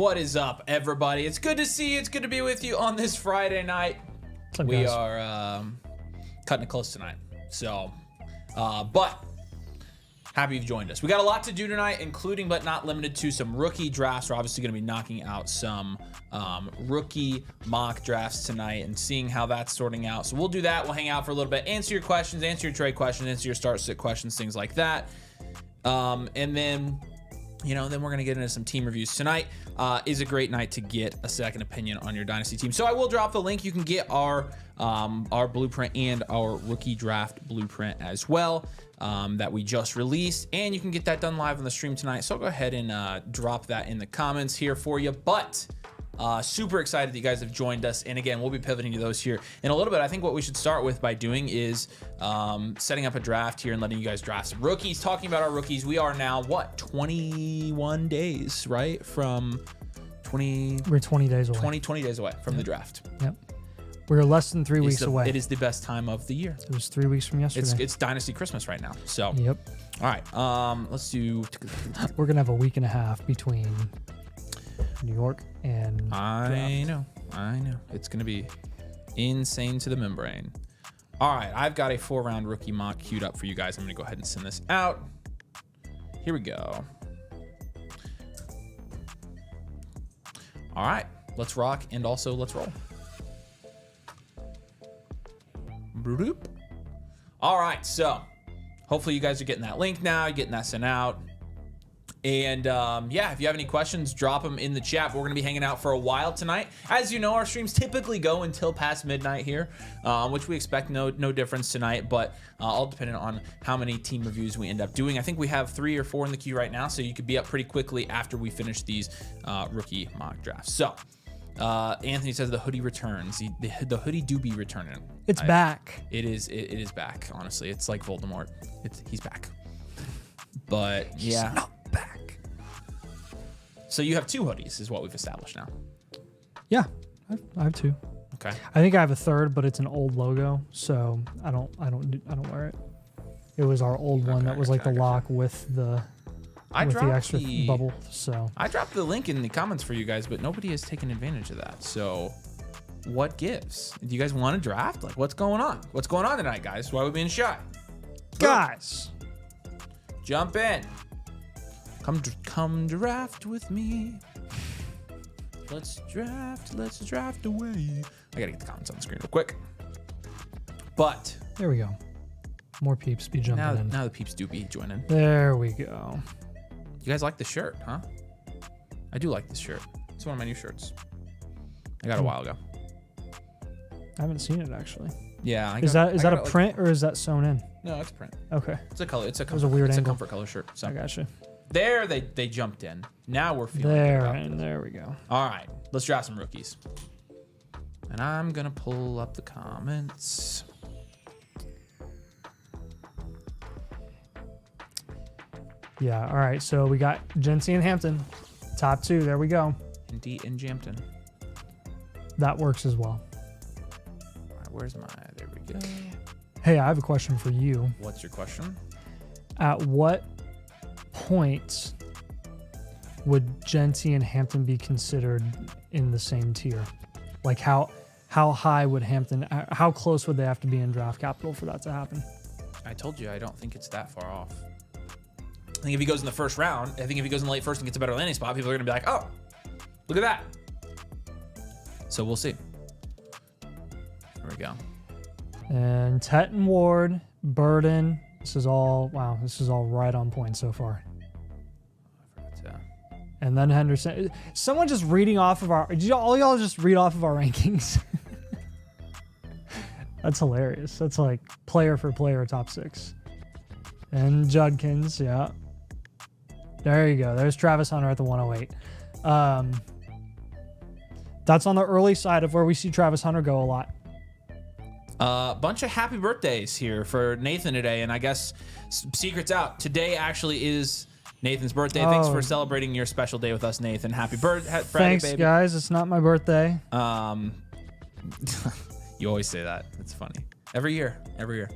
What is up, everybody? It's good to see you. It's good to be with you on this Friday night. We are cutting it close tonight. So, but happy you've joined us. We got a lot to do tonight, including but not limited to some rookie drafts. We're obviously going to be knocking out some rookie mock drafts tonight and seeing how that's sorting out. So we'll do that. We'll hang out for a little bit, answer your questions, answer your trade questions, answer your start-sit questions, things like that. And then, you know, then we're going to get into some team reviews. Tonight is a great night to get a second opinion on your Dynasty team. So I will drop the link. You can get our blueprint and our rookie draft blueprint as well that we just released. And you can get that done live on the stream tonight. So I'll go ahead and drop that in the comments here for you. But super excited that you guys have joined us. And again, we'll be pivoting to those here in a little bit. I think what we should start with by doing is setting up a draft here and letting you guys draft some rookies. Talking about our rookies, we are now, what, 21 days, right? From 20... We're 20 days away. 20 days away from the draft. Yep. We're less than 3 weeks away. It is the best time of the year. It was 3 weeks from yesterday. It's Dynasty Christmas right now. So, yep. All right. Let's do... We're going to have a week and a half between New York and I know. It's going to be insane to the membrane. All right. I've got a 4-round rookie mock queued up for you guys. I'm going to go ahead and send this out. Here we go. All right. Let's rock and also let's roll. Bloop. All right. So hopefully you guys are getting that link now. You're getting that sent out. And yeah, if you have any questions, drop them in the chat. But we're going to be hanging out for a while tonight. As you know, our streams typically go until past midnight here, which we expect no difference tonight, but all dependent on how many team reviews we end up doing. I think we have 3 or 4 in the queue right now, so you could be up pretty quickly after we finish these rookie mock drafts. So Anthony says the hoodie returns. The hoodie do be returning. It's back. It is back, honestly. It's like Voldemort. He's back. But yeah. He's not back. So you have 2 hoodies is what we've established now. Yeah, I have 2. Okay. I think I have a third, but it's an old logo, so I don't wear it. It was our old one that was like the lock with the extra bubble. So I dropped the link in the comments for you guys, but nobody has taken advantage of that. So what gives? Do you guys want to draft? Like, what's going on? What's going on tonight, guys? Why are we being shy? Guys, jump in. Come draft with me. Let's draft away. I gotta get the comments on the screen real quick. But there we go. More peeps be jumping in. Now the peeps do be joining. There we go. You guys like the shirt, huh? I do like this shirt. It's one of my new shirts. I got it a while ago. I haven't seen it actually. Yeah. Is that a print or is that sewn in? No, it's a print. Okay. It's a color. It's a comfort color shirt. So I gotcha. There they jumped in. Now we're feeling there, good and there we go. All right, let's draft some rookies. And I'm gonna pull up the comments. Yeah. All right. So we got Jency and Hampton, top 2. There we go. Indeed, in Jampton. That works as well. All right, where's my? There we go. Hey, I have a question for you. What's your question? At what point would Jency and Hampton be considered in the same tier? Like how high would Hampton? How close would they have to be in draft capital for that to happen? I told you I don't think it's that far off. I think if he goes in the first round, I think if he goes in the late first and gets a better landing spot, people are gonna be like, oh, look at that. So we'll see. There we go. And Tet and Ward, Burden. This is all right on point so far. And then Henderson. Someone just reading off of all y'all just read off of our rankings. That's hilarious. That's like player for player top 6. And Judkins, yeah. There you go. There's Travis Hunter at the 108. That's on the early side of where we see Travis Hunter go a lot. Bunch of happy birthdays here for Nathan today, and I guess secret's out. Today actually is Nathan's birthday. Thanks for celebrating your special day with us, Nathan. Happy birthday, Thanks, baby. Guys. It's not my birthday. You always say that. It's funny. Every year. Every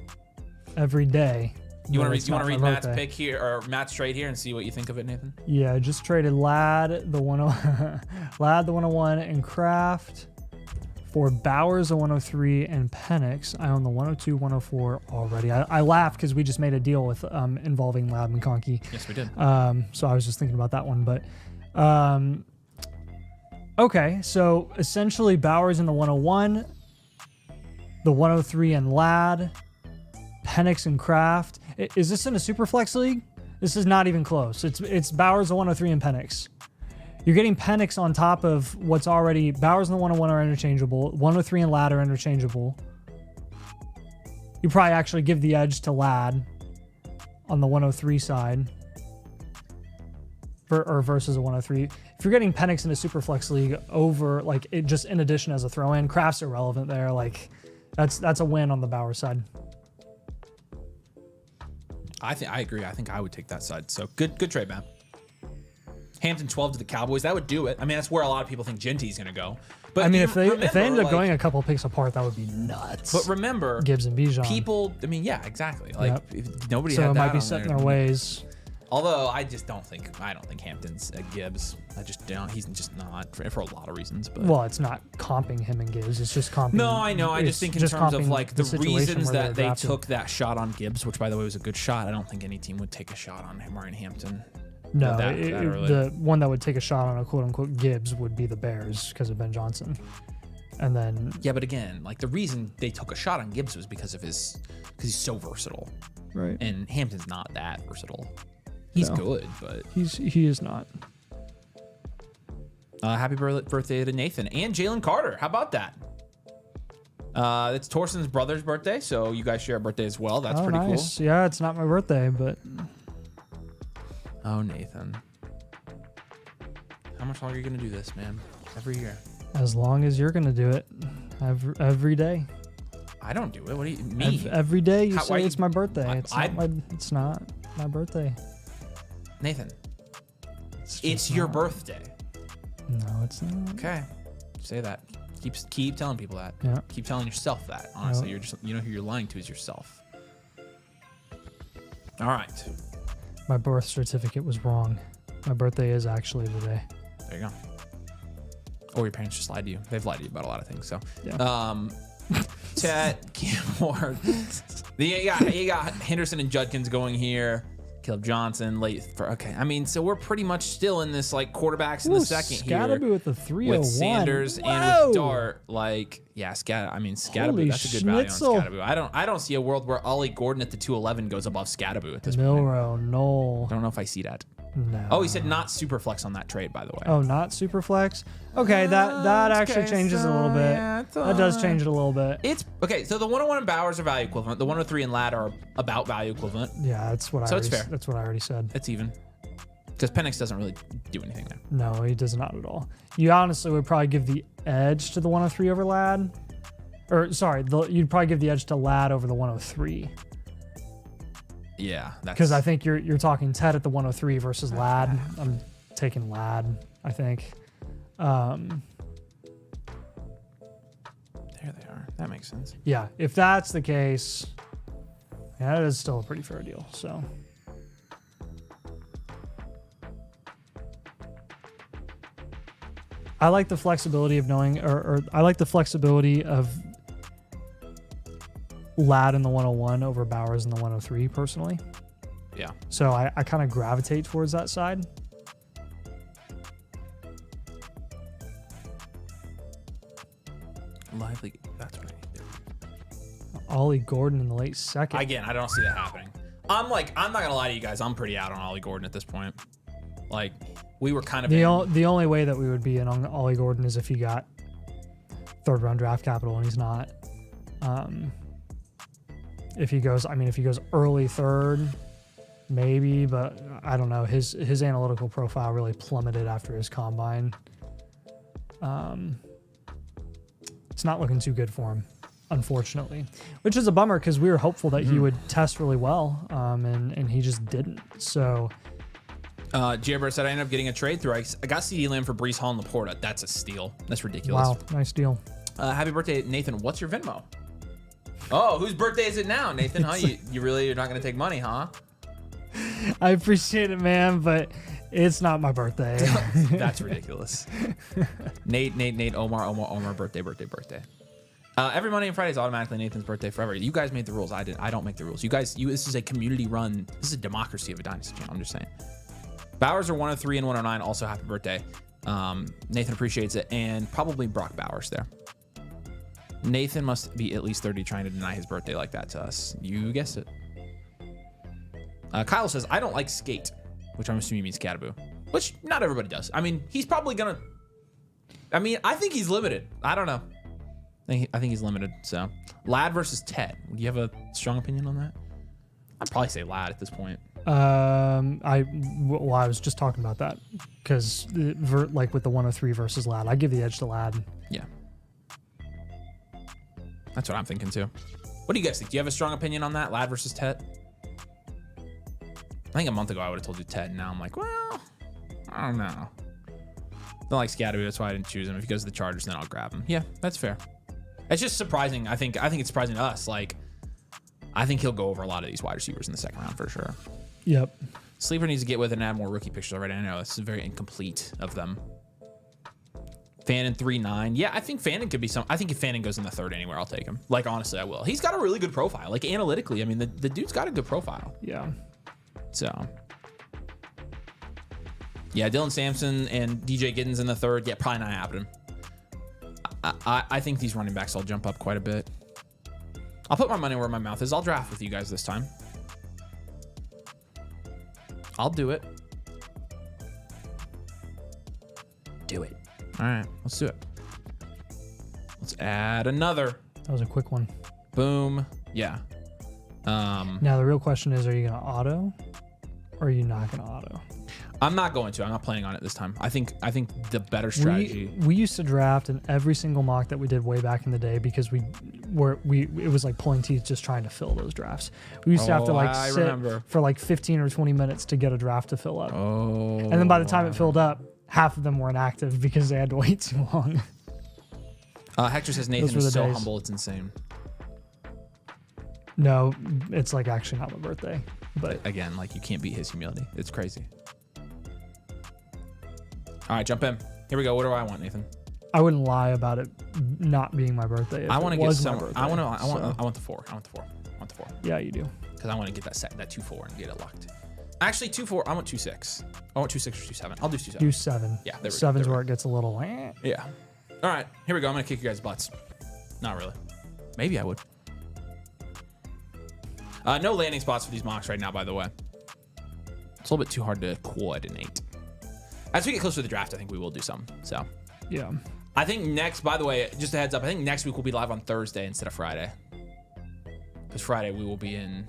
day. You want to read Matt's pick here, or Matt's trade here, and see what you think of it, Nathan? Yeah, I just traded Lad the 101 and Kraft for Bowers the 103 and Penix. I own the 102, 104 already. I laughed because we just made a deal with involving Lad McConkey. Yes, we did. So I was just thinking about that one, but okay. So essentially, Bowers in the 101, the 103 and Lad, Penix and Kraft. Is this in a super flex league? This is not even close. It's Bowers the 103 and Penix. You're getting Penix on top of what's already Bowers and the 101 are interchangeable. 103 and Lad are interchangeable. You probably actually give the edge to Lad on the 103 side versus a 103. If you're getting Penix in a super flex league over like it just in addition as a throw in, Kraft's irrelevant there. Like that's a win on the Bowers side. I agree. I think I would take that side. So good trade, man. Hampton 12 to the Cowboys. That would do it. I mean, that's where a lot of people think Genty's going to go. But I mean, if they ended up going a couple picks apart, that would be nuts. But remember, Gibbs and Bijan. People, I mean, yeah, exactly. Like if nobody so had it that might be on set in there. their ways. Although I don't think Hampton's a Gibbs. I just don't. He's just not for a lot of reasons. But well, it's not comping him and Gibbs. It's just comping. No, I know. I just think in terms of like the reasons that they took that shot on Gibbs, which by the way was a good shot. I don't think any team would take a shot on Ryan Hampton. No, the one that would take a shot on a quote unquote Gibbs would be the Bears because of Ben Johnson. And then yeah, but again, like the reason they took a shot on Gibbs was because he's so versatile. Right. And Hampton's not that versatile. He's good, but he is not. Happy birthday to Nathan and Jalen Carter. How about that? It's Torsten's brother's birthday, so you guys share a birthday as well. That's pretty nice. cool. Yeah, it's not my birthday, but oh, Nathan, how much longer are you gonna do this, man? Every year. As long as you're gonna do it, every day. I don't do it. What do you mean? Every day you say it's my birthday. It's not my birthday. Nathan, it's your birthday. No, it's not. Okay, say that. Keep telling people that. Yeah. Keep telling yourself that. Honestly, you're just who you're lying to is yourself. All right. My birth certificate was wrong. My birthday is actually today. There you go. Or your parents just lied to you. They've lied to you about a lot of things. So, yeah. Chet, Ward. You got Henderson and Judkins going here. Caleb Johnson okay. I mean, so we're pretty much still in this like quarterbacks in the second here. Scatterby with the 301. With Sanders and with Dart. Like, yeah, Scatterby, that's a good value on Scatterby. I don't see a world where Ollie Gordon at the 211 goes above Scatterby at this point. No. I don't know if I see that. No. Oh, he said not super flex on that trade, by the way. Oh, not super flex? Okay, that actually changes a little bit. Yeah, that does change it a little bit. It's okay, so the 101 and Bowers are value equivalent. The 103 and Ladd are about value equivalent. Yeah, that's what it's fair. That's what I already said. It's even. Because Penix doesn't really do anything there. No, he does not at all. You honestly would probably give the edge to the 103 over Ladd. Or sorry, you'd probably give the edge to Ladd over the 103. Yeah, because I think you're talking Ted at the 103 versus Ladd. I'm taking Ladd, I think. There they are. That makes sense. Yeah, if that's the case, yeah, that is still a pretty fair deal. So. I like the flexibility of knowing, or I like the flexibility of Ladd in the 101 over Bowers in the 103 personally. Yeah. So I kind of gravitate towards that side. Lively. That's right. Ollie Gordon in the late second. Again, I don't see that happening. I'm not gonna lie to you guys. I'm pretty out on Ollie Gordon at this point. Like, we were kind of the only way that we would be in on Ollie Gordon is if he got third round draft capital, and he's not. If he goes early third, maybe, but I don't know. His analytical profile really plummeted after his combine. It's not looking too good for him, unfortunately, which is a bummer because we were hopeful that he would test really well, and he just didn't. So, Jibber said I ended up getting a trade through. I got CeeDee Lamb for Breece Hall and Laporta. That's a steal. That's ridiculous. Wow, nice deal. Happy birthday, Nathan. What's your Venmo? Oh, whose birthday is it now, Nathan? Huh? You're not gonna take money, huh? I appreciate it, man, but it's not my birthday. That's ridiculous. Nate, Omar, birthday. Every Monday and Friday is automatically Nathan's birthday forever. You guys made the rules. I didn't. I don't make the rules. This is a community run. This is a democracy of a Dynasty channel. I'm just saying. Bowers are 103 and 109. Also, happy birthday. Nathan appreciates it, and probably Brock Bowers there. Nathan must be at least 30 trying to deny his birthday like that to us. You guessed it. Kyle says, I don't like skate, which I'm assuming means Cataboo, which not everybody does. I mean, he's probably gonna. I mean, I think he's limited. I don't know. I think he's limited. So, Lad versus Ted. Do you have a strong opinion on that? I'd probably say Lad at this point. I was just talking about that because like with the 103 versus Lad, I give the edge to Lad. Yeah. That's what I'm thinking too. What do you guys think? Do you have a strong opinion on that? Lad versus Ted? I think a month ago I would have told you Ted. Now I'm like, well, I don't know. Don't like Scatterby, that's why I didn't choose him. If he goes to the Chargers, then I'll grab him. Yeah, that's fair. It's just surprising. I think it's surprising to us. Like, I think he'll go over a lot of these wide receivers in the second round for sure. Yep. Sleeper needs to get with it and add more rookie pictures already. I know this is very incomplete of them. Fannin 3-9. Yeah, I think Fannin could be some. I think if Fannin goes in the third anywhere, I'll take him. Like, honestly, I will. He's got a really good profile. Like, analytically, I mean, the dude's got a good profile. Yeah. So, yeah, Dylan Sampson and DJ Giddens in the third. Yeah, probably not happening. I think these running backs will jump up quite a bit. I'll put my money where my mouth is. I'll draft with you guys this time. I'll do it. Do it. All right, let's do it. Let's add another. That was a quick one. Boom. Yeah. Now the real question is, are you going to auto or are you not going to auto? I'm not going to. I'm not planning on it this time. I think the better strategy. We used to draft in every single mock that we did way back in the day because it was like pulling teeth just trying to fill those drafts. We used to have to sit for like 15 or 20 minutes to get a draft to fill up. Oh. And then by the time it filled up, half of them were inactive because they had to wait too long. Hector says Nathan is so humble, it's insane. No, it's like actually not my birthday. But again, like you can't beat his humility. It's crazy. All right, jump in. Here we go. What do I want, Nathan? I wouldn't lie about it not being my birthday. I want to get some. I want the 4. I want the 4. Yeah, you do. Because I want to get that 2-4 and get it locked. Actually, 2-4. I want 2-6. I want 2-6 or 2-7. I'll do 2-7. Do 7. Yeah, there we go. 7's where it gets a little. Yeah. All right, here we go. I'm gonna kick you guys' butts. Not really. Maybe I would. No landing spots for these mocks right now, by the way. It's a little bit too hard to coordinate. As we get closer to the draft, I think we will do some. So, yeah. I think next, by the way, just a heads up, I think next week we'll be live on Thursday instead of Friday. Because Friday we will be in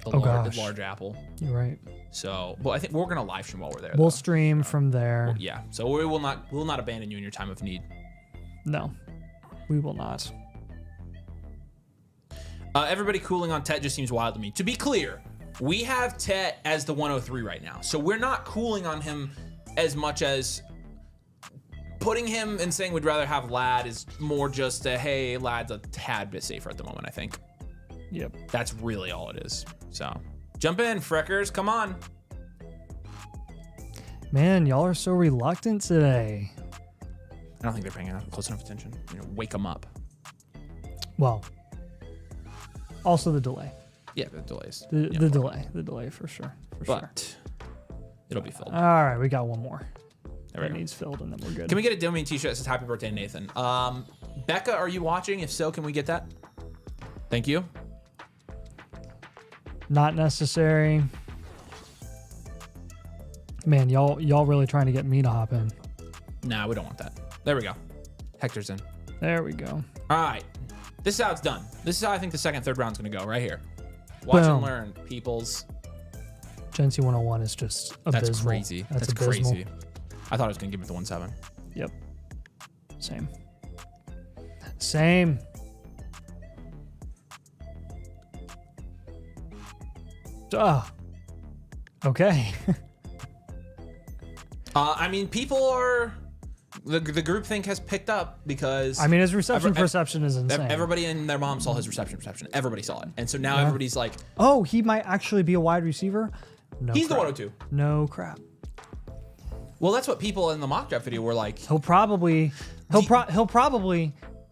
the large apple. You're right. So, but I think we're gonna live stream while we're there. We'll stream from there. Well, yeah. So we will not abandon you in your time of need. No, we will not. Everybody cooling on Tet just seems wild to me. To be clear, we have Tet as the 103 right now, so we're not cooling on him as much as putting him and saying we'd rather have Lad is more just a, hey, Lad's a tad bit safer at the moment, I think. Yep. That's really all it is. So jump in, Freckers. Come on. Man, y'all are so reluctant today. I don't think they're paying close enough attention. Wake them up. Well, also the delay. Yeah, the delays. The delay for sure. But it'll be filled. All right, we got one more. That needs filled, and then we're good. Can we get a Domain t-shirt that says Happy Birthday, Nathan? Becca, are you watching? If so, can we get that? Thank you. Not necessary. Man, y'all really trying to get me to hop in. Nah, we don't want that. There we go. Hector's in. There we go. All right. This is how it's done. This is how I think the second, third round's going to go, right here. Watch and learn, peoples. Gen-C 101 is just abysmal. That's crazy. That's abysmal. Crazy. I thought I was going to give it the 1-7. Yep. Same. Okay. I mean, people are The groupthink has picked up because... I mean, his reception perception is insane. Everybody and their mom saw his reception perception. Everybody saw it. And so now everybody's like... Oh, he might actually be a wide receiver? No He's crap. the 102. No crap. Well, that's what people in the mock draft video were like. He'll probably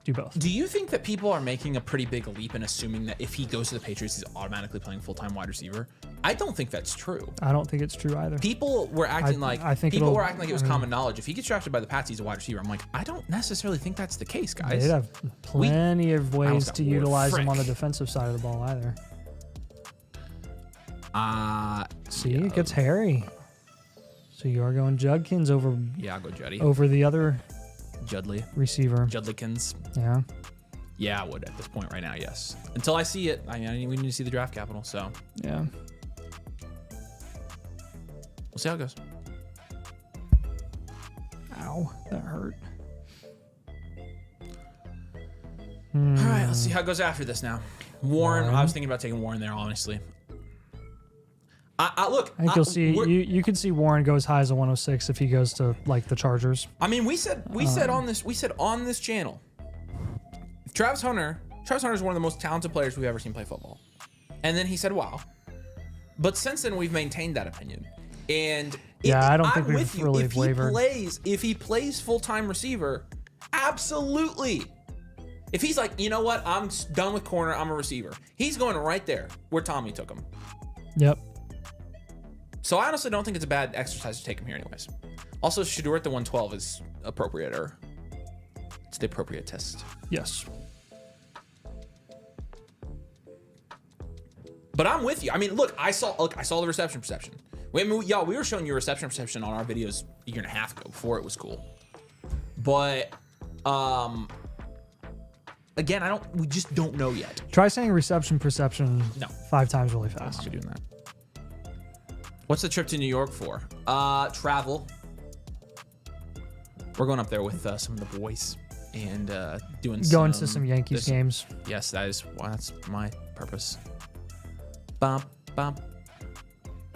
do both. Do you think that people are making a pretty big leap in assuming that if he goes to the Patriots, he's automatically playing full-time wide receiver? I don't think that's true. I don't think it's true either. People were acting like it was common knowledge. If he gets drafted by the Pats, he's a wide receiver. I'm like, I don't necessarily think that's the case, guys. They'd have plenty of ways to utilize him on the defensive side of the ball either. See, it gets hairy. So you are going Judkins over. Yeah, I'll go Juddy. Over the other Judley receiver. Judlikins. Yeah. Yeah, I would at this point right now, yes. Until I see it, I mean, we need to see the draft capital, so. Yeah. We'll see how it goes. Ow, that hurt. All right, let's see how it goes after this now. Warren. I was thinking about taking Warren there, honestly. I think you'll see. You could see Warren go as high as a 106 if he goes to like the Chargers. I mean, we said on this channel, Travis Hunter is one of the most talented players we've ever seen play football. And then he said, "Wow." But since then, we've maintained that opinion. And I don't think we've really wavered. If he plays full-time receiver, absolutely. If he's like, you know what, I'm done with corner, I'm a receiver. He's going right there where Tommy took him. Yep. So I honestly don't think it's a bad exercise to take him here anyways. Also, Shedeur at the 112 is appropriate, or it's the appropriate test. Yes. But I'm with you. I mean, look, I saw the reception perception. We were showing you reception perception on our videos a year and a half ago before it was cool. But again, we just don't know yet. Try saying reception perception 5 times really fast. I'm doing that. What's the trip to New York for? Travel. We're going up there with some of the boys and going to some Yankees games. Yes, that's my purpose. Bump, bump.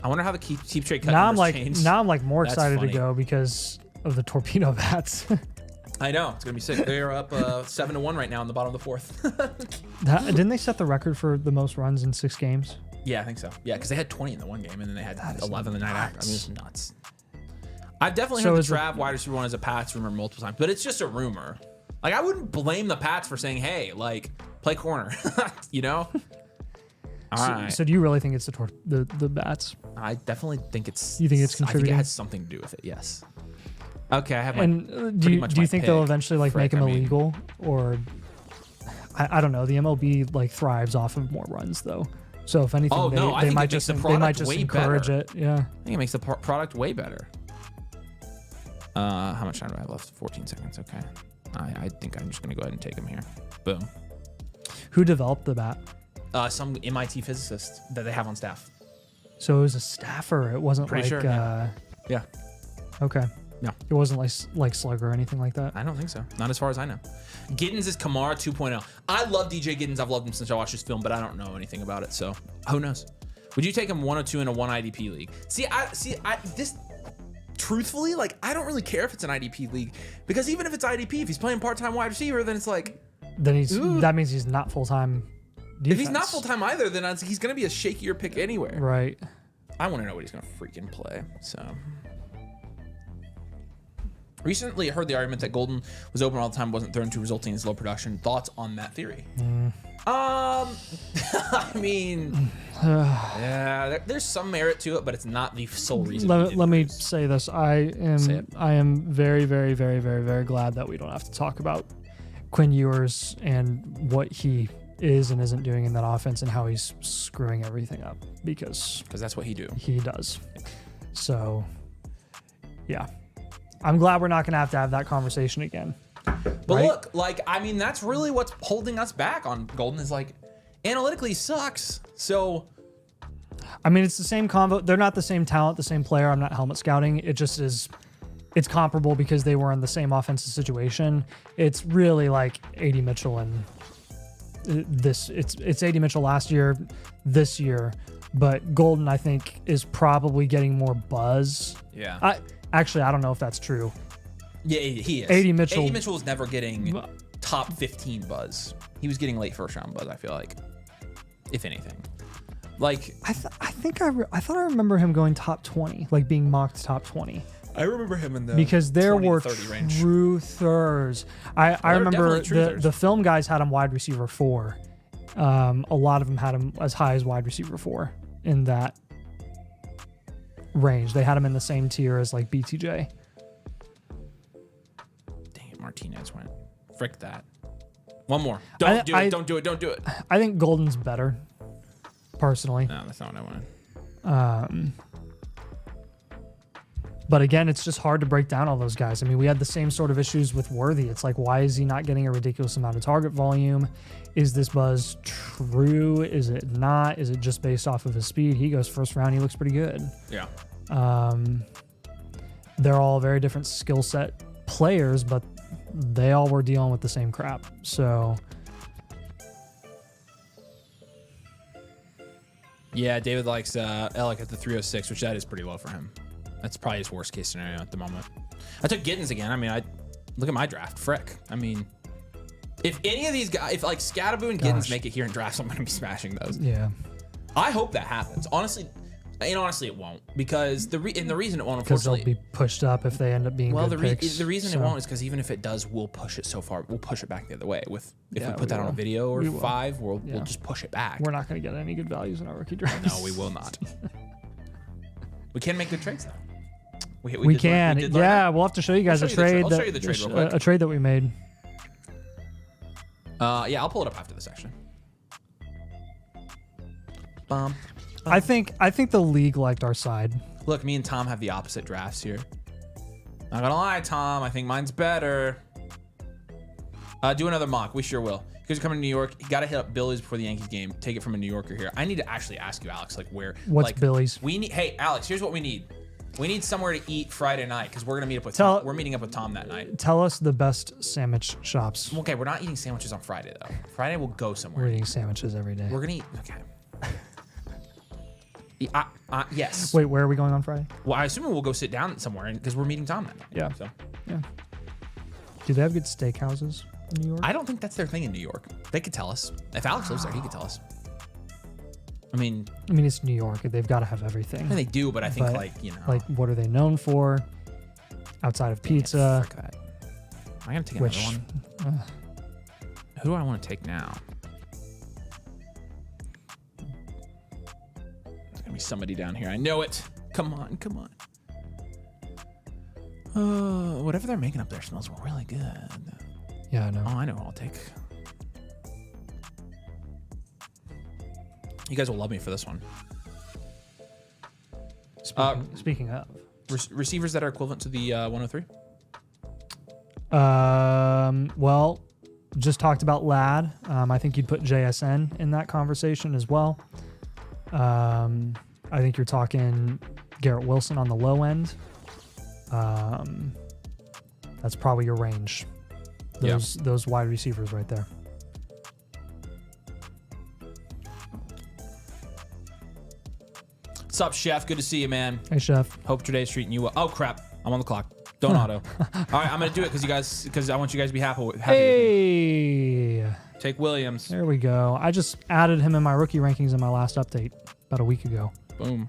I wonder how the keep trade cut numbers changed. Now I'm like more excited to go because of the torpedo bats. I know, it's gonna be sick. They're up 7-1 right now in the bottom of the 4th. Didn't they set the record for the most runs in 6 games? Yeah, I think so. Yeah, because they had 20 in the one game, and then they had 11 the night after. I mean, it's nuts. I've definitely heard the Trav wide receiver one as a Pats rumor multiple times, but it's just a rumor. Like, I wouldn't blame the Pats for saying, hey, like, play corner, you know? All right. So do you really think it's the bats? I definitely think it's... You think it's contributing? I think it has something to do with it, yes. Okay, I have my... And do you think they'll eventually, like, make him illegal? Or... I don't know. The MLB, like, thrives off of more runs, though. So if anything, they might just encourage it. Yeah. I think it makes the product way better. How much time do I have left? 14 seconds. Okay. I think I'm just going to go ahead and take him here. Boom. Who developed the bat? Some MIT physicist that they have on staff. So it was a staffer. It wasn't pretty like... sure, yeah. Okay. Yeah. It wasn't like Slugger or anything like that? I don't think so. Not as far as I know. Giddens is Kamara 2.0. I love DJ Giddens. I've loved him since I watched his film, but I don't know anything about it, so who knows? Would you take him 102 in a 1 IDP league? Truthfully, like, I don't really care if it's an IDP league, because even if it's IDP, if he's playing part-time wide receiver, then it's like... Then that means he's not full-time defense. If he's not full-time either, then he's going to be a shakier pick anywhere. Right. I want to know what he's going to freaking play, so... Recently, I heard the argument that Golden was open all the time, wasn't thrown to, resulting in his low production. Thoughts on that theory? I mean, yeah, there's some merit to it, but it's not the sole reason. Let me say this: I am very, very, very, very, very glad that we don't have to talk about Quinn Ewers and what he is and isn't doing in that offense and how he's screwing everything up, because that's what he does. So, yeah. I'm glad we're not going to have that conversation again. But look, like, I mean, that's really what's holding us back on Golden is, like, analytically sucks. So, I mean, it's the same combo. They're not the same talent, the same player. I'm not helmet scouting. It just is. It's comparable because they were in the same offensive situation. It's really like A.D. Mitchell and this. It's A.D. Mitchell last year, this year, but Golden, I think, is probably getting more buzz. Yeah. Actually, I don't know if that's true. Yeah, he is. AD Mitchell. AD Mitchell was never getting top 15 buzz. He was getting late first round buzz, I feel like. If anything. Like I thought I remember him going top 20, like being mocked top 20. I remember him in the because there 20, were 30 range. truthers. I remember the film guys had him wide receiver 4. A lot of them had him as high as wide receiver 4 in that range. They had him in the same tier as like BTJ. Dang it, Martinez went. Frick that. One more. Don't do it. I think Golden's better, personally. No, that's not what I wanted. But again, it's just hard to break down all those guys. I mean, we had the same sort of issues with Worthy. It's like, why is he not getting a ridiculous amount of target volume? Is this buzz true? Is it not? Is it just based off of his speed? He goes first round. He looks pretty good. Yeah. They're all very different skill set players, but they all were dealing with the same crap. So yeah, David likes Alec at the 306, which that is pretty low for him. That's probably his worst case scenario at the moment. I took Giddens again. I mean, I look at my draft. Frick. I mean, if any of these guys, if like Scatterboo and Giddens make it here in drafts, I'm going to be smashing those. Yeah. I hope that happens. Honestly, it won't, because the reason it won't, Because unfortunately, they'll be pushed up if they end up being good picks. The reason it won't is because even if it does, we'll push it so far. We'll push it back the other way. If we put that on a video or 5, we'll just push it back. We're not going to get any good values in our rookie drafts. No, we will not. We can make good trades though. We can. We'll have to show you guys a trade. I'll show you the trade real quick. A trade that we made. Yeah, I'll pull it up after the section. I think the league liked our side. Look, me and Tom have the opposite drafts here. Not gonna lie, Tom. I think mine's better. Do another mock. We sure will. You guys are coming to New York. You gotta hit up Billy's before the Yankees game. Take it from a New Yorker here. I need to actually ask you, Alex, like where. What's Billy's? Hey, Alex. Here's what we need. We need somewhere to eat Friday night because we're gonna meet up with Tom. We're meeting up with Tom that night. Tell us the best sandwich shops. Okay, we're not eating sandwiches on Friday though. Friday we'll go somewhere. We're eating sandwiches every day. We're gonna eat. Okay. Yes. Wait, where are we going on Friday? Well, I assume we'll go sit down somewhere because we're meeting Tom that night. Yeah. So. Yeah. Do they have good steakhouses in New York? I don't think that's their thing in New York. They could tell us. If Alex lives there, he could tell us. I mean, it's New York. They've got to have everything. I mean, they do, but I think like what are they known for? Outside of pizza. Frick that. I'm gonna take another one. Who do I want to take now? There's gonna be somebody down here. I know it. Come on. Whatever they're making up there smells really good. Yeah, I know. Oh, I know who I'll take. You guys will love me for this one. Speaking of. Receivers that are equivalent to the 103? Well, just talked about Ladd. I think you'd put JSN in that conversation as well. I think you're talking Garrett Wilson on the low end. That's probably your range. Those wide receivers right there. What's up, Chef? Good to see you, man. Hey, Chef. Hope today's treating you well. Oh, crap. I'm on the clock. Don't auto. All right, I'm going to do it because I want you guys to be happy with me. Take Williams. There we go. I just added him in my rookie rankings in my last update about a week ago. Boom.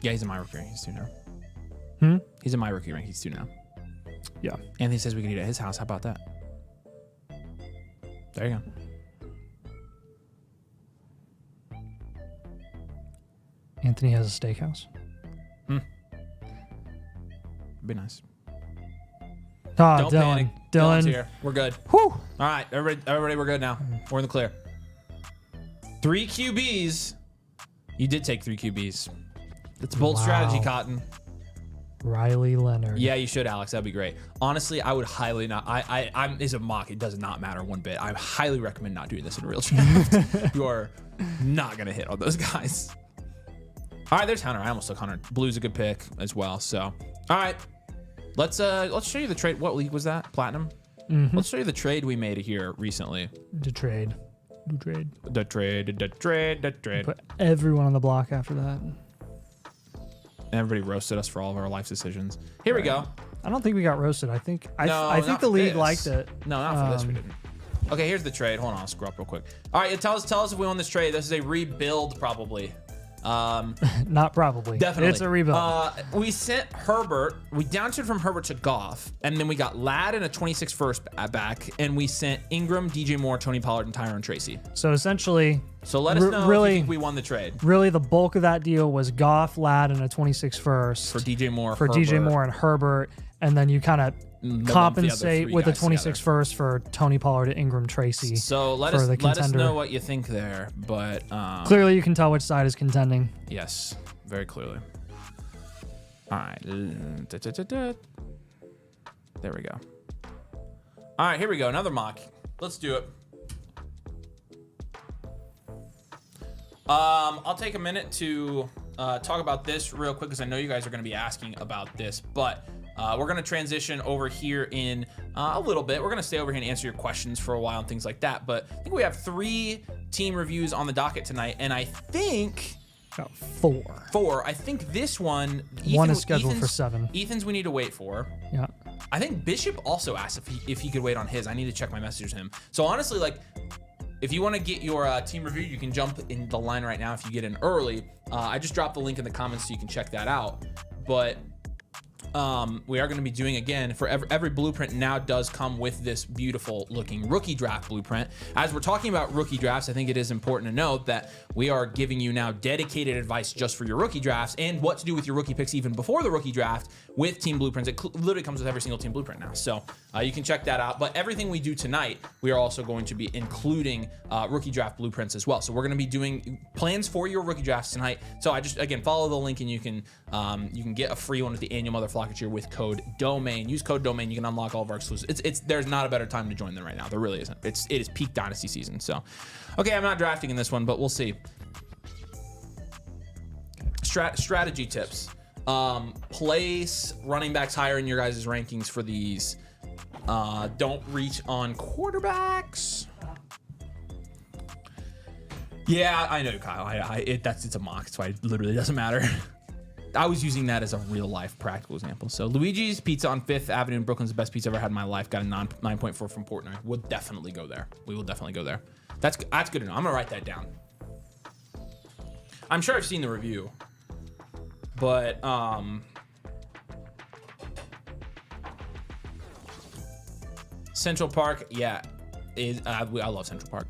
Yeah, he's in my rookie rankings too now. He's in my rookie rankings too now. Yeah. Anthony says we can eat at his house. How about that? There you go. Anthony has a steakhouse. Be nice. Don't panic. Dylan's Dylan. here. We're good. Whew. All right, everybody, we're good now. We're in the clear. 3 QBs. You did take 3 QBs. That's a bold strategy, Cotton. Riley Leonard. Yeah, you should, Alex. That'd be great. Honestly, I would highly not. I'm is a mock. It does not matter one bit. I highly recommend not doing this in a real draft. You are not gonna hit on those guys. All right, there's Hunter. I almost took Hunter. Blue's a good pick as well. So, all right, let's show you the trade. What league was that? Platinum. Let's show you the trade we made here recently. To trade. The trade. Put everyone on the block after that. Everybody roasted us for all of our life decisions. Here we go. I don't think we got roasted. I think No, the league liked it. No, not for this. We didn't. Okay, here's the trade. Hold on, I'll scroll up real quick. All right, tell us if we won this trade. This is a rebuild, probably. Not probably. Definitely. It's a rebuild. We sent Herbert. We downtraded from Herbert to Goff, and then we got Ladd and a 26 first back, and we sent Ingram, DJ Moore, Tony Pollard, and Tyrone Tracy. So essentially, so let us know if you think we won the trade. Really, the bulk of that deal was Goff, Ladd, and a 26 first For DJ Moore, for Herbert. DJ Moore and Herbert, and then you kind of compensate with the 26 first for Tony Pollard and Ingram Tracy. So let us know what you think there. But clearly, you can tell which side is contending. Yes, very clearly. All right. There we go. All right, here we go. Another mock. Let's do it. I'll take a minute to talk about this real quick because I know you guys are going to be asking about this, but we're going to transition over here in a little bit. We're going to stay over here and answer your questions for a while and things like that, but I think we have 3 team reviews on the docket tonight, and I think... Got 4. 4. I think this one... One is scheduled for 7. Ethan's we need to wait for. Yeah. I think Bishop also asked if he could wait on his. I need to check my messages to him. So honestly, like... If you want to get your team review, you can jump in the line right now if you get in early. I just dropped the link in the comments so you can check that out. But we are going to be doing, again, for every blueprint now does come with this beautiful looking rookie draft blueprint. As we're talking about rookie drafts, I think it is important to note that we are giving you now dedicated advice just for your rookie drafts and what to do with your rookie picks even before the rookie draft with team blueprints. It literally comes with every single team blueprint now. So you can check that out. But everything we do tonight, we are also going to be including rookie draft blueprints as well. So we're going to be doing plans for your rookie drafts tonight. So again, follow the link and you can get a free one with the annual Motherflocker tier with code DOMAIN. Use code DOMAIN. You can unlock all of our exclusives. There's not a better time to join them right now. There really isn't. It is peak Dynasty season. So, okay, I'm not drafting in this one, but we'll see. Strategy tips. Place running backs higher in your guys' rankings for these. Don't reach on quarterbacks. Yeah, I know, Kyle. It's a mock. That's why it literally doesn't matter. I was using that as a real life practical example. So Luigi's Pizza on 5th Avenue in Brooklyn's the best pizza I've ever had in my life. Got a 9.4 from Portnoy. We'll definitely go there. We will definitely go there. That's good enough. I'm gonna write that down. I'm sure I've seen the review, but Central Park, yeah, I love Central Park.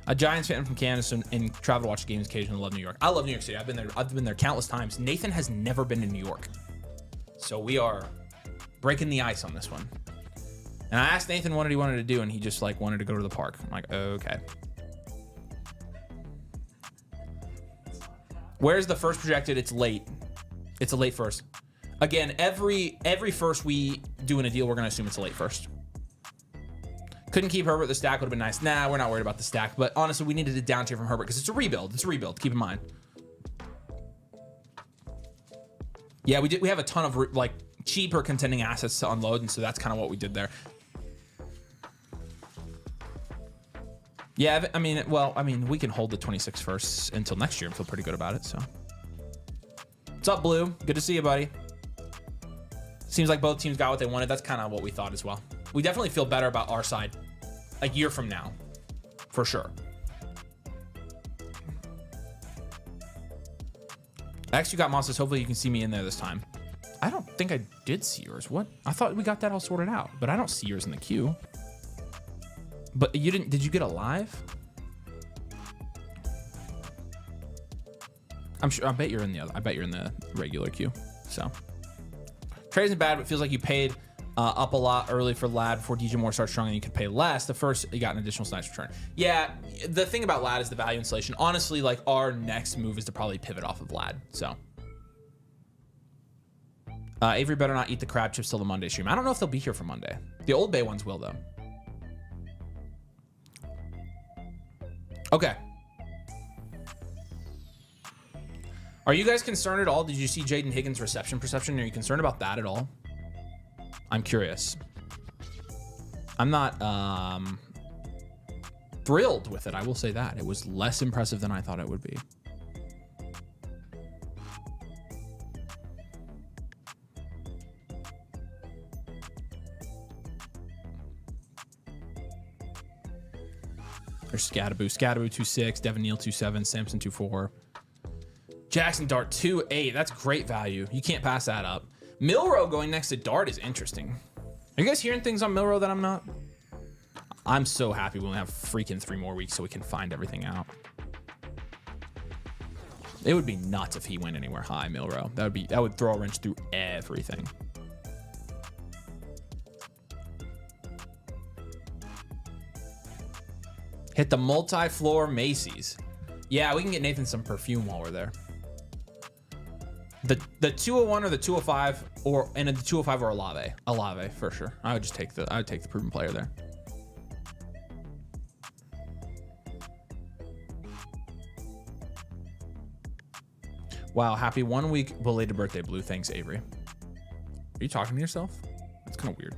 A Giants fan from Canada and travel to watch games occasionally. Love New York. I love New York City. I've been there countless times. Nathan has never been to New York, so we are breaking the ice on this one. And I asked Nathan what he wanted to do, and he just wanted to go to the park. I'm like, okay. Where's the first projected? It's late. It's a late first. Again, every first we do in a deal, we're gonna assume it's a late first. Couldn't keep Herbert. The stack would have been nice. Nah, we're not worried about the stack. But honestly, we needed a down tier from Herbert because it's a rebuild. It's a rebuild. Keep in mind. Yeah, we have a ton of cheaper contending assets to unload, and so that's kind of what we did there. Yeah, I mean, we can hold the 26 first until next year and feel pretty good about it. So, what's up, Blue? Good to see you, buddy. Seems like both teams got what they wanted. That's kind of what we thought as well. We definitely feel better about our side a year from now, for sure. X, you got monsters. Hopefully you can see me in there this time. I don't think I did see yours. What? I thought we got that all sorted out, but I don't see yours in the queue. But you didn't? Did you get a live? I'm sure. I bet you're in the regular queue. So trade isn't bad, but it feels like you paid up a lot early for Ladd before DJ Moore starts strong, and you could pay less. The first, you got an additional snipes return. Yeah, the thing about Ladd is the value installation. Honestly, our next move is to probably pivot off of Ladd. So Avery better not eat the crab chips till the Monday stream. I don't know if they'll be here for Monday. The Old Bay ones will, though. Okay. Are you guys concerned at all? Did you see Jaden Higgins' reception perception? Are you concerned about that at all? I'm curious. I'm not thrilled with it. I will say that. It was less impressive than I thought it would be. There's Scadaboo. Scadaboo 2.6, Devin Neal 2.7, Samson 2.4. Jackson Dart 2.8. That's great value. You can't pass that up. Milrow going next to Dart is interesting. Are you guys hearing things on Milrow that I'm not? I'm so happy we only have freaking 3 more weeks so we can find everything out. It would be nuts if he went anywhere high, Milrow. That would throw a wrench through everything. Hit the multi-floor Macy's. Yeah, we can get Nathan some perfume while we're there. The 201 or the 205 and the 205 or Olave. Olave for sure. I would take the proven player there. Wow, happy 1 week belated birthday, Blue. Thanks, Avery. Are you talking to yourself? That's kind of weird.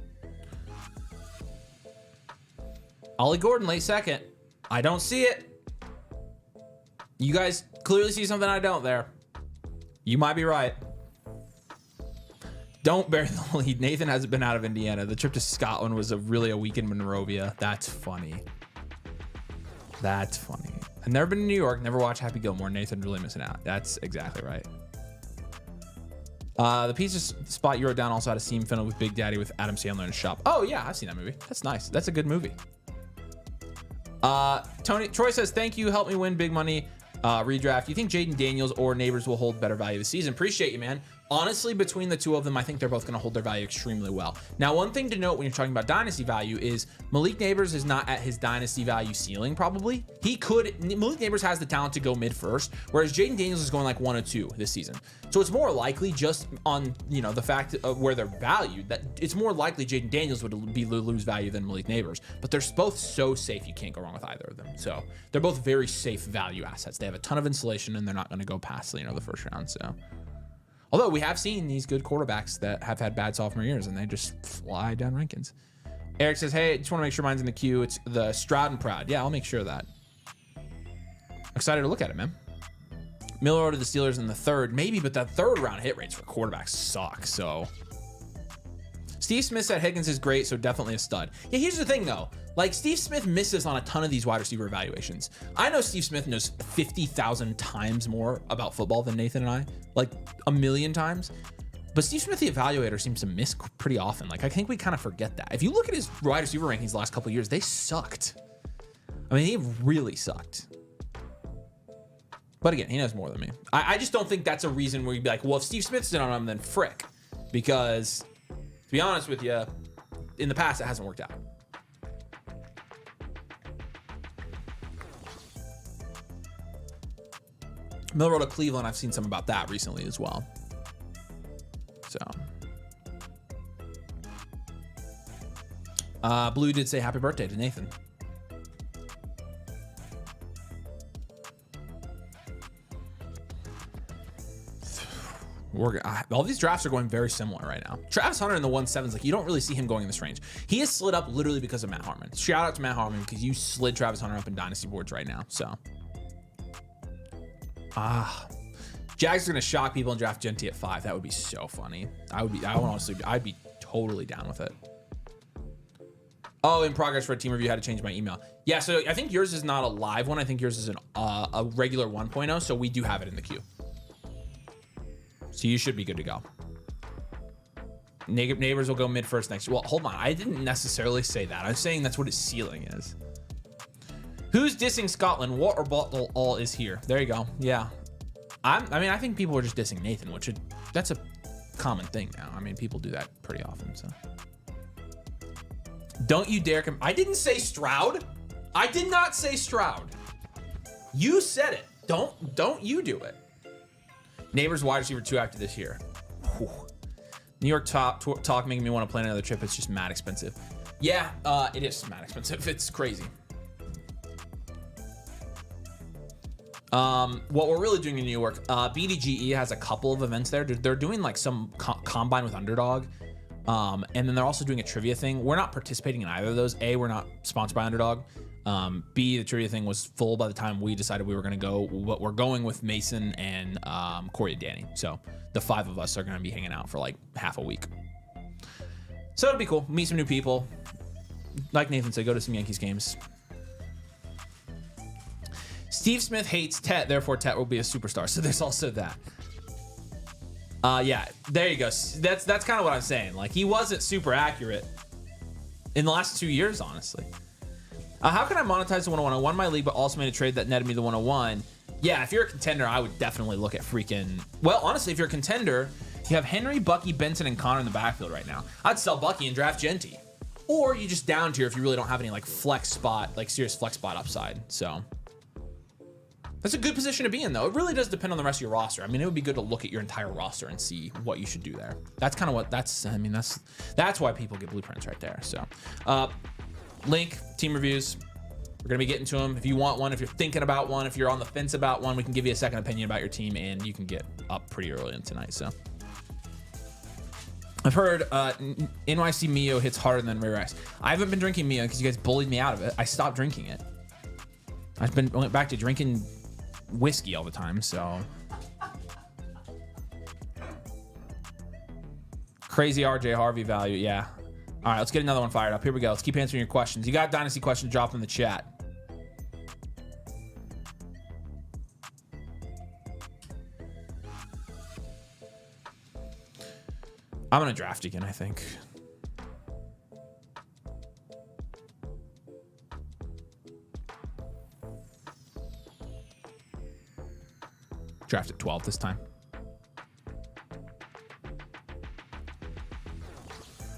Ollie Gordon, late second. I don't see it. You guys clearly see something I don't there. You might be right. Don't bury the lead. Nathan hasn't been out of Indiana. The trip to Scotland was really a week in Monrovia. That's funny. That's funny. I've never been to New York. Never watched Happy Gilmore. Nathan really missing out. That's exactly right. The pizza spot you wrote down also had a scene filmed with Big Daddy with Adam Sandler in a shop. Oh yeah, I've seen that movie. That's nice. That's a good movie. Troy says, thank you. Help me win big money. Redraft. You think Jaden Daniels or Neighbors will hold better value this season? Appreciate you, man. Honestly, between the two of them, I think they're both going to hold their value extremely well. Now, one thing to note when you're talking about dynasty value is Malik Neighbors is not at his dynasty value ceiling, probably. Malik Neighbors has the talent to go mid first, whereas Jaden Daniels is going like 1 or 2 this season. So it's more likely just on, the fact of where they're valued that it's more likely Jaden Daniels would lose value than Malik Neighbors, but they're both so safe. You can't go wrong with either of them. So they're both very safe value assets. They have a ton of insulation and they're not going to go past, the first round. So. Although we have seen these good quarterbacks that have had bad sophomore years and they just fly down rankings. Eric says, hey, just want to make sure mine's in the queue. It's the Stroud and Proud. Yeah, I'll make sure of that. Excited to look at it, man. Miller to the Steelers in the 3rd, maybe, but that 3rd round hit rates for quarterbacks suck. So Steve Smith said Higgins is great, so definitely a stud. Yeah, here's the thing though. Like Steve Smith misses on a ton of these wide receiver evaluations. I know Steve Smith knows 50,000 times more about football than Nathan and I, like a million times. But Steve Smith, the evaluator, seems to miss pretty often. Like I think we kind of forget that. If you look at his wide receiver rankings the last couple of years, they sucked. I mean, he really sucked. But again, he knows more than me. I just don't think that's a reason where you'd be like, well, if Steve Smith's in on him, then frick. Because to be honest with you, in the past, it hasn't worked out. Milrow to Cleveland, I've seen some about that recently as well. So. Blue did say happy birthday to Nathan. All these drafts are going very similar right now. Travis Hunter in the 1.7s, like you don't really see him going in this range. He has slid up literally because of Matt Harmon. Shout out to Matt Harmon because you slid Travis Hunter up in dynasty boards right now. So, Jags are gonna shock people and draft Genty at 5. That would be so funny. I'd be totally down with it. Oh, in progress for a team review. Had to change my email. Yeah, so I think yours is not a live one. I think yours is a regular 1.0. So we do have it in the queue. So you should be good to go. Neighbors will go mid first next year. Well, hold on. I didn't necessarily say that. I'm saying that's what his ceiling is. Who's dissing Scotland? What or bottle all is here? There you go. Yeah. I think people are just dissing Nathan, that's a common thing now. I mean, people do that pretty often. So don't you dare come. I didn't say Stroud. I did not say Stroud. You said it. Don't you do it. Neighbors wide receiver 2 after this year. Whew. New York talk making me want to plan another trip. It's just mad expensive. Yeah, it is mad expensive. It's crazy. What we're really doing in New York, BDGE has a couple of events there. They're doing like some combine with Underdog. And then they're also doing a trivia thing. We're not participating in either of those. A, we're not sponsored by Underdog. B, the trivia thing was full by the time we decided we were going to go. But we're going with Mason and Corey and Danny. So the 5 of us are going to be hanging out for like half a week. So it'll be cool. Meet some new people. Like Nathan said, go to some Yankees games. Steve Smith hates Tet, therefore Tet will be a superstar. So there's also that. Yeah, there you go. That's kind of what I'm saying. Like, he wasn't super accurate in the last 2 years, honestly. How can I monetize the 101? I won my league, but also made a trade that netted me the 101. Yeah, if you're a contender, I would definitely look at freaking... Well, honestly, if you're a contender, you have Henry, Bucky, Benson, and Connor in the backfield right now. I'd sell Bucky and draft Genty. Or you just down tier if you really don't have any, like, flex spot, like, serious flex spot upside. So... That's a good position to be in, though. It really does depend on the rest of your roster. I mean, it would be good to look at your entire roster and see what you should do there. That's kind of what that's why people get blueprints right there. So, link, team reviews. We're going to be getting to them. If you want one, if you're thinking about one, if you're on the fence about one, we can give you a second opinion about your team, and you can get up pretty early in tonight. So, I've heard NYC Mio hits harder than Ray Rice. I haven't been drinking Mio because you guys bullied me out of it. I stopped drinking it. Went back to drinking whiskey all the time, so. Crazy RJ Harvey value, yeah. All right, let's get another one fired up. Here we go. Let's keep answering your questions. You got Dynasty questions, drop them in the chat. I'm gonna draft again, I think. Draft at 12 this time.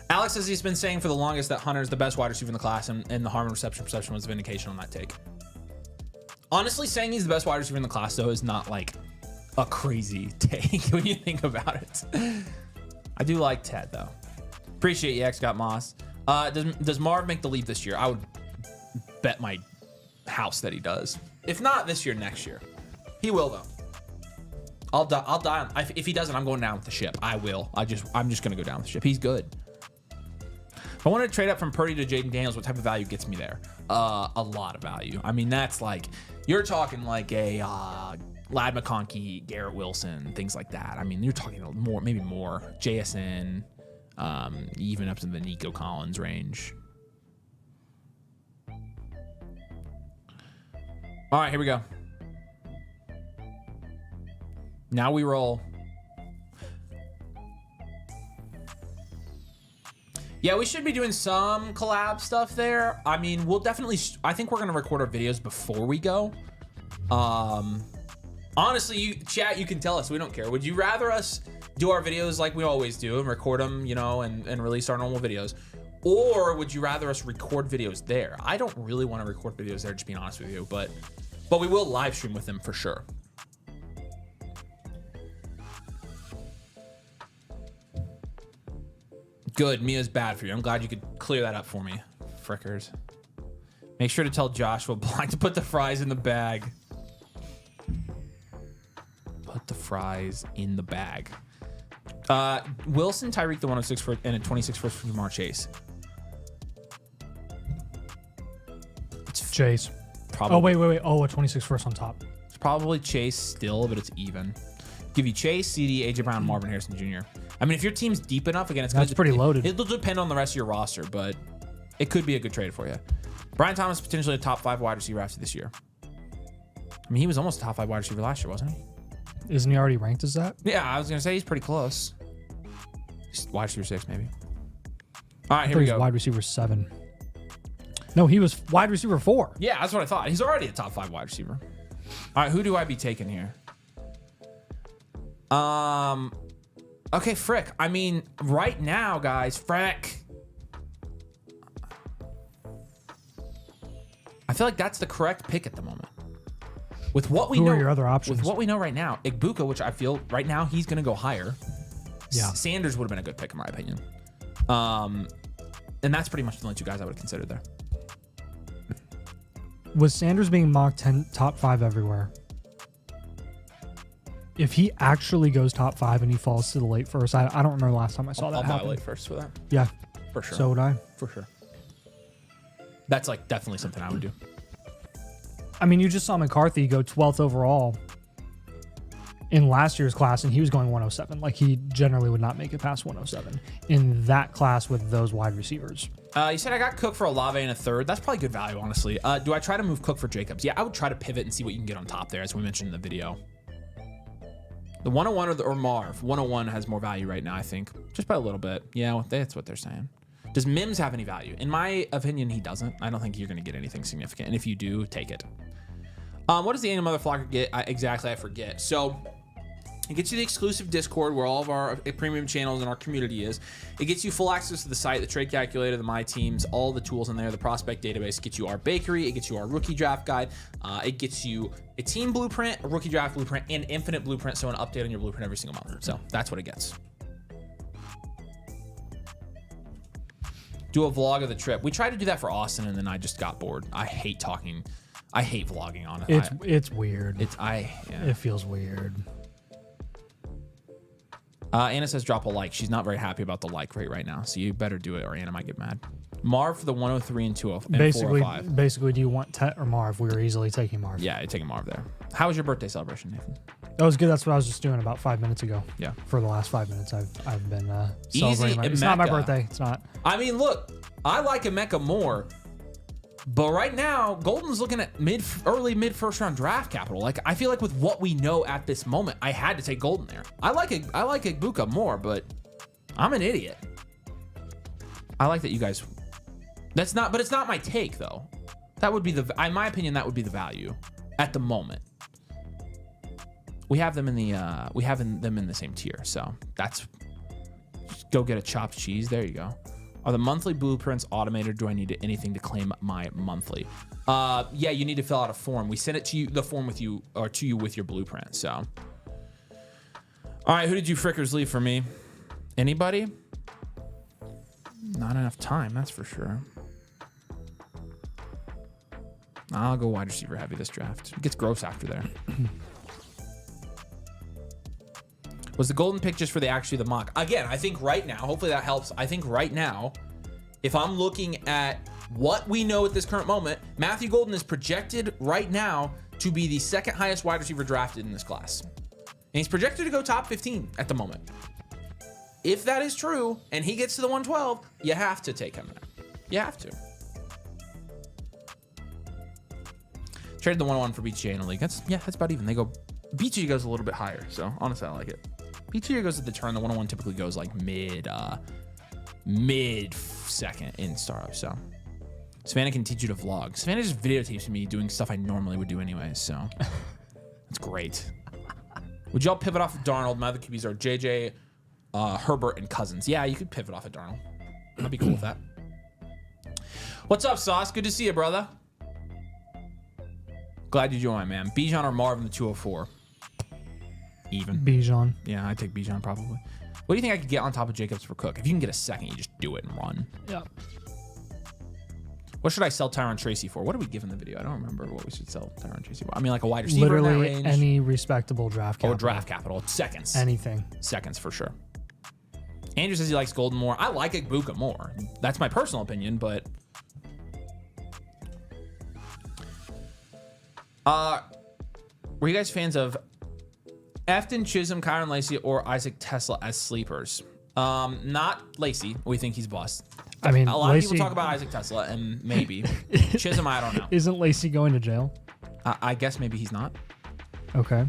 Alex says he's been saying for the longest that Hunter is the best wide receiver in the class, and the Harmon reception perception was vindication on that take. Honestly, saying he's the best wide receiver in the class, though, is not like a crazy take when you think about it. I do like Ted, though. Appreciate you, X got Moss. Does Marv make the leap this year? I would bet my house that he does. If not this year, next year. He will, though. I'll die. If he doesn't, I'm going down with the ship. I will. I'm just gonna go down with the ship. He's good. If I wanted to trade up from Purdy to Jaden Daniels, what type of value gets me there? A lot of value. I mean, that's like, you're talking like a Lad McConkey, Garrett Wilson, things like that. I mean, you're talking more, maybe more. JSN, even up to the Nico Collins range. All right, here we go. Now we roll. Yeah, we should be doing some collab stuff there. I mean, we'll definitely, I think we're going to record our videos before we go. Honestly, chat, you can tell us. We don't care. Would you rather us do our videos like we always do and record them, you know, and release our normal videos? Or would you rather us record videos there? I don't really want to record videos there, just being honest with you. But we will live stream with them for sure. Good. Mia's bad for you. I'm glad you could clear that up for me. Frickers. Make sure to tell Joshua Black to put the fries in the bag. Put the fries in the bag. Wilson, Tyreek, the 106 for, and a 26 first from Jamar Chase. It's Chase. Probably. Oh, wait. Oh, a 26 first on top. It's probably Chase still, but it's even. Give you Chase, CD, AJ Brown, Marvin Harrison Jr. I mean, if your team's deep enough, again, that's pretty loaded. It'll depend on the rest of your roster, but it could be a good trade for you. Brian Thomas, potentially a top 5 wide receiver after this year. I mean, he was almost a top 5 wide receiver last year, wasn't he? Isn't he already ranked as that? Yeah, I was going to say he's pretty close. He's wide receiver 6, maybe. All right, I here we thought he go. was wide receiver 7. No, he was wide receiver 4. Yeah, that's what I thought. He's already a top 5 wide receiver. All right, who do I be taking here? Okay, Frick. I mean, right now, guys, Frick. I feel like that's the correct pick at the moment. With what we know, who are your other options? With what we know right now, Igbuka, which I feel right now he's going to go higher. Yeah. Sanders would have been a good pick in my opinion. And that's pretty much the only 2 guys I would have considered there. Was Sanders being mocked top 5 everywhere? if he actually goes top 5 and he falls to the late first, I don't remember last time I saw that I'll happen. buy late first for that. Yeah, For sure. so would I. For sure. That's like definitely something I would do. I mean, you just saw McCarthy go 12th overall in last year's class, and he was going 107. Like, he generally would not make it past 107 in that class with those wide receivers. You said I got Cook for Olave in a third. That's probably good value, honestly. Do I try to move Cook for Jacobs? Yeah, I would try to pivot and see what you can get on top there, as we mentioned in the video. The 101 or Marv. 101 has more value right now, I think. Just by a little bit. Yeah, well, that's what they're saying. Does Mims have any value? In my opinion, he doesn't. I don't think you're going to get anything significant. And if you do, take it. What does the annual Motherflocker get? Exactly, I forget. So it gets you the exclusive Discord where all of our premium channels and our community is. It gets you full access to the site, the trade calculator, the My Teams, all the tools in there, the prospect database. It gets you our bakery. It gets you our rookie draft guide. It gets you a team blueprint, a rookie draft blueprint, and infinite blueprint. So an update on your blueprint every single month. So that's what it gets. Do a vlog of the trip. We tried to do that for Austin, and then I just got bored. I hate talking. I hate vlogging on it. It's weird. Yeah. It feels weird. Anna says drop a like. She's not very happy about the like rate right now, so you better do it or Anna might get mad. Marv for the 103 and 405. Basically, do you want Tet or Marv? We were easily taking Marv. Yeah, you're taking Marv there. How was your birthday celebration, Nathan? That was good. That's what I was just doing about 5 minutes ago. Yeah. For the last 5 minutes, I've been Easy celebrating. It's not my birthday. It's not. I mean, look, I like Emeka more, but right now, Golden's looking at early mid first round draft capital. Like, I feel like with what we know at this moment, I had to take Golden there. I like Igbuka more, but I'm an idiot. I like that you guys. But it's not my take though. That would be in my opinion, that would be the value at the moment. We have them in the same tier, so that's. Just go get a chopped cheese. There you go. Are the monthly blueprints automated? Do I need anything to claim my monthly? Yeah, you need to fill out a form. We sent it to you, the form with you, or to you with your blueprint. So, all right, who did you frickers leave for me? Anybody? Not enough time, that's for sure. I'll go wide receiver heavy this draft. It gets gross after there. Was the golden pick just for the mock? Again, I think right now, hopefully that helps. I think right now, if I'm looking at what we know at this current moment, Matthew Golden is projected right now to be the second highest wide receiver drafted in this class. And he's projected to go top 15 at the moment. If that is true, and he gets to the 112, you have to take him there. You have to. Traded the 101 for BTJ in a league. That's about even. BTJ goes a little bit higher, so honestly, I like it. BTJ goes at the turn. The 101 typically goes like mid second in startup. So Savannah can teach you to vlog. Savannah just videotapes me doing stuff I normally would do anyways. So that's great. Would y'all pivot off of Darnold? My other QBs are JJ, Herbert, and Cousins. Yeah, you could pivot off of Darnold. I'd be cool with that. What's up, Sauce? Good to see you, brother. Glad you joined, man. Bijan or Marv in the 204? Even. Bijan. Yeah, I'd take Bijan probably. What do you think I could get on top of Jacobs for Cook? If you can get a second, you just do it and run. Yeah. What should I sell Tyron Tracy for? What did we give in the video? I don't remember what we should sell Tyron Tracy for. I mean, like a wide receiver in that Literally range. any respectable draft capital. Or draft capital. Seconds. Anything. Seconds for sure. Andrew says he likes Golden more. I like Igbuka more. That's my personal opinion, but... were you guys fans of Efton, Chisholm, Kyron Lacey, or Isaac Tesla as sleepers? Not Lacey. We think he's bust. I mean, a lot of people talk about Isaac Tesla, and maybe Chisholm. I don't know. Isn't Lacey going to jail? I guess maybe he's not. Okay.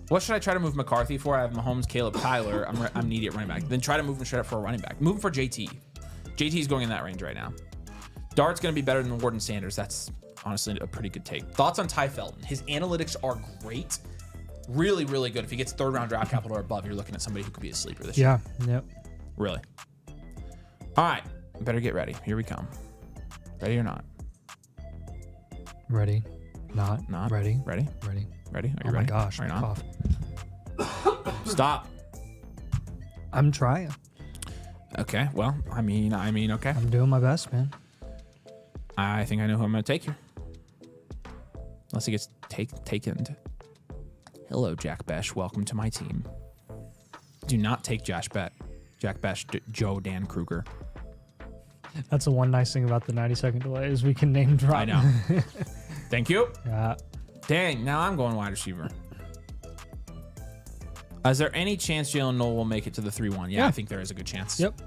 What should I try to move McCarthy for? I have Mahomes, Caleb, Tyler. I'm needy at running back. Then try to move him straight up for a running back. Move him for JT. JT's going in that range right now. Dart's going to be better than Warden Sanders. That's honestly a pretty good take. Thoughts on Ty Felton? His analytics are great. Really, really good. If he gets third round draft capital or above, you're looking at somebody who could be a sleeper this year. Yeah. Yep. Really. All right. Better get ready. Here we come. Ready or not? Ready. Not ready. Ready? Ready. Ready? Are you ready? Oh my gosh. Are you Cough. Stop. I'm trying. Okay. Well, I mean, okay. I'm doing my best, man. I think I know who I'm going to take here. Unless he gets taken. Hello, Jack Besh. Welcome to my team. Do not take Jack Besh, Joe Dan Kruger. That's the one nice thing about the 90-second delay is we can name drop. I know. Thank you. Yeah. Dang, now I'm going wide receiver. Is there any chance Jalen Noel will make it to the 3-1? Yeah, I think there is a good chance. Yep.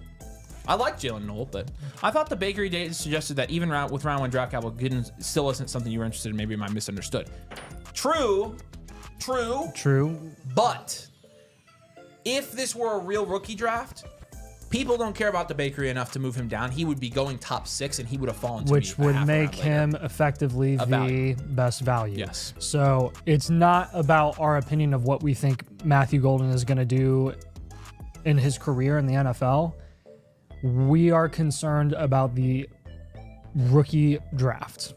I like Jalen Noel, but I thought the bakery data suggested that even with round 1 draft capital, Giddens still isn't something you were interested in. Maybe I misunderstood. True. But if this were a real rookie draft, people don't care about the bakery enough to move him down. He would be going top 6, and he would have fallen to which me would make him effectively the best value. Yes. So it's not about our opinion of what we think Matthew Golden is going to do in his career in the NFL. We are concerned about the rookie draft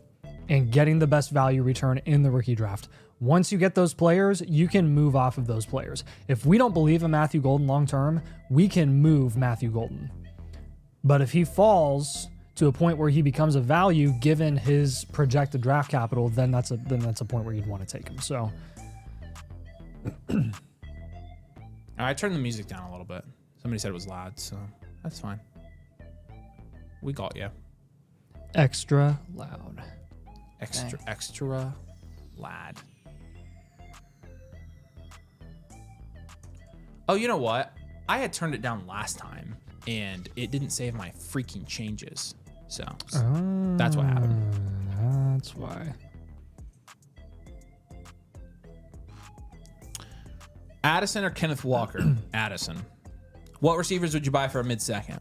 and getting the best value return in the rookie draft. Once you get those players, you can move off of those players. If we don't believe in Matthew Golden long term, we can move Matthew Golden. But if he falls to a point where he becomes a value given his projected draft capital, then that's a point where you'd want to take him. So I turned the music down a little bit. Somebody said it was loud, so that's fine. We got you. Extra loud. Extra lad. Oh, you know what? I had turned it down last time, and it didn't save my freaking changes. So that's what happened. That's why. Addison or Kenneth Walker? Addison. What receivers would you buy for a mid-second?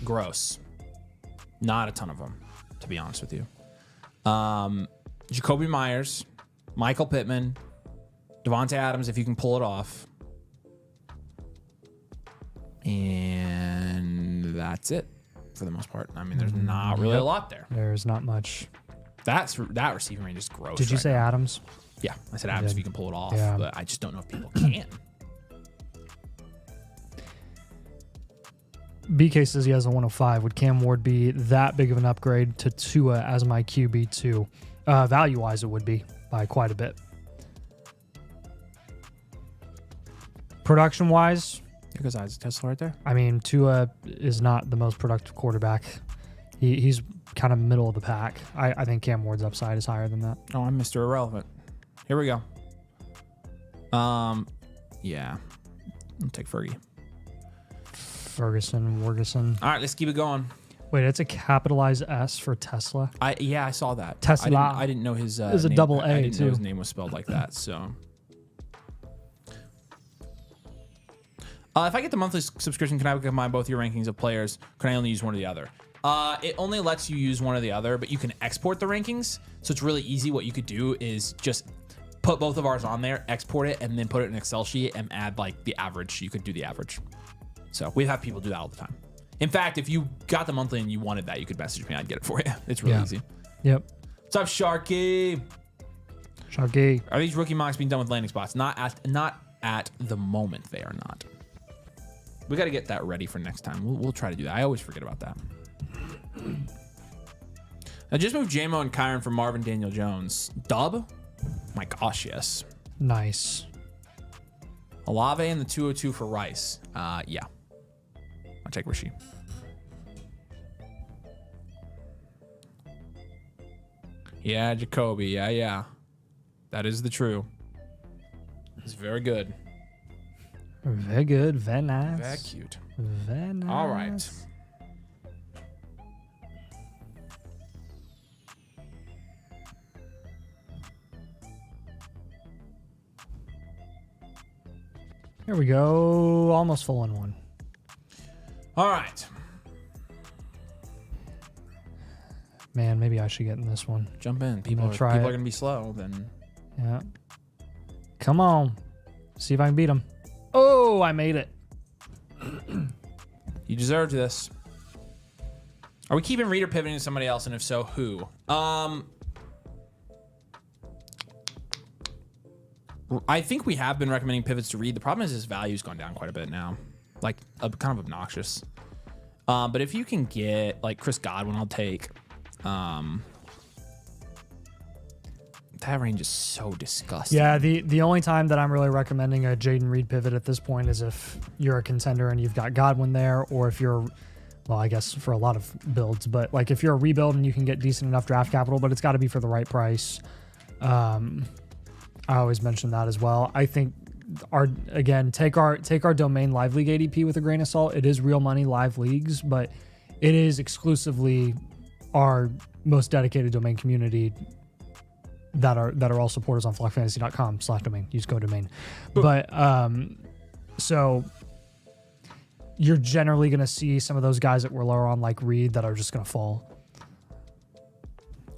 Gross. Not a ton of them, to be honest with you. Jacoby Myers, Michael Pittman, Devontae Adams, if you can pull it off. And that's it for the most part. I mean, there's not really a lot there. There's not much. That receiving range is gross. Did you say Adams? Yeah, I said Adams if you can pull it off, Yeah. but I just don't know if people can. BK says he has a 105. Would Cam Ward be that big of an upgrade to Tua as my QB2? Value-wise, it would be by quite a bit. Production-wise, There goes Isaac Tesla right there. I mean, Tua is not the most productive quarterback. He's kind of middle of the pack. I think Cam Ward's upside is higher than that. Oh, I'm Mr. Irrelevant. Here we go. Yeah. I'll take Fergie. Ferguson. All right, let's keep it going. Wait, it's a capitalized S for Tesla. I saw that. Tesla. I didn't know his There's a name. double A, I didn't know too. his name was spelled like that, so. If I get the monthly subscription, can I combine both your rankings of players? Can I only use one or the other? It only lets you use one or the other, but you can export the rankings. So it's really easy. What you could do is just put both of ours on there, export it, and then put it in an Excel sheet and add like the average. You could do the average. So we have people do that all the time. In fact, if you got the monthly and you wanted that, you could message me. I'd get it for you. It's really easy. Yep. What's up, Sharky? Are these rookie mocks being done with landing spots? Not at the moment. They are not. We got to get that ready for next time. We'll try to do that. I always forget about that. I just moved JMO and Kyron for Marvin Daniel Jones. Dub? My gosh, yes. Nice. Olave and the 202 for Rice. Yeah. I'll take Rishi. Yeah, Jacoby. Yeah. That is the true. It's very good. Very good. Very nice. Very cute. Very nice. All right. Here we go. Almost full on one. All right. Man, maybe I should get in this one. Jump in. People are going to be slow. Then. Yeah. Come on. See if I can beat him. Oh, I made it. You deserved this. Are we keeping Reader pivoting to somebody else? And if so, who? I think we have been recommending pivots to Reed. The problem is his value's gone down quite a bit now. Like, kind of obnoxious. But if you can get, like, Chris Godwin, I'll take. That range is so disgusting. Yeah, the only time that I'm really recommending a Jaden Reed pivot at this point is if you're a contender and you've got Godwin there, or if you're, well, I guess for a lot of builds, but like if you're a rebuild and you can get decent enough draft capital, but it's got to be for the right price. I always mention that as well. I think take our domain live league ADP with a grain of salt. It is real money live leagues, but it is exclusively our most dedicated domain community that are all supporters on flockfantasy.com/domain. Use code domain. But so you're generally going to see some of those guys that were lower on like Reed that are just going to fall.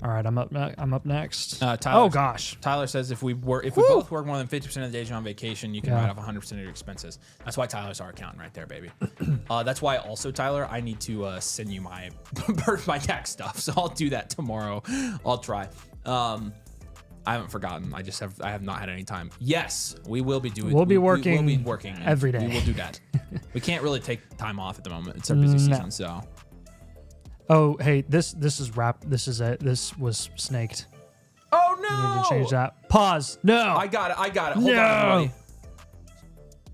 All right, I'm up next. Oh gosh. Tyler says if we both work more than 50% of the days you're on vacation, you can write off 100% of your expenses. That's why Tyler's our accountant right there, baby. That's why also, Tyler, I need to send you my tax stuff. So I'll do that tomorrow. I'll try. I haven't forgotten. I have not had any time. Yes, we will be doing. We'll be working every day. We will do that. We can't really take time off at the moment. It's our busy season, so. Oh, hey, this is wrap. This is it. This was snaked. Oh no! You need to change that. Pause. No. I got it. Hold on, everybody.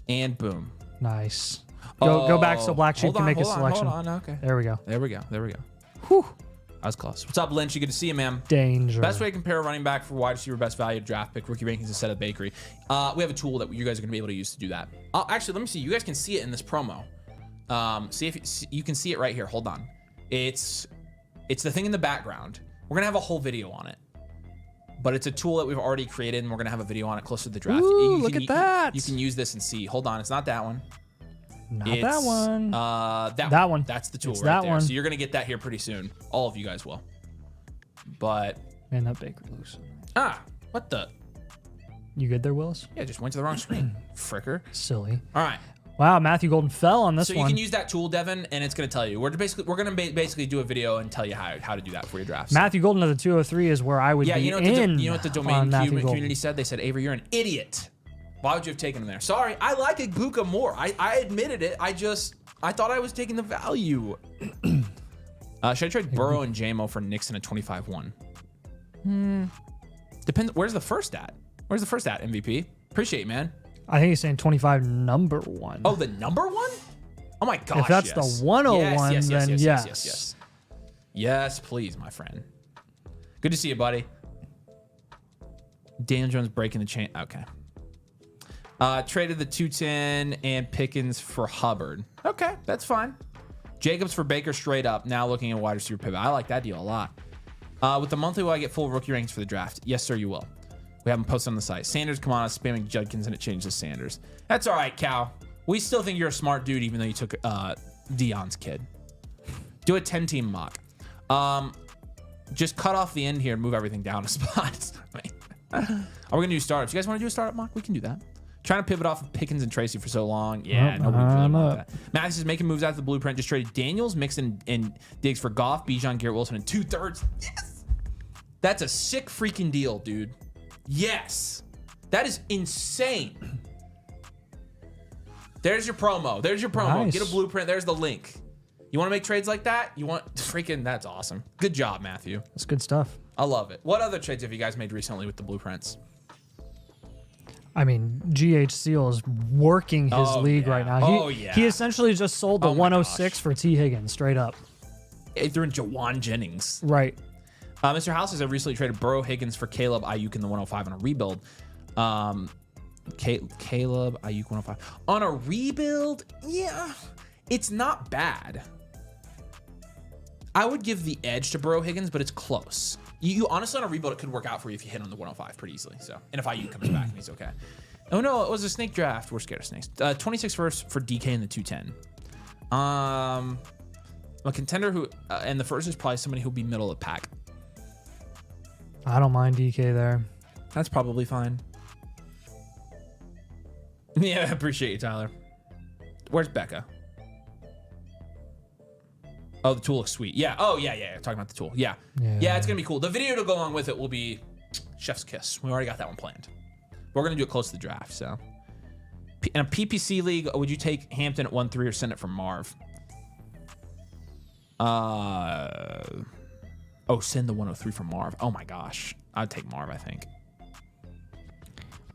And boom. Nice. Go back so Black Sheep can make a selection. Hold on. Okay. There we go. Whew. That was close. What's up, Lynch? You good to see you, man. Danger. Best way to compare a running back for wide receiver best value draft pick rookie rankings instead of Bakery. We have a tool that you guys are going to be able to use to do that. Actually, let me see. You guys can see it in this promo. See if you can see it right here. Hold on. It's the thing in the background. We're gonna have a whole video on it, but it's a tool that we've already created, and we're gonna have a video on it closer to the draft. Ooh, look at that! You can use this and see. Hold on, it's not that one. That one. That one. That's the tool it's right that there. one. So you're gonna get that here pretty soon. All of you guys will. But man, that Bakery looks. What the? You good there, Willis? Yeah, just went to the wrong screen. Fricker. Silly. All right. Wow, Matthew Golden fell on this one. So you can use that tool, Devin, and it's going to tell you. We're going to basically do a video and tell you how to do that for your drafts. Matthew Golden of the 203 is where I would be you know what the domain community said? They said, Avery, you're an idiot. Why would you have taken him there? Sorry, I like Ibuka more. I admitted it. I thought I was taking the value. Should I trade Burrow and JMO for Nixon at 25-1? Depends. Where's the first at? MVP? Appreciate it, man. I think he's saying 25 number one. Oh, the number one? Oh my gosh. If that's the 101, then yes. Yes, please, my friend. Good to see you, buddy. Daniel Jones breaking the chain. Okay. Traded the 210 and Pickens for Hubbard. Okay, that's fine. Jacobs for Baker straight up. Now looking at wide receiver pivot. I like that deal a lot. With the monthly, will I get full rookie rankings for the draft? Yes, sir, you will. We haven't posted on the site. Sanders, come on, spamming Judkins, and it changes Sanders. That's all right, Cal. We still think you're a smart dude, even though you took Dion's kid. Do a 10-team mock. Just cut off the end here and move everything down a spot. Are we going to do startups? You guys want to do a startup mock? We can do that. Trying to pivot off of Pickens and Tracy for so long. Yeah, nobody really wanted that. Matthews is making moves out of the blueprint. Just traded Daniels, Mixon, and Diggs for Goff, Bijan, Garrett Wilson, and 2/3. Yes! That's a sick freaking deal, dude. Yes. That is insane. There's your promo. Nice. Get a blueprint. There's the link. You want to make trades like that? That's awesome. Good job, Matthew. That's good stuff. I love it. What other trades have you guys made recently with the blueprints? I mean, GH Seal is working his league right now. He essentially just sold the 106 for T. Higgins, straight up. He threw in Jawan Jennings. Right. Mr. House has recently traded Burrow, Higgins for Caleb, Ayuk in the 105 on a rebuild. Caleb, Ayuk 105. On a rebuild, yeah, it's not bad. I would give the edge to Burrow, Higgins, but it's close. You honestly, on a rebuild, it could work out for you if you hit on the 105 pretty easily. So, and if Ayuk comes back and he's okay. Oh no, it was a snake draft. We're scared of snakes. 26 first for DK in the 210. A contender who, and the first is probably somebody who'll be middle of the pack. I don't mind DK there. That's probably fine. Yeah, I appreciate you, Tyler. Where's Becca? Oh, the tool looks sweet. Yeah. Oh, yeah. Talking about the tool. Yeah, it's going to be cool. The video to go along with it will be Chef's Kiss. We already got that one planned. We're going to do it close to the draft, so. In a PPC league, would you take Hampton at 1-3 or send it for Marv? Send the 103 for Marv. Oh my gosh. I'd take Marv, I think.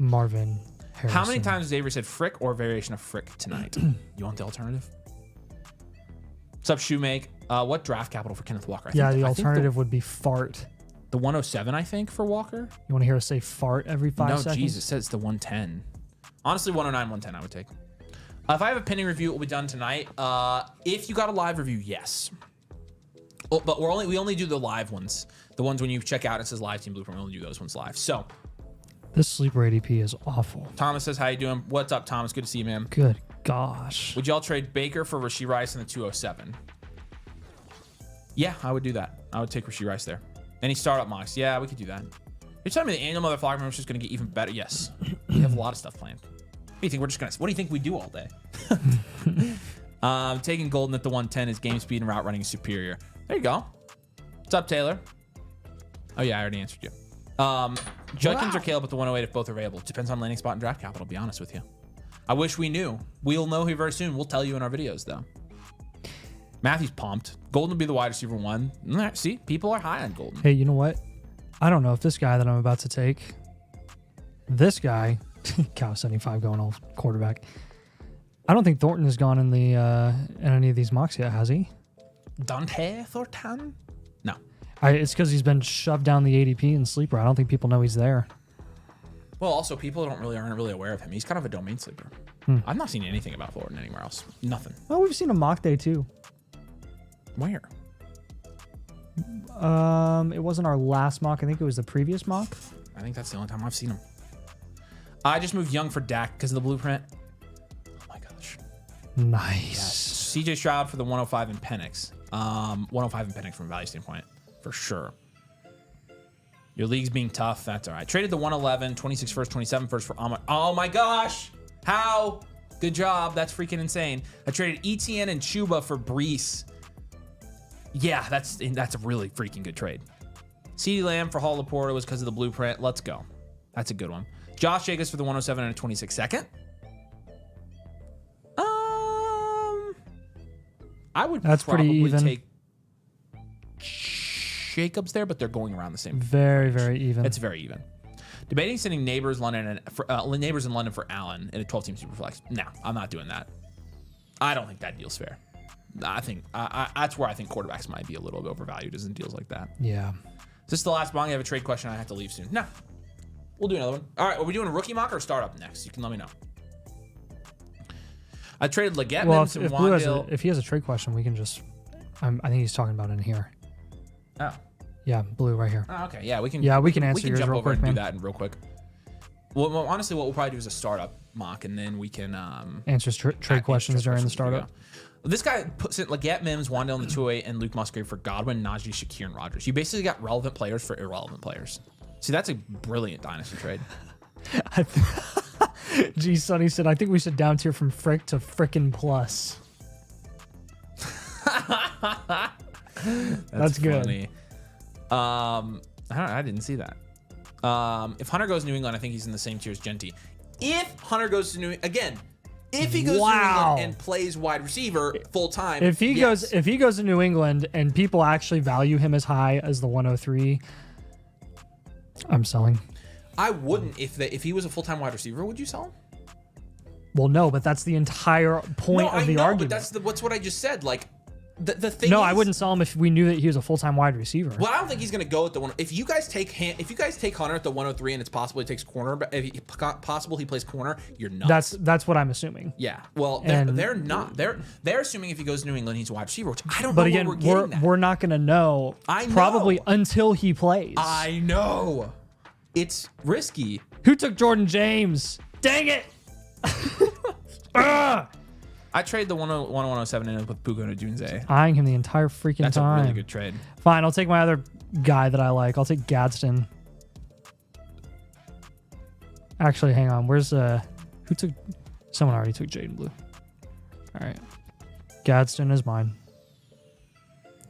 Marvin Harrison. How many times has Avery said frick or variation of frick tonight? You want the alternative? What's up, Shoemake? What draft capital for Kenneth Walker? The alternative would be fart. The 107, I think, for Walker. You want to hear us say fart every 5 seconds? No, geez, it says the 110. Honestly, 109, 110 I would take. If I have a pending review, it will be done tonight. If you got a live review, yes. Oh, but we only do the live ones. The ones when you check out and it says live team blueprint, we only do those ones live. So this sleeper ADP is awful. Thomas says, how you doing? What's up, Thomas? Good to see you, man. Good gosh. Would y'all trade Baker for Rashee Rice in the 207? Yeah, I would do that. I would take Rashee Rice there. Any startup mocks? Yeah, we could do that. You're telling me the annual Motherflocker membership is going to get even better? Yes. We have a lot of stuff planned. What do you think? What do you think we do all day? Taking Golden at the 110 is game speed and route running is superior. There you go. What's up, Taylor? Oh yeah, I already answered you. Judkins or Caleb at the 108 if both are available. Depends on landing spot and draft capital, to be honest with you. I wish we knew. We'll know here very soon. We'll tell you in our videos though. Matthew's pumped. Golden will be the wide receiver 1. See, people are high on Golden. Hey, you know what? I don't know if this guy that I'm about to take, this guy, Cow 75 going all quarterback. I don't think Thornton has gone in in any of these mocks yet, has he? Dante Thornton? No. It's because he's been shoved down the ADP in sleeper. I don't think people know he's there. Well, also people aren't really aware of him. He's kind of a domain sleeper. I've not seen anything about Thornton anywhere else. Nothing. Well, we've seen a mock day too. Where? It wasn't our last mock. I think it was the previous mock. I think that's the only time I've seen him. I just moved Young for Dak because of the blueprint. Oh my gosh. Nice. Yes. CJ Stroud for the 105 in Penix. 105 in Penix from a value standpoint, for sure. Your league's being tough. That's all right. Traded the 111, 26 first, 27 first for Ahmad. Oh my gosh. How? Good job. That's freaking insane. I traded ETN and Chuba for Brees. Yeah, that's a really freaking good trade. CeeDee Lamb for Hall Laporta was because of the blueprint. Let's go. That's a good one. Josh Jacobs for the 107 and a 26 second. I would probably take Jacobs there, but they're going around the same. Very, very even. It's very even. Debating sending neighbors in London for Allen in a 12-team superflex. No, I'm not doing that. I don't think that deal's fair. I think that's where I think quarterbacks might be a little bit overvalued is in deals like that. Yeah. Is this the last mock? I have a trade question. I have to leave soon. No. We'll do another one. All right. Are we doing a rookie mock or startup next? You can let me know. I traded Leggett. Well, if he has a trade question, we can just. I think he's talking about it in here. Oh. Yeah, Blue right here. Oh, okay. Yeah, we can. Yeah, we can answer yours jump real over quick, and man. do that real quick. Well, honestly, what we'll probably do is a startup mock, and then we can answer trade questions during the startup. This guy sent Leggett, Mims, Wandale in the 208, and Luke Musgrave for Godwin, Najee, Shakir, and Rodgers. You basically got relevant players for irrelevant players. See, that's a brilliant dynasty trade. Gee, Sonny said, I think we should down tier from frick to frickin' plus. That's good. Funny. I didn't see that. If Hunter goes to New England, I think he's in the same tier as Genty. If Hunter goes to New England, if he goes to New England and plays wide receiver full time, if he goes to New England and people actually value him as high as the 103, I'm selling. I wouldn't if he was a full time wide receiver. Would you sell him? Well, no, but that's the entire point of the argument. But that's what I just said. Like the thing. No, I wouldn't sell him if we knew that he was a full time wide receiver. Well, I don't think he's going to go at the one. If you guys take Hunter at the 103 and it's possible he takes corner, but if possible he plays corner, you're nuts. That's what I'm assuming. Yeah. Well, they're not. They're assuming if he goes to New England, he's a wide receiver, which I don't know. But again, we're not going to know. Probably until he plays. I know. It's risky. Who took Jordan James? Dang it! I trade the 107 in with Puka and Adunze. Eyeing him the entire freaking time. That's a really good trade. Fine, I'll take my other guy that I like. I'll take Gadsden. Actually, hang on. Where's who took? Someone already took Jaden Blue. All right, Gadsden is mine.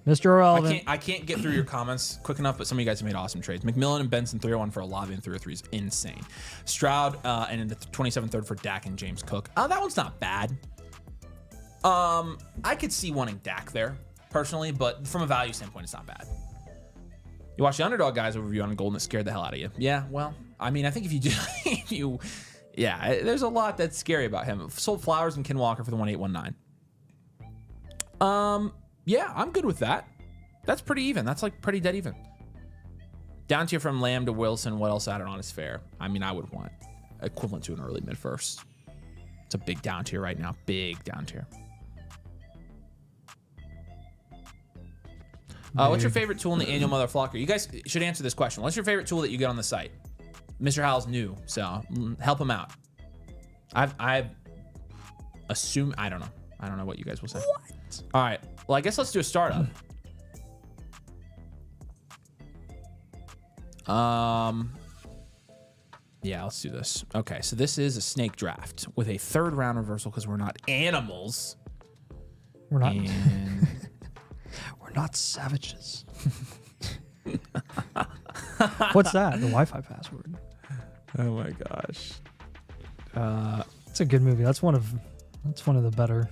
Mr. Irrelevant. I can't get through your comments quick enough, but some of you guys have made awesome trades. McMillan and Benson 301 for Olave and 303 is insane. Stroud and in the 27 third for Dak and James Cook. That one's not bad. I could see wanting Dak there personally, but from a value standpoint, it's not bad. You watch the Underdog Guys overview on Golden that scared the hell out of you. Yeah, well, I mean, I think if you do, there's a lot that's scary about him. Sold Flowers and Ken Walker for the 1819. Yeah, I'm good with that. That's pretty even. That's like pretty dead even. Down tier from Lamb to Wilson. What else added on is fair? I mean, I would want equivalent to an early mid first. It's a big down tier right now. Big down tier. What's your favorite tool in the annual Motherflocker? You guys should answer this question. What's your favorite tool that you get on the site? Mr. Howell's new, so help him out. I assume, I don't know. I don't know what you guys will say. What? All right. Well, I guess let's do a startup. Yeah, let's do this. Okay, so this is a snake draft with a 3rd round reversal because we're not animals. We're not. And we're not savages. What's that? The Wi-Fi password. oh my gosh. It's a good movie. That's one of the better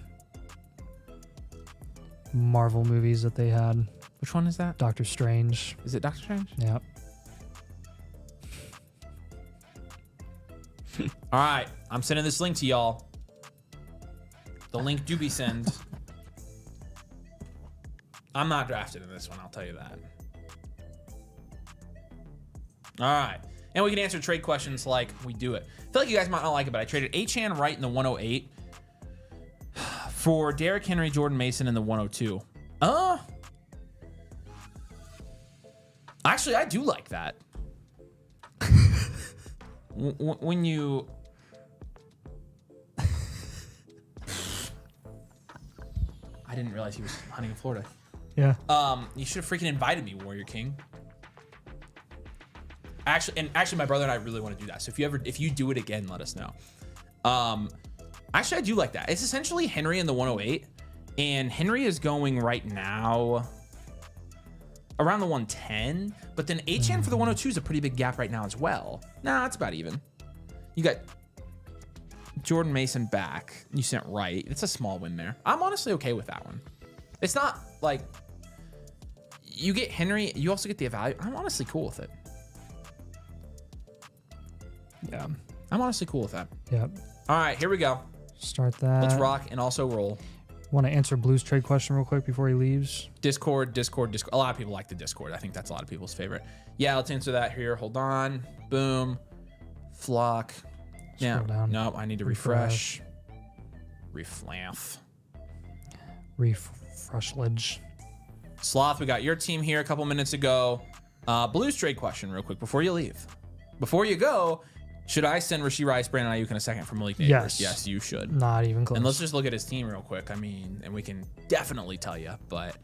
Marvel movies that they had. Which one is that? Doctor Strange. Is it Doctor Strange? Yeah. All right, I'm sending this link to y'all. The link do be send. I'm not drafted in this one, I'll tell you that. All right, and we can answer trade questions like we do it. I feel like you guys might not like it, but I traded Achane Wright in the 108 for Derrick Henry, Jordan Mason in the 102. Actually, I do like that. When you... I didn't realize he was hunting in Florida. Yeah. You should have freaking invited me, Warrior King. Actually, my brother and I really want to do that. So if you do it again, let us know. Actually, I do like that. It's essentially Henry in the 108, and Henry is going right now around the 110, but then Achane for the 102 is a pretty big gap right now as well. Nah, it's about even. You got Jordan Mason back. You sent Wright. It's a small win there. I'm honestly okay with that one. It's not like you get Henry, you also get the value. I'm honestly cool with it. Yeah. I'm honestly cool with that. Yep. All right, here we go. Start that. Let's rock and also roll. Want to answer Blue's trade question real quick before he leaves? Discord. A lot of people like the Discord. I think that's a lot of people's favorite. Yeah, let's answer that here. Hold on. Boom. Flock. Yeah. Down. No, I need to refresh. Reflath. Refreshlage. Sloth, we got your team here a couple minutes ago. Blues trade question real quick before you leave. Before you go, should I send Rashee Rice, Brandon Ayuk in a second for Malik Neighbors? Yes. Yes, you should. Not even close. And let's just look at his team real quick. I mean, and we can definitely tell you, but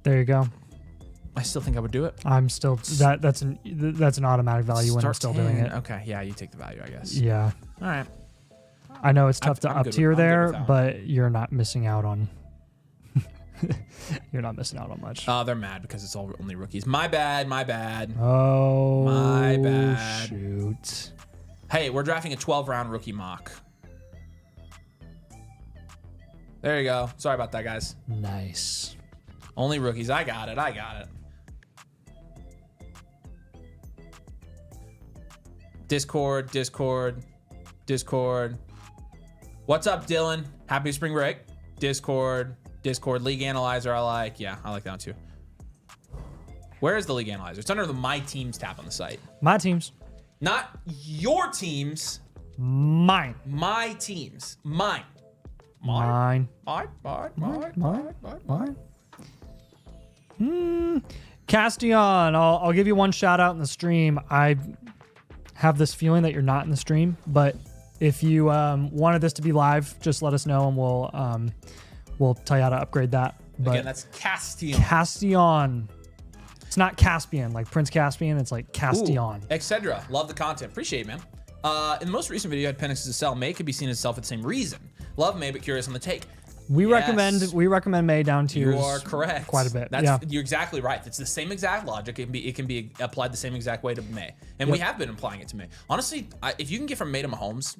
there you go. I still think I would do it. I'm still that's an automatic value when I'm still doing it. Okay, yeah, you take the value, I guess. Yeah. All right. I know it's tough to I'm up good tier with- I'm good there, with that one. but you're not missing out on. You're not missing out on much. They're mad because it's all only rookies. My bad. Oh, My bad. Shoot. Hey, we're drafting a 12-round rookie mock. There you go. Sorry about that, guys. Nice. Only rookies. I got it. Discord. What's up, Dylan? Happy spring break. Discord League Analyzer. I like that one too. Where is the League Analyzer? It's under the My Teams tab on the site. My teams. Not your teams. Mine. My teams. Mine. Mine. Castion, I'll give you one shout out in the stream. I have this feeling that you're not in the stream, but if you wanted this to be live, just let us know and we'll tell you how to upgrade that. But Again, that's Castion. Castion. It's not Caspian, like Prince Caspian. It's like Castion. Etc. Love the content. Appreciate it, man. In the most recent video, you had Penix as a sell. May could be seen as self for the same reason. Love May, but curious on the take. We Yes. recommend May down tiers. You are correct. Quite a bit. You're exactly right. It's the same exact logic. It can be applied the same exact way to May, and we have been applying it to May. Honestly, if you can get from May to Mahomes,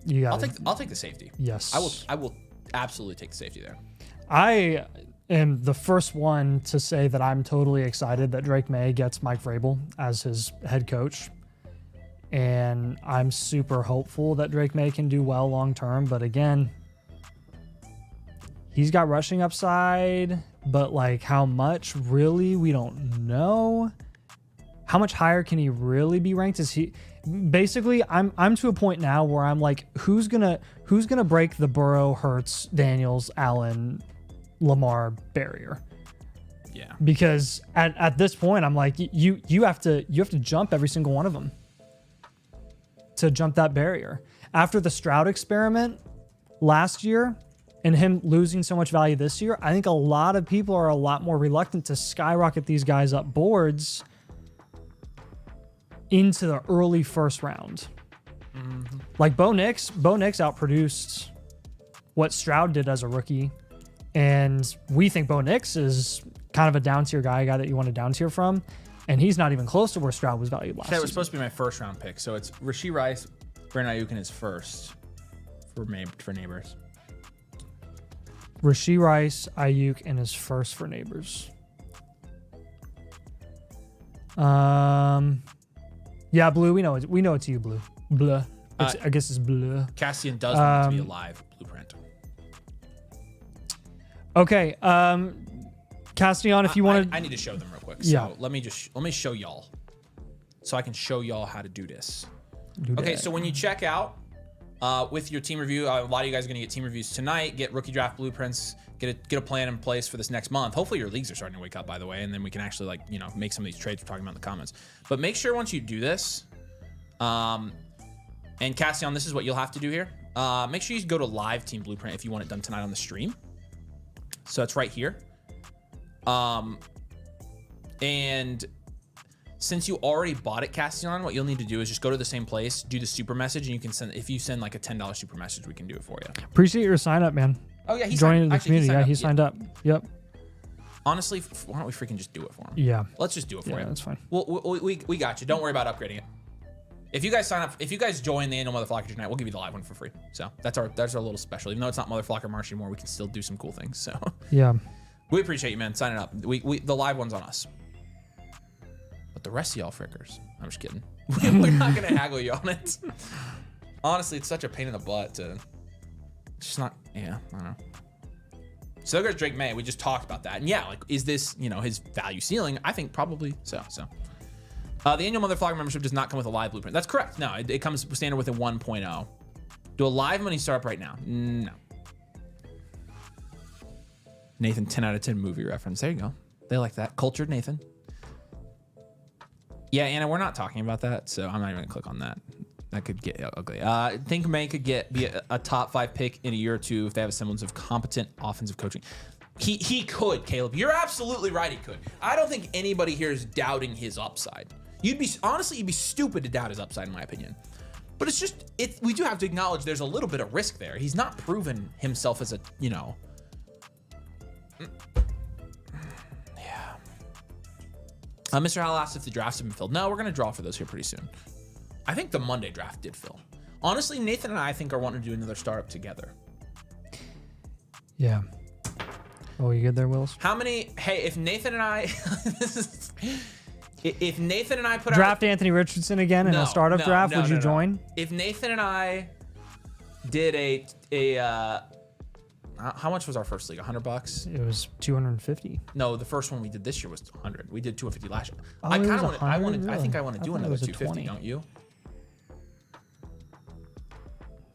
You I'll got take the safety. Yes. I will absolutely take the safety there. I am the first one to say that I'm totally excited that Drake May gets Mike Vrabel as his head coach. And I'm super hopeful that Drake May can do well long term. But again, he's got rushing upside, but like how much really, we don't know. How much higher can he really be ranked? Is he basically I'm to a point now where I'm like, who's gonna break the Burrow, Hurts, Daniels, Allen, Lamar barrier? Yeah. Because at this point, I'm like, you have to jump every single one of them to jump that barrier. After the Stroud experiment last year and him losing so much value this year, I think a lot of people are a lot more reluctant to skyrocket these guys up boards into the early first round. Mm-hmm. Like Bo Nix outproduced what Stroud did as a rookie. And we think Bo Nix is kind of a down tier guy that you want to down tier from. And he's not even close to where Stroud was valued last season. That was supposed to be my first round pick. So it's Rashee Rice, Brandon Ayuk in his first for Neighbors. Rashee Rice, Ayuk in his first for Neighbors. Yeah, Blue, we know it's you, Blue. Blue. I guess it's Blue. Cassian does want it to be a live blueprint. Okay, Castian, if you want to... I need to show them real quick. So let me show y'all. So I can show y'all how to do this. Okay, so when you check out with your team review, a lot of you guys are going to get team reviews tonight, get rookie draft blueprints, get a plan in place for this next month. Hopefully your leagues are starting to wake up, by the way, and then we can actually make some of these trades we're talking about in the comments. But make sure once you do this, and Castian, this is what you'll have to do here. Make sure you go to live team blueprint if you want it done tonight on the stream. So it's right here. And since you already bought it, Castian, what you'll need to do is just go to the same place, do the super message, and you can send, if you send like a $10 super message, we can do it for you. Appreciate your sign up, man. Oh yeah, he's joining the community. Yeah, he signed up. Yep. Honestly, why don't we freaking just do it for him? Yeah. Let's just do it for you. Yeah, that's fine. We got you. Don't worry about upgrading it. If you guys sign up, if you guys join the annual Motherflocker tonight, we'll give you the live one for free. So that's our little special. Even though it's not Motherflocker March anymore, we can still do some cool things. So yeah, we appreciate you, man. Signing up. The live one's on us. But the rest of y'all frickers, I'm just kidding. We're not gonna haggle you on it. Honestly, it's such a pain in the butt to just not. Yeah, I don't know. So there goes Drake May. We just talked about that, and yeah, like, is this his value ceiling? I think probably so. The annual Motherflocker membership does not come with a live blueprint. That's correct. No, it comes standard with a 1.0. Do a live money startup right now? No. Nathan, 10 out of 10 movie reference. There you go. They like that. Cultured Nathan. Yeah, Anna, we're not talking about that, so I'm not even gonna click on that. That could get ugly. I think May could be a top 5 pick in a year or two if they have a semblance of competent offensive coaching. He could, Caleb. You're absolutely right. He could. I don't think anybody here is doubting his upside. You'd be stupid to doubt his upside, in my opinion. But it's just, we do have to acknowledge there's a little bit of risk there. He's not proven himself as a, Yeah. Mr. Howell asked if the drafts have been filled. No, we're going to draw for those here pretty soon. I think the Monday draft did fill. Honestly, Nathan and I think are wanting to do another startup together. Yeah. Oh, you good there, Wills? How many, hey, if Nathan and I, if Nathan and I put draft Anthony Richardson again in a startup draft, would you join? If Nathan and I did how much was our first league? $100? It was 250. No, the first one we did this year was 100. We did 250 last year. Oh, I really? think I want to do another 250. Don't you?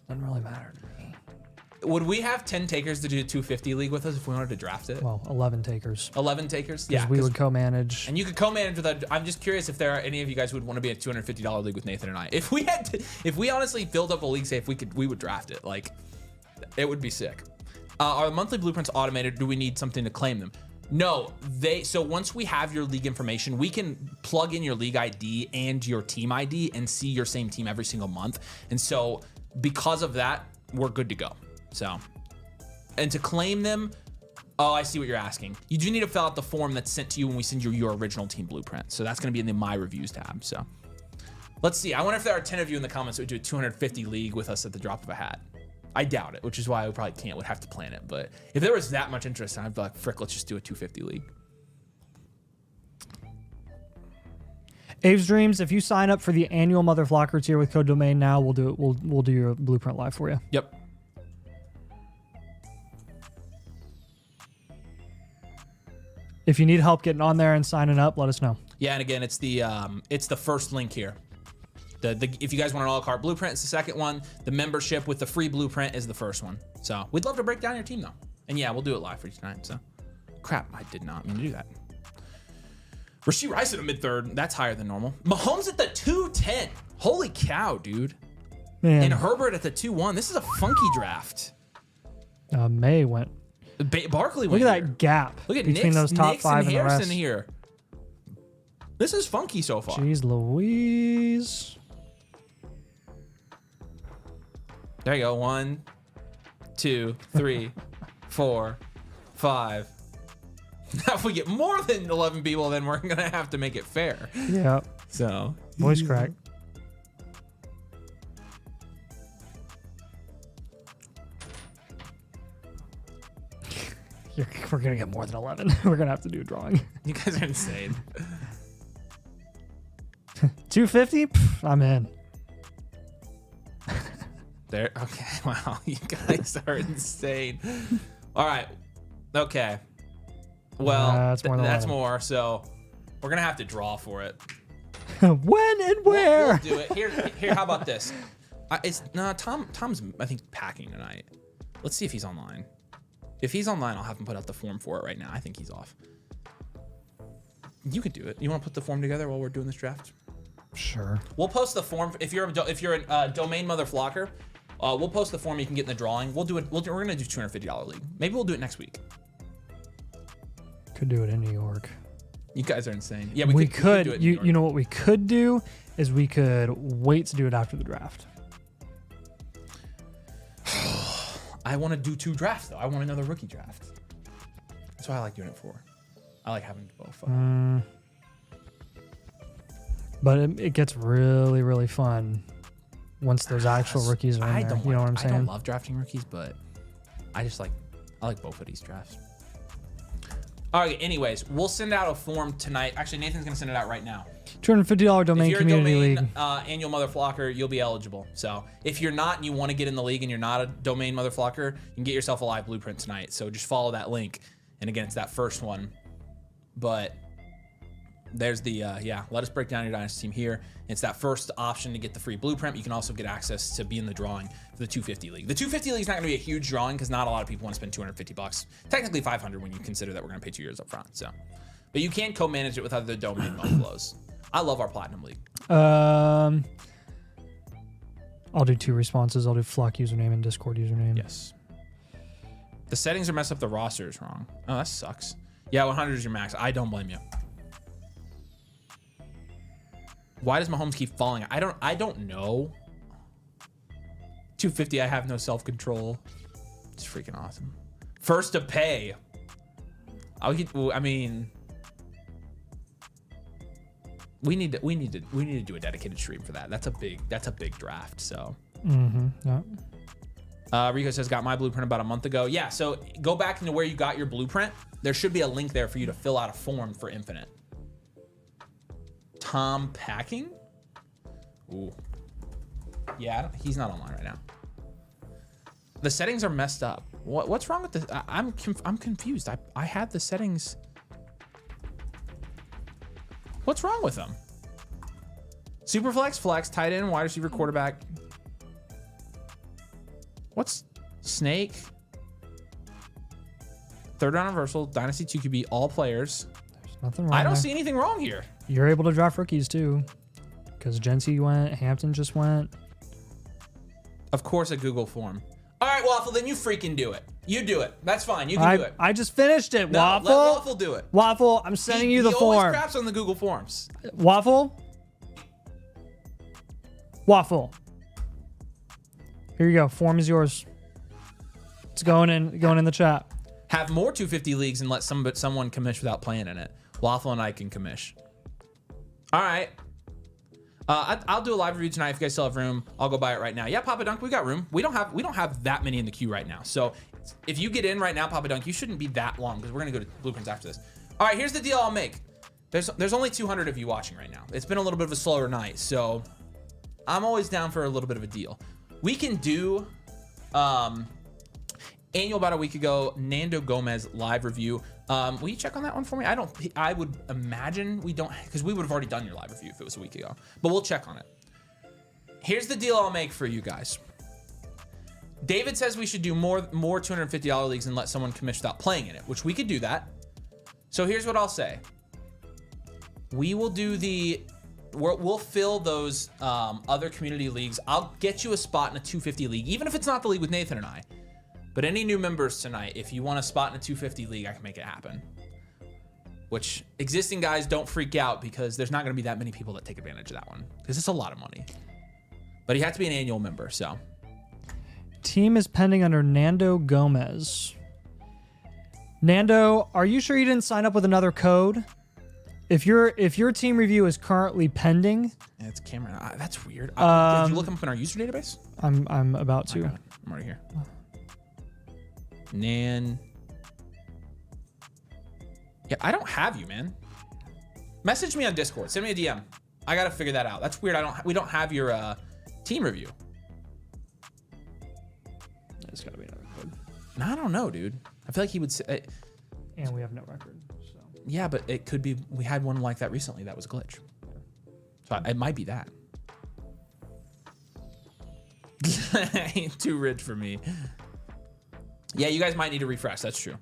Doesn't really matter to me. Would we have 10 takers to do a 250 league with us if we wanted to draft it? Well, 11 takers. 11 takers? Yeah. We would co-manage. And you could co-manage with that. I'm just curious if there are any of you guys who would want to be a $250 league with Nathan and I. If we honestly filled up a league, say if we would draft it. Like, it would be sick. Are the monthly blueprints automated? Do we need something to claim them? No, so once we have your league information, we can plug in your league ID and your team ID and see your same team every single month. And so because of that, we're good to go. So, and to claim them, oh, I see what you're asking. You do need to fill out the form that's sent to you when we send you your original team blueprint. So that's going to be in the My Reviews tab. So let's see. I wonder if there are 10 of you in the comments that would do a 250 league with us at the drop of a hat. I doubt it, which is why I probably would have to plan it. But if there was that much interest, I'd be like, frick, let's just do a 250 league. Abe's Dreams, if you sign up for the annual Motherflocker tier with code domain now, we'll do it. We'll do your blueprint live for you. Yep. If you need help getting on there and signing up, let us know. Yeah, and again, it's the first link here. If you guys want an a la carte blueprint, it's the second one. The membership with the free blueprint is the first one. So we'd love to break down your team though. And yeah, we'll do it live for you tonight. So crap, I did not mean to do that. Rashee Rice at a mid-third. That's higher than normal. Mahomes at the 210. Holy cow, dude. Man. And Herbert at the 2-1. This is a funky draft. May went. Barkley Look went at here. that gap Look at between those top Knicks five and and the Harrison rest. here. This is funky so far. Jeez Louise. There you go. 1, 2, 3, 4, 5. Now, if we get more than 11 people, then we're gonna have to make it fair. Yeah. So, Voice crack. We're gonna get more than 11. We're gonna have to do a drawing. you guys are insane. 250? I'm in. There. Okay. Wow. You guys are insane. All right. Okay. Well, That's more than that's 11. more. So, we're gonna have to draw for it. When and where? We'll do it. Here. How about this? Tom's I think packing tonight. Let's see if he's online. If he's online, I'll have him put out the form for it right now. I think he's off. You could do it. You want to put the form together while we're doing this draft? Sure. We'll post the form if you're a domain Motherflocker. We'll post the form. You can get in the drawing. We'll do it. We're gonna do $250 league. Maybe we'll do it next week. Could do it in New York. You guys are insane. Yeah, We could do it in New York. You know what we could do is we could wait to do it after the draft. I want to do 2 drafts though. I want another rookie draft. That's why I like doing it for. I like having both. But it gets really, really fun once those actual rookies are in there. You know what I'm saying? I don't love drafting rookies, but I like both of these drafts. All right. Anyways, we'll send out a form tonight. Actually, Nathan's gonna send it out right now. $250 domain If you're community a domain league. annual Motherflocker, you'll be eligible. So if you're not and you want to get in the league and you're not a domain Motherflocker, you can get yourself a live blueprint tonight. So just follow that link. And again, it's that first one. But there's the, let us break down your Dynasty team here. It's that first option to get the free blueprint. You can also get access to be in the drawing for the 250 league. The 250 league is not going to be a huge drawing because not a lot of people want to spend $250. Technically 500 when you consider that we're going to pay 2 years up front. So, but you can co-manage it with other domain flows. I love our Platinum League. I'll do 2 responses. I'll do Flock username and Discord username. Yes. The settings are messed up. The roster is wrong. Oh, that sucks. Yeah, 100 is your max. I don't blame you. Why does Mahomes keep falling? I don't know. 250, I have no self-control. It's freaking awesome. First to pay. I mean, we need to do a dedicated stream for that. That's a big draft. So. Yeah. Rico says, got my blueprint about a month ago. Yeah, so go back into where you got your blueprint. There should be a link there for you to fill out a form for Infinite. Tom Packing? Ooh. Yeah, he's not online right now. The settings are messed up. What's wrong with this? I'm confused. I had the settings. What's wrong with them? Superflex, flex, tight end, wide receiver, quarterback. What's Snake? Third round reversal, Dynasty 2 QB, all players. There's nothing wrong. I don't there. see anything wrong here. You're able to draft rookies too, because Jency went, Hampton just went. Of course, a Google form. All right, Waffle, then you freaking do it. You do it. That's fine. You can do it. I just finished it, No, Waffle. let Waffle do it. Waffle, I'm sending you the He form. always craps on the Google Forms. Waffle. Here you go. Form is yours. It's going in the chat. Have more 250 leagues and let someone commish without playing in it. Waffle and I can commish. All right. I'll do a live review tonight if you guys still have room. I'll go buy it right now. Yeah, Papa Dunk, we got room. We don't have that many in the queue right now. So if you get in right now, Papa Dunk, you shouldn't be that long because we're gonna go to blueprints after this. All right, here's the deal I'll make. There's only 200 of you watching right now. It's been a little bit of a slower night, so I'm always down for a little bit of a deal. We can do annual about a week ago, Nando Gomez live review. Will you check on that one for me? I would imagine we don't, because we would have already done your live review if it was a week ago, but we'll check on it. Here's the deal I'll make for you guys. David says we should do more $250 leagues and let someone commission without playing in it, which we could do that. So here's what I'll say. We will do we'll fill those other community leagues. I'll get you a spot in a 250 league, even if it's not the league with Nathan and I. But any new members tonight, if you want a spot in a 250 league, I can make it happen. Which existing guys don't freak out because there's not going to be that many people that take advantage of that one because it's a lot of money. But you have to be an annual member, so. Team is pending under Nando Gomez. Nando, are you sure you didn't sign up with another code? If your team review is currently pending, yeah, it's Cameron. That's weird. Did you look him up in our user database? I'm about to. I'm already here. Nan. Yeah, I don't have you, man. Message me on Discord. Send me a DM. I gotta figure that out. That's weird. We don't have your team review. There's gotta be another code. No, I don't know, dude. I feel like he would say. And we have no record. So. Yeah, but it could be. We had one like that recently. That was a glitch. So it might be that. Ain't too rich for me. Yeah, you guys might need to refresh. That's true.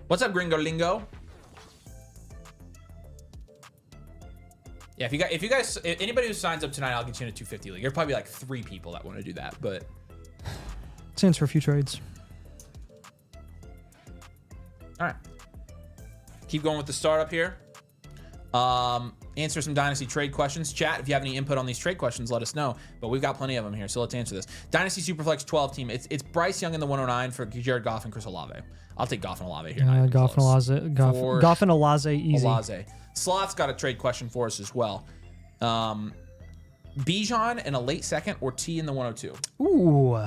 What's up, Gringo Lingo? Yeah, if you guys, anybody who signs up tonight, I'll get you in a 250 league. There's probably like 3 people that want to do that, but stands for a few trades. All right. Keep going with the startup here. Answer some Dynasty trade questions. Chat, if you have any input on these trade questions, let us know. But we've got plenty of them here, so let's answer this. Dynasty Superflex 12 team. It's Bryce Young in the 109 for Jared Goff and Chris Olave. I'll take Goff and Olave here. Goff and Olave. Goff and Olave, easy. Olave. Sloth's got a trade question for us as well. Bijan in a late second or T in the 102. Ooh.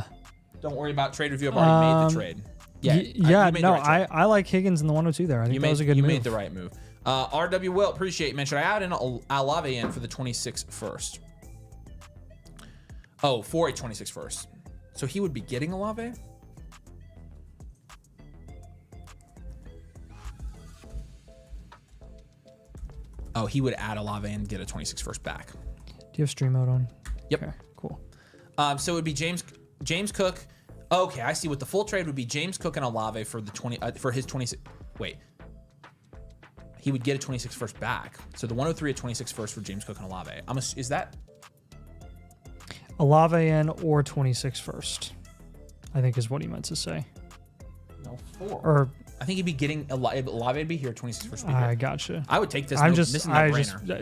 Don't worry about trade review. I've already made the trade. Yeah, I like Higgins in the 102 there. I think that was a good move. You made the right move. RW Will, appreciate it, man. Should I add in Olave in for the 26 first? Oh, for a 26 first. So he would be getting Olave? Oh, he would add Olave and get a 26 first back. Do you have stream mode on? Yep. Okay, cool. So it would be James Cook. Okay, I see. What the full trade would be James Cook and Olave for the for his 26. Wait. He would get a 26 first back. So the 103 a 26 first for James Cook and Olave. Is that Olave in or 26 first? I think is what he meant to say. No, 4. Or I think he'd be getting Olave would be here, 26 first. I gotcha. I would take this. I just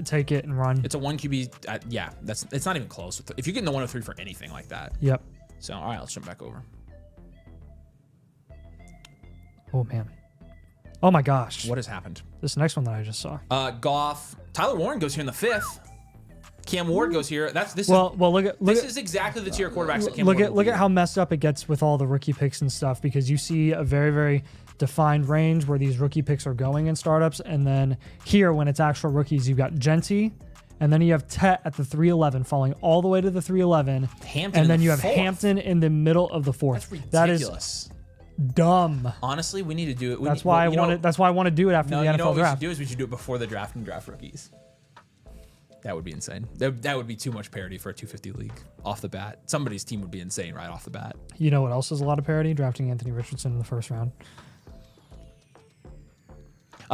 take it and run. It's a 1 QB. Yeah, it's not even close. If you're getting the 103 for anything like that. Yep. So all right, let's jump back over. Oh man. Oh my gosh. What has happened? This next one that I just saw. Goff. Tyler Warren goes here in the 5th. Cam Ward goes here. This is exactly the tier quarterbacks that Cam Ward look at how messed up it gets with all the rookie picks and stuff, because you see a very, very defined range where these rookie picks are going in startups, and then here when it's actual rookies, you've got Genty, and then you have Tet at the 311 falling all the way to the 311, and then you have Hampton in the middle of the 4th. That's ridiculous. That is dumb. Honestly, we need to do it. That's why I want to do it after the NFL draft. We should do it before the draft and draft rookies. That would be insane. That would be too much parity for a 250 league off the bat. Somebody's team would be insane right off the bat. You know what else is a lot of parity? Drafting Anthony Richardson in the 1st round.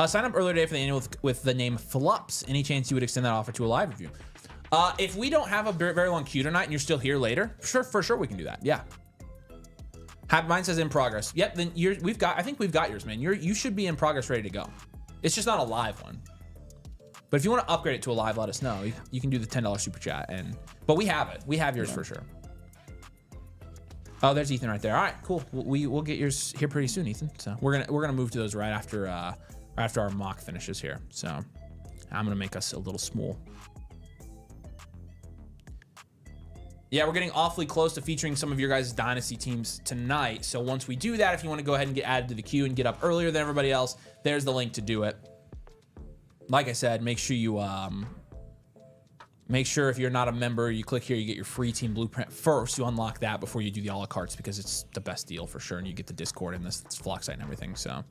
Sign up earlier today for the annual with the name Flops. Any chance you would extend that offer to a live review? If we don't have a very, very long queue tonight and you're still here later, for sure we can do that. Yeah. Mine says in progress. Yep. Then I think we've got yours, man. You should be in progress, ready to go. It's just not a live one. But if you want to upgrade it to a live, let us know. You can do the $10 super chat, but we have it. We have yours for sure. Oh, there's Ethan right there. All right, cool. We'll get yours here pretty soon, Ethan. So we're gonna move to those right after our mock finishes here. So I'm gonna make us a little small. Yeah, we're getting awfully close to featuring some of your guys' Dynasty teams tonight. So once we do that, if you want to go ahead and get added to the queue and get up earlier than everybody else, there's the link to do it. Like I said, make sure you if you're not a member, you click here, you get your free team blueprint first. You unlock that before you do the a la cartes because it's the best deal for sure, and you get the Discord and this flock site and everything. So,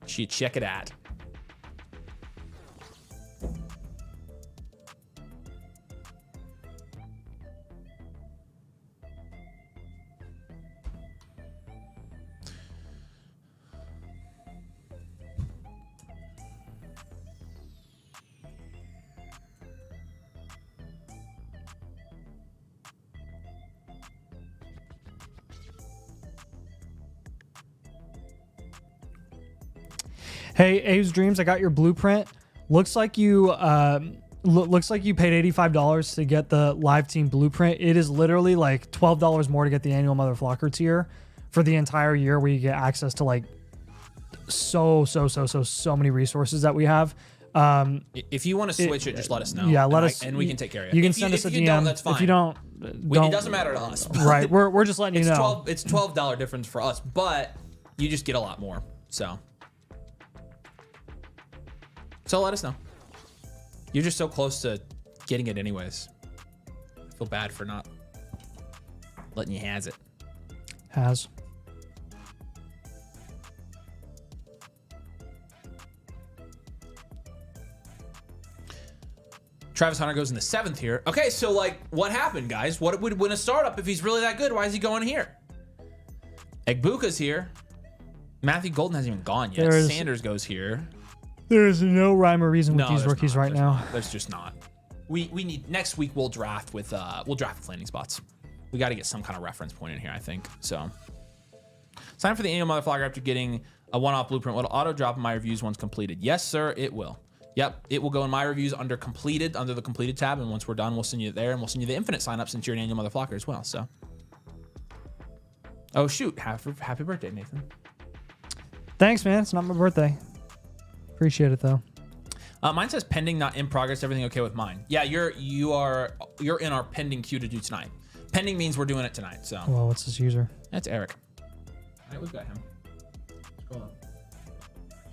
check it out. Hey, A's Dreams, I got your blueprint. Looks like you looks like you paid $85 to get the live team blueprint. It is literally like $12 more to get the annual Motherflocker tier for the entire year, where you get access to like so many resources that we have. If you want to switch it, just let us know. Yeah, let and us, and we can take care of it. You can send us a DM. Don't, that's fine. If you don't, it doesn't matter to us. Right, we're just letting you know. It's $12 difference for us, but you just get a lot more. So let us know. You're just so close to getting it anyways. I feel bad for not letting you has it. Has. Travis Hunter goes in the 7th here. Okay, so like, what happened, guys? What would win a startup if he's really that good? Why is he going here? Egbuka's here. Matthew Golden hasn't even gone yet. Sanders goes here. There is no rhyme or reason with these rookies right now. There's just not. We need next week. We'll draft with landing spots. We got to get some kind of reference point in here, I think. So sign up for the annual Motherflocker after getting a one-off blueprint. Will auto drop in my reviews once completed? Yes, sir. It will. Yep, it will go in my reviews under completed, under the completed tab, and once we're done, we'll send you it there, and we'll send you the infinite sign up since you're an annual Motherflocker as well. So, oh shoot, happy birthday, Nathan. Thanks, man. It's not my birthday. Appreciate it though. Mine says pending, not in progress. Everything okay with mine? Yeah, you're in our pending queue to do tonight. Pending means we're doing it tonight. So. Well, what's his user? That's Eric. All right, we've got him. Scroll up.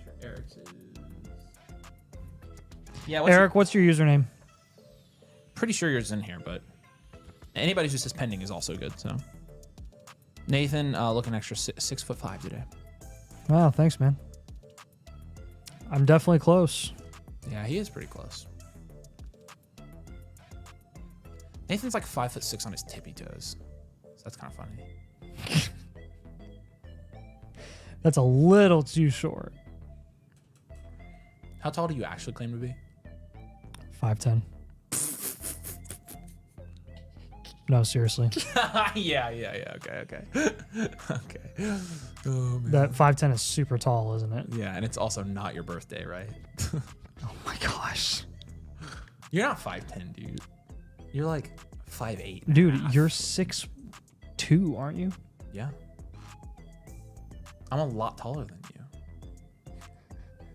Sure, Eric's is. Yeah. Eric, what's your username? Pretty sure yours is in here, but anybody who says pending is also good. So. Nathan, looking extra 6'5" today. Wow, thanks, man. I'm definitely close. Yeah, he is pretty close. Nathan's like 5'6" on his tippy toes. So that's kind of funny. That's a little too short. How tall do you actually claim to be? 5'10". No, seriously. Yeah. Okay. Okay. Oh, man. That 5'10" is super tall, isn't it? Yeah, and it's also not your birthday, right? Oh my gosh. You're not 5'10", dude. You're like 5'8". Dude, you're 6'2", aren't you? Yeah. I'm a lot taller than you.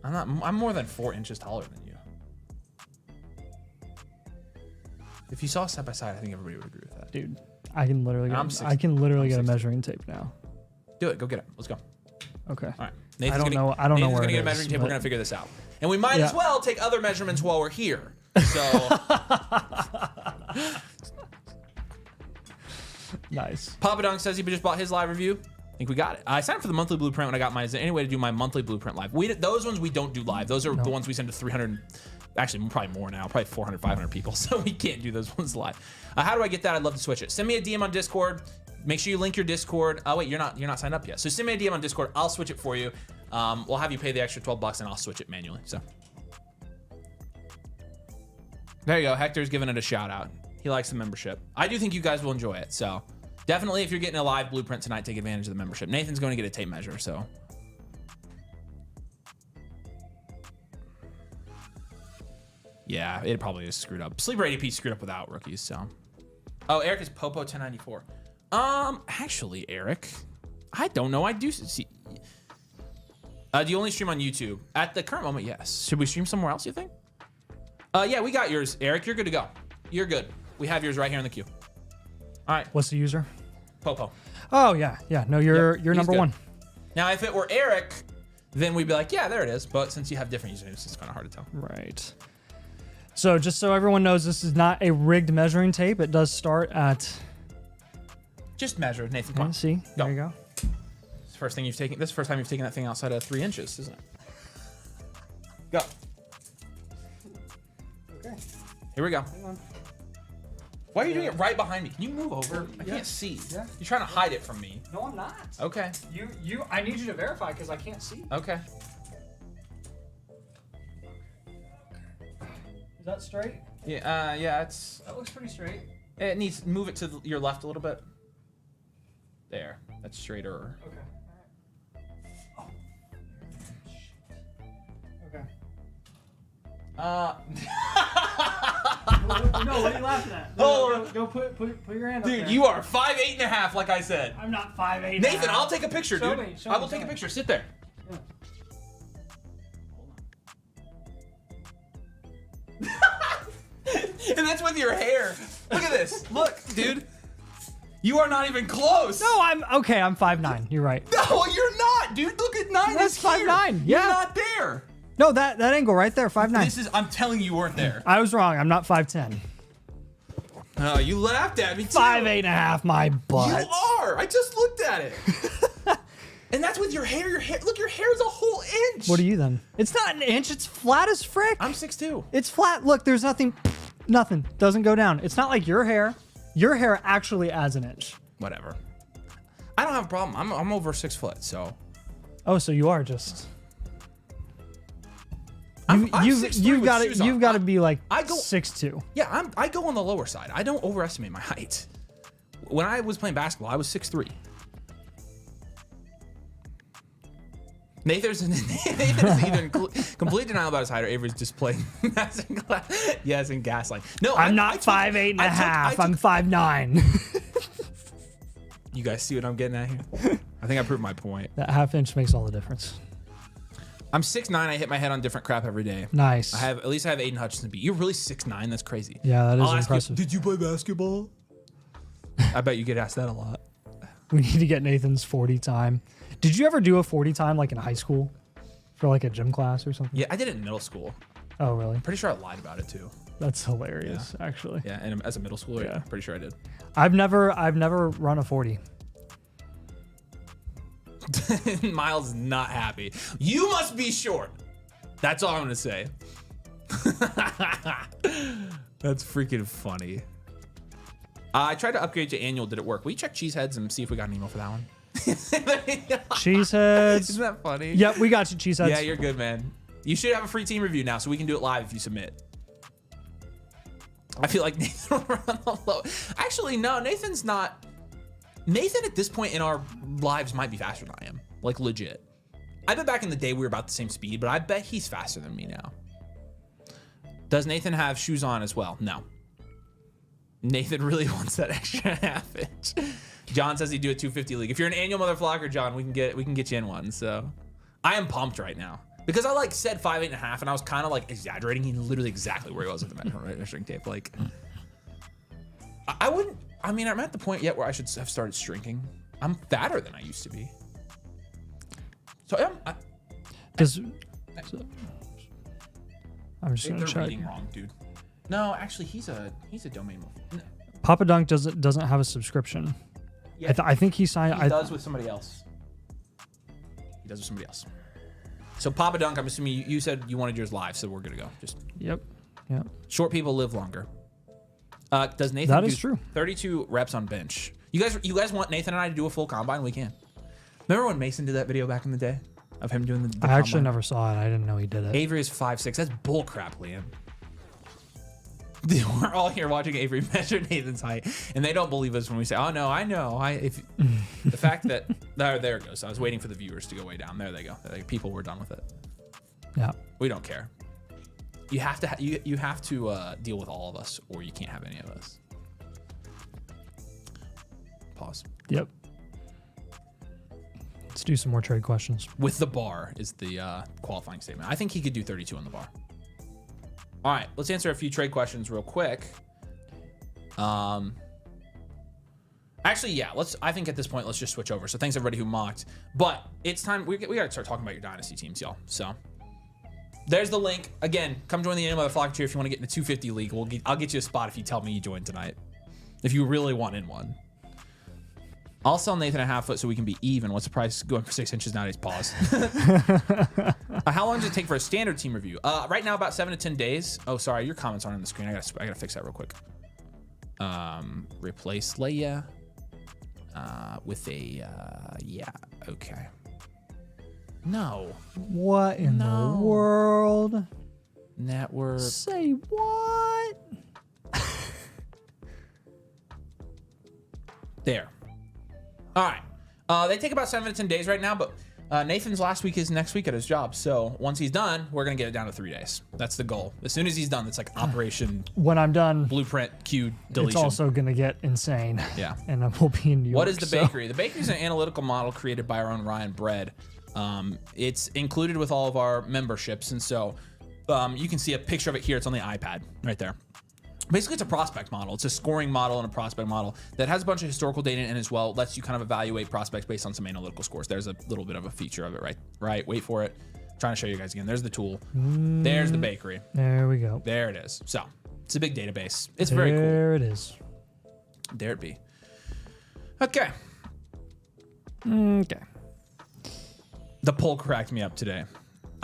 I'm more than 4 inches taller than you. If you saw us side by side, I think everybody would agree with that. Dude, I can literally get a measuring tape now. Do it. Go get it. Let's go. Okay. All right. I don't know where Nathan's it gonna get a is, measuring tape. but- We're gonna figure this out, and we might as well take other measurements while we're here. So. Nice. Papa Dunk says he just bought his live review. I think we got it. I signed up for the monthly blueprint when I got mine. Is there any way to do my monthly blueprint live? Those ones we don't do live. Those are the ones we send to 300, actually probably more now, probably 400, 500 people. So we can't do those ones live. How do I get that? I'd love to switch it. Send me a DM on Discord. Make sure you link your Discord. Oh wait, you're not signed up yet. So send me a DM on Discord. I'll switch it for you. We'll have you pay the extra $12 and I'll switch it manually. So there you go. Hector's giving it a shout out. He likes the membership. I do think you guys will enjoy it. So definitely, if you're getting a live blueprint tonight, take advantage of the membership. Nathan's going to get a tape measure, so. Yeah, it probably is screwed up. Sleeper ADP screwed up without rookies, so. Oh, Eric is Popo 1094. Actually, Eric, I don't know. I do see. Do you only stream on YouTube? At the current moment, yes. Should we stream somewhere else, you think? Yeah, we got yours, Eric. You're good to go. You're good. We have yours right here in the queue. All right. What's the user? Popo. Oh yeah. No, you're number good. 1. Now, if it were Eric, then we'd be like, yeah, there it is. But since you have different usernames, it's kind of hard to tell. Right. So just so everyone knows, this is not a rigged measuring tape. It does start at. Just measure, Nathan. Come on. See, Go. there you go. This is the first thing you've taken. This is the first time you've taken that thing outside of 3 inches, isn't it? Go. Okay. Here we go. Hang on. Why are you doing it right behind me? Can you move over? I can't see. Yeah. You're trying to hide it from me. No, I'm not. Okay. I need you to verify because I can't see. Okay. Is that straight? Yeah. Yeah. It's. That looks pretty straight. It needs move it to your left a little bit. There. That's straighter. Okay. All right. Oh. Okay. No, what are you laughing at? Go put your hand up Dude, there. you are 5'8.5", like I said. I'm not 5'8". Nathan, I'll take a picture, Show dude. me, I will take a picture. Sit there. Yeah. And that's with your hair. Look at this. Look, dude. You are not even close. No, I'm okay. I'm 5'9". You're right. No, you're not, dude. Look at 9. That's is here. 5'9". Yeah. You're not there. No, that angle right there, 5'9". This is. I'm telling you weren't there. I was wrong. I'm not 5'10". Oh, you laughed at me too. 5'8.5", my butt. You are. I just looked at it. And that's with your hair. Your hair. Look, your hair's a whole inch. What are you then? It's not an inch. It's flat as frick. I'm 6'2". It's flat. Look, there's nothing. Nothing. Doesn't go down. It's not like your hair. Your hair actually adds an inch. Whatever. I don't have a problem. I'm over 6 foot, so. Oh, so you are just. I'm You've 6'3" got with to. shoes on. You've got to be like I go 6'2". Yeah, I go on the lower side. I don't overestimate my height. When I was playing basketball, I was 6'3". Nathan is either in complete denial about his height or Avery's just playing yes, and gaslight. No, I'm not 5'8.5". I'm 5'9". You guys see what I'm getting at here? I think I proved my point. That half inch makes all the difference. I'm 6'9". I hit my head on different crap every day. Nice. At least I have Aiden Hutchinson beat. You're really 6'9". That's crazy. Yeah, that is I'll impressive. ask you, did you play basketball? I bet you get asked that a lot. We need to get Nathan's 40 time. Did you ever do a 40 time like in high school for like a gym class or something? Yeah, I did it in middle school. Oh, really? Pretty sure I lied about it too. That's hilarious, actually. Yeah, and as a middle schooler, yeah, pretty sure I did. I've never run a 40. Miles is not happy. You must be short. That's all I'm gonna say. That's freaking funny. I tried to upgrade to annual. Did it work? Will you check Cheeseheads and see if we got an email for that one? Cheeseheads. Isn't that funny? Yep, we got you, Cheeseheads. Yeah, you're good, man. You should have a free team review now, so we can do it live if you submit. I feel like Nathan will run the low. Actually, no, Nathan's not. Nathan at this point in our lives might be faster than I am. Like, legit. I bet back in the day we were about the same speed, but I bet he's faster than me now. Does Nathan have shoes on as well? No. Nathan really wants that extra half inch. John says he'd do a 250 league. If you're an annual Motherflocker, John, we can get you in one. So I am pumped right now because I like said 5'8.5", and I was kind of like exaggerating. He literally exactly where he was with the measuring tape. Like, I wouldn't. I mean, I'm at the point yet where I should have started shrinking. I'm fatter than I used to be. So I'm just gonna they're check. reading wrong, dude. No, actually, he's a domain. Papa Dunk doesn't have a subscription. Yeah, I think he signed. He does with somebody else. So Papa Dunk, I'm assuming you said you wanted yours live, so we're gonna go. Just Yep. short people live longer. Does Nathan? That is true. 32 reps on bench. You guys want Nathan and I to do a full combine? We can. Remember when Mason did that video back in the day of him doing the I actually combine? never saw it. I didn't know he did it. Avery is 5'6". That's bull crap, Liam. We're all here watching Avery measure Nathan's height, and they don't believe us when we say, "Oh no, I know." The fact that there it goes. I was waiting for the viewers to go way down. There they go. People were done with it. Yeah. We don't care. You have to you have to deal with all of us, or you can't have any of us. Pause. Yep. Let's do some more trade questions. With the bar is the qualifying statement. I think he could do 32 on the bar. All right, let's answer a few trade questions real quick. Actually, yeah. I think at this point, let's just switch over. So thanks everybody who mocked. But it's time. We got to start talking about your Dynasty teams, y'all. So there's the link. Again, come join the Motherflocker tier if you want to get in the 250 league. I'll get you a spot if you tell me you joined tonight. If you really want in one. I'll sell Nathan a half foot so we can be even. What's the price going for 6 inches nowadays? Pause. How long does it take for a standard team review? Right now, about 7 to 10 days. Oh, sorry. Your comments aren't on the screen. I gotta fix that real quick. Replace Leia with a yeah. Okay. No. What in the world? Network. Say what? There. All right. They take about 7 to 10 days right now, but Nathan's last week is next week at his job. So once he's done, we're going to get it down to 3 days. That's the goal. As soon as he's done, it's like Operation When I'm done, Blueprint Q deletion. it's also going to get insane. Yeah. And I will be in New York. What is the bakery? The bakery is an analytical model created by our own Ryan Bread. It's included with all of our memberships. And so you can see a picture of it here. It's on the iPad right there. Basically, it's a prospect model. It's a scoring model and a prospect model that has a bunch of historical data in it as well. It lets you kind of evaluate prospects based on some analytical scores. There's a little bit of a feature of it, right? Wait for it. Trying to show you guys again. There's the tool. There's the bakery. There we go. There it is. So it's a big database. It's very cool. There it is. There it be. Okay. Okay. The poll cracked me up today.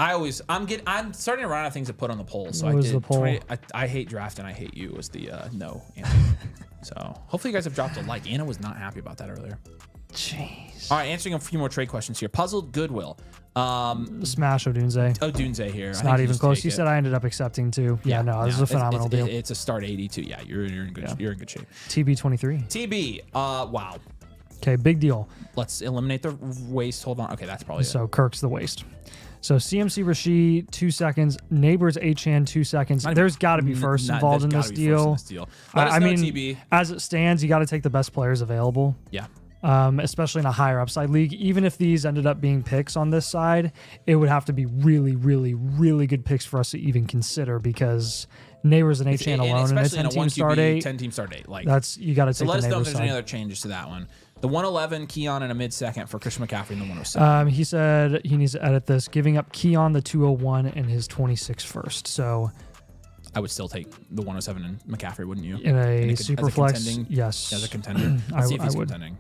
I'm starting to run out of things to put on the poll. So What was the poll? I hate draft and I hate you was the no answer. So hopefully you guys have dropped a like. Anna was not happy about that earlier. Jeez. All right, answering a few more trade questions here. Puzzled Goodwill. Smash Odunze. Odunze here. It's not even close. He said I ended up accepting too. Yeah, no, this is a phenomenal deal. It's a start 82. Yeah, you're in good shape. TB23. TB. Wow. Okay, big deal. Let's eliminate the waste. Hold on. Okay, that's probably so Kirk's the waste. So CMC Rashid, 2 seconds. Neighbors Achan, 2 seconds. There's got to be first involved in this deal. I mean, TB. As it stands, you got to take the best players available. Yeah. Especially in a higher upside league. Even if these ended up being picks on this side, it would have to be really, really, really good picks for us to even consider because Neighbors and Achan alone in a 10-team start 8. 10-team start 8. Like that's you got to take. So let us know if there's any other changes to that one. The 111 Keon and a mid-second for Christian McCaffrey in the 107. He said he needs to edit this, giving up Keon the 201 and his 26 first. So I would still take the 107 and McCaffrey, wouldn't you? In a super flex, yes. As a contender. Let's see if he's contending.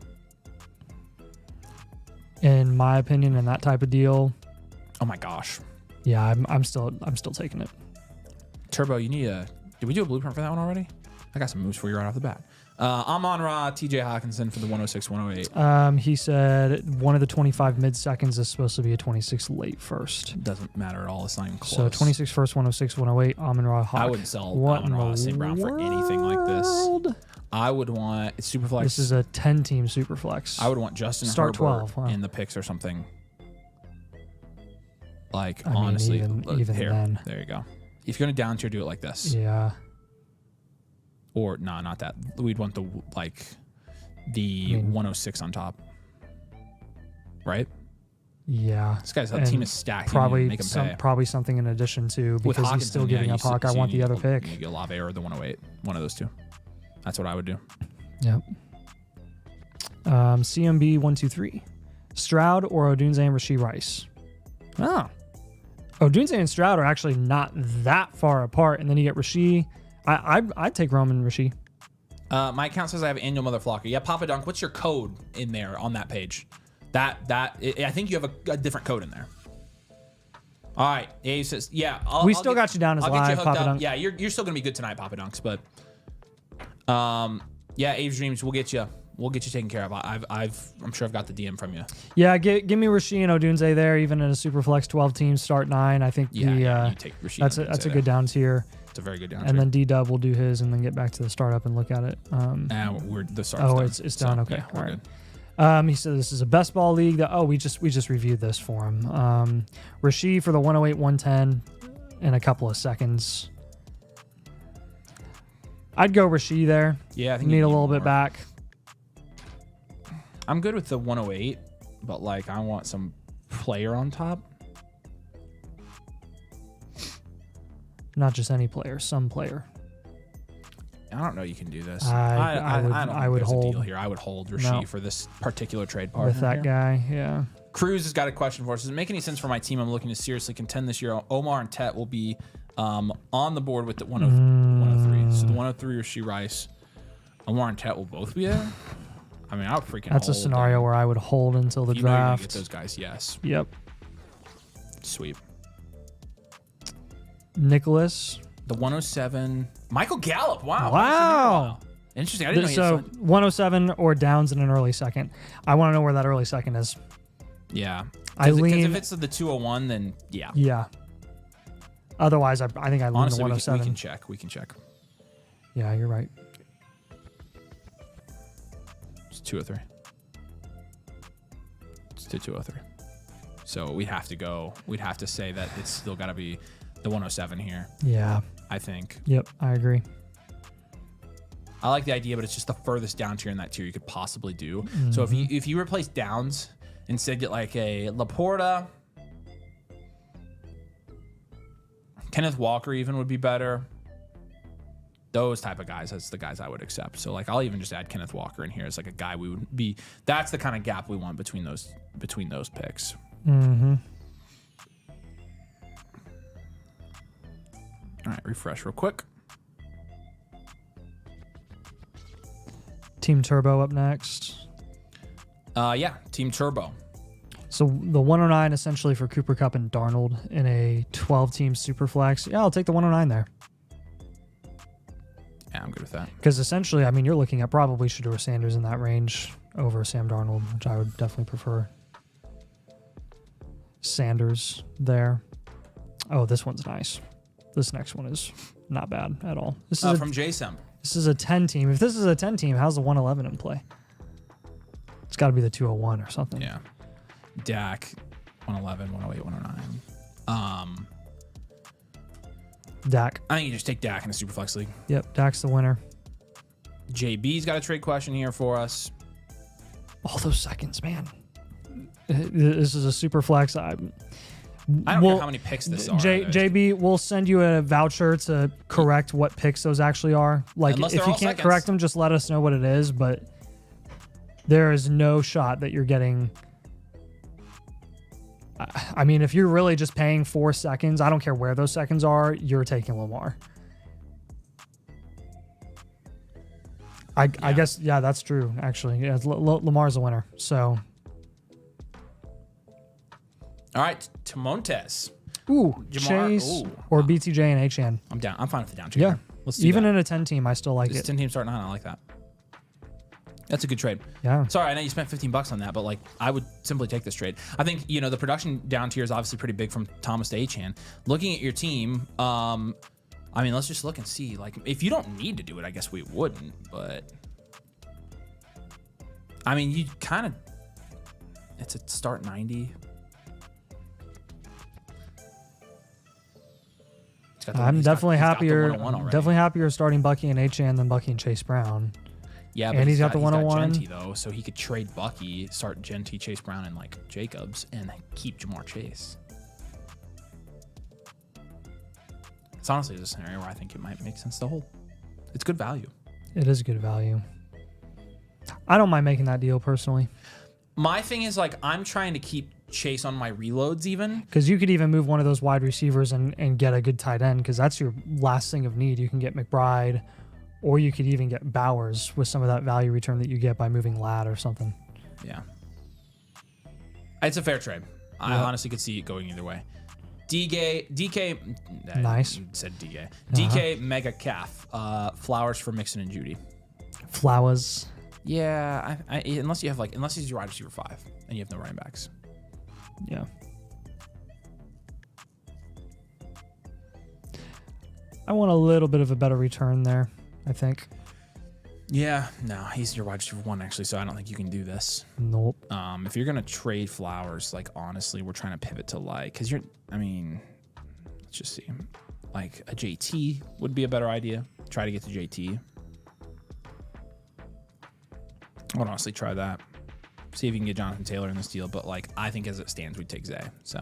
In my opinion, in that type of deal. Oh my gosh. Yeah, I'm still taking it. Turbo, you need a. Did we do a blueprint for that one already? I got some moves for you right off the bat. Amon Ra, TJ Hawkinson for the 106, 108. He said one of the 25 mid seconds is supposed to be a 26 late first. Doesn't matter at all. It's not even close. So 26 first, 106, 108. Amon Ra Hawk. I wouldn't sell Amon Ra St. Brown for anything like this. I would want it's Superflex. This is a 10-team Superflex. I would want Justin Start Herbert 12 in the picks or something. Like I mean, honestly, even here, then. there you go. If you're gonna down tier, do it like this. Yeah. Or no, not that. We'd want the 106 on top, right? Yeah. This guy's team is stacked. Probably make him pay. probably something in addition to because he's still giving up Hawk. I want the other pick. You get Olave or the 108. One of those two. That's what I would do. Yep. CMB 123. Stroud or Odunze and Rashee Rice. Oh. Odunze and Stroud are actually not that far apart, and then you get Rashee. I'd take Roman Rashee. My account says I have annual Motherflocker. Yeah, Papa Dunk. What's your code in there on that page? I think you have a different code in there. All right. He says, yeah. We still got you down as live, Papa Dunk. Yeah, you're still gonna be good tonight, Papa Dunks. But yeah, Abe's Dreams. We'll get you taken care of. I'm sure I've got the DM from you. Yeah, give me Rashee and Odunze there, even in a super flex 12 teams start 9. I think you take Rashee. That's a good down tier. It's a very good down tier. And then D-Dub will do his and then get back to the startup and look at it. We're the startup. Oh, it's done. Okay, yeah, all right. He said this is a best ball league. We just reviewed this for him. Rashee for the 108, 110 in a couple of seconds. I'd go Rashee there. Yeah, I think need a little bit back. I'm good with the 108, but I want some player on top. Not just any player, some player. I don't know. You can do this. I would there's hold a deal here. I would hold Rasheed for this particular trade partner with that here. guy. Yeah. Cruz has got a question for us. Does it make any sense for my team? I'm looking to seriously contend this year. Omar and Tet will be on the board with the 103. So the 103 Rasheed Rice. Omar and Tet will both be there. I mean, I would freaking. That's a scenario where I would hold until the draft. draft. Know you're gonna get those guys, yes. Yep. Sweet. Nicholas. The 107. Michael Gallup. Wow. Wow. Interesting. I didn't know. So 107 or Downs in an early second. I want to know where that early second is. Yeah. Because if it's the 201, then yeah. Yeah. Otherwise, I think I lean Honestly, the 107. we can check. Yeah, you're right. It's 203. It's to 203. So we'd have to say that it's still got to be the 107 here. Yeah. I think. Yep, I agree. I like the idea, but it's just the furthest down tier in that tier you could possibly do. So if you replace Downs, instead get like a Laporta, Kenneth Walker even would be better. Those type of guys, that's the guys I would accept. So like I'll even just add Kenneth Walker in here as like a guy we would be. That's the kind of gap we want between those picks. Mm-hmm. All right, refresh real quick. Team Turbo up next. Yeah, Team Turbo. So the 109 essentially for Cooper Kupp and Darnold in a 12-team Superflex. Yeah, I'll take the 109 there. Yeah, I'm good with that. Because essentially, I mean, you're looking at probably Shedeur Sanders in that range over Sam Darnold, which I would definitely prefer. Sanders there. Oh, this one's nice. This next one is not bad at all. This is from JSM. This is a 10-team. If this is a 10-team, how's the 111 in play? It's got to be the 201 or something. Yeah. Dak, 111, 108, 109. Dak. I think you just take Dak in the Superflex League. Yep, Dak's the winner. JB's got a trade question here for us. All those seconds, man. This is a Superflex. I don't care how many picks this are. JB, we'll send you a voucher to correct what picks those actually are. Like, if you can't correct them, just let us know what it is. But there is no shot that you're getting. I mean, if you're really just paying 4 seconds, I don't care where those seconds are, you're taking Lamar. I guess, yeah, that's true, actually. Yeah, Lamar's a winner, so. All right, Tamontes. Ooh, Chase or BTJ and HN. I'm down. I'm fine with the down tier. Yeah. Let's do Even that. in a 10-team, I still like This it. 10-team starting 9, I like that. That's a good trade. Yeah. Sorry, I know you spent $15 on that, but like I would simply take this trade. I think, the production down tier is obviously pretty big from Thomas to Achan. Looking at your team, I mean, let's just look and see. Like, if you don't need to do it, I guess we wouldn't, but I mean, you kind of, it's a start 90. I'm definitely happier. Definitely happier starting Bucky and HN than Bucky and Chase Brown. Yeah, but and he's got the 101. Genty, though, so he could trade Bucky, start Genty, Chase Brown, and like Jacobs, and keep Jamar Chase. It's honestly a scenario where I think it might make sense to hold. It's good value. It is good value. I don't mind making that deal personally. My thing is, like, I'm trying to keep Chase on my reloads even. Because you could even move one of those wide receivers and get a good tight end, because that's your last thing of need. You can get McBride, or you could even get Bowers with some of that value return that you get by moving Ladd or something. Yeah. It's a fair trade. I honestly could see it going either way. DK nice. Said DK. DK Mega Calf. Flowers for Mixon and Judy. Flowers. Yeah, unless he's your wide receiver 5 and you have no running backs. Yeah. I want a little bit of a better return there, I think. Yeah, no, he's your wide receiver 1 actually, so I don't think you can do this. Nope. If you're gonna trade Flowers, like honestly, we're trying to pivot to let's just see, like a JT would be a better idea. Try to get to JT. I would honestly try that. See if you can get Jonathan Taylor in this deal, but like I think as it stands, we'd take Zay. So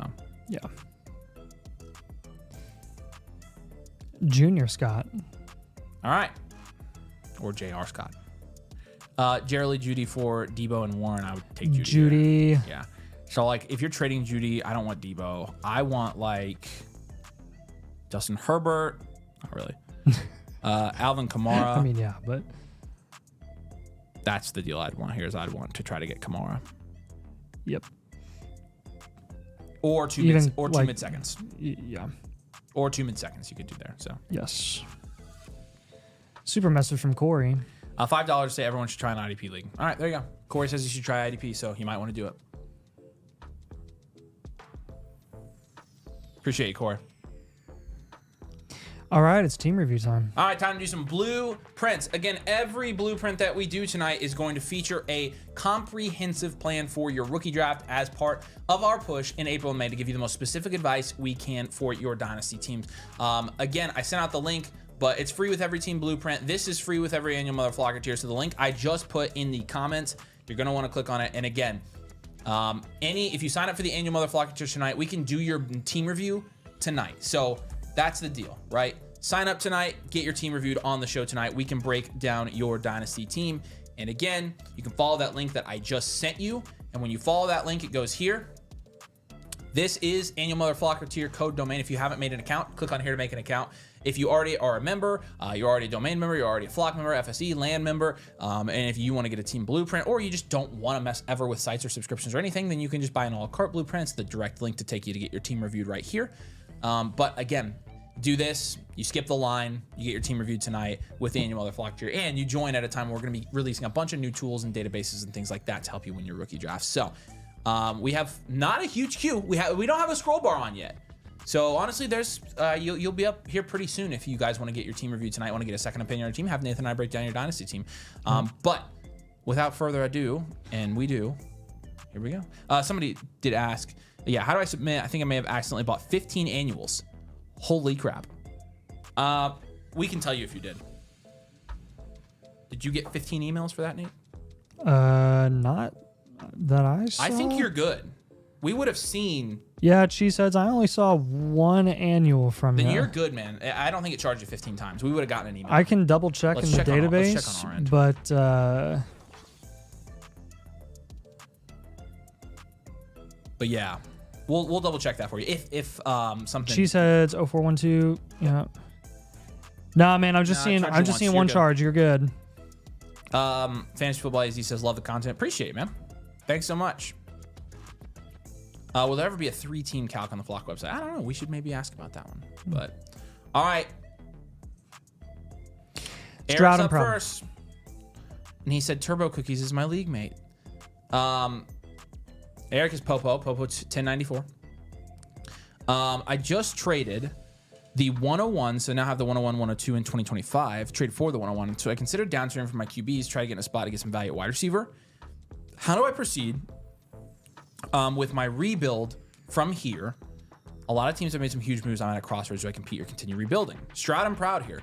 yeah. Junior Scott. All right. or J.R. Scott. Jerry Judy for Debo and Warren. I would take Judy. Judy. Yeah. So, like, if you're trading Judy, I don't want Debo. I want, like, Justin Herbert. Not really. Alvin Kamara. I mean, yeah, but that's the deal I'd want here is I'd want to try to get Kamara. Yep. Or two mid seconds. Yeah. Or 2 mid seconds you could do there. So yes. Super message from Corey. $5 to say everyone should try an IDP league. All right, there you go. Corey says you should try IDP, so you might want to do it. Appreciate you, Corey. All right, it's team review time. All right, time to do some blueprints. Again, every blueprint that we do tonight is going to feature a comprehensive plan for your rookie draft as part of our push in April and May to give you the most specific advice we can for your dynasty teams. Again, I sent out the link, but it's free with every team blueprint. This is free with every annual Motherflocker tier. So the link I just put in the comments, you're going to want to click on it. And again, if you sign up for the annual Motherflocker tier tonight, we can do your team review tonight. So that's the deal, right? Sign up tonight, get your team reviewed on the show tonight. We can break down your dynasty team. And again, you can follow that link that I just sent you. And when you follow that link, it goes here. This is annual Motherflocker tier code domain. If you haven't made an account, click on here to make an account. If you already are a member, you're already a domain member, you're already a flock member, FSE, land member, and if you want to get a team blueprint, or you just don't want to mess ever with sites or subscriptions or anything, then you can just buy an a la carte blueprints, the direct link to take you to get your team reviewed right here. But again, do this, you skip the line, you get your team reviewed tonight with the annual Motherflocker tier, and you join at a time where we're going to be releasing a bunch of new tools and databases and things like that to help you win your rookie drafts. So we have not a huge queue. We don't have a scroll bar on yet. So honestly, there's you'll be up here pretty soon if you guys want to get your team reviewed tonight, want to get a second opinion on your team, have Nathan and I break down your dynasty team. But without further ado, and we do, here we go. Somebody did ask, yeah, how do I submit? I think I may have accidentally bought 15 annuals. Holy crap. We can tell you if you did. Did you get 15 emails for that, Nate? Not that I saw. I think you're good. We would have seen. Yeah, Cheeseheads, I only saw one annual from you. Then you're good, man. I don't think it charged you 15 times. We would have gotten an email. I can double check in the database, let's check on our end. But yeah, we'll double check that for you. If something. Cheeseheads 0412. Yeah. Nah, man, I'm just seeing one charge. You're good. Fantasy Football AZ says love the content. Appreciate it, man. Thanks so much. Will there ever be a 3-team calc on the Flock website? I don't know. We should maybe ask about that one. But all right. Eric's up first. And he said Turbo Cookies is my league mate. Eric is Popo 1094. I just traded the 101, so now I have the 101, 102 in 2025. Traded for the 101, so I considered downturning for my QBs, try to get in a spot to get some value at wide receiver. How do I proceed with my rebuild from here? A lot of teams have made some huge moves. I'm at a crossroads. Do I compete or continue rebuilding? Stroud and Proud here.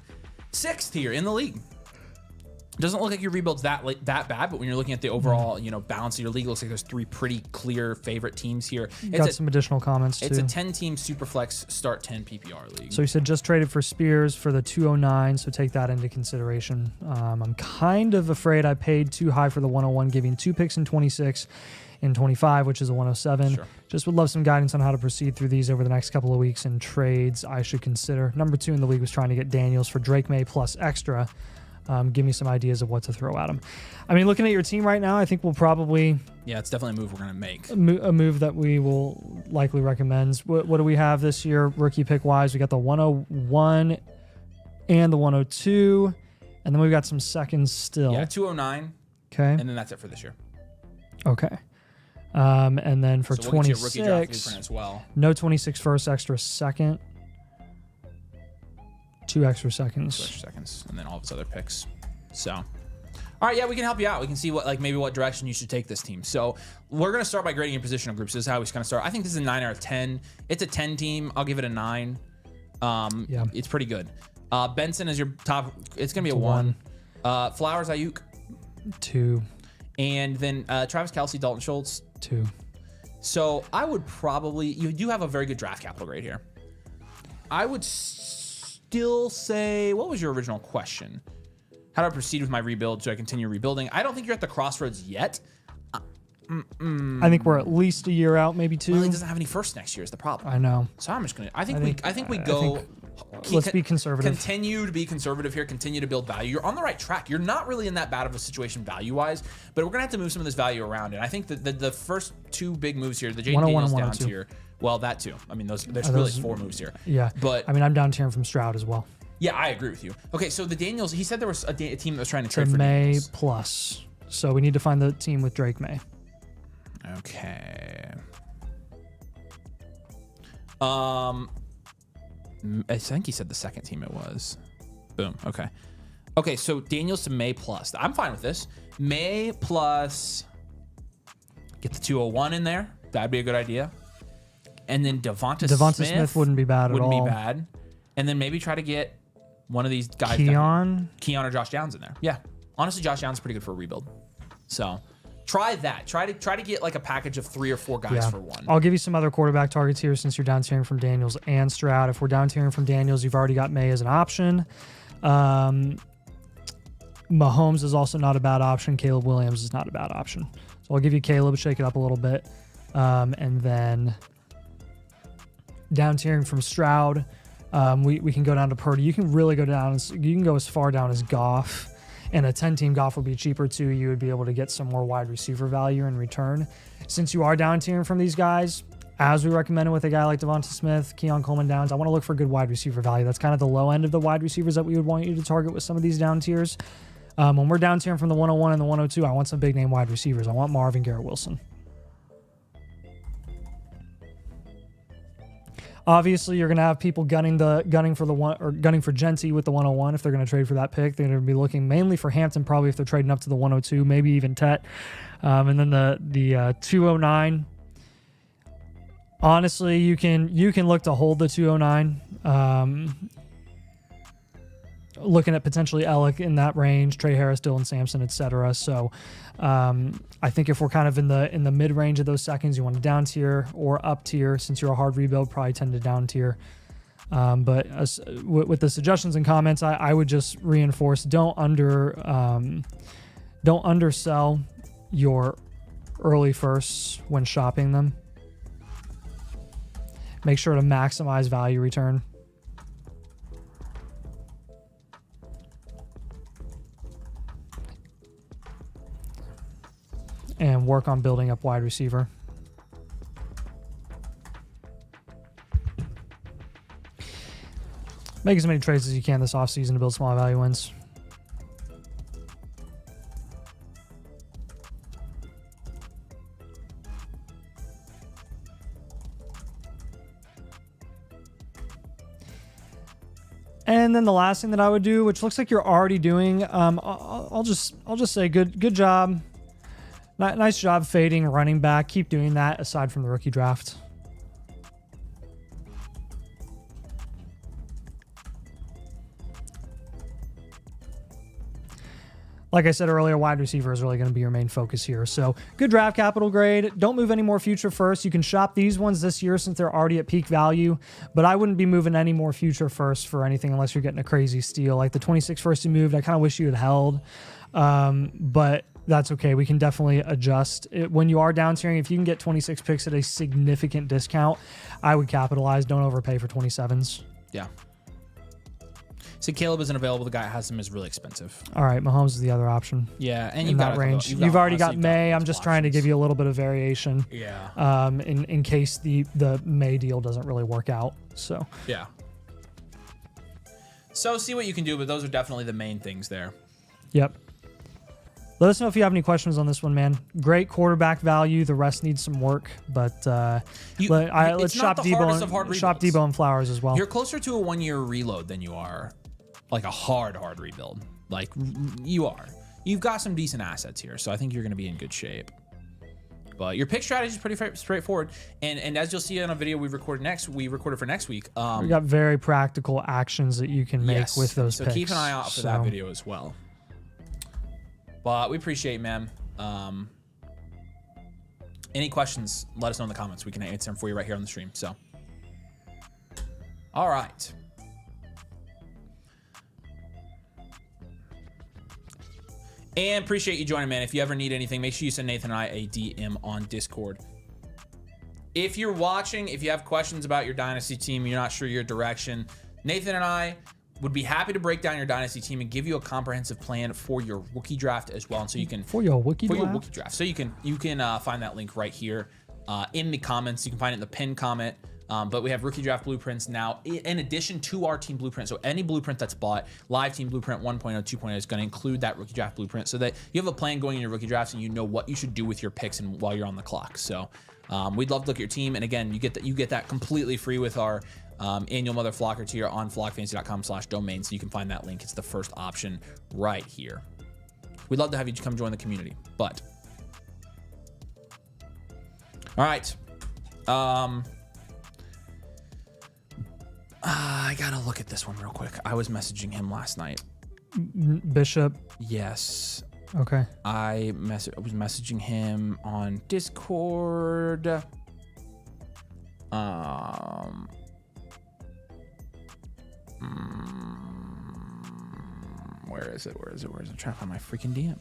6th here in the league. Doesn't look like your rebuild's that bad, but when you're looking at the overall, balance of your league, it looks like there's 3 pretty clear favorite teams here. Got some additional comments too. It's a 10-team Superflex start 10 PPR league. So he said just traded for Spears for the 209, so take that into consideration. I'm kind of afraid I paid too high for the 101, giving 2 picks in 26 and 25, which is a 107. Sure. Just would love some guidance on how to proceed through these over the next couple of weeks and trades I should consider. Number 2 in the league was trying to get Daniels for Drake May plus extra. Give me some ideas of what to throw at him. I mean, looking at your team right now, I think we'll probably... Yeah, it's definitely a move we're going to make. A move that we will likely recommend. What do we have this year, rookie pick-wise? We got the 101 and the 102, and then we've got some seconds still. Yeah, 209. Okay. And then that's it for this year. Okay. And then for 26, rookie draft blueprint as well. No 26 first, extra second. 2 extra seconds. 2 extra seconds, and then all of his other picks. So, all right, yeah, we can help you out. We can see maybe what direction you should take this team. So we're gonna start by grading your positional groups. This is how we kind of start. I think this is a 9 out of 10. It's a 10 team. I'll give it a 9. Yeah, it's pretty good. Benson is your top. It's gonna be a 1. Flowers, Ayuk, 2. And then Travis Kelce, Dalton Schultz, 2. So I would probably, you do have a very good draft capital grade here. I would still say, what was your original question? How do I proceed with my rebuild? Should I continue rebuilding? I don't think you're at the crossroads yet. I think we're at least a year out, maybe 2. Well, he doesn't have any first next year is the problem. I know. So I'm just gonna. I think we go. Let's be conservative. Continue to be conservative here. Continue to build value. You're on the right track. You're not really in that bad of a situation value-wise, but we're gonna have to move some of this value around. And I think that the first 2 big moves here, the Jaden Daniels down tier. Well, that too. I mean, there's really 4 moves here. Yeah. But I mean, I'm down tiering from Stroud as well. Yeah, I agree with you. Okay, so the Daniels. He said there was a team that was trying to trade for May Daniels. plus. So we need to find the team with Drake May. Okay. I think he said the second team it was. Boom. Okay. Okay, so Daniels to May plus. I'm fine with this. May plus. Get the 201 in there. That'd be a good idea. And then Devonta Smith wouldn't be bad at all. Wouldn't be bad. And then maybe try to get one of these guys. Keon or Josh Downs in there. Yeah. Honestly, Josh Downs is pretty good for a rebuild. So try that. Try to get like a package of 3 or 4 guys for one. I'll give you some other quarterback targets here since you're down tiering from Daniels and Stroud. If we're down tiering from Daniels, you've already got May as an option. Mahomes is also not a bad option. Caleb Williams is not a bad option. So I'll give you Caleb, shake it up a little bit. And then down tiering from Stroud, we can go down to Purdy. You can really go down. You can go as far down as Goff. And a 10-team Goff would be cheaper too. You would be able to get some more wide receiver value in return. Since you are down tiering from these guys, as we recommended with a guy like Devonta Smith, Keon Coleman Downs, I want to look for good wide receiver value. That's kind of the low end of the wide receivers that we would want you to target with some of these down tiers. When we're down tiering from the 101 and the 102, I want some big name wide receivers. I want Marvin, Garrett Wilson. Obviously, you're going to have people gunning for Genty with the 101 if they're going to trade for that pick. They're going to be looking mainly for Hampton, probably if they're trading up to the 102, maybe even Tet. And then the 209. Honestly, you can look to hold the 209. Looking at potentially Alec in that range, Trey Harris, Dylan Sampson, etc. So I think if we're kind of in the mid range of those seconds, you want to down tier or up tier. Since you're a hard rebuild, probably tend to down tier. But with the suggestions and comments, I would just reinforce: don't undersell your early firsts when shopping them. Make sure to maximize value return. And work on building up wide receiver. Make as many trades as you can this offseason to build small value wins. And then the last thing that I would do, which looks like you're already doing, I'll just say good job. Nice job fading running back. Keep doing that aside from the rookie draft. Like I said earlier, wide receiver is really going to be your main focus here. So good draft capital grade. Don't move any more future first. You can shop these ones this year since they're already at peak value, but I wouldn't be moving any more future first for anything unless you're getting a crazy steal. Like the 26 first you moved, I kind of wish you had held, but that's okay. We can definitely adjust. When you are down tiering, if you can get 26 picks at a significant discount, I would capitalize. Don't overpay for 27s. Yeah. See, Caleb isn't available. The guy that has him is really expensive. All right, Mahomes is the other option. Yeah, and you've got range. You've already got May. I'm just trying to give you a little bit of variation. Yeah. In case the May deal doesn't really work out. So. Yeah. So see what you can do, but those are definitely the main things there. Yep. Let us know if you have any questions on this one, man. Great quarterback value. The rest needs some work, but let's shop Debo and Flowers as well. You're closer to a 1-year reload than you are like a hard rebuild. Like you are. You've got some decent assets here, so I think you're going to be in good shape. But your pick strategy is pretty straightforward, and as you'll see on a video we recorded for next week. We got very practical actions that you can make with those picks. So keep an eye out for that video as well. But we appreciate, man. Any questions, let us know in the comments. We can answer them for you right here on the stream. So, all right. And appreciate you joining, man. If you ever need anything, make sure you send Nathan and I a DM on Discord. If you're watching, if you have questions about your Dynasty team, you're not sure your direction, Nathan and I would be happy to break down your Dynasty team and give you a comprehensive plan for your rookie draft as well. And so you can your rookie draft. So you can find that link right here in the comments. You can find it in the pinned comment. But we have rookie draft blueprints now in addition to our team blueprint. So any blueprint that's bought, live team blueprint 1.0, 2.0 is going to include that rookie draft blueprint so that you have a plan going in your rookie drafts and you know what you should do with your picks and while you're on the clock. So we'd love to look at your team. And again, you get that completely free with our annual Motherflocker tier on flockfantasy.com/domain. So you can find that link. It's the first option right here. We'd love to have you come join the community. But all right. I gotta look at this one real quick. I was messaging him last night. Bishop. Yes. Okay. I was messaging him on Discord. Where is it? I'm trying to find my freaking DM.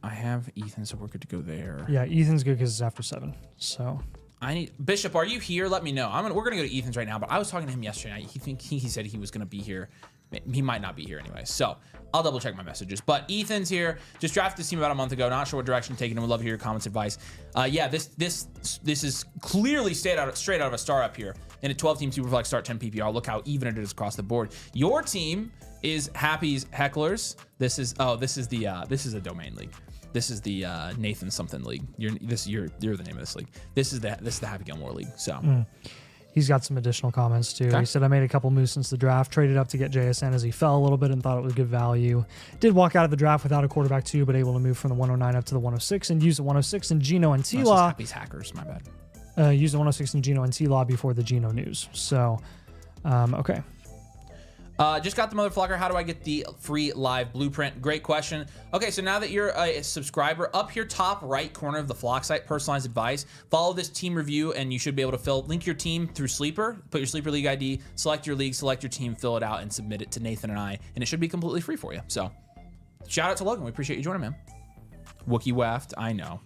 I have Ethan, so we're good to go there. Yeah, Ethan's good because it's after 7. So I need Bishop. Are you here? Let me know. We're gonna go to Ethan's right now. But I was talking to him yesterday. He said he was gonna be here. He might not be here anyway. So I'll double check my messages. But Ethan's here. Just drafted this team about a month ago. Not sure what direction to take it. And would love to hear your comments, advice. Yeah, this is clearly straight out of a startup here. In a 12-team Superflex start 10 PPR. Look how even it is across the board. Your team is Happy's Hecklers. This is a domain league. This is the Nathan something league. You're the name of this league. This is the Happy Gilmore league. So he's got some additional comments too. Okay. He said, I made a couple moves since the draft, traded up to get JSN as he fell a little bit and thought it was good value. Did walk out of the draft without a quarterback too, but able to move from the 109 up to the 106 and use the 106 in Geno and T-Law. Happy's Hackers, my bad. Use the 106 in Geno and T-Law before the Geno news. So, okay. Just got the Motherflocker. How do I get the free live blueprint? Great question. Okay, so now that you're a subscriber, up here top right corner of the Flock site, personalized advice, follow this team review and you should be able to link your team through Sleeper, put your Sleeper League ID, select your league, select your team, fill it out, and submit it to Nathan and I, and it should be completely free for you. So, shout out to Logan. We appreciate you joining, man. Wookie Waft, I know.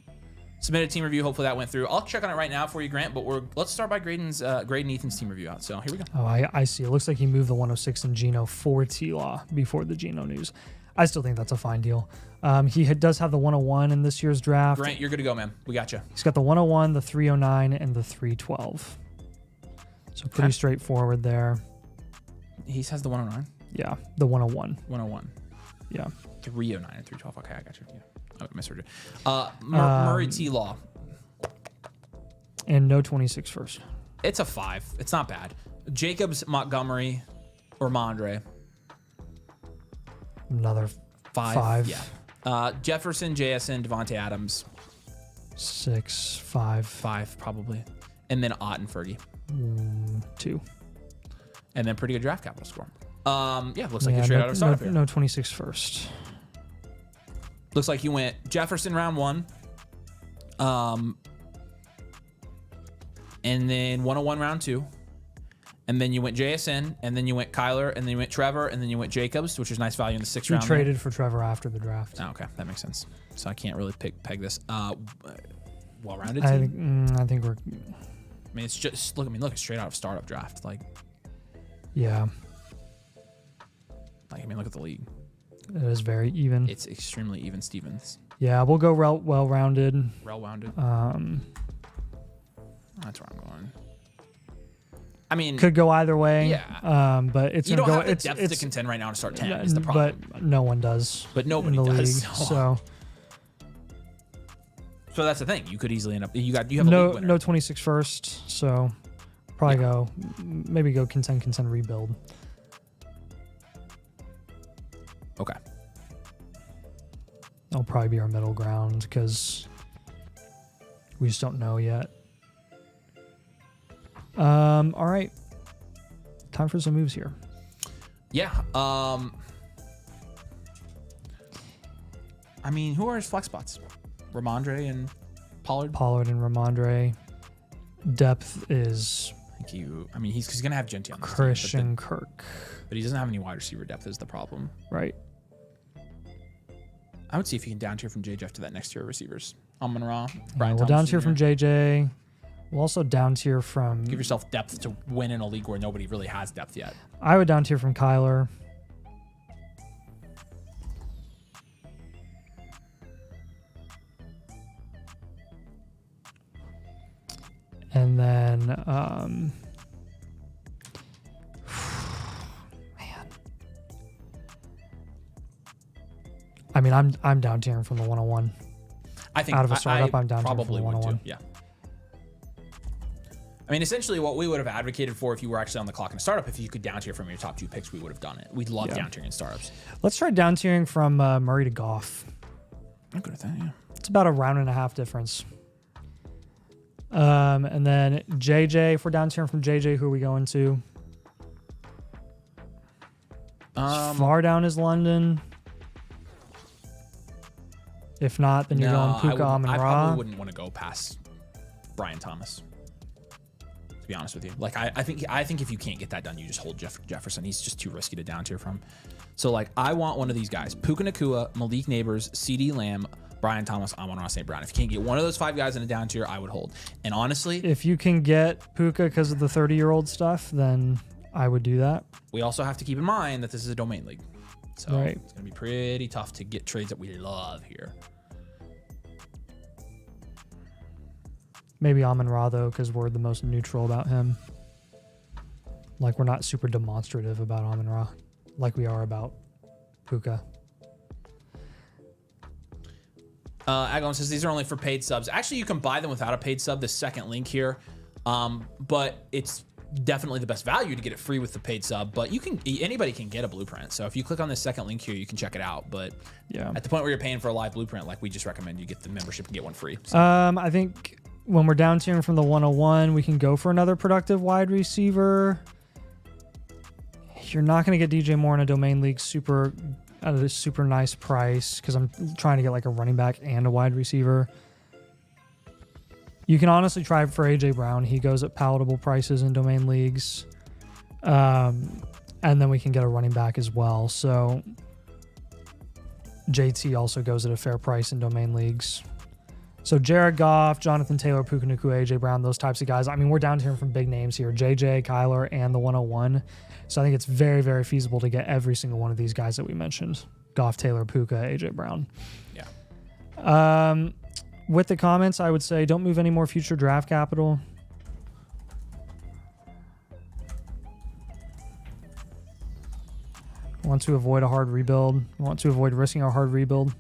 Submit a team review. Hopefully that went through. I'll check on it right now for you, Grant, but let's start by grading Ethan's team review out. So here we go. Oh, I see. It looks like he moved the 106 in Geno for T-Law before the Geno news. I still think that's a fine deal. He does have the 101 in this year's draft. Grant, you're good to go, man. We got you. He's got the 101, the 309, and the 312. So pretty straightforward there. He has the 109? Yeah, the 101. 101. Yeah. 309 and 312. Okay, I got you. Yeah. I misheard you. Murray T-Law. And no 26 first. It's a 5. It's not bad. Jacobs, Montgomery, or Mondre. Another 5. Yeah. Jefferson, JSN, Devontae Adams. 6, 5. 5 probably. And then Ott and Fergie. 2. And then pretty good draft capital score. Yeah, looks like you're straight out of startup here. No 26 first. Looks like you went Jefferson round 1. And then 101 round 2. And then you went JSN, and then you went Kyler, and then you went Trevor, and then you went Jacobs, which is nice value in the 6th round. We traded for Trevor after the draft. Oh, okay, that makes sense. So I can't really peg this. Well-rounded team. I think we're. I mean, it's just look. It's straight out of startup draft. Like, yeah. Look at the league. It is very even. It's extremely even, Stevens. Yeah, we'll go well-rounded. Well-rounded. That's where I'm going. I mean, could go either way. Yeah. But it's you don't have the it's depth to contend right now to start 10 is the problem. But no one does. But nobody in the does. League, so that's the thing. You could easily end up. You have a league winner. No 26 first. So probably maybe go contend rebuild. Okay. That'll probably be our middle ground because we just don't know yet. All right. Time for some moves here. Yeah. I mean, who are his flex spots? Ramondre and Pollard? Pollard and Ramondre. Depth is... he's going to have Genty on this Christian team, Kirk. But he doesn't have any wide receiver depth is the problem. Right. I would see if you can down tier from JJ after that next tier of receivers. Amon-Ra, Brian we'll Thomas down tier Jr. from JJ. We'll also down tier from... Give yourself depth to win in a league where nobody really has depth yet. I would down tier from Kyler. And then, man, I mean, I'm down tiering from the 101. I think out of a startup, I'm down tiering from probably the would 101. too. Yeah. I mean, essentially, what we would have advocated for if you were actually on the clock in a startup, if you could down tier from your top 2 picks, we would have done it. We'd love down tiering in startups. Let's try down tiering from Murray to Goff. I'm good at that. Yeah. It's about a round and a half difference. And then JJ, if we're down tiering from JJ, who are we going to? As far down as London. If not, then you're going Puka, Amon-Ra. I probably wouldn't want to go past Brian Thomas. To be honest with you, like I think if you can't get that done, you just hold Jefferson. He's just too risky to down tier from. So like I want one of these guys: Puka Nacua, Malik Neighbors, CeeDee Lamb, Brian Thomas, Amon-Ra St. Brown. If you can't get one of those 5 guys in a down tier, I would hold. And honestly, if you can get Puka because of the 30-year-old stuff, then I would do that. We also have to keep in mind that this is a domain league. So right. It's going to be pretty tough to get trades that we love here. Maybe Amon-Ra, though, because we're the most neutral about him. Like, we're not super demonstrative about Amon-Ra like we are about Puka. Agon says these are only for paid subs. Actually, you can buy them without a paid sub, the second link here. But it's definitely the best value to get it free with the paid sub. But anybody can get a blueprint. So if you click on this second link here, you can check it out. But yeah, at the point where you're paying for a live blueprint, like we just recommend you get the membership and get one free. So. I think when we're down tiering from the 101, we can go for another productive wide receiver. You're not going to get DJ Moore in a domain league at a super nice price because I'm trying to get like a running back and a wide receiver. You can honestly try for AJ Brown. He goes at palatable prices in domain leagues. And then we can get a running back as well. So JT also goes at a fair price in domain leagues. So Jared Goff, Jonathan Taylor, Puka Nacua, AJ Brown, those types of guys. I mean, we're down here from big names here. JJ, Kyler, and the 101. So I think it's very, very feasible to get every single one of these guys that we mentioned. Goff, Taylor, Puka, AJ Brown. Yeah. With the comments, I would say don't move any more future draft capital. Want to avoid a hard rebuild. Want to avoid risking a hard rebuild.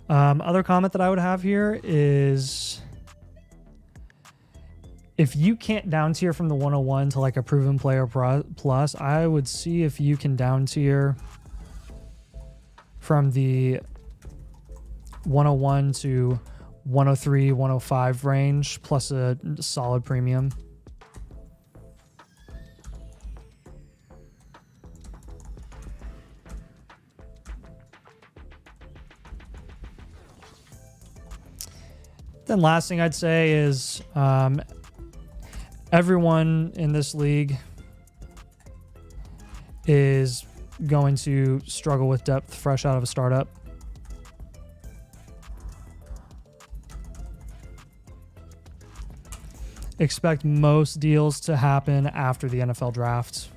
Other comment that I would have here is if you can't down tier from the 101 to like a proven player plus, I would see if you can down tier from the 101 to 103, 105 range plus a solid premium. Then last thing I'd say is everyone in this league is going to struggle with depth fresh out of a startup. Expect most deals to happen after the NFL draft.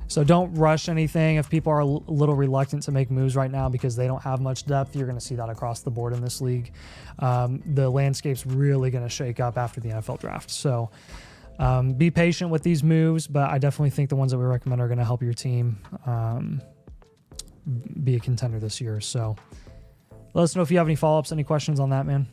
So don't rush anything. If people are a little reluctant to make moves right now because they don't have much depth, you're going to see that across the board in this league. The landscape's really going to shake up after the NFL draft. So be patient with these moves, but I definitely think the ones that we recommend are going to help your team be a contender this year. So let us know if you have any follow-ups, any questions on that, man.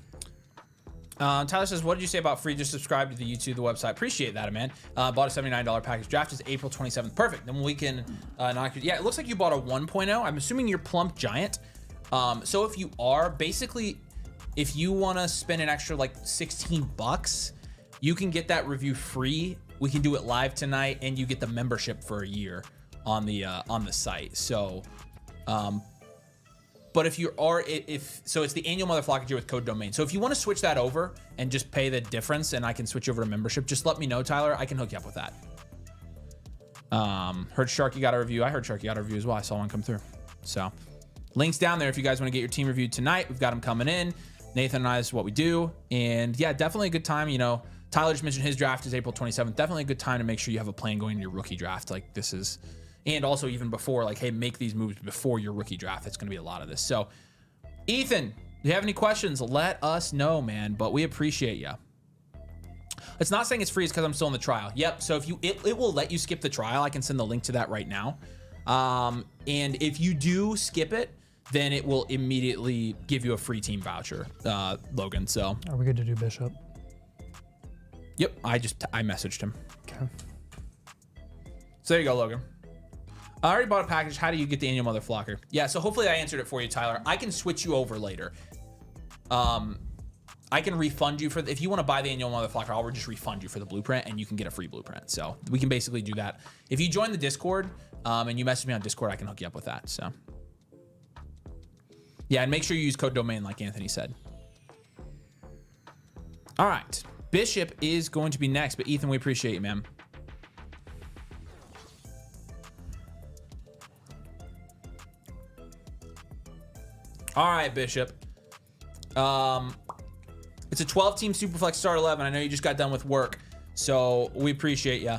Tyler says, what did you say about free? Just subscribe to the YouTube, the website. Appreciate that, man. Bought a $79 package. Draft is April 27th. Perfect. Then we can knock you. Yeah, it looks like you bought a 1.0. I'm assuming you're Plump Giant. So if you are, basically, if you want to spend an extra like $16, you can get that review free. We can do it live tonight, and you get the membership for a year on the site. So But if you are, so it's the annual Motherflocker tier with code domain. So if you want to switch that over and just pay the difference and I can switch over to membership, just let me know, Tyler. I can hook you up with that. Heard Sharky got a review. I heard Sharky got a review as well. I saw one come through. So links down there if you guys want to get your team reviewed tonight. We've got them coming in. Nathan and I, this is what we do. And yeah, definitely a good time. You know, Tyler just mentioned his draft is April 27th. Definitely a good time to make sure you have a plan going into your rookie draft. Like this is, and also even before, like, hey, make these moves before your rookie draft. It's going to be a lot of this. So Ethan, do you have any questions? Let us know, man, but we appreciate you. It's not saying it's free, it's because I'm still in the trial. Yep, so if you, it will let you skip the trial. I can send the link to that right now. And if you do skip it, then it will immediately give you a free team voucher, Logan, so. Are we good to do Bishop? Yep, I messaged him. Okay. So there you go, Logan. I already bought a package. How do you get the annual Motherflocker? Yeah, so hopefully I answered it for you, Tyler. I can switch you over later. I can refund you for, if you want to buy the annual Motherflocker, I'll just refund you for the blueprint and you can get a free blueprint. So we can basically do that. If you join the Discord and you message me on Discord, I can hook you up with that. So yeah, and make sure you use code domain like Anthony said. All right, Bishop is going to be next, but Ethan, we appreciate you, man. All right, Bishop. It's a 12-team Superflex Start 11. I know you just got done with work, so we appreciate you.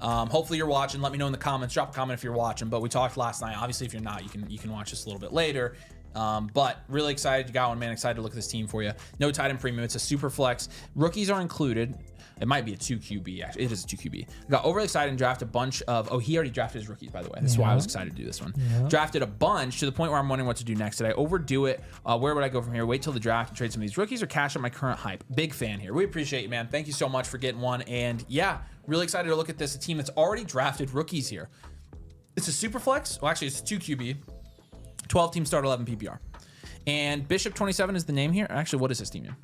Hopefully you're watching. Let me know in the comments. Drop a comment if you're watching. But we talked last night. Obviously, if you're not, you can watch this a little bit later. But really excited you got one, man. Excited to look at this team for you. No tight end premium. It's a Superflex. Rookies are included. It might be a 2 QB, actually. It is a 2 QB. I got overly excited and drafted a bunch of, oh, he already drafted his rookies, by the way. That's why I was excited to do this one. Drafted a bunch to the point where I'm wondering what to do next. Did I overdo it? Where would I go from here? Wait till the draft and trade some of these rookies or cash out my current hype? Big fan here. We appreciate you, man. Thank you so much for getting one. And yeah, really excited to look at this. A team that's already drafted rookies here. It's a Superflex. Well, actually, it's a 2 QB. 12-team Start 11 PPR. And Bishop 27 is the name here. Actually, what is this team name?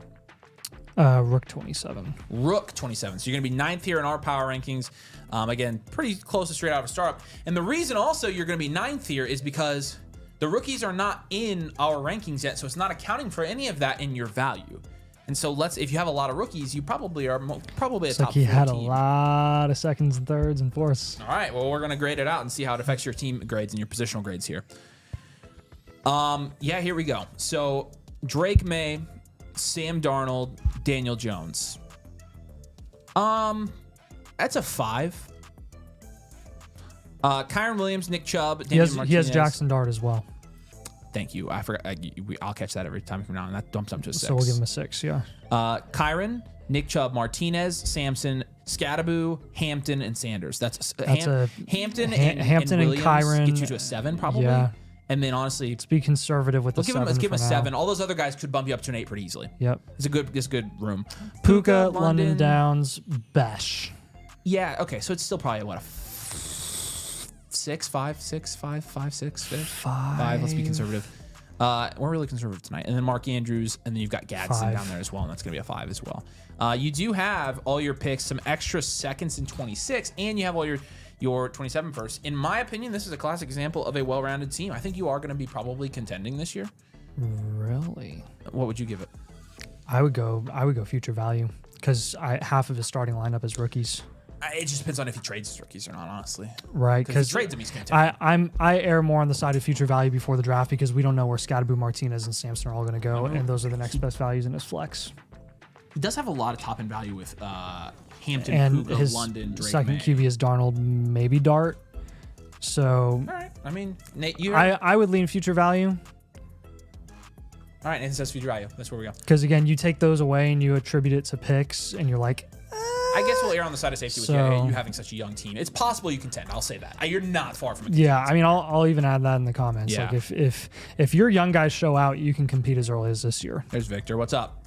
Rook 27. Rook 27. So you're going to be 9th here in our power rankings. Again, pretty close to straight out of a startup. And the reason also you're going to be 9th here is because the rookies are not in our rankings yet. So it's not accounting for any of that in your value. And so if you have a lot of rookies, you probably are probably a top 4 team. He had a lot of seconds and thirds and fourths. All right. Well, we're going to grade it out and see how it affects your team grades and your positional grades here. Yeah, here we go. So Drake May, Sam Darnold, Daniel Jones. That's a 5. Kyron Williams, Nick Chubb, Daniel Martinez. He has Jackson Dart as well. Thank you. I forgot. I'll catch that every time from now on. That dumps up to a 6. So we'll give him a 6, yeah. Kyron, Nick Chubb, Martinez, Samson, Scadaboo, Hampton, and Sanders. That's Hampton and Williams Kyron get you to a 7 probably. Yeah. And then honestly, let's be conservative with the 7. Let's give him a 7. All those other guys could bump you up to an 8 pretty easily. Yep. It's a good room. Puka, London Downs, Besh. Yeah, okay. So it's still probably what, a 6, 5, 6, 5, 5, 6, 5. Let's be conservative. We're really conservative tonight. And then Mark Andrews, and then you've got Gadsden down there as well, and that's going to be a 5 as well. You do have all your picks, some extra seconds in 26, and you have all your 27 first. In my opinion, this is a classic example of a well-rounded team. I think you are going to be probably contending this year. Really? What would you give it? I would go future value because half of his starting lineup is rookies. It just depends on if he trades his rookies or not, honestly. Right, because trades him, he's contending. I err more on the side of future value before the draft because we don't know where Scadaboo, Martinez, and Samson are all going to go, and those are the next best values in his flex. He does have a lot of top-end value with Hampton, and Puka, his London, Drake second May. QB is Darnold, maybe Dart. So, all right. I mean, Nate, I would lean future value. All right, Nathan says future value. That's where we go. Because again, you take those away and you attribute it to picks, and you're like, I guess we'll err on the side of safety with you having such a young team. It's possible you contend. I'll say that. You're not far from it. Yeah, I mean, I'll even add that in the comments. Yeah. Like if your young guys show out, you can compete as early as this year. There's Victor. What's up?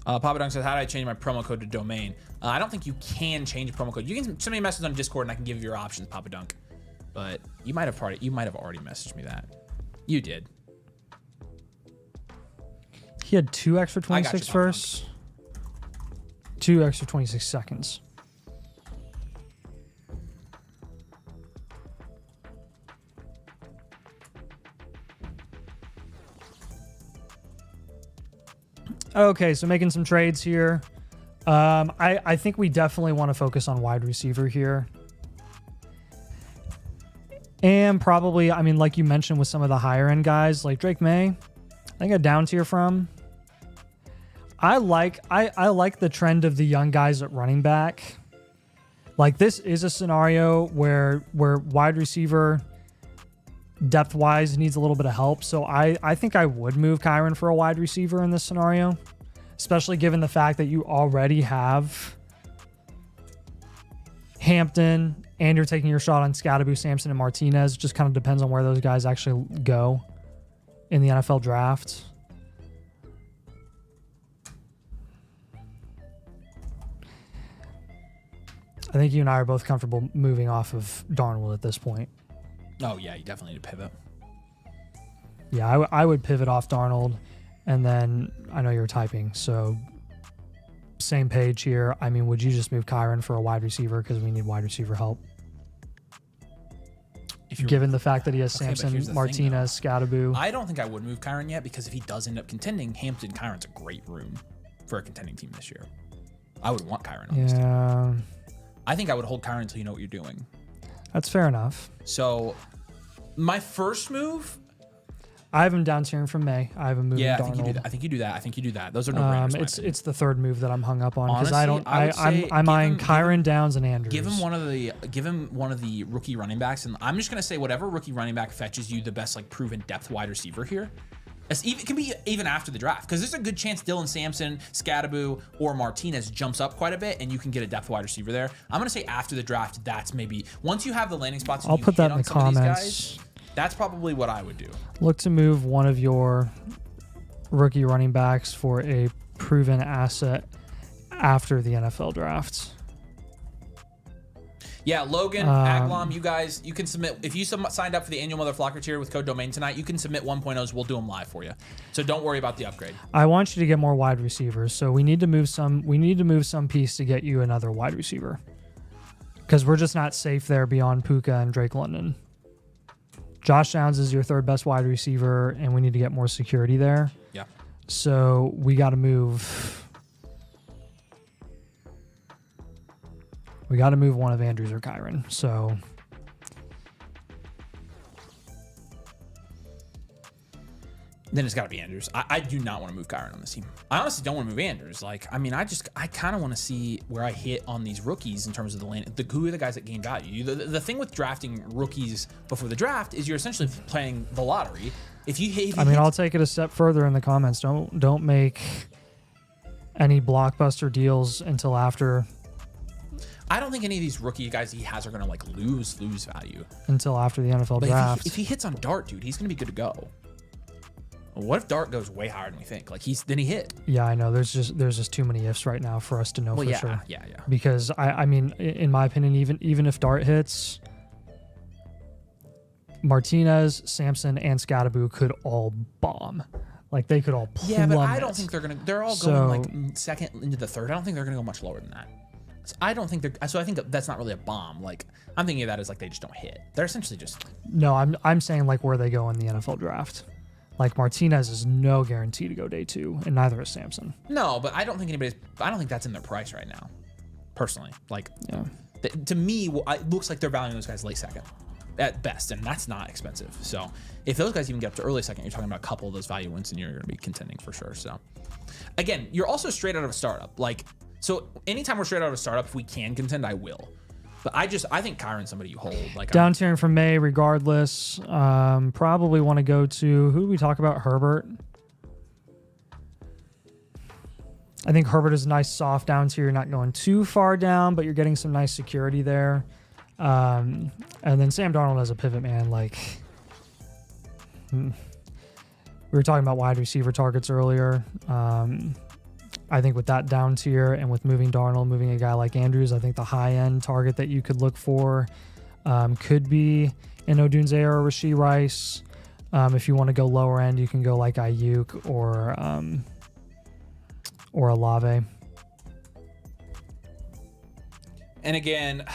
Papa Dunk says, how do I change my promo code to domain? I don't think you can change a promo code. You can send me a message on Discord and I can give you your options, Papa Dunk. But you might have already messaged me that. You did. He had 2 extra 26 firsts, 2 extra 26 seconds. Okay, so making some trades here. I think we definitely want to focus on wide receiver here. And probably, I mean, like you mentioned with some of the higher end guys, like Drake May, I think a down tier from. I like the trend of the young guys at running back. Like this is a scenario where wide receiver depth wise needs a little bit of help. So I think I would move Kyren for a wide receiver in this scenario, especially given the fact that you already have Hampton and you're taking your shot on Scadaboo, Sampson, and Martinez. Just kind of depends on where those guys actually go in the NFL draft. I think you and I are both comfortable moving off of Darnold at this point. Oh, yeah, you definitely need to pivot. Yeah, I would pivot off Darnold, and then I know you're typing, so same page here. I mean, would you just move Kyren for a wide receiver because we need wide receiver help? Given the fact that he has Sampson, Martinez, Scadaboo. I don't think I would move Kyren yet because if he does end up contending, Hampton Kyren's a great room for a contending team this year. I would want Kyren on this team. I think I would hold Kyren until you know what you're doing. That's fair enough. So my first move, I have him down tiering from May. I have him moving. Yeah, Darnold. I think you do that. Those are no brainers. It's the third move that I'm hung up on because Honestly, I'm eyeing Kyren, Downs, and Andrews. Give him one of the rookie running backs, and I'm just gonna say whatever rookie running back fetches you the best like proven depth wide receiver here. It can be even after the draft because there's a good chance Dylan Sampson, Scadaboo, or Martinez jumps up quite a bit and you can get a depth wide receiver there. I'm going to say after the draft, that's maybe once you have the landing spots. I'll put that in the comments. Guys, that's probably what I would do. Look to move one of your rookie running backs for a proven asset after the NFL draft. Yeah, Logan, Aglam, you guys, you can submit. If you signed up for the annual Motherflocker tier with code domain tonight, you can submit 1.0s. We'll do them live for you. So don't worry about the upgrade. I want you to get more wide receivers. So we need to move some piece to get you another wide receiver. Because we're just not safe there beyond Puka and Drake London. Josh Downs is your third best wide receiver, and we need to get more security there. Yeah. So we got to move. We got to move one of Andrews or Kyren. So then it's got to be Andrews. I do not want to move Kyren on this team. I honestly don't want to move Andrews. Like, I mean, I kind of want to see where I hit on these rookies in terms of who are the guys that gain value. The thing with drafting rookies before the draft is you're essentially playing the lottery. I'll take it a step further in the comments. Don't make any blockbuster deals until after. I don't think any of these rookie guys he has are going to like lose value until after the NFL draft. If he hits on Dart, dude, he's going to be good to go. What if Dart goes way higher than we think? Like then he hit. Yeah, I know. There's just too many ifs right now for us to know for sure. Yeah. Because I mean, in my opinion, even if Dart hits, Martinez, Sampson, and Scadaboo could all bomb. Like they could all plummet. Yeah, but I don't think they're gonna. They're all going like second into the third. I don't think they're gonna go much lower than that. I don't think they're. So I think that's not really a bomb. Like I'm thinking of that as like they just don't hit. They're essentially just. No, I'm saying like where they go in the NFL draft. Like Martinez is no guarantee to go day 2, and neither is Sampson. No, but I don't think that's in their price right now. Personally, like to me, it looks like they're valuing those guys late second at best, and that's not expensive. So if those guys even get up to early second, you're talking about a couple of those value wins, and you're going to be contending for sure. So again, you're also straight out of a startup. Like so, anytime we're straight out of a startup, if we can contend, I will. But I think Kyren's somebody you hold. Like down tiering from May, regardless. Probably want to go to who do we talk about? Herbert. I think Herbert is a nice soft down tier. You're not going too far down, but you're getting some nice security there. And then Sam Darnold as a pivot man. Like we were talking about wide receiver targets earlier. I think with that down tier and with moving Darnold, moving a guy like Andrews, I think the high end target that you could look for could be an Odunze or a Rashee Rice. If you want to go lower end, you can go like Ayuk or Olave. And again, it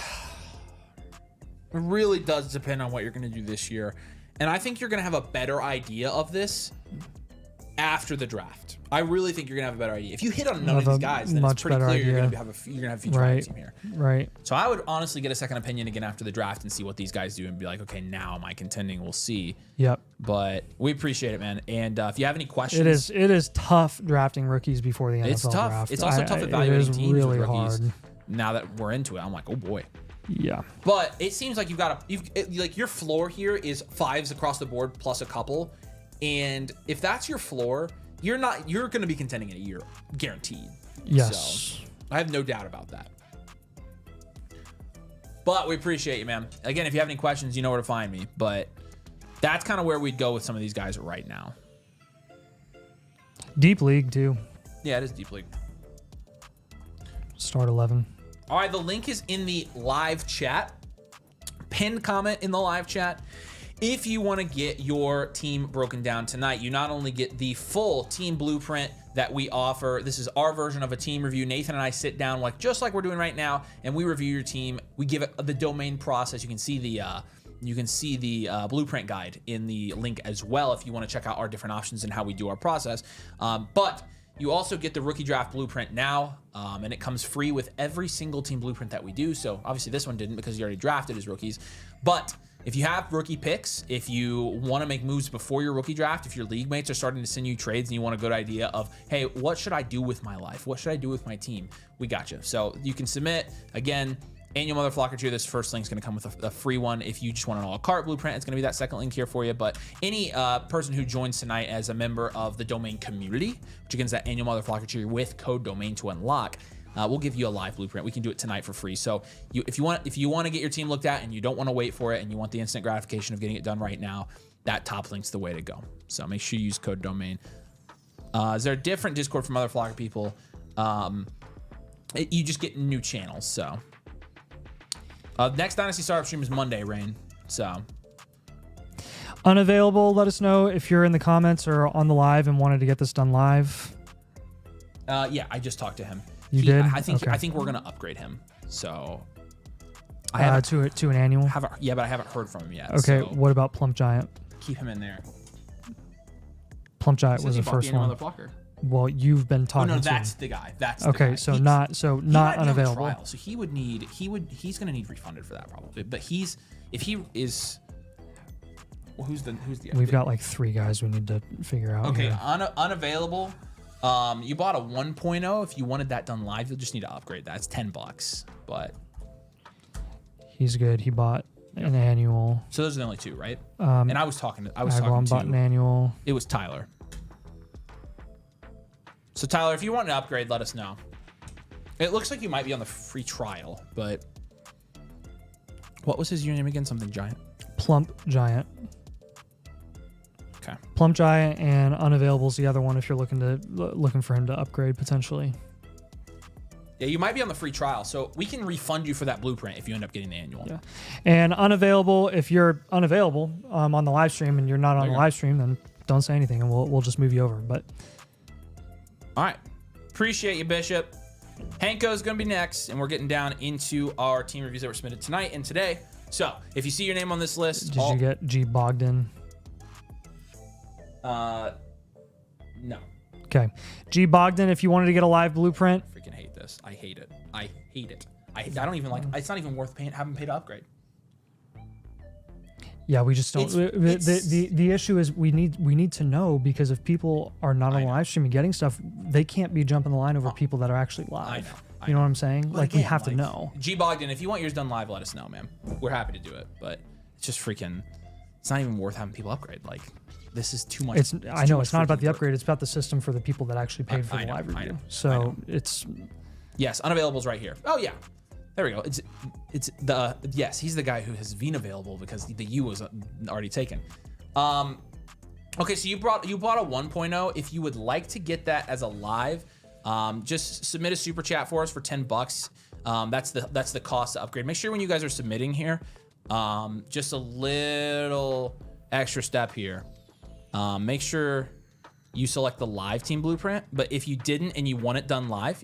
really does depend on what you're going to do this year. And I think you're going to have a better idea of this after the draft. I really think you're gonna have a better idea. If you hit on none of these guys, then it's pretty clear you're gonna have a future team here. Right. So I would honestly get a second opinion again after the draft and see what these guys do and be like, okay, now am I contending? We'll see. Yep. But we appreciate it, man. And if you have any questions, it is tough drafting rookies before the NFL it's tough. draft. It's also tough evaluating teams really with rookies. hard. Now that we're into it, I'm like, oh boy. Yeah. But it seems like like your floor here is 5s across the board plus a couple, and if that's your floor, you're going to be contending in a year, guaranteed. Yes. So I have no doubt about that. But we appreciate you, man. Again, if you have any questions, you know where to find me. But that's kind of where we'd go with some of these guys right now. Deep league too. Yeah, it is deep league. Start 11. All right, the link is in the live chat. Pinned comment in the live chat. If you want to get your team broken down tonight, you not only get the full team blueprint that we offer. This is our version of a team review. Nathan and I sit down just like we're doing right now, and we review your team. We give it the domain process. You can see the blueprint guide in the link as well if you want to check out our different options and how we do our process. But you also get the rookie draft blueprint now, and it comes free with every single team blueprint that we do. So obviously this one didn't because you already drafted as rookies. But if you have rookie picks, if you want to make moves before your rookie draft, if your league mates are starting to send you trades and you want a good idea of, hey, what should I do with my life? What should I do with my team? We got you. So you can submit. Again, annual Motherflocker tier, this first link is going to come with a free one. If you just want an a la carte blueprint, it's going to be that second link here for you. But any person who joins tonight as a member of the domain community, which again is that annual Motherflocker tier with code domain to unlock, we'll give you a live blueprint. We can do it tonight for free. So if you want to get your team looked at and you don't want to wait for it and you want the instant gratification of getting it done right now, that top link's the way to go. So make sure you use code domain. Is there a different Discord for Motherflocker people? You just get new channels. So next Dynasty Startup stream is Monday, Rain. So unavailable. Let us know if you're in the comments or on the live and wanted to get this done live. Yeah, I just talked to him. You did? I think Okay. I think we're gonna upgrade him. So to an annual. but I haven't heard from him yet. Okay. So What about Plump Giant? keep him in there. Plump Giant Says was he the bought first the one. Motherflocker. Well, you've been Oh talking no, to that's him. the guy. That's Okay, the guy. so He not might be on unavailable. trial, so he's gonna need refunded for that probably. But if he is, well, who's the We've got like 3 guys we need to figure out. okay here. unavailable. You bought a 1.0. If you wanted that done live, you'll just need to upgrade that. It's $10, but He's good. He bought an annual. so those are the only 2, right? And I was talking Agron bought an to annual. it was Tyler. So Tyler, if you want to upgrade, let us know. It looks like you might be on the free trial, but what was his username again? Something Giant. Plump Giant. Okay. Plump Giant and unavailable is the other one if you're looking for him to upgrade potentially. Yeah, you might be on the free trial, so we can refund you for that blueprint if you end up getting the annual. Yeah. And unavailable, if you're unavailable on the live stream and you're not on the live stream, then don't say anything and we'll just move you over. But all right. Appreciate you, Bishop. Hanko's going to be next, and we're getting down into our team reviews that were submitted tonight and today. So if you see your name on this list... Did you get G. Bogdan? No. Okay. G. Bogdan, if you wanted to get a live blueprint... I freaking hate this. I hate it. I hate it. I don't even like... It's not even worth having paid to upgrade. Yeah, we just don't. The issue is we need to know, because if people are not on live stream and getting stuff, they can't be jumping the line over people that are actually live. I know. You know what I'm saying? Like, we have to know. G. Bogdan, if you want yours done live, let us know, man. We're happy to do it, but it's just freaking... It's not even worth having people upgrade. Like, this is too much. I know it's not about the upgrade. It's about the system for the people that actually paid for the live review. So it's... Yes, unavailable is right here. Oh, yeah. There we go. Yes, he's the guy who has Veen available because the U was already taken. Okay, so you bought a 1.0. If you would like to get that as a live, just submit a super chat for us for $10. That's the cost to upgrade. Make sure when you guys are submitting here, just a little extra step here. Make sure you select the live team blueprint. But if you didn't and you want it done live,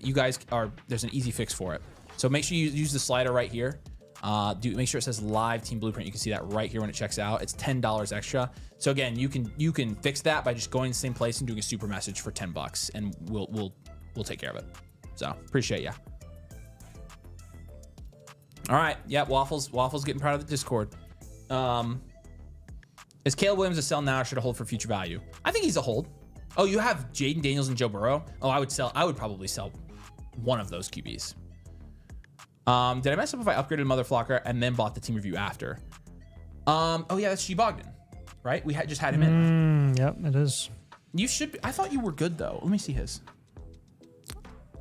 there's an easy fix for it. So make sure you use the slider right here. Make sure it says live team blueprint. You can see that right here when it checks out. It's $10 extra. So again, you can fix that by just going to the same place and doing a super message for $10, and we'll take care of it. So appreciate ya. All right, yeah, Waffles getting proud of the Discord. Is Caleb Williams a sell now or should I hold for future value? I think he's a hold. Oh, you have Jaden Daniels and Joe Burrow. Oh, I would probably sell one of those QBs. Did I mess up if I upgraded Motherflocker and then bought the team review after? Oh yeah, that's G Bogdan, right? We just had him in. Yep, it is. You should be. I thought you were good though. Let me see his.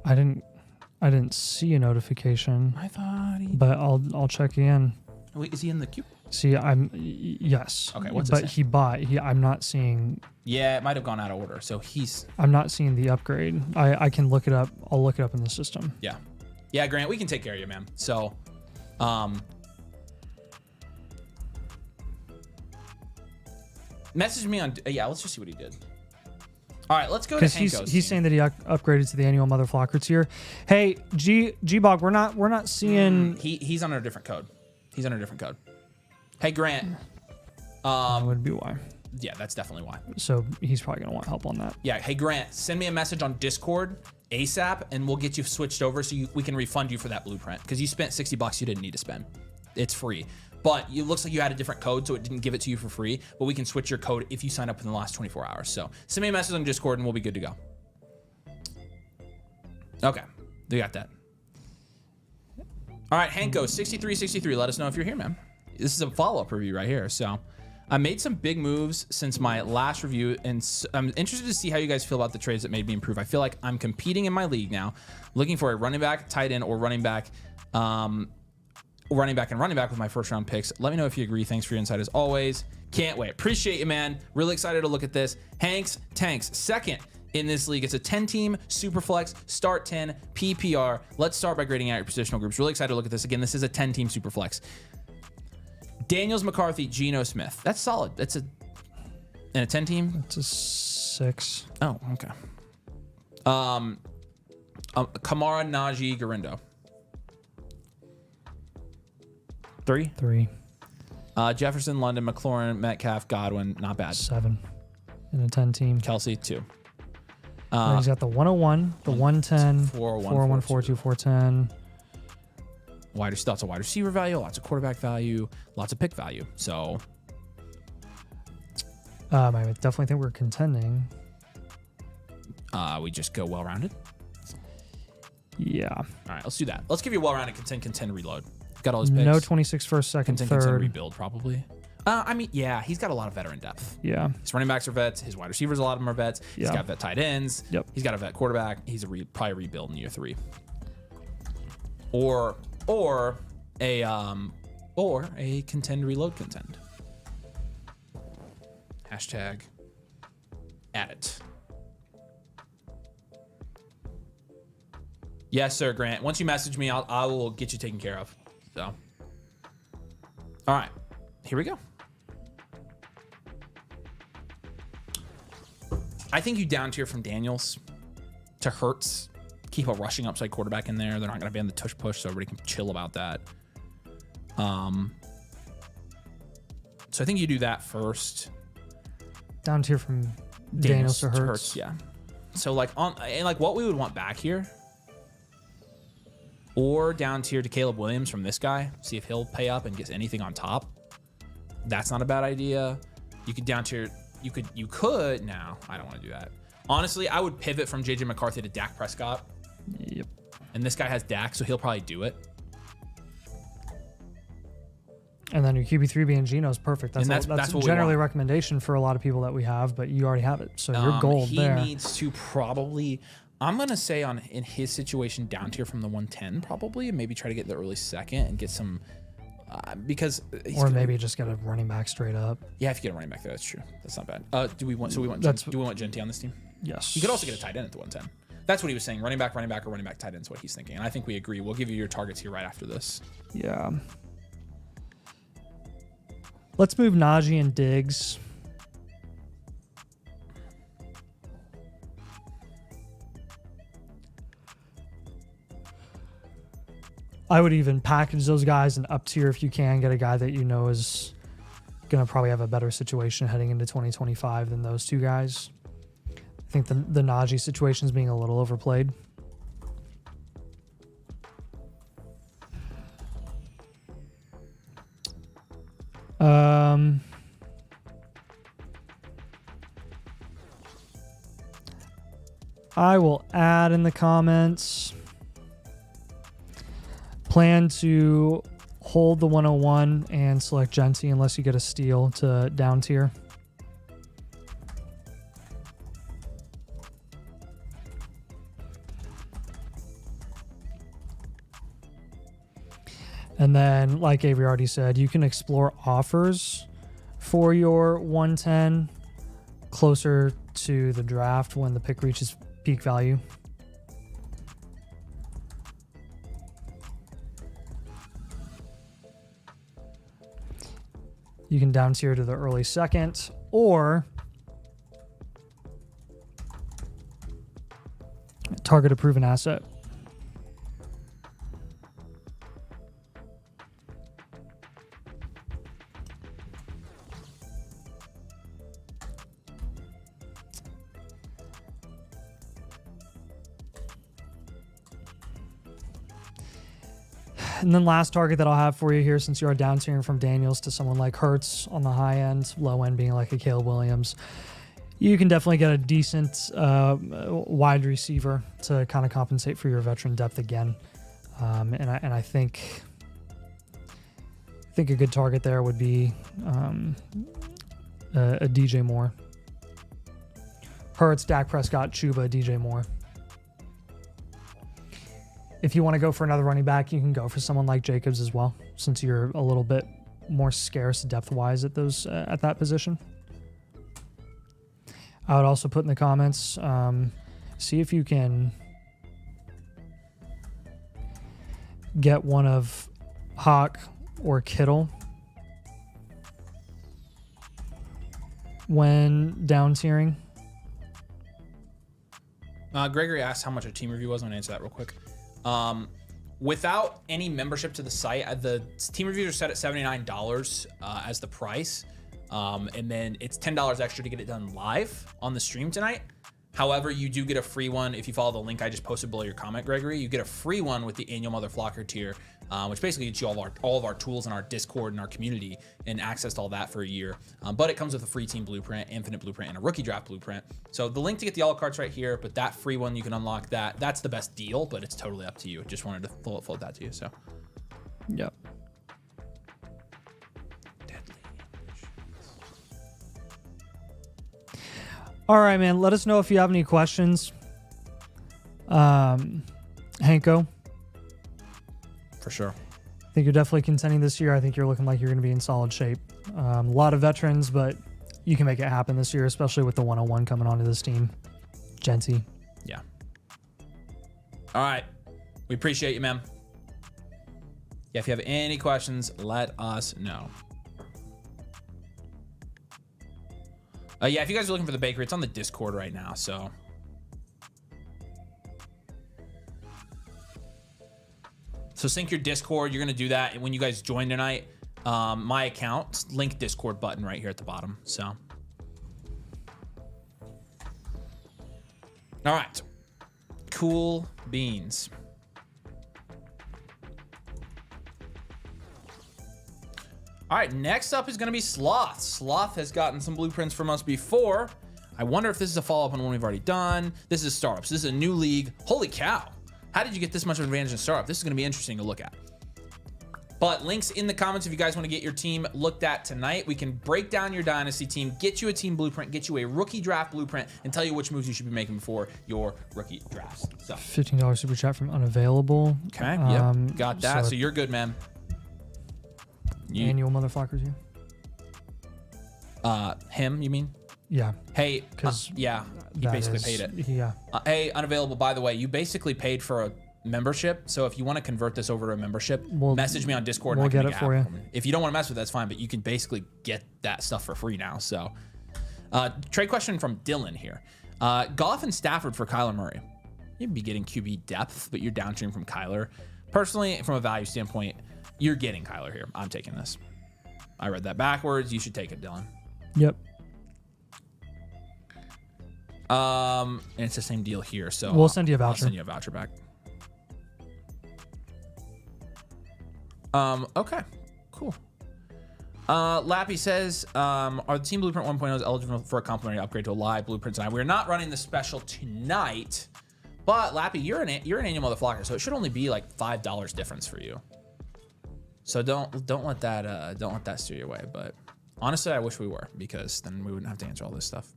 I didn't see a notification. I thought he. But I'll check again. Wait, is he in the queue? See, yes. Okay, what's but it say? he bought. I'm not seeing. Yeah, it might have gone out of order. So he's. I'm not seeing the upgrade. I can look it up. I'll look it up in the system. Yeah. Yeah, Grant, we can take care of you, man. So, message me on. Yeah, let's just see what he did. All right, let's go to Hanko's he's saying that he upgraded to the annual Motherflocker tier. Hey, G-Bog, we're not seeing. He's under a different code. He's under a different code. Hey, Grant. That would be why. Yeah, that's definitely why. So he's probably gonna want help on that. Yeah. Hey, Grant, send me a message on Discord ASAP, and we'll get you switched over so we can refund you for that blueprint because you spent $60 you didn't need to spend. It's free. But it looks like you had a different code, so it didn't give it to you for free. But we can switch your code if you sign up in the last 24 hours. So send me a message on Discord, and we'll be good to go. Okay, we got that. All right, Hanko, 6363. Let us know if you're here, man. This is a follow-up review right here. So I made some big moves since my last review, and I'm interested to see how you guys feel about the trades that made me improve. I feel like I'm competing in my league now, looking for a running back, tight end, or running back with my first round picks. Let me know if you agree. Thanks for your insight as always. Can't wait. Appreciate you, man. Really excited to look at this. Hanks Tanks, second in this league. It's a 10-team Superflex, start 10, PPR. Let's start by grading out your positional groups. Really excited to look at this. Again, this is a 10-team Superflex. Daniels, McCarthy, Geno Smith. That's solid. That's in a 10-team? It's a 6. Oh, okay. Kamara, Najee, Garindo. 3? Jefferson, London, McLaurin, Metcalf, Godwin. Not bad. 7 in a 10-team. Kelsey, 2. He's got the 101, the 110, 401, 42, 410. Lots of wide receiver value, lots of quarterback value, lots of pick value. So I definitely think we're contending. We just go well-rounded. Yeah. All right, let's do that. Let's give you a well-rounded contend reload. Got all his picks. No 26 first, second, contend third. rebuild probably. Yeah, he's got a lot of veteran depth. Yeah. His running backs are vets. His wide receivers, a lot of them are vets. Yeah. He's got vet tight ends. Yep. He's got a vet quarterback. He's probably rebuild in year 3. Or a contend reload contend. Hashtag add it. Yes, sir, Grant. Once you message me, I will get you taken care of. So, all right, here we go. I think you down tier from Daniels to Hurts. Keep a rushing upside quarterback in there. They're not going to be on the tush push, so everybody can chill about that. So I think you do that first. Down tier from Daniels to Hurts. Yeah. So what we would want back here, or down tier to Caleb Williams from this guy. See if he'll pay up and gets anything on top. That's not a bad idea. You could down tier. You could. No, I don't want to do that. Honestly, I would pivot from JJ McCarthy to Dak Prescott. Yep. And this guy has Dak, so he'll probably do it. And then your QB3 being Geno is perfect. That's what generally we a recommendation for a lot of people that we have, but you already have it. So you're gold there. He needs to probably, I'm going to say in his situation, down tier from the 110 probably, and maybe try to get the early second and get some, because maybe just get a running back straight up. Yeah, if you get a running back there, that's true. That's not bad. Do we want Genty on this team? Yes. You could also get a tight end at the 110. That's what he was saying. Running back, or running back tight end is what he's thinking. And I think we agree. We'll give you your targets here right after this. Yeah. Let's move Najee and Diggs. I would even package those guys and up tier if you can. Get a guy that you know is going to probably have a better situation heading into 2025 than those two guys. I think the Najee situation is being a little overplayed. I will add in the comments. Plan to hold the 101 and select Genty unless you get a steal to down tier. And then, like Avery already said, you can explore offers for your 110 closer to the draft when the pick reaches peak value. You can down tier to the early second, or target a proven asset. And then last target that I'll have for you here, since you are down tiering from Daniels to someone like Hurts on the high end, low end being like a Caleb Williams, you can definitely get a decent wide receiver to kind of compensate for your veteran depth again. And I think a good target there would be a DJ Moore. Hurts, Dak Prescott, Chuba, DJ Moore. If you want to go for another running back, you can go for someone like Jacobs as well, since you're a little bit more scarce depth-wise at those at that position. I would also put in the comments, see if you can get one of Hawk or Kittle when down tiering. Gregory asked how much a team review was. I'm going to answer that real quick. Without any membership to the site, the team reviews are set at $79 as the price. And then it's $10 extra to get it done live on the stream tonight. However, you do get a free one if you follow the link I just posted below your comment, Gregory. You get a free one with the annual Motherflocker tier, which basically gets you all of our tools in our Discord and our community and access to all that for a year. But it comes with a free team blueprint, infinite blueprint, and a rookie draft blueprint. So the link to get the all cards right here, but that free one, you can unlock that. That's the best deal, but it's totally up to you. Just wanted to float that to you. So, yep. All right, man. Let us know if you have any questions. Hanko. For sure. I think you're definitely contending this year. I think you're looking like you're going to be in solid shape. A lot of veterans, but you can make it happen this year, especially with the 101 coming onto this team. Genty. Yeah. All right. We appreciate you, man. Yeah, if you have any questions, let us know. Yeah, if you guys are looking for the bakery, it's on the Discord right now, so. So sync your Discord. You're going to do that. And when you guys join tonight, my account, link Discord button right here at the bottom. So. All right. Cool beans. All right, next up is going to be Sloth. Sloth has gotten some blueprints from us before. I wonder if this is a follow-up on one we've already done. This is startups. This is a new league. Holy cow. How did you get this much of an advantage in startup? This is going to be interesting to look at. But links in the comments if you guys want to get your team looked at tonight. We can break down your Dynasty team, get you a team blueprint, get you a rookie draft blueprint, and tell you which moves you should be making before your rookie drafts. So $15 super chat from Unavailable. Okay, yep, got that. So you're good, man. Annual Motherflockers here. Him, you mean? Yeah. Hey, yeah, he basically paid it. Yeah. Hey, Unavailable, by the way, you basically paid for a membership. So if you want to convert this over to a membership, message me on Discord. We'll get it for you. If you don't want to mess with it, that's fine, but you can basically get that stuff for free now. So trade question from Dylan here. Goff and Stafford for Kyler Murray. You'd be getting QB depth, but you're downstream from Kyler. Personally, from a value standpoint, you're getting Kyler here. I'm taking this. I read that backwards. You should take it, Dylan. Yep. And it's the same deal here. So we'll send you a voucher. I'll send you a voucher back. Okay, cool. Lappy says, are the Team Blueprint 1.0s eligible for a complimentary upgrade to a live Blueprint tonight? We're not running the special tonight, but Lappy, you're an annual Motherflocker, so it should only be like $5 difference for you. So don't let that steer you away. But honestly, I wish we were, because then we wouldn't have to answer all this stuff.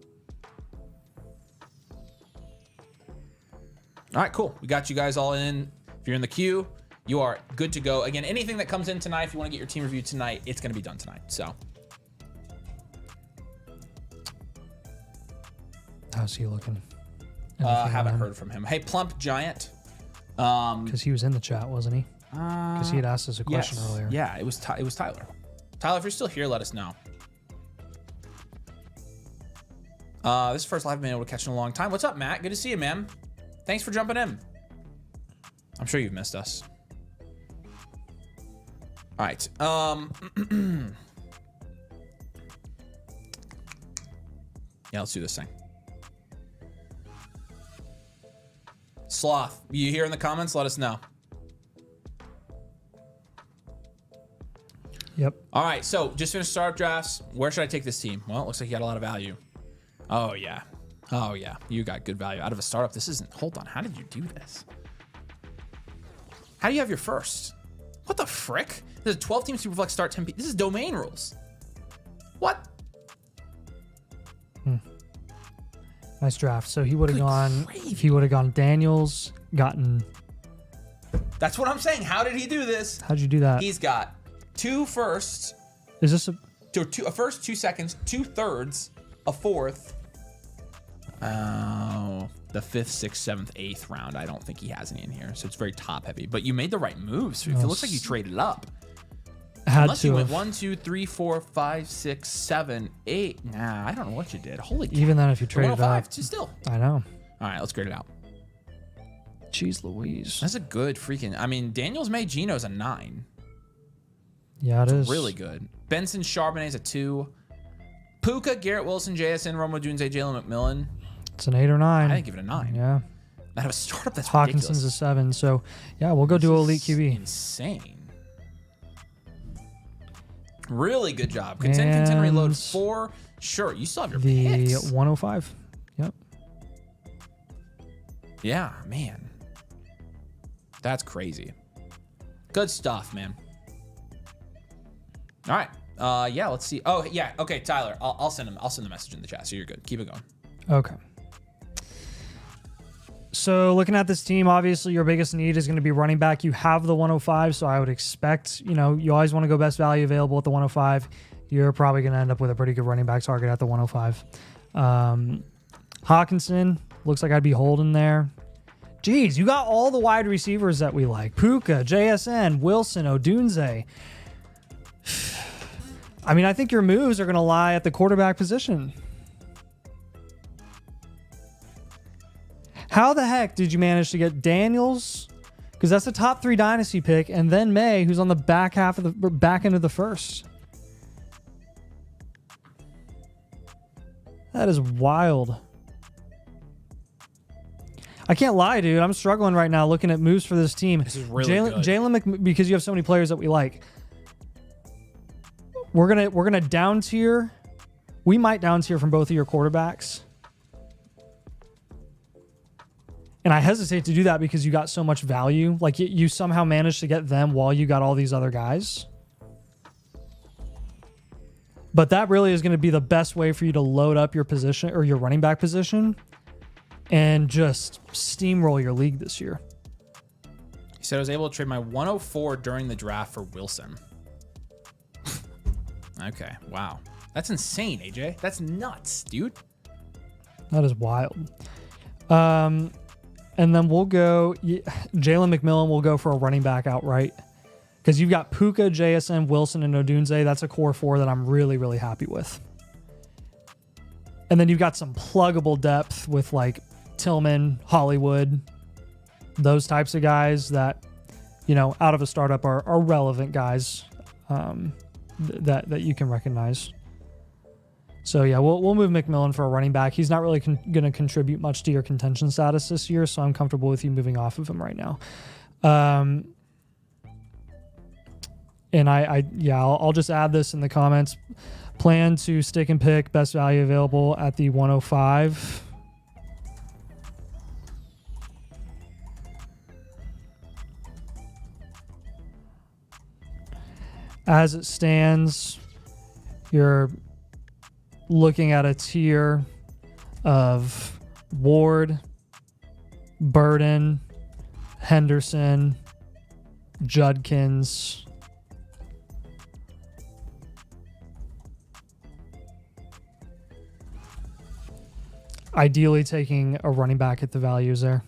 All right, cool. We got you guys all in. If you're in the queue, you are good to go. Again, anything that comes in tonight, if you want to get your team review tonight, it's going to be done tonight. So, how's he looking? Haven't heard from him. Hey, Plump Giant. Because he was in the chat, wasn't he? Because he had asked us a question earlier. Yeah, it was Tyler. Tyler, if you're still here, let us know. This is the first live I've been able to catch in a long time. What's up, Matt? Good to see you, man. Thanks for jumping in. I'm sure you've missed us. All right. Yeah, let's do this thing. Sloth, you here in the comments? Let us know. Yep. All right, so just finished startup drafts. Where should I take this team? Well, it looks like you got a lot of value. Oh, yeah. Oh, yeah. You got good value out of a startup. This isn't... Hold on. How did you do this? How do you have your first? What the frick? There's a 12-team Superflex start 10 This is domain rules. What? Nice draft. So he would have gone... If he would have gone Daniels, gotten... That's what I'm saying. How did he do this? How'd you do that? He's got 2 firsts. Is this a... A first, 2 seconds, 2 thirds, a fourth. Oh, the 5th, 6th, 7th, 8th round. I don't think he has any in here, so it's very top heavy. But you made the right moves. It looks like you traded up. Unless you went 1, 2, 3, 4, 5, 6, 7, 8. Nah, I don't know what you did. Holy cow. Even then, if you traded up, still. I know. All right, let's grade it out. Jeez Louise. That's a good freaking. I mean, Daniels made Geno's a 9. Yeah, it is. Really good. Benson Charbonnet's a 2. Puka, Garrett Wilson, JSN, Romo Dunze, Jalen McMillan. It's an 8 or 9. I didn't give it a 9. Yeah. Out of a startup, that's Hawkinson's ridiculous. a 7. So, yeah, we'll go do Elite QB. Insane. Really good job. Contend, reload 4. Sure, you still have your picks. The 105. Yep. Yeah, man. That's crazy. Good stuff, man. All right. Yeah, let's see. Oh, yeah. Okay, Tyler. I'll send him. I'll send the message in the chat. So you're good. Keep it going. Okay. So looking at this team, obviously your biggest need is going to be running back. You have the 105, so I would expect, you always want to go best value available at the 105. You're probably going to end up with a pretty good running back target at the 105. Hawkinson, looks like I'd be holding there. Geez, you got all the wide receivers that we like. Puka, JSN, Wilson, Odunze. I mean, I think your moves are going to lie at the quarterback position. How the heck did you manage to get Daniels? Because that's the top 3 Dynasty pick, and then May, who's on the back end of the first. That is wild. I can't lie, dude. I'm struggling right now looking at moves for this team. This is really good. Jalen, because you have so many players that we like. We're gonna down tier. We might down tier from both of your quarterbacks. And I hesitate to do that because you got so much value. Like you somehow managed to get them while you got all these other guys. But that really is going to be the best way for you to load up your position or your running back position and just steamroll your league this year. He said I was able to trade my 104 during the draft for Wilson. Okay, wow. That's insane, AJ. That's nuts, dude. That is wild. And then we'll go, Jalen McMillan will go for a running back outright. Because you've got Puka, JSN, Wilson, and Odunze. That's a core 4 that I'm really, really happy with. And then you've got some pluggable depth with like Tillman, Hollywood, those types of guys that out of a startup are relevant guys that you can recognize. So yeah, we'll move McMillan for a running back. He's not really going to contribute much to your contention status this year, so I'm comfortable with you moving off of him right now. And I'll just add this in the comments. Plan to stick and pick best value available at the 105. As it stands, you're looking at a tier of Ward, Burden, Henderson, Judkins, ideally taking a running back at the values there.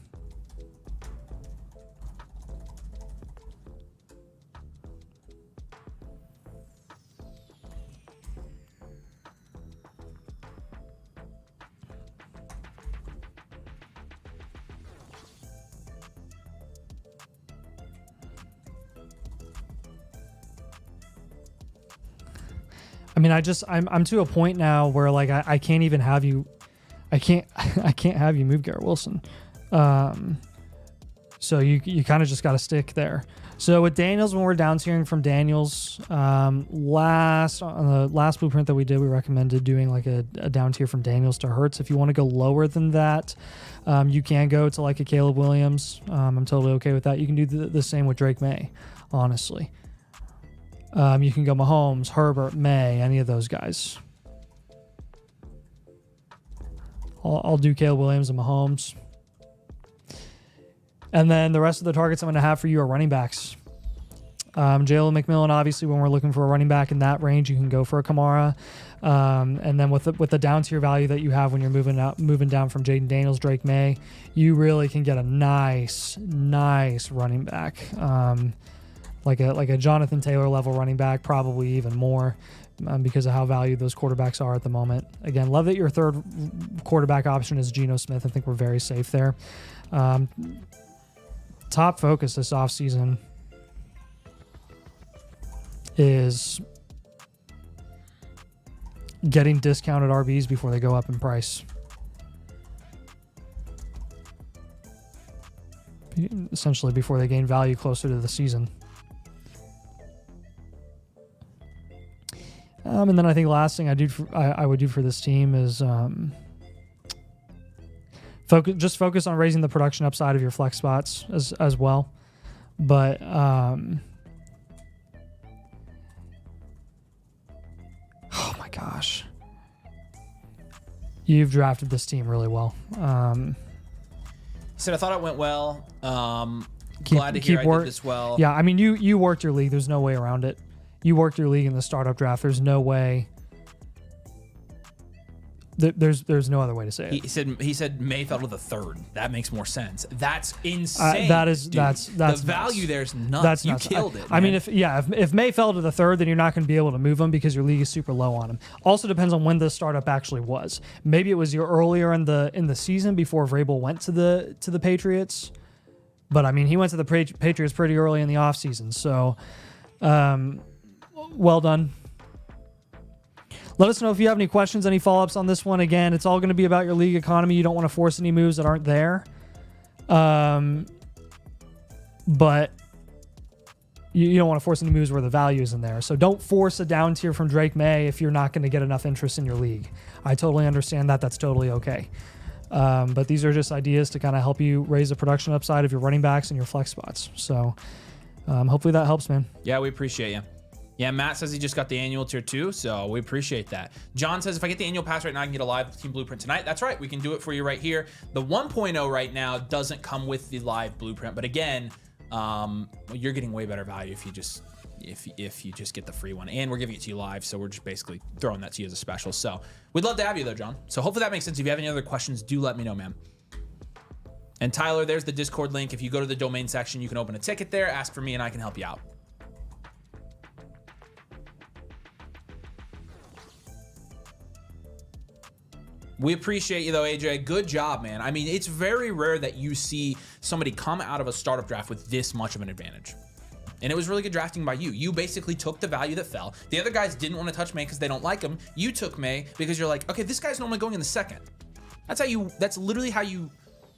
I mean, I'm to a point now where like I can't even have you. I can't have you move Garrett Wilson. So you kind of just got to stick there. So with Daniels, when we're down tiering from Daniels, on the last blueprint that we did, we recommended doing like a down tier from Daniels to Hurts. If you want to go lower than that, you can go to like a Caleb Williams. I'm totally okay with that. You can do the same with Drake May, honestly. You can go Mahomes, Herbert, May, any of those guys. I'll do Caleb Williams and Mahomes. And then the rest of the targets I'm going to have for you are running backs. Jalen McMillan, obviously, when we're looking for a running back in that range, you can go for a Kamara. And then with the down tier value that you have when you're moving down from Jaden Daniels, Drake May, you really can get a nice running back. Like a Jonathan Taylor level running back, probably even more, because of how valued those quarterbacks are at the moment. Again, love that your third quarterback option is Geno Smith. I think we're very safe there. Top focus this offseason is getting discounted RBs before they go up in price. Essentially before they gain value closer to the season. And then I think last thing I would do for this team is focus on raising the production upside of your flex spots as well. But oh my gosh, you've drafted this team really well. Said I thought it went well. Glad to hear I did this well. Yeah, I mean you worked your league. There's no way around it. You worked your league in the startup draft. There's no way. There's no other way to say it. He said May fell to the third. That makes more sense. That's insane. That's the value nuts. There's nuts. That's you nuts. killed it. I mean, if May fell to the third, then you're not going to be able to move him because your league is super low on him. Also depends on when the startup actually was. Maybe it was earlier in the season before Vrabel went to the Patriots. But I mean, he went to the Patriots pretty early in the offseason. So, well done. Let us know if you have any questions, any follow-ups on this one. Again, it's all going to be about your league economy. You don't want to force any moves that aren't there. But you don't want to force any moves where the value isn't there. So don't force a down tier from Drake May if you're not going to get enough interest in your league. I totally understand that. That's totally okay. But these are just ideas to kind of help you raise the production upside of your running backs and your flex spots. So hopefully that helps, man. Yeah, we appreciate you. Yeah, Matt says he just got the annual tier 2, so we appreciate that. John says, if I get the annual pass right now, I can get a live team blueprint tonight. That's right. We can do it for you right here. The 1.0 right now doesn't come with the live blueprint, but again, you're getting way better value if you just get the free one, and we're giving it to you live, so we're just basically throwing that to you as a special. So we'd love to have you though, John. So hopefully that makes sense. If you have any other questions, do let me know, man. And Tyler, there's the Discord link. If you go to the domain section, you can open a ticket there, ask for me, and I can help you out. We appreciate you, though, AJ. Good job, man. I mean, it's very rare that you see somebody come out of a startup draft with this much of an advantage. And it was really good drafting by you. You basically took the value that fell. The other guys didn't want to touch May because they don't like him. You took May because you're like, okay, this guy's normally going in the second. That's literally how you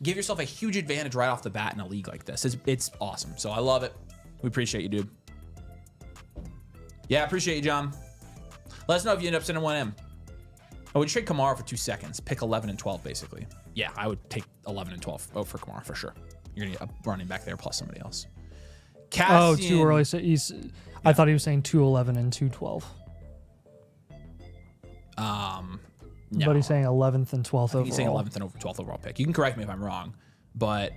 give yourself a huge advantage right off the bat in a league like this. It's awesome. So I love it. We appreciate you, dude. Yeah, appreciate you, John. Let us know if you end up sending 1M. I would trade Kamara for 2 seconds. Pick 11 and 12, basically. Yeah, I would take 11 and 12 for Kamara for sure. You're going to get a running back there plus somebody else. Cassian. Too early. So I thought he was saying 211 and 212. No. But he's saying 11th and 12th overall. He's saying 11th and 12th overall pick. You can correct me if I'm wrong. But,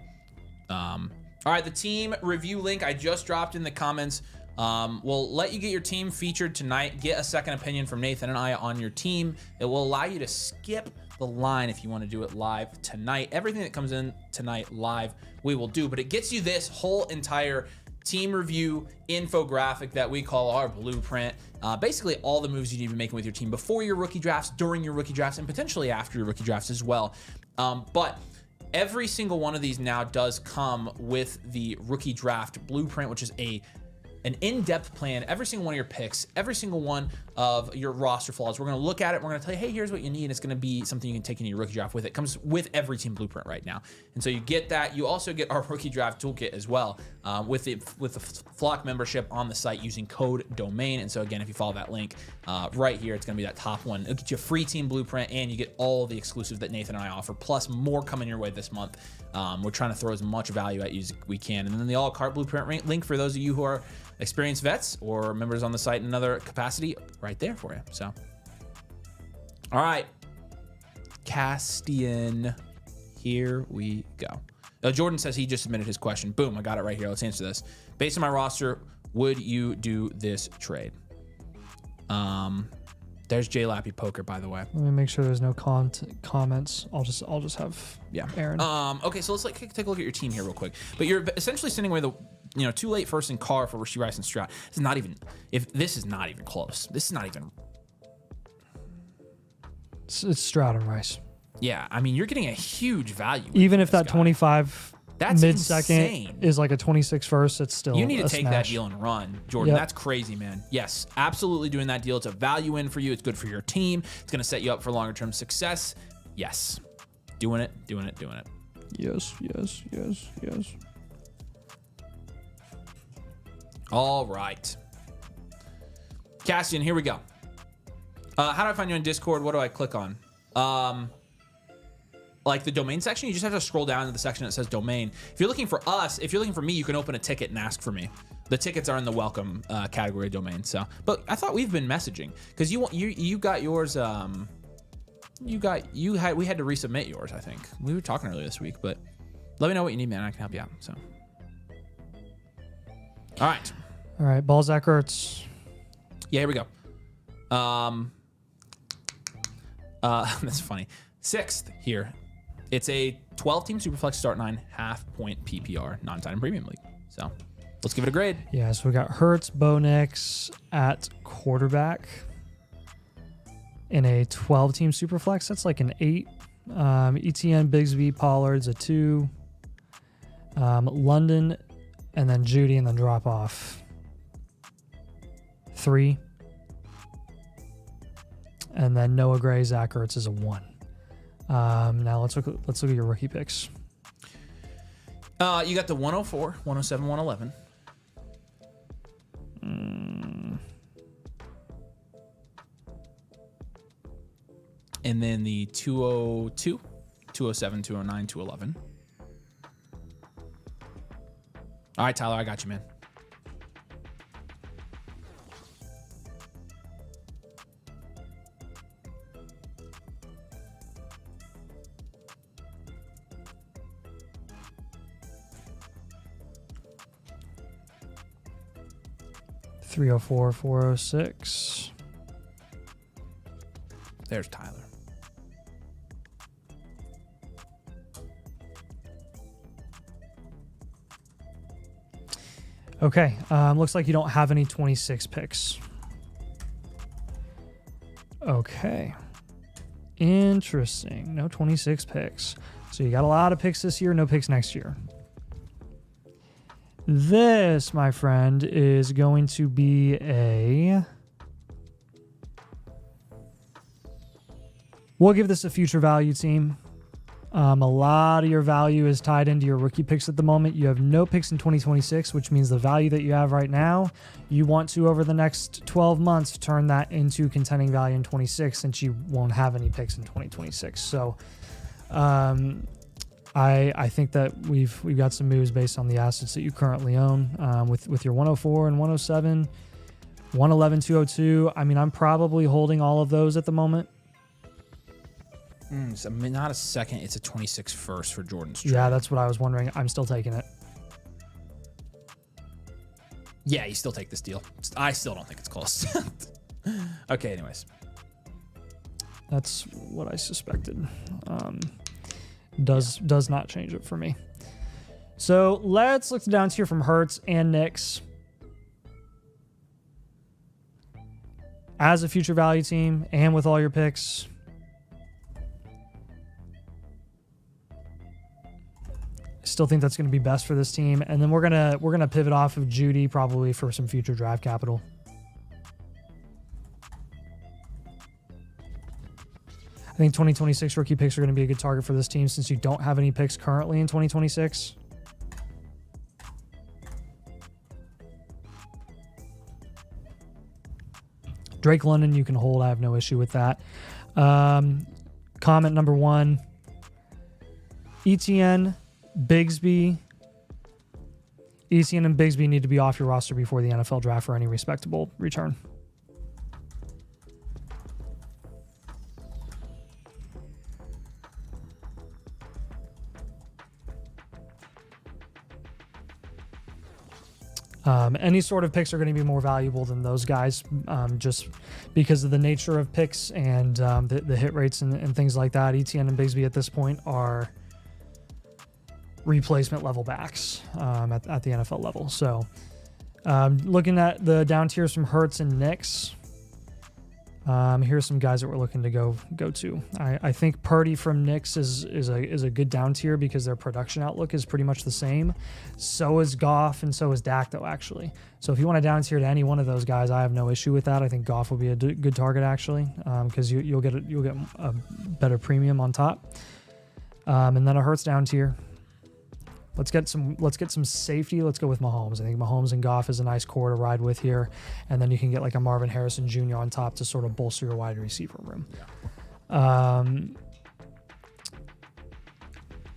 all right, the team review link I just dropped in the comments. We'll let you get your team featured tonight. Get a second opinion from Nathan and I on your team. It will allow you to skip the line if you want to do it live tonight. Everything that comes in tonight live, we will do. But it gets you this whole entire team review infographic that we call our blueprint. Basically all the moves you need to be making with your team before your rookie drafts, during your rookie drafts, and potentially after your rookie drafts as well. But every single one of these now does come with the rookie draft blueprint, which is an in-depth plan, every single one of your picks, every single one of your roster flaws. We're going to look at it. We're going to tell you, hey, here's what you need. It's going to be something you can take into your rookie draft with. It comes with every team blueprint right now. And so you get that. You also get our rookie draft toolkit as well with the Flock membership on the site using code DOMAIN. And so again, if you follow that link right here, it's going to be that top one. It'll get you a free team blueprint and you get all the exclusives that Nathan and I offer, plus more coming your way this month. We're trying to throw as much value at you as we can. And then the all-cart blueprint link for those of you who are experienced vets or members on the site in another capacity, right there for you. So, all right, Castian, here we go. Jordan says he just submitted his question. Boom, I got it right here. Let's answer this. Based on my roster, would you do this trade? There's J Lappy Poker, by the way. Let me make sure there's no comments. I'll just have Aaron. Okay, so let's take a look at your team here real quick. But you're essentially sending away the too late first in Carr for Rashee Rice and Stroud. This is not even close. This is not even. It's Stroud and Rice. Yeah, I mean you're getting a huge value. Even if that 25 that's mid-second is like a 26 first, it's still you need to take smash. that deal and run, Jordan. Yep. That's crazy, man. Yes, absolutely doing that deal. It's a value in for you. It's good for your team. It's going to set you up for longer term success. Yes, doing it. Yes. All right, Cassian, here we go. How do I find you on Discord? What do I click on? Like the domain section, you just have to scroll down to the section that says domain. If you're looking for us, if you're looking for me, you can open a ticket and ask for me. The tickets are in the welcome category of domain. So, but I thought we've been messaging because you got yours. We had to resubmit yours. I think we were talking earlier this week, but let me know what you need, man. I can help you out. So, all right, Ball Zach Ertz. Yeah, here we go. That's funny. 6th here. It's a 12-team Superflex start 9 half-point PPR non-tight and premium league. So let's give it a grade. Yeah, so we got Hurts, Bo Nix at quarterback in a 12-team Superflex. That's like an 8. ETN, Bigsby, Pollard's a 2. London, and then Judy, and then drop off 3. And then Noah Gray, Zach Ertz is a 1. Now let's look at your rookie picks. You got the 104, 107, 111. And then the 202, 207, 209, 211. All right, Tyler, I got you, man. $304, $406. There's Tyler. Okay, looks like you don't have any 26 picks. Okay. Interesting. No 26 picks. So you got a lot of picks this year, no picks next year. This, my friend, is going to be a... We'll give this a future value team. A lot of your value is tied into your rookie picks at the moment. You have no picks in 2026, which means the value that you have right now, you want to, over the next 12 months, turn that into contending value in 26, since you won't have any picks in 2026. So I think that we've got some moves based on the assets that you currently own, with your 104 and 107, 111, 202. I mean, I'm probably holding all of those at the moment. So not a second, it's a 26 first for Jordan's trade. Yeah, that's what I was wondering. I'm still taking it. Yeah, you still take this deal. I still don't think it's close. Okay, anyways. That's what I suspected. Does not change it for me. So let's look down tier from Hurts and Knicks. As a future value team and with all your picks, I still think that's going to be best for this team. And then we're gonna pivot off of Judy probably for some future draft capital. I think 2026 rookie picks are going to be a good target for this team since you don't have any picks currently in 2026. Drake London you can hold. I have no issue with that. Comment number 1. ETN, Bigsby. ETN and Bigsby need to be off your roster before the NFL draft for any respectable return. Any sort of picks are going to be more valuable than those guys, just because of the nature of picks and the hit rates and things like that. ETN and Bigsby at this point are replacement level backs at the NFL level. So looking at the down tiers from Hurts and Knicks, here's some guys that we're looking to go to. I think Purdy from Knicks is a good down tier because their production outlook is pretty much the same. So is Goff and so is Dak though, actually. So if you want to down tier to any one of those guys, I have no issue with that. I think Goff will be a good target actually, because you'll get a better premium on top. And then a Hurts down tier. Let's get some safety. Let's go with Mahomes. I think Mahomes and Goff is a nice core to ride with here, and then you can get like a Marvin Harrison Jr. on top to sort of bolster your wide receiver room.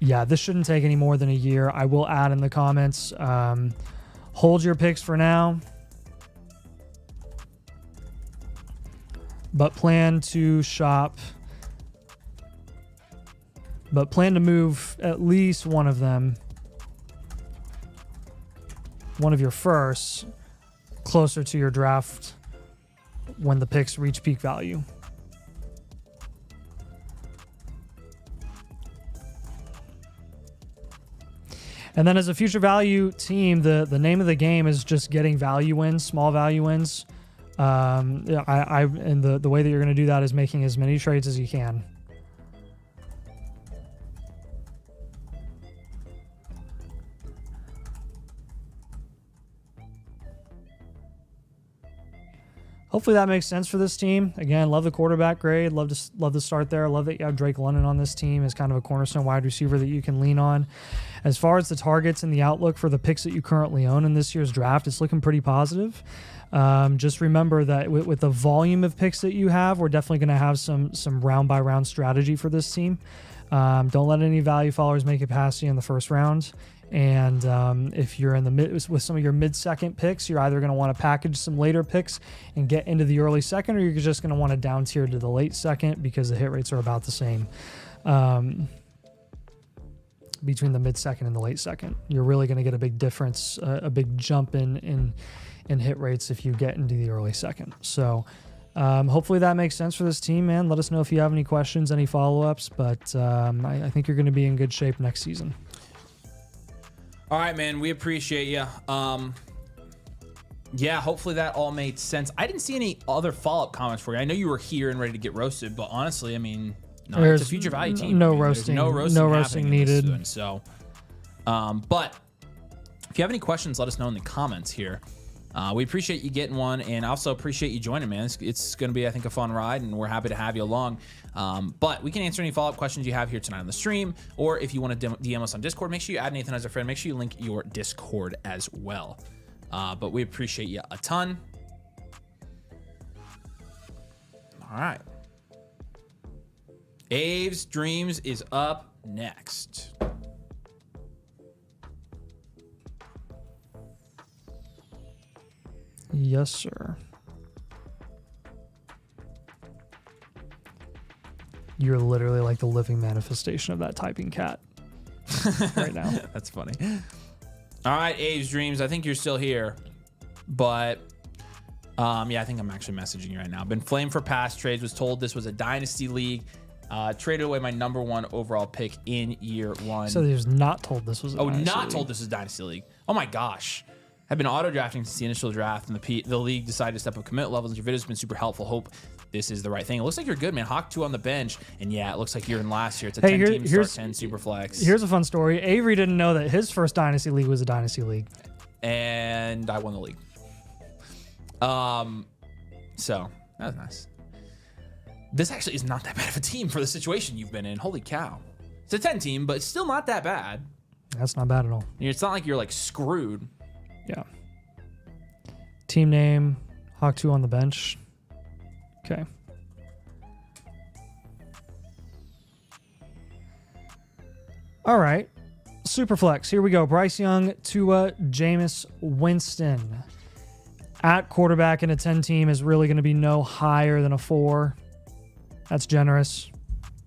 Yeah, this shouldn't take any more than a year. I will add in the comments. Hold your picks for now, but plan to shop. But plan to move at least one of them. One of your firsts closer to your draft when the picks reach peak value. And then as a future value team, the name of the game is just getting value wins, small value wins. And the way that you're going to do that is making as many trades as you can. Hopefully that makes sense for this team. Again, love the quarterback grade. Love to start there. Love that you have Drake London on this team as kind of a cornerstone wide receiver that you can lean on. As far as the targets and the outlook for the picks that you currently own in this year's draft, it's looking pretty positive. Just remember that with the volume of picks that you have, we're definitely going to have some round by round strategy for this team. Don't let any value followers make it past you in the first round. And if you're in the mid with some of your mid-second picks, you're either going to want to package some later picks and get into the early second, or you're just going to want to down tier to the late second because the hit rates are about the same between the mid-second and the late second. You're really going to get a big difference, a big jump in hit rates if you get into the early second. So hopefully that makes sense for this team, man. Let us know if you have any questions, any follow-ups, but I think you're going to be in good shape next season. All right, man. We appreciate you. Yeah, hopefully that all made sense. I didn't see any other follow-up comments for you. I know you were here and ready to get roasted, but honestly, I mean, No, it's a future value team. No roasting. No roasting needed. And so, but if you have any questions, let us know in the comments here. We appreciate you getting one, and also appreciate you joining, man. It's going to be, I think, a fun ride, and we're happy to have you along. But we can answer any follow-up questions you have here tonight on the stream, or if you want to DM us on Discord, make sure you add Nathan as a friend. Make sure you link your Discord as well. But we appreciate you a ton. All right. Aves Dreams is up next. Yes, sir. You're literally like the living manifestation of that typing cat right now. That's funny. All right, Aves Dreams, I think you're still here, but yeah, I think I'm actually messaging you right now. Been flamed for past trades, was told this was a Dynasty league. Traded away my #1 overall pick in year 1. So he was not told this was a Dynasty not league. told this is Dynasty league. Oh my gosh. I've been auto-drafting since the initial draft, and the league decided to step up commit levels. Your video's been super helpful. Hope this is the right thing. It looks like you're good, man. Hawk 2 on the bench, and yeah, it looks like you're in last year. It's a 10-team start, 10 super flex. Here's a fun story. Avery didn't know that his first Dynasty league was a Dynasty league. And I won the league. So that was nice. This actually is not that bad of a team for the situation you've been in. Holy cow. It's a 10 team, but it's still not that bad. That's not bad at all. It's not like you're like screwed. Yeah. Team name, Hawk 2 on the bench. Okay. All right. Superflex. Here we go. Bryce Young to Jameis Winston. At quarterback in a 10 team is really going to be no higher than a 4. That's generous.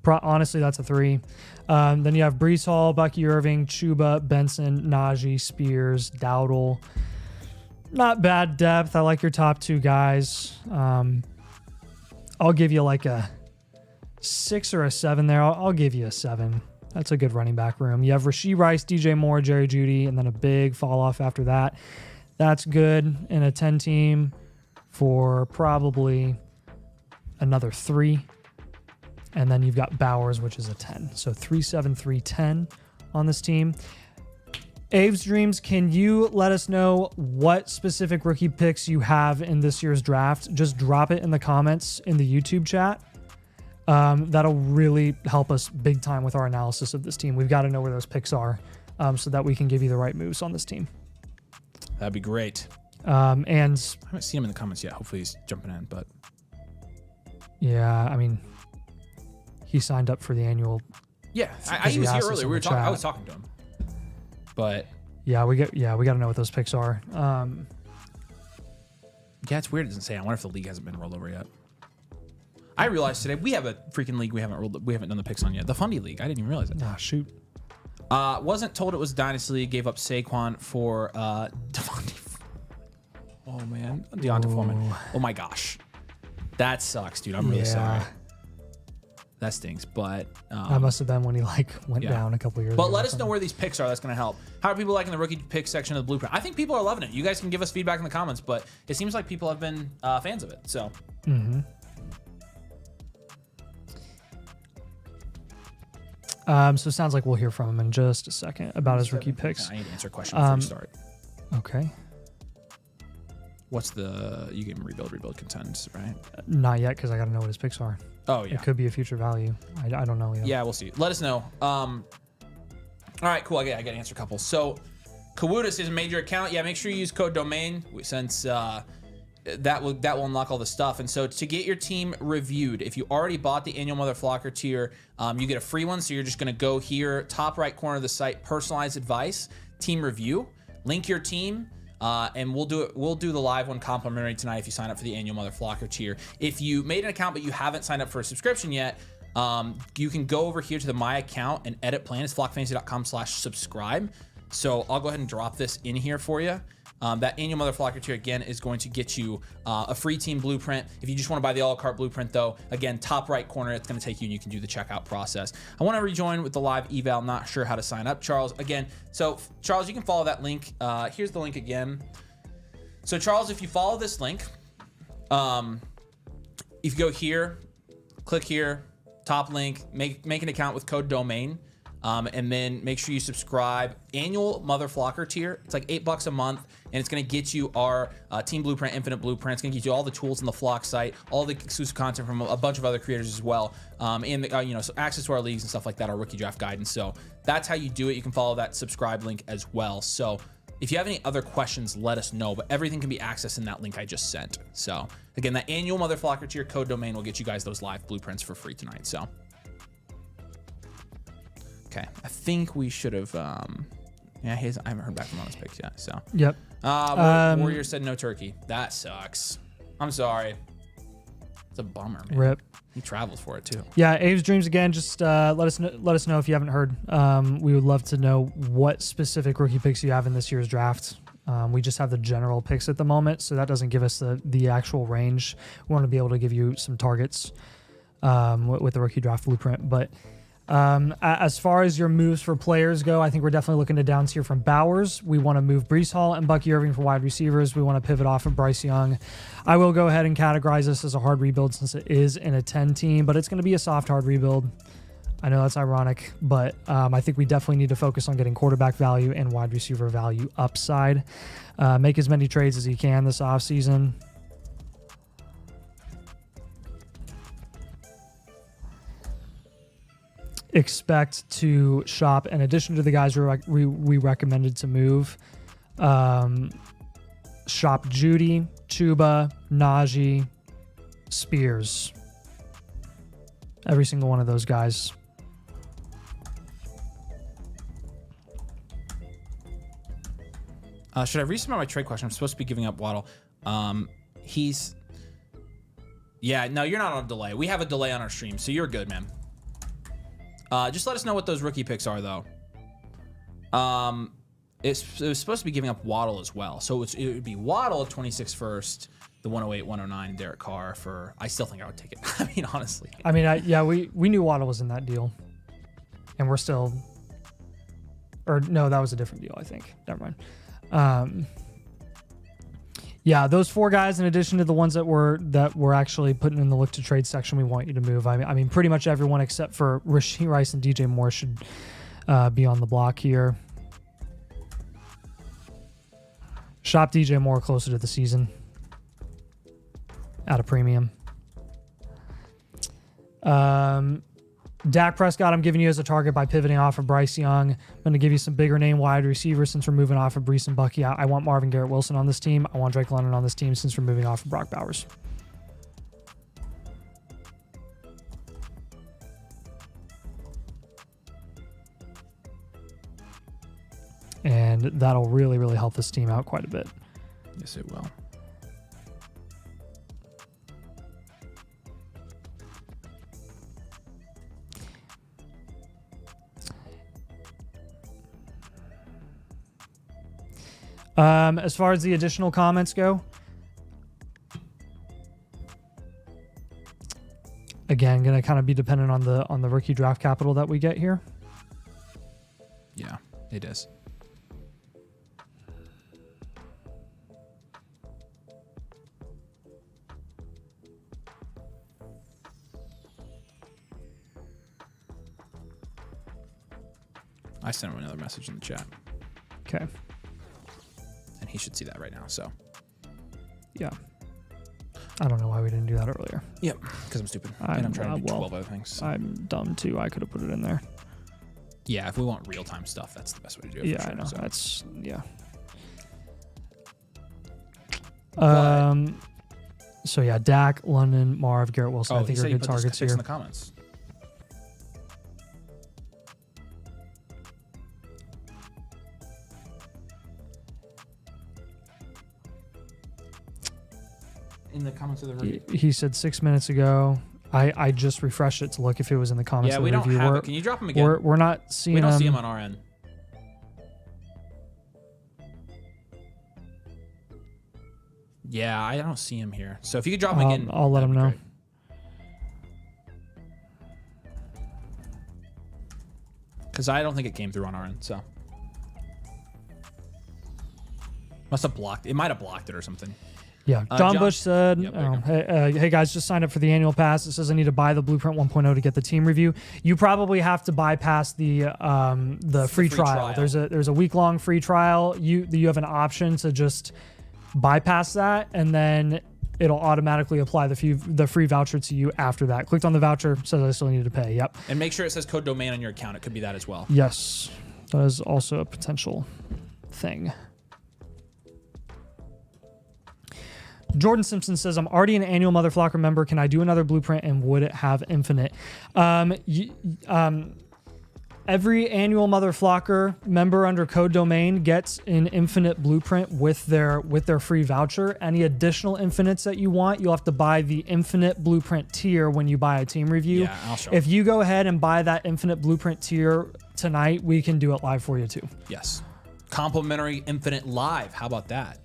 Honestly, that's a 3. Then you have Breece Hall, Bucky Irving, Chuba, Benson, Najee, Spears, Dowdle. Not bad depth. I like your top 2 guys. I'll give you like a 6 or a 7 there. I'll give you a 7. That's a good running back room. You have Rashee Rice, DJ Moore, Jerry Jeudy, and then a big fall off after that. That's good in a 10 team for probably another 3. And then you've got Bowers, which is a 10. So 3, 7, 3, 10 on this team. Aves Dreams, can you let us know what specific rookie picks you have in this year's draft? Just drop it in the comments in the YouTube chat. That'll really help us big time with our analysis of this team. We've got to know where those picks are so that we can give you the right moves on this team. That'd be great. And I haven't seen him in the comments yet. Hopefully he's jumping in, but yeah, I mean, he signed up for the annual. Yeah, he was here earlier. I was talking to him, but yeah, we got to know what those picks are. Yeah, it's weird. It doesn't say. I wonder if the league hasn't been rolled over yet. I realized today we have a freaking league we haven't done the picks on yet. The Fundy League. I didn't even realize it. Ah, shoot. Wasn't told it was Dynasty League. Gave up Saquon for Devontae. Oh man, Deonta Foreman. Oh my gosh, that sucks, dude. I'm really sorry. That stinks, but that must have been when he went down a couple years ago. But let us know where these picks are. That's going to help. How are people liking the rookie pick section of the blueprint? I think people are loving it. You guys can give us feedback in the comments, but it seems like people have been fans of it. So. Mm-hmm. So it sounds like we'll hear from him in just a second about his rookie picks. I need to answer a question before we start. Okay. What's you get him rebuild, contend, right? Not yet, because I got to know what his picks are. Oh, yeah. It could be a future value. I don't know yet. Yeah, we'll see. Let us know. All right, cool. I got to answer a couple. So, Kawudis is a major account. Yeah, make sure you use code domain since that will unlock all the stuff. And so to get your team reviewed, if you already bought the annual Motherflocker tier, you get a free one. So you're just going to go here, top right corner of the site, personalized advice, team review, link your team. And we'll do the live one complimentary tonight if you sign up for the annual Motherflocker tier. If you made an account but you haven't signed up for a subscription yet, you can go over here to the My Account and edit plan. It's flockfantasy.com/subscribe. So I'll go ahead and drop this in here for you. That annual Motherflocker tier, again, is going to get you a free team blueprint. If you just want to buy the a la carte blueprint, though, again, top right corner, it's going to take you and you can do the checkout process. I want to rejoin with the live eval. Not sure how to sign up. Charles, again, so Charles, you can follow that link. Here's the link again. So Charles, if you follow this link, if you go here, click here, top link, make an account with code domain. And then make sure you subscribe. Annual Motherflocker tier. It's like $8 a month, and it's going to get you our Team Blueprint, Infinite Blueprint. It's going to get you all the tools in the Flock site, all the exclusive content from a bunch of other creators as well, and so access to our leagues and stuff like that, our rookie draft guidance. So that's how you do it. You can follow that subscribe link as well. So if you have any other questions, let us know. But everything can be accessed in that link I just sent. So again, that annual Motherflocker tier code domain will get you guys those live blueprints for free tonight. So. Okay, I think we should have. I haven't heard back from on his picks yet. So. Yep. Warrior said no turkey. That sucks. I'm sorry. It's a bummer, man. Rip. He travels for it too. Yeah, Abe's Dreams again. Just let us know if you haven't heard. We would love to know what specific rookie picks you have in this year's draft. We just have the general picks at the moment, so that doesn't give us the actual range. We want to be able to give you some targets with the rookie draft blueprint, but. As far as your moves for players go, I think we're definitely looking to down tier from Bowers. We want to move Breece Hall and Bucky Irving for wide receivers. We want to pivot off of Bryce Young. I will go ahead and categorize this as a hard rebuild since it is in a 10 team, but it's going to be a soft hard rebuild. I know that's ironic, but I think we definitely need to focus on getting quarterback value and wide receiver value upside. Make as many trades as you can this offseason. Expect to shop, in addition to the guys we recommended to move, shop Judy, Chuba, Najee, Spears. Every single one of those guys. Should I resubmit my trade question? I'm supposed to be giving up Waddle. Yeah, no, you're not on a delay. We have a delay on our stream, so you're good, man. Just let us know what those rookie picks are, though. It was supposed to be giving up Waddle as well. So it would be Waddle at 26 first, the 108, 109, Derek Carr for... I still think I would take it. I mean, honestly. I mean, we knew Waddle was in that deal. And we're still... Or, no, that was a different deal, I think. Never mind. Yeah, those four guys, in addition to the ones that we're actually putting in the look to trade section, we want you to move. I mean, pretty much everyone except for Rashee Rice and DJ Moore should be on the block here. Shop DJ Moore closer to the season at a premium. Dak Prescott, I'm giving you as a target by pivoting off of Bryce Young. I'm going to give you some bigger name wide receivers since we're moving off of Breece and Bucky. I want Marvin Garrett Wilson on this team. I want Drake London on this team since we're moving off of Brock Bowers. And that'll really, really help this team out quite a bit. Yes, it will. As far as the additional comments go, again, going to kind of be dependent on the rookie draft capital that we get here. Yeah, it is. I sent him another message in the chat. Okay. And he should see that right now, so. Yeah. I don't know why we didn't do that earlier. Yep, because I'm stupid. And I'm trying to do 12 other things. So. I'm dumb too. I could have put it in there. Yeah, if we want real-time stuff, that's the best way to do it. Yeah, for sure, I know. So. That's, yeah. So, yeah, Dak, London, Marv, Garrett Wilson, I think are good targets here. In the comments. In the comments of the review. He said 6 minutes ago. I just refreshed it to look if it was in the comments of the review. Yeah, we don't have it. Can you drop him again? We're not seeing him. We don't see him on our end. Yeah, I don't see him here. So if you could drop him again, I'll let him know. Because I don't think it came through on our end, so. Must have blocked. It might have blocked it or something. Yeah, John Bush said, Yep, hey guys, just signed up for the annual pass. It says I need to buy the Blueprint 1.0 to get the team review. You probably have to bypass the free trial. There's a week-long free trial. You have an option to just bypass that, and then it'll automatically apply the free voucher to you after that. Clicked on the voucher, says I still needed to pay. Yep. And make sure it says code domain on your account. It could be that as well. Yes, that is also a potential thing. Jordan Simpson says, I'm already an annual Motherflocker member. Can I do another Blueprint, and would it have infinite? Every annual Motherflocker member under code domain gets an infinite Blueprint with their free voucher. Any additional infinites that you want, you'll have to buy the infinite Blueprint tier when you buy a team review. Yeah, I'll show If you go ahead and buy that infinite Blueprint tier tonight, we can do it live for you too. Yes. Complimentary infinite live. How about that?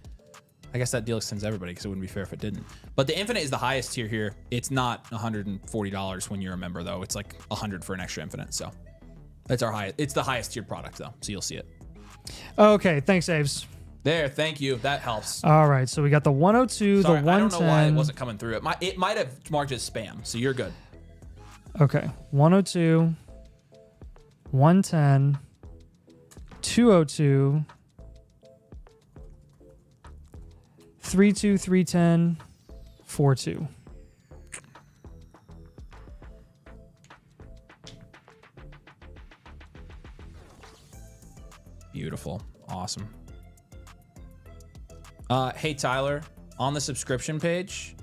I guess that deal extends to everybody because it wouldn't be fair if it didn't. But the infinite is the highest tier here. It's not $140 when you're a member though. It's like $100 for an extra infinite. So it's our highest. It's the highest tiered product though. So you'll see it. Okay. Thanks, Aves. There. Thank you. That helps. All right. So we got the 102, Sorry, the 110. I don't know why it wasn't coming through. It might have marked as spam. So you're good. Okay. 102, 110, 202, 32, 310, 42. Beautiful. Awesome. Hey, Tyler, on the subscription page,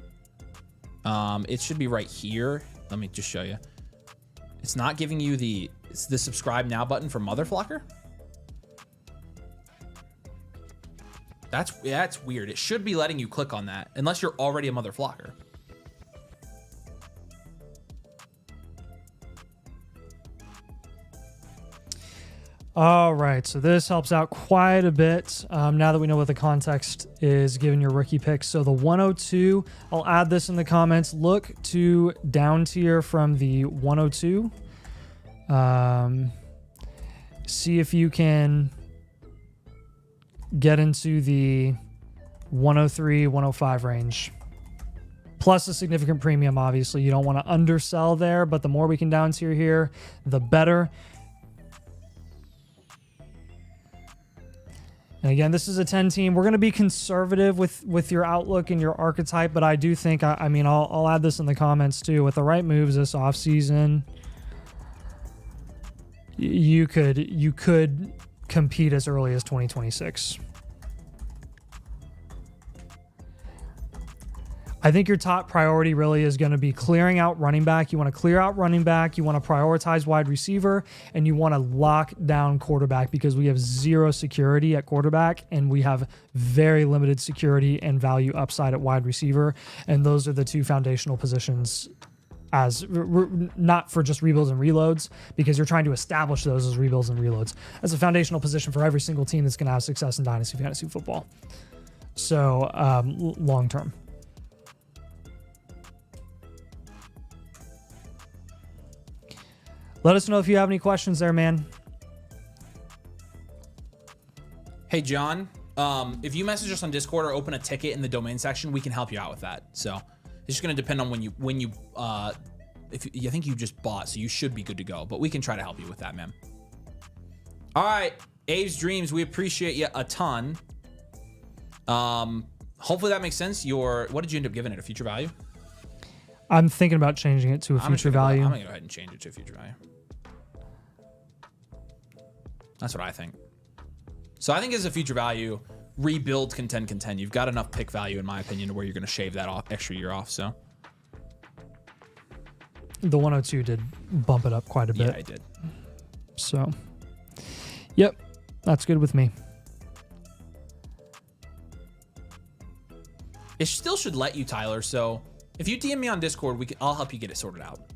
it should be right here. Let me just show you. It's not giving you the subscribe now button for Motherflocker. That's weird. It should be letting you click on that unless you're already a Motherflocker. All right, so this helps out quite a bit now that we know what the context is given your rookie picks. So the 102, I'll add this in the comments. Look to down tier from the 102. See if you can get into the 103, 105 range. Plus a significant premium, obviously. You don't want to undersell there, but the more we can down tier here, the better. And again, this is a 10 team. We're going to be conservative with your outlook and your archetype, but I do think, I'll add this in the comments too. With the right moves this offseason, you could compete as early as 2026. I think your top priority really is going to be clearing out running back. You want to clear out running back. You want to prioritize wide receiver, and you want to lock down quarterback because we have zero security at quarterback, and we have very limited security and value upside at wide receiver. And those are the two foundational positions as not for just rebuilds and reloads, because you're trying to establish those as rebuilds and reloads as a foundational position for every single team that's going to have success in Dynasty Fantasy Football. So long term. Let us know if you have any questions there, man. Hey, John, if you message us on Discord or open a ticket in the domain section, we can help you out with that. So it's just going to depend on I think you just bought, so you should be good to go, but we can try to help you with that, man. All right. Abe's Dreams, we appreciate you a ton. Hopefully that makes sense. What did you end up giving it? A future value? I'm thinking about changing it to a future value. I'm going to go ahead and change it to a future value. That's what I think. So I think as a future value, rebuild contend. You've got enough pick value, in my opinion, to where you're going to shave that extra year off. So the 102 did bump it up quite a bit. Yeah, I did. So, yep, that's good with me. It still should let you, Tyler. So if you DM me on Discord, I'll help you get it sorted out.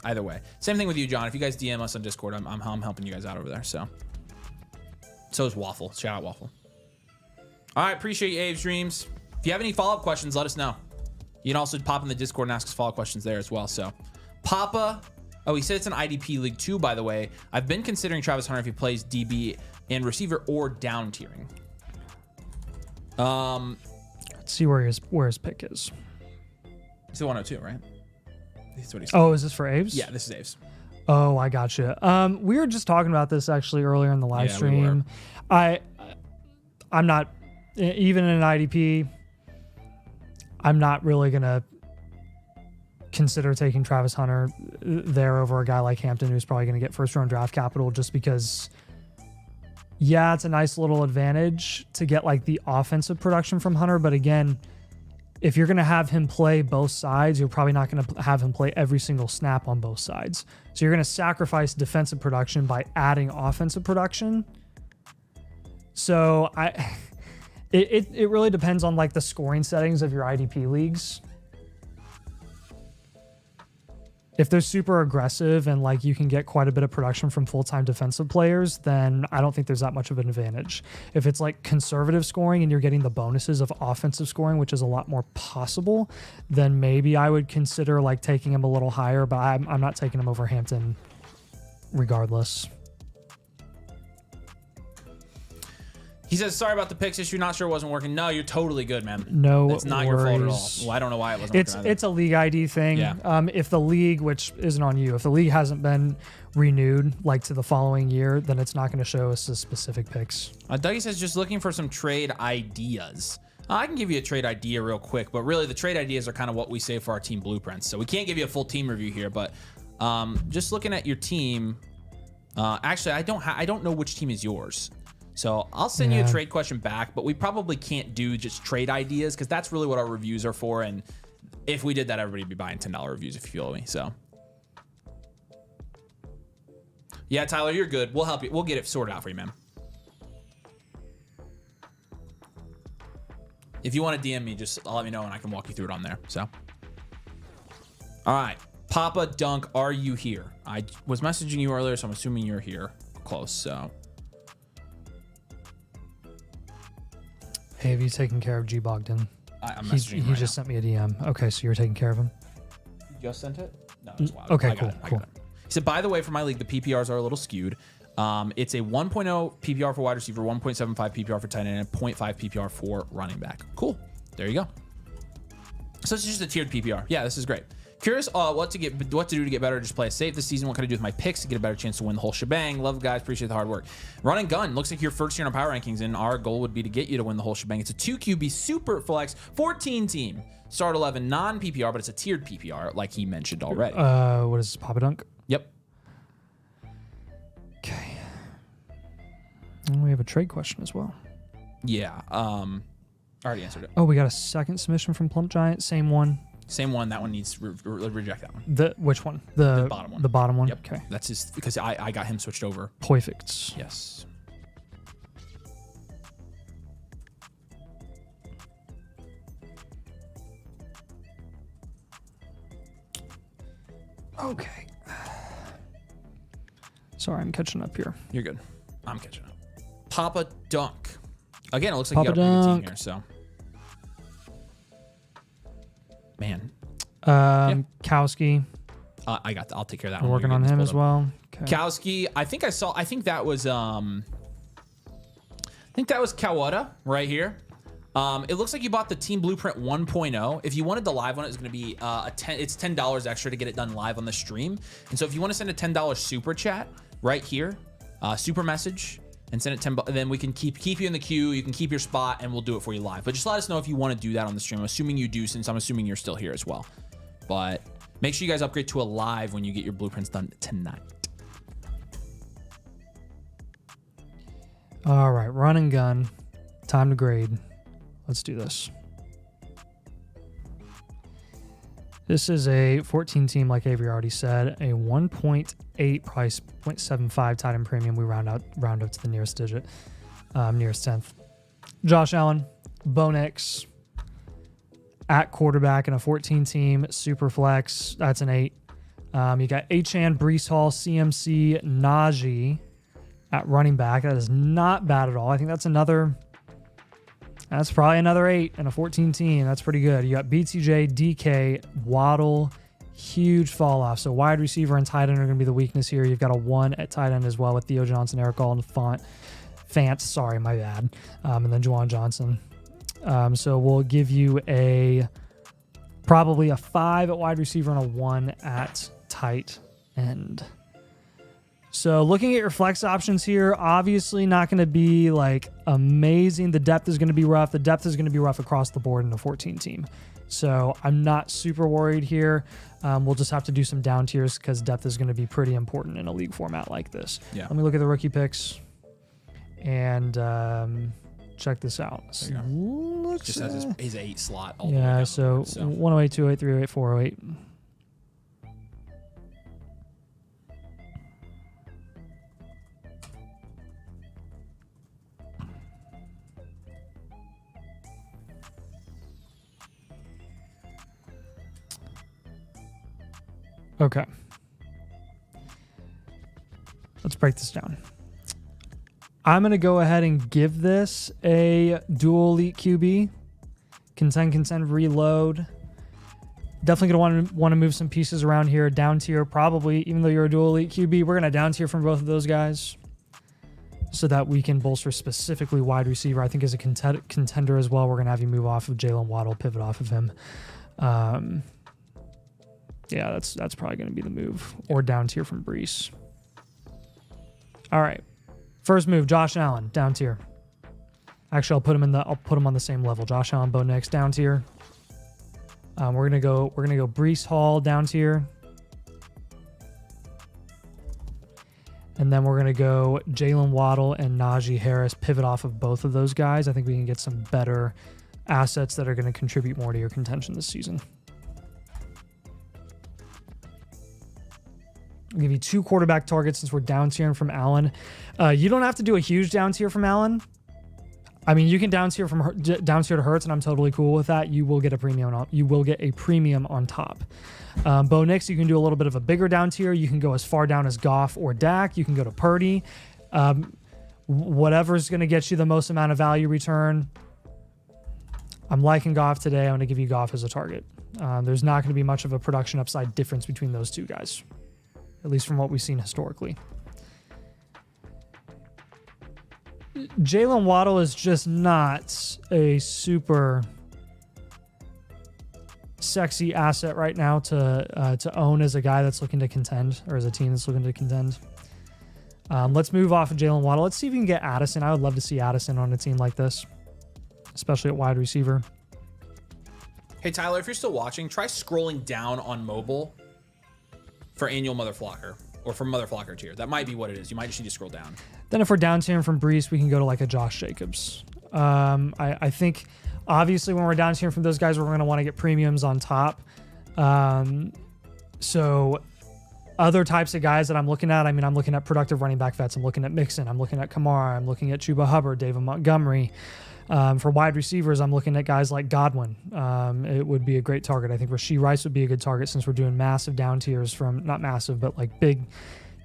Either way. Same thing with you, John. If you guys DM us on Discord, I'm helping you guys out over there. So is Waffle. Shout out Waffle. All right, appreciate you, Abe's Dreams. If you have any follow-up questions, let us know. You can also pop in the Discord and ask us follow-up questions there as well. So Papa, he said it's an IDP League 2, by the way. I've been considering Travis Hunter if he plays DB and receiver or down tiering. Let's see where his pick is. It's the 102, right? That's what he said. Oh, is this for Aves? Yeah, this is Aves. Oh, I gotcha. We were just talking about this actually earlier in the live stream. I'm not, even in an IDP, I'm not really going to consider taking Travis Hunter there over a guy like Hampton, who's probably going to get first round draft capital, just because, yeah, it's a nice little advantage to get like the offensive production from Hunter. But again, if you're going to have him play both sides, you're probably not going to have him play every single snap on both sides. So you're going to sacrifice defensive production by adding offensive production. So it really depends on like the scoring settings of your IDP leagues. If they're super aggressive and like you can get quite a bit of production from full-time defensive players, then I don't think there's that much of an advantage. If it's like conservative scoring and you're getting the bonuses of offensive scoring, which is a lot more possible, then maybe I would consider like taking him a little higher, but I'm not taking him over Hampton regardless. He says, sorry about the picks issue. Not sure it wasn't working. No, you're totally good, man. No, it's not your fault at all. Well, I don't know why it wasn't working either. It's a league ID thing. Yeah. If the league, which isn't on you, if the league hasn't been renewed like to the following year, then it's not going to show us the specific picks. Dougie says, just looking for some trade ideas. I can give you a trade idea real quick, but really the trade ideas are kind of what we say for our team blueprints. So we can't give you a full team review here, but just looking at your team, actually, I don't know which team is yours. So I'll send you a trade question back, but we probably can't do just trade ideas because that's really what our reviews are for. And if we did that, everybody would be buying $10 reviews, if you feel me. So yeah, Tyler, you're good. We'll help you. We'll get it sorted out for you, man. If you want to DM me, just let me know and I can walk you through it on there. So, all right, Papa Dunk, are you here? I was messaging you earlier, so I'm assuming you're here close. So. Hey, have you taken care of G Bogdan? I'm messaging him He just sent me a DM. Okay, so you're taking care of him? You just sent it? No, that's wild. Okay, I got it. He said, by the way, for my league, the PPRs are a little skewed. It's a 1.0 PPR for wide receiver, 1.75 PPR for tight end, and 0.5 PPR for running back. Cool. There you go. So it's just a tiered PPR. Yeah, this is great. Curious what to do to get better, just play it safe this season. What can I do with my picks to get a better chance to win the whole shebang? Love, guys. Appreciate the hard work. Run and gun. Looks like you're first here on power rankings, and our goal would be to get you to win the whole shebang. It's a 2 QB super flex 14 team. Start 11 non-PPR, but it's a tiered PPR, like he mentioned already. What is this, Papa Dunk? Yep. Okay. And we have a trade question as well. Yeah. I already answered it. Oh, we got a second submission from Plump Giant. Same one. Same one. That one needs reject that one. Which one? The bottom one. The bottom one. Yep. Okay. That's just because I got him switched over. Perfect. Yes. Okay. Sorry, I'm catching up here. You're good. I'm catching up. Papa Dunk. Again, it looks like Papa you got a pretty good Dunk. team here. So, man. Kowski. I'll take care of that We're one. working on him as well. Okay. Kowski. I think that was Kawada right here. It looks like you bought the Team Blueprint 1.0. If you wanted the live one, it's going to be it's $10 extra to get it done live on the stream. And so if you want to send a $10 super chat right here, super message, and send it 10 bucks, then we can keep you in the queue. You can keep your spot, and we'll do it for you live. But just let us know if you want to do that on the stream. I'm assuming you do, since I'm assuming you're still here as well. But make sure you guys upgrade to a live when you get your blueprints done tonight. All right, run and gun. Time to grade. Let's do this. This is a 14 team, like Avery already said, a 1.8 price, 0.75 tight end premium. We round up to the nearest digit, nearest 10th. Josh Allen, Bo Nix at quarterback in a 14 team super flex. That's an 8. You got Achane, Breece Hall, CMC, Najee at running back. That is not bad at all. I think that's probably another 8 in a 14 team. That's pretty good. You got BTJ, DK, Waddle, huge fall off. So wide receiver and tight end are going to be the weakness here. You've got a 1 at tight end as well with Theo Johnson, Eric All, and Fant. Sorry, my bad. And then Juwan Johnson. So we'll give you probably a 5 at wide receiver and a 1 at tight end. So looking at your flex options here, obviously not going to be like amazing. The depth is going to be rough. The depth is going to be rough across the board in a 14 team. So I'm not super worried here. We'll just have to do some down tiers because depth is going to be pretty important in a league format like this. Yeah. Let me look at the rookie picks and check this out. So Just has his 8 slot. All yeah, the way so, down, so 108, 208, 308, 408. Okay. Let's break this down. I'm going to go ahead and give this a dual elite QB. Contend, reload. Definitely going to want to move some pieces around here. Down tier, probably, even though you're a dual elite QB, we're going to down tier from both of those guys so that we can bolster specifically wide receiver. I think as a contender as well, we're going to have you move off of Jalen Waddle, pivot off of him. Yeah, that's probably going to be the move. Or down tier from Brees. All right. First move, Josh Allen, down tier. Actually, I'll put him on the same level. Josh Allen, Bo Nix, down tier. We're gonna go Brees Hall, down tier. And then we're gonna go Jalen Waddle and Najee Harris, pivot off of both of those guys. I think we can get some better assets that are going to contribute more to your contention this season. I'll give you 2 quarterback targets since we're down tiering from Allen. You don't have to do a huge down tier from Allen. I mean, you can down tier to Hurts, and I'm totally cool with that. You will get a premium. You will get a premium on top. Bo Nix, you can do a little bit of a bigger down tier. You can go as far down as Goff or Dak. You can go to Purdy. Whatever's going to get you the most amount of value return. I'm liking Goff today. I'm going to give you Goff as a target. There's not going to be much of a production upside difference between those two guys, at least from what we've seen historically. Jalen Waddle is just not a super sexy asset right now to own as a guy that's looking to contend, or as a team that's looking to contend. Let's move off of Jalen Waddle. Let's see if we can get Addison. I would love to see Addison on a team like this, especially at wide receiver. Hey, Tyler, if you're still watching, try scrolling down on mobile for annual Motherflocker, or for Motherflocker tier. That might be what it is. You might just need to scroll down. Then if we're down tiering from Brees, we can go to like a Josh Jacobs. I think obviously when we're down tiering from those guys, we're going to want to get premiums on top. So other types of guys that I'm looking at, I mean, I'm looking at productive running back vets. I'm looking at Mixon. I'm looking at Kamara. I'm looking at Chuba Hubbard, David Montgomery. For wide receivers, I'm looking at guys like Godwin. It would be a great target. I think Rashee Rice would be a good target since we're doing massive down tiers from, not massive, but like big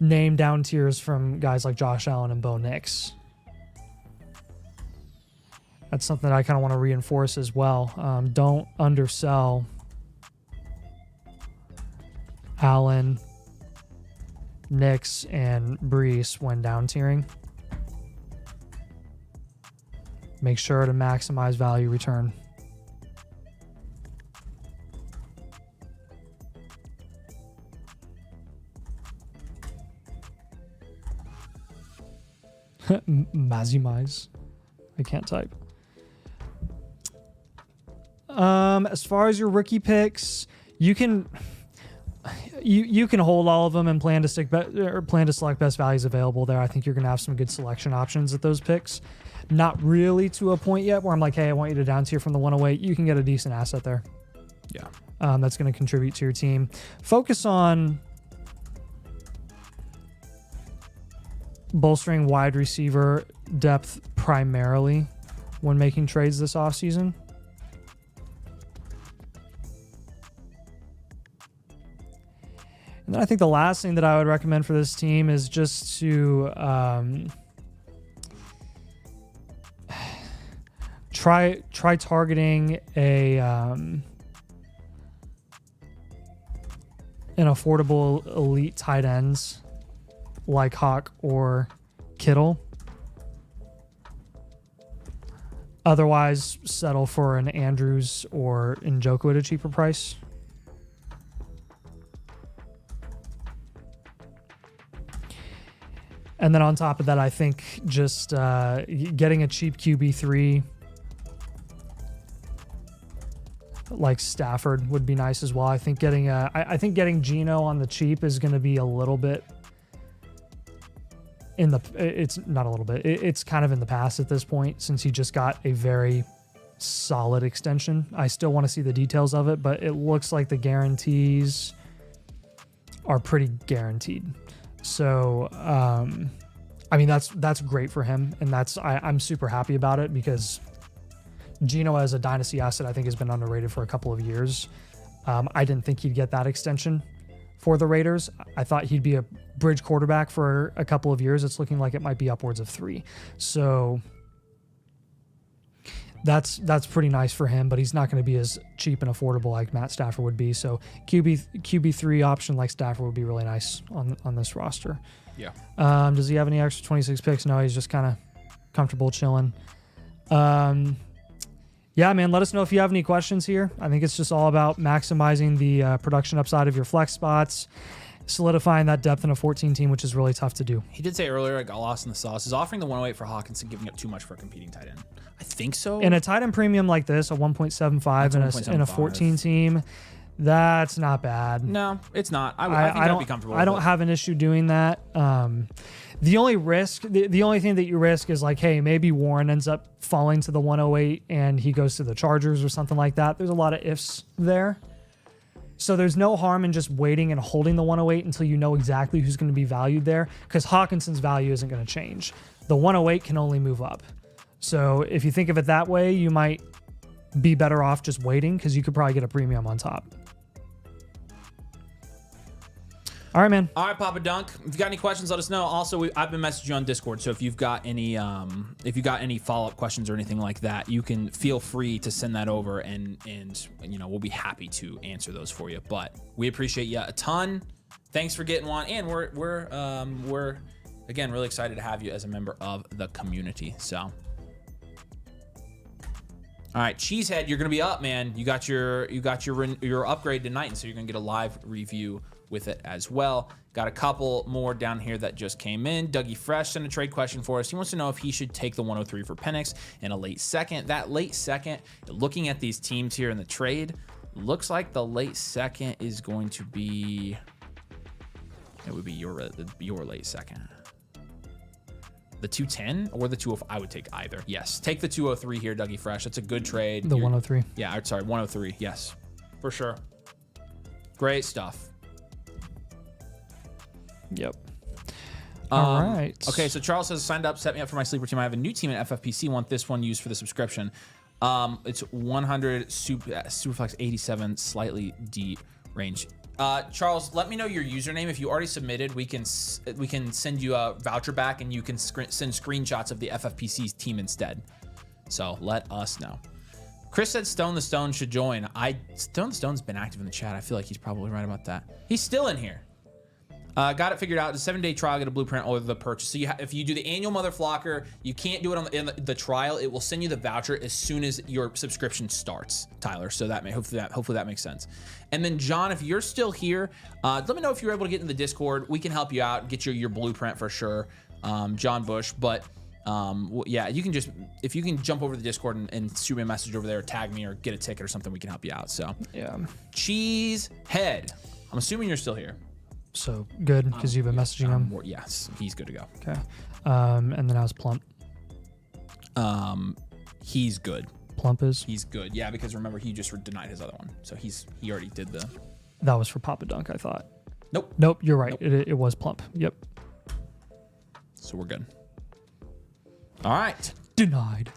name down tiers from guys like Josh Allen and Bo Nix. That's something that I kind of want to reinforce as well. Don't undersell Allen, Nix, and Brees when down tiering. Make sure to maximize value return. Maximize. I can't type. As far as your rookie picks, you can hold all of them and plan to select best values available there. I think you're gonna have some good selection options at those picks. Not really to a point yet where I'm like, hey, I want you to down tier from the 108. You can get a decent asset there. Yeah. That's going to contribute to your team. Focus on bolstering wide receiver depth primarily when making trades this offseason. And then I think the last thing that I would recommend for this team is just to try targeting an affordable elite tight ends like Hawk or Kittle. Otherwise, settle for an Andrews or Njoku at a cheaper price. And then on top of that, I think just getting a cheap QB3 like Stafford would be nice as well. I think getting Geno on the cheap is going to be a little bit it's not a little bit. It's kind of in the past at this point since he just got a very solid extension. I still want to see the details of it, but it looks like the guarantees are pretty guaranteed. So, I mean, that's great for him, and I'm super happy about it because Geno as a dynasty asset, I think, has been underrated for a couple of years. I didn't think he'd get that extension for the Raiders. I thought he'd be a bridge quarterback for a couple of years. It's looking like it might be upwards of 3. So that's pretty nice for him, but he's not going to be as cheap and affordable like Matt Stafford would be. So QB3 option like Stafford would be really nice on this roster. Yeah. Does he have any extra 26 picks? No, he's just kind of comfortable chilling. Yeah, man, let us know if you have any questions here. I think it's just all about maximizing the production upside of your flex spots, solidifying that depth in a 14 team, which is really tough to do. He did say earlier, I got lost in the sauce. Is offering the 108 for Hawkinson giving up too much for a competing tight end? I think so. In a tight end premium like this, a 1.75 in a 14 team, that's not bad. No, it's not. I think I'd be comfortable with I don't have an issue doing that. The only risk, the only thing that you risk is like, hey, maybe Warren ends up falling to the 108 and he goes to the Chargers or something like that. There's a lot of ifs there. So there's no harm in just waiting and holding the 108 until you know exactly who's going to be valued there, because Hawkinson's value isn't going to change. The 108 can only move up. So if you think of it that way, you might be better off just waiting because you could probably get a premium on top. All right, man. All right, Papa Dunk. If you got any questions, let us know. Also, I've been messaging you on Discord, so if you've got any follow-up questions or anything like that, you can feel free to send that over, and you know, we'll be happy to answer those for you. But we appreciate you a ton. Thanks for getting one, and we're again really excited to have you as a member of the community. So, all right, Cheesehead, you're gonna be up, man. You got your upgrade tonight, and so you're gonna get a live review with it as well. Got a couple more down here that just came in. Dougie Fresh sent a trade question for us. He wants to know if he should take the 103 for Penix in a late second. That late second, looking at these teams here in the trade, looks like the late second is going to be, it would be your late second. The 210 or the 205? I would take either. Yes, take the 203 here, Dougie Fresh. That's a good trade. The 103. Yeah, sorry, 103. Yes, for sure. Great stuff. Yep. All right. Okay, so Charles says, signed up, set me up for my sleeper team. I have a new team in FFPC. Want this one used for the subscription. It's 100 Superflex 87, slightly D range. Charles, let me know your username. If you already submitted, we can send you a voucher back, and you can send screenshots of the FFPC's team instead. So let us know. Chris said Stone the Stone should join. Stone the Stone's been active in the chat. I feel like he's probably right about that. He's still in here. Got it figured out. The 7-day trial, get a blueprint or the purchase. So if you do the annual Motherflocker, you can't do it in the trial. It will send you the voucher as soon as your subscription starts, Tyler. So hopefully that makes sense. And then John, if you're still here, let me know if you're able to get in the Discord. We can help you out, get your blueprint for sure, John Bush. But yeah, you can if you can jump over to the Discord and shoot me a message over there, or tag me, or get a ticket or something, we can help you out. So yeah, Cheesehead, I'm assuming you're still here. So good, because you've been messaging him. Yes, he's good to go. Okay. And then how's Plump? He's good. Plump is? He's good. Yeah, because remember, he just denied his other one. So he already did the... That was for Papa Dunk, I thought. Nope, you're right. Nope. It was Plump. Yep. So we're good. All right. Denied.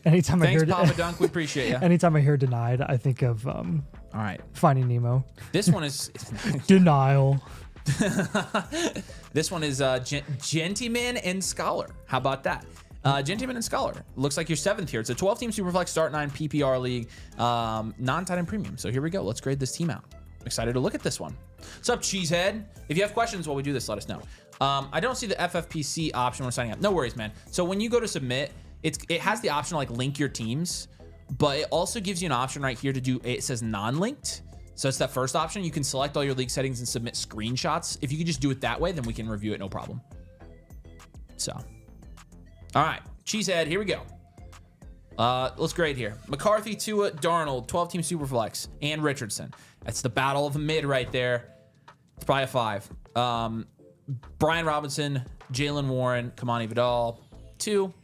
Anytime Thanks, I hear Papa Dunk. We appreciate you. Anytime I hear denied, I think of all right, Finding Nemo. This one is denial. This one is Gentleman and Scholar. How about that? Gentleman and Scholar. Looks like your 7th here. It's a 12-team Superflex Start 9 PPR league, non-tight end premium. So here we go. Let's grade this team out. I'm excited to look at this one. What's up, Cheesehead? If you have questions while we do this, let us know. I don't see the FFPC option when signing up. No worries, man. So when you go to submit, it has the option to like link your teams, but it also gives you an option right here to do, it says non-linked. So it's that first option. You can select all your league settings and submit screenshots. If you could just do it that way, then we can review it, no problem. So, all right, Cheesehead, here we go. Let's grade here. McCarthy, Tua, Darnold, 12-team Superflex, and Richardson. That's the battle of the mid right there. It's probably a 5. Brian Robinson, Jalen Warren, Kamani Vidal, 2.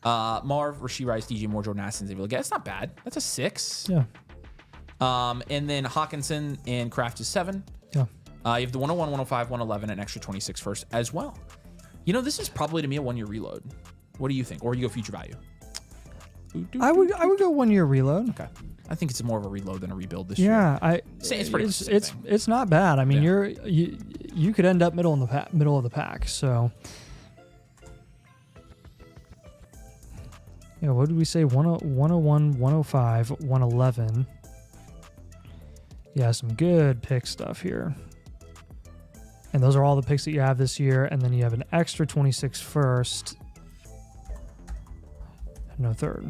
Marv, Rashee Rice, DJ Moore, Jordan Addison, Xavier Legette. That's not bad. That's a 6. Yeah. And then Hawkinson and Kraft is 7. Yeah. You have the 101, 105, 111, and extra 26 first as well. You know, this is probably to me a 1-year reload. What do you think? Or you go future value? I would go 1-year reload. Okay. I think it's more of a reload than a rebuild this year. Yeah, it's pretty. It's not bad. I mean, you could end up middle of the pack. So, yeah, what did we say? 101, 105, 111. Yeah, some good pick stuff here. And those are all the picks that you have this year. And then you have an extra 26 first. No third.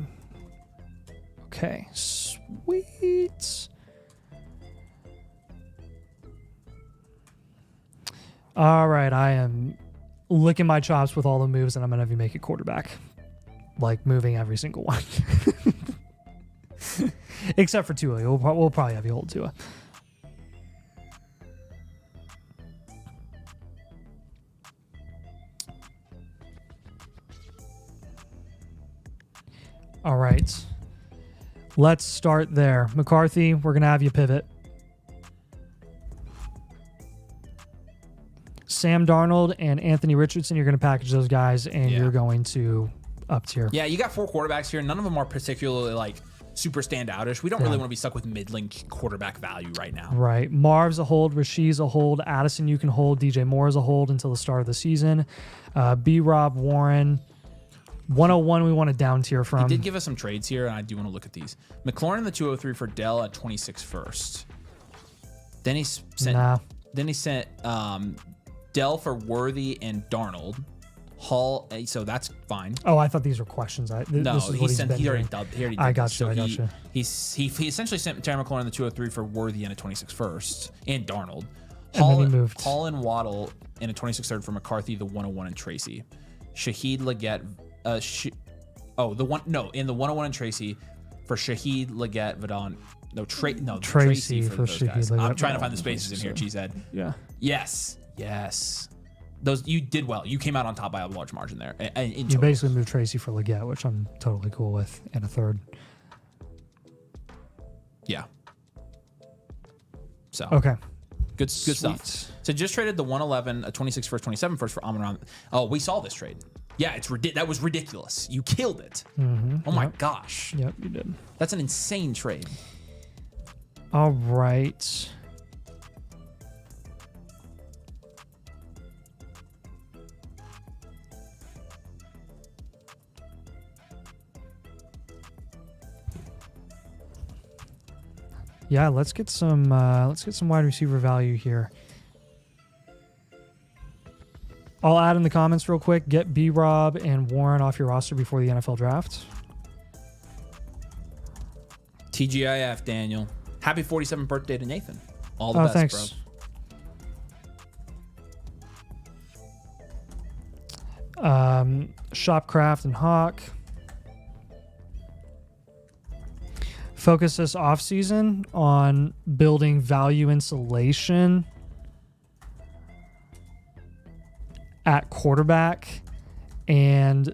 Okay, sweet. All right, I am licking my chops with all the moves, and I'm gonna have you make it quarterback, like moving every single one, except for Tua. We'll probably have you hold Tua. All right. Let's start there. McCarthy, we're going to have you pivot. Sam Darnold and Anthony Richardson, you're going to package those guys, and you're going to up tier. Yeah, you got 4 quarterbacks here. None of them are particularly like super standoutish. We don't really want to be stuck with middling quarterback value right now. Right. Marv's a hold. Rashee's a hold. Addison, you can hold. DJ Moore's a hold until the start of the season. B-Rob, Warren. 101 we want to down tier from. He did give us some trades here, and I do want to look at these. McLaurin in the 203 for Dell at 26 first. Then he sent Dell for Worthy and Darnold. Hall, so that's fine. Oh, I thought these were questions. He already dubbed. I got you. He essentially sent Terry McLaurin in the 203 for Worthy and a 26 first and Darnold. And then he moved Hall and Waddle in a 26 third for McCarthy, the 101 and Tracy. Shaheed Leggett. In the 101 and Tracy for Shaheed Leggett, Vidal. Tracy for Shaheed Leggett. I'm trying to find the spaces in here, Cheesehead. Yeah. Yes. Those you did well. You came out on top by a large margin there. You basically moved Tracy for Leggett, which I'm totally cool with, and a third. Yeah. So okay. Good stuff. So just traded the 111, a 26 first, 27 first for Amon-Ra. Oh, we saw this trade. Yeah, that was ridiculous. You killed it. Mm-hmm. Oh my gosh. Yep, you did. That's an insane trade. All right. Yeah, let's get some wide receiver value here. I'll add in the comments real quick. Get B-Rob and Warren off your roster before the NFL draft. TGIF, Daniel. Happy 47th birthday to Nathan. All the best, thanks. Bro. Shopcraft and Hawk. Focus this offseason on building value insulation at quarterback and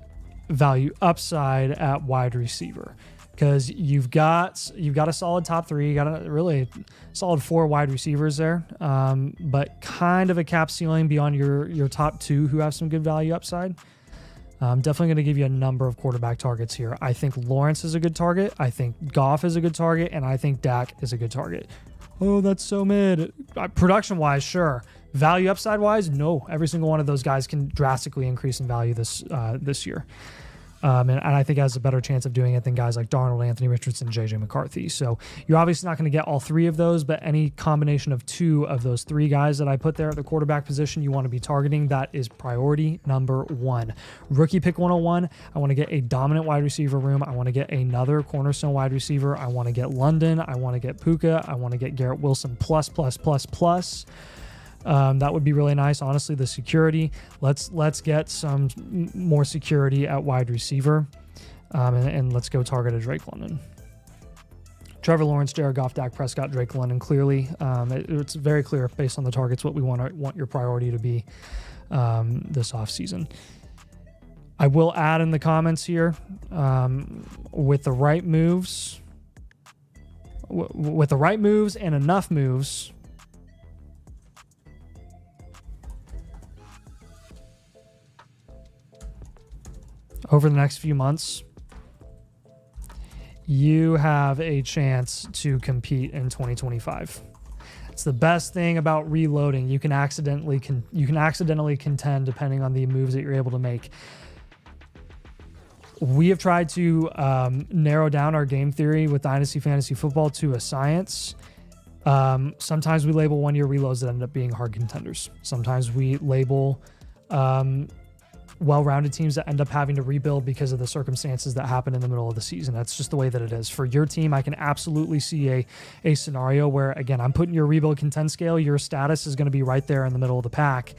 value upside at wide receiver, because you've got a solid top 3, you got a really solid 4 wide receivers there, but kind of a cap ceiling beyond your top 2 who have some good value upside. I'm definitely going to give you a number of quarterback targets here. I think Lawrence is a good target. I think Goff is a good target, and I think Dak is a good target. Oh, that's so mid. Production-wise, sure. Value upside-wise, no. Every single one of those guys can drastically increase in value this year. And I think has a better chance of doing it than guys like Darnold, Anthony Richardson, J.J. McCarthy. So you're obviously not going to get all three of those, but any combination of two of those three guys that I put there at the quarterback position you want to be targeting, that is priority number one. Rookie pick 101, I want to get a dominant wide receiver room. I want to get another cornerstone wide receiver. I want to get London. I want to get Puka. I want to get Garrett Wilson plus. That would be really nice. Honestly, the security. Let's get some more security at wide receiver, and let's go target a Drake London. Trevor Lawrence, Jared Goff, Dak Prescott, Drake London. Clearly, it's very clear based on the targets what we want your priority to be this offseason. I will add in the comments here with the right moves, and enough moves. Over the next few months, you have a chance to compete in 2025. It's the best thing about reloading. You can accidentally contend depending on the moves that you're able to make. We have tried to narrow down our game theory with Dynasty Fantasy Football to a science. Sometimes we label one-year reloads that end up being hard contenders. Sometimes we label well-rounded teams that end up having to rebuild because of the circumstances that happen in the middle of the season. That's just the way that it is. For your team, I can absolutely see a scenario where, again, I'm putting your rebuild contend scale. Your status is going to be right there in the middle of the pack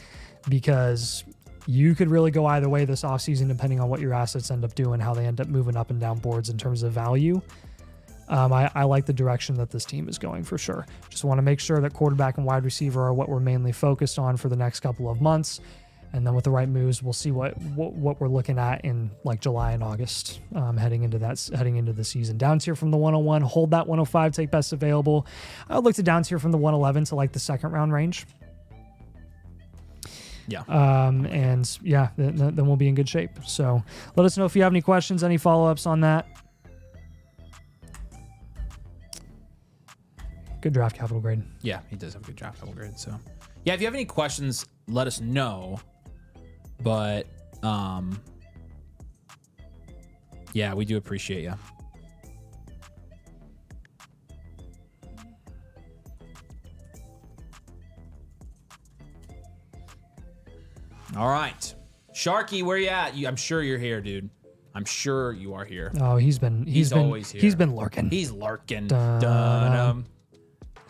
because you could really go either way this offseason depending on what your assets end up doing, how they end up moving up and down boards in terms of value. I like the direction that this team is going for sure. Just want to make sure that quarterback and wide receiver are what we're mainly focused on for the next couple of months. And then with the right moves, we'll see what we're looking at in like July and August, heading into the season. Down tier from the 101, hold that 105, take best available. I would look to down tier from the 111 to like the second round range. Yeah. And yeah, then we'll be in good shape. So let us know if you have any questions, any follow-ups on that. Good draft capital grade. Yeah, he does have a good draft capital grade. So yeah, if you have any questions, let us know. But yeah, we do appreciate you. All right, Sharky, where you at? I'm sure you're here, dude. I'm sure you are here. Oh, he's always here. He's been lurking. He's lurking. Dun-dum.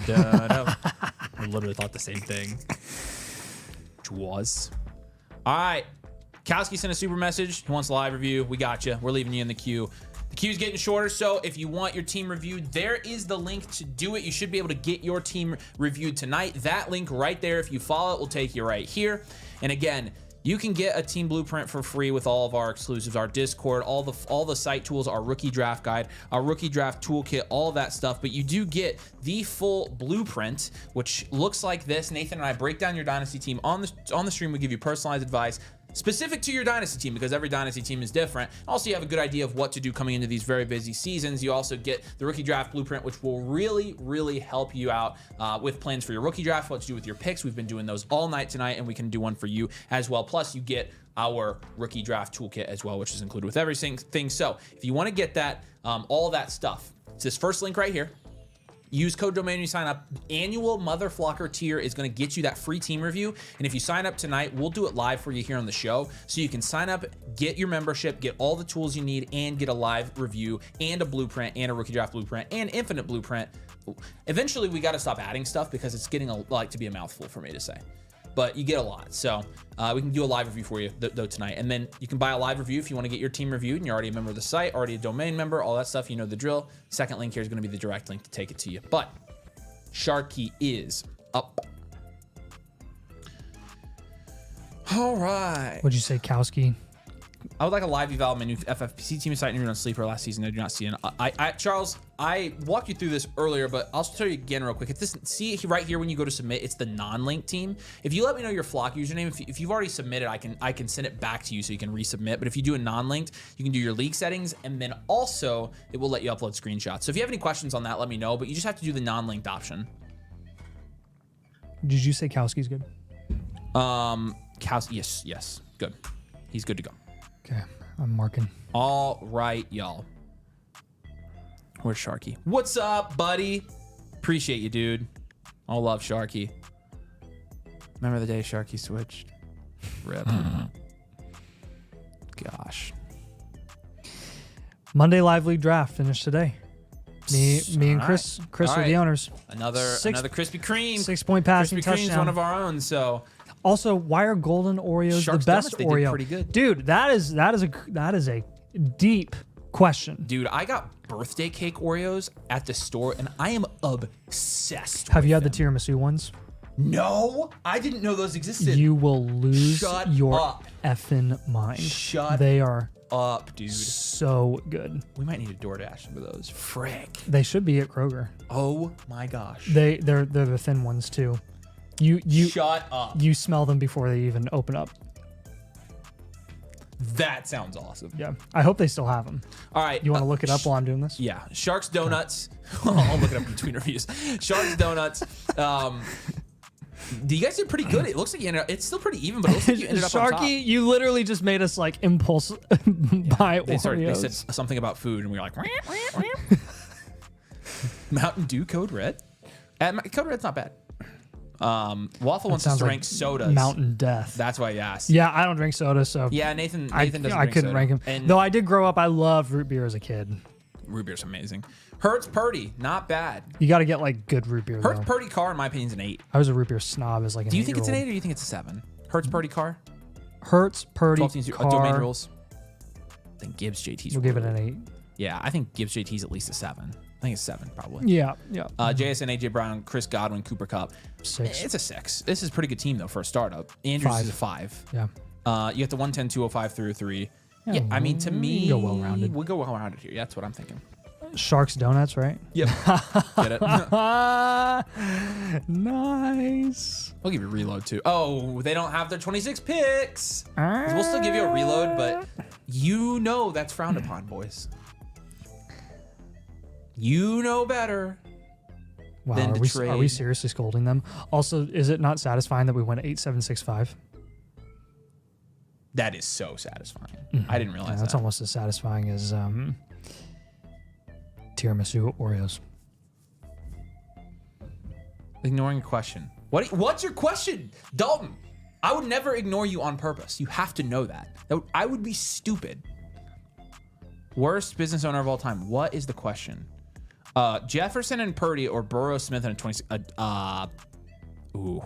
Dun-dum. I literally thought the same thing. Which was. All right. Kowski sent a super message. He wants a live review. We got you. We're leaving you in the queue. The queue's getting shorter, so if you want your team reviewed, there is the link to do it. You should be able to get your team reviewed tonight. That link right there, if you follow it, will take you right here. And again, you can get a team blueprint for free with all of our exclusives, our Discord, all the site tools, our rookie draft guide, our rookie draft toolkit, all that stuff. But you do get the full blueprint, which looks like this. Nathan and I break down your Dynasty team on the stream. We give you personalized advice specific to your Dynasty team because every Dynasty team is different. Also, you have a good idea of what to do coming into these very busy seasons. You also get the rookie draft blueprint, which will really, really help you out with plans for your rookie draft, what to do with your picks. We've been doing those all night tonight, and we can do one for you as well. Plus, you get our rookie draft toolkit as well, which is included with everything. So if you want to get that, all that stuff, it's this first link right here. Use code domain when you sign up. Annual Motherflocker tier is going to get you that free team review. And if you sign up tonight, we'll do it live for you here on the show. So you can sign up, get your membership, get all the tools you need, and get a live review and a blueprint and a rookie draft blueprint and infinite blueprint. Eventually, we got to stop adding stuff because it's getting to be a mouthful for me to say. But you get a lot. So we can do a live review for you though tonight. And then you can buy a live review if you want to get your team reviewed and you're already a member of the site, already a domain member, all that stuff. You know the drill. Second link here is going to be the direct link to take it to you. But Sharky is up. All right. What'd you say, Kowski? I would like a live eval of my new FFPC team site interviewed on Sleeper last season. I do not see it. Charles, I walked you through this earlier, but I'll tell you again real quick. If this, see right here when you go to submit, it's the non-linked team. If you let me know your Flock username, if you've already submitted, I can send it back to you so you can resubmit. But if you do a non-linked, you can do your league settings, and then also it will let you upload screenshots. So if you have any questions on that, let me know. But you just have to do the non-linked option. Did you say Kowski's good? Yes, good. He's good to go. Okay. I'm marking. All right, y'all. Where's Sharky? What's up, buddy? Appreciate you, dude. All love, Sharky. Remember the day Sharky switched? Rip. Gosh. Monday Live League draft finished today. Me and Chris are the owners. Another Krispy Kreme. 6-point passing Krispy touchdown. Kreme's one of our own, so. Also, why are golden Oreos Sharks the best Donuts, they Oreo? did pretty good. Dude, that is a deep question. Dude, I got birthday cake Oreos at the store, and I am obsessed Have with you had them. the tiramisu ones? No, I didn't know those existed. You will lose Shut your up. effing mind. Shut They are up, dude. so good. We might need a DoorDash for those. Frick. They should be at Kroger. Oh my gosh. They're the thin ones too. You Shut up. You smell them before they even open up. That sounds awesome. Yeah. I hope they still have them. All right. You want to look it up while I'm doing this? Yeah. Sharks Donuts. I'll look it up in between reviews. Sharks Donuts. You guys did pretty good. It looks like it's still pretty even, but it looks like you ended up on top. Sharky, you literally just made us like impulse buy They Oreos. said something about food, and we were like, Mountain Dew Code Red. Code Red's not bad. Waffle wants us to rank sodas. Mountain Death. That's why I asked. Yeah, I don't drink soda, so Yeah, Nathan doesn't I drink couldn't soda. rank him. And Though I did grow up, I loved root beer as a kid. root beer's amazing. Hertz Purdy, not bad. You got to get like good root beer. Hertz though. Purdy car, in my opinion, is an 8. I was a root beer snob as like an Do you think it's an 8 8-year-old. or do you think it's a 7? Hertz Purdy car? Hertz Purdy 12 teams, car. domain rules. I think Gibbs JT's. We'll give it really an 8. Yeah, I think Gibbs JT's at least a 7. I think it's 7 probably. Yeah. JSN, AJ Brown, Chris Godwin, Cooper Kupp. 6. It's a 6. This is a pretty good team though for a startup. Andrews 5. is a 5. Yeah. You got the 110, 205, 303. Yeah, Yeah, I mean to me, go well-rounded. We'll go well rounded here. Yeah, that's what I'm thinking. Sharks Donuts, right? Yep. Get it? Nice. We'll give you a reload too. Oh, they don't have their 26 picks. 'Cause we'll still give you a reload, but you know that's frowned upon, boys. You know better. Wow, Then to are we trade. seriously scolding them? Also, is it not satisfying that we went 8-7-6-5? That is so satisfying. I didn't realize That's that. almost as satisfying as tiramisu Oreos. Ignoring your question. What's your question, Dalton? I would never ignore you on purpose. You have to know that. I would be stupid. Worst business owner of all time. What is the question? Jefferson and Purdy or Burrow, Smith and a 26. Oof.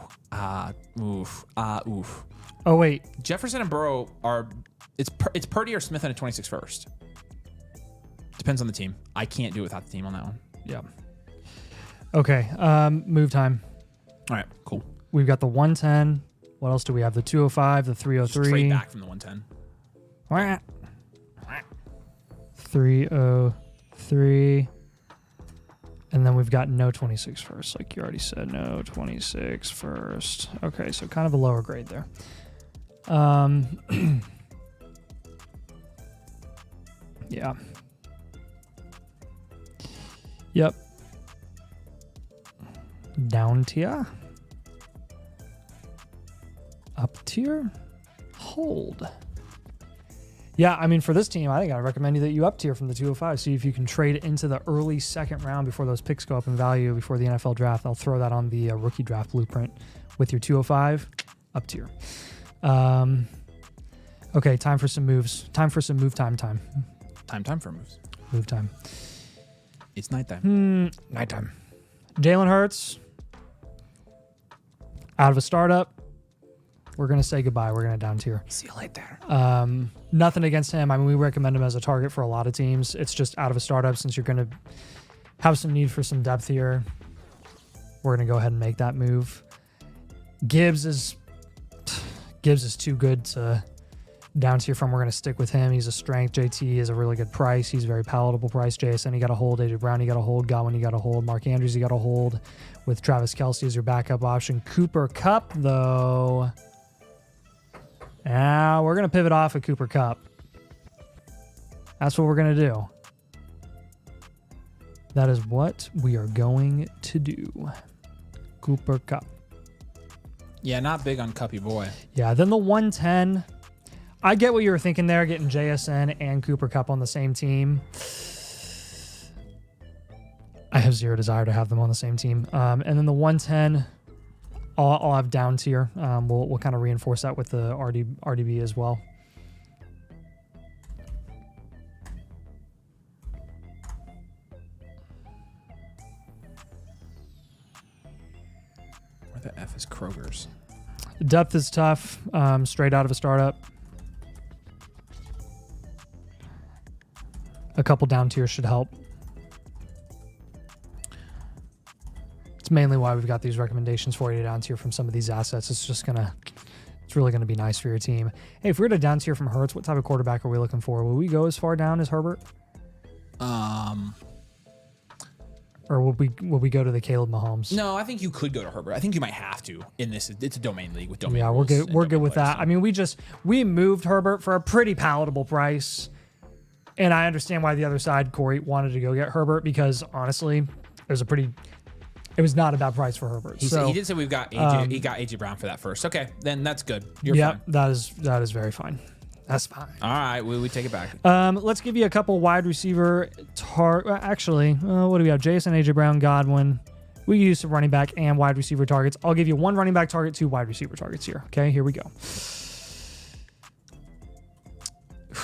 Oh wait, Jefferson and Burrow are. It's Purdy or Smith and a 26 first. Depends on the team. I can't do it without the team on that one. yeah. Okay, move time. All right, cool. We've got the 110. What else do we have? The 205, the 303. Straight back from the 110. 303. And then we've got no 26 first, like you already said. No 26 first. Okay, so kind of a lower grade there. Yeah. Yep. Down tier. Up tier. Hold. Yeah, I mean, for this team, I think I recommend you that you up tier from the 205. See if you can trade into the early second round before those picks go up in value before the NFL draft. I'll throw that on the rookie draft blueprint with your 205 up tier. Okay, time for some moves. Time for some move time. Time for moves. Move time. It's nighttime. Nighttime. Jalen Hurts. Out of a startup. We're going to say goodbye. We're going to down tier. See you later. Nothing against him. I mean, we recommend him as a target for a lot of teams. It's just out of a startup since you're going to have some need for some depth here. We're going to go ahead and make that move. Gibbs is too good to down tier from. We're going to stick with him. He's a strength. JT is a really good price. He's a very palatable price. JSN, you got to hold. AJ Brown, you got to hold. Godwin, you got to hold. Mark Andrews, you got to hold. With Travis Kelce as your backup option. Cooper Kupp, though. Now we're going to pivot off of Cooper Kupp. That's what we're going to do. That is what we are going to do. Cooper Kupp. Yeah, not big on Cuppy boy. Yeah, then the 110. I get what you were thinking there, getting JSN and Cooper Kupp on the same team. I have zero desire to have them on the same team. And then the 110, I'll have down tier. We'll kind of reinforce that with the RDB as well. Where the F is Kroger's? Depth is tough, straight out of a startup. A couple down tiers should help. It's mainly why we've got these recommendations for you down tier from some of these assets. It's really gonna be nice for your team. Hey, if we were to down tier from Hurts, what type of quarterback are we looking for? Will we go as far down as Herbert? Or will we go to the Caleb Mahomes? No, I think you could go to Herbert. I think you might have to in this. It's a domain league with domain. Yeah, we're good. We're good with that. I mean, we moved Herbert for a pretty palatable price, and I understand why the other side, Corey, wanted to go get Herbert because honestly, it was not a bad price for Herbert. He did say we've got AJ. He got AJ Brown for that first. Okay, then that's good. You're fine. That is very fine. That's fine. All right, we take it back. Let's give you a couple wide receiver actually, what do we have? Jason, AJ Brown, Godwin. We use some running back and wide receiver targets. I'll give you one running back target, 2 wide receiver targets here. Okay, here we go.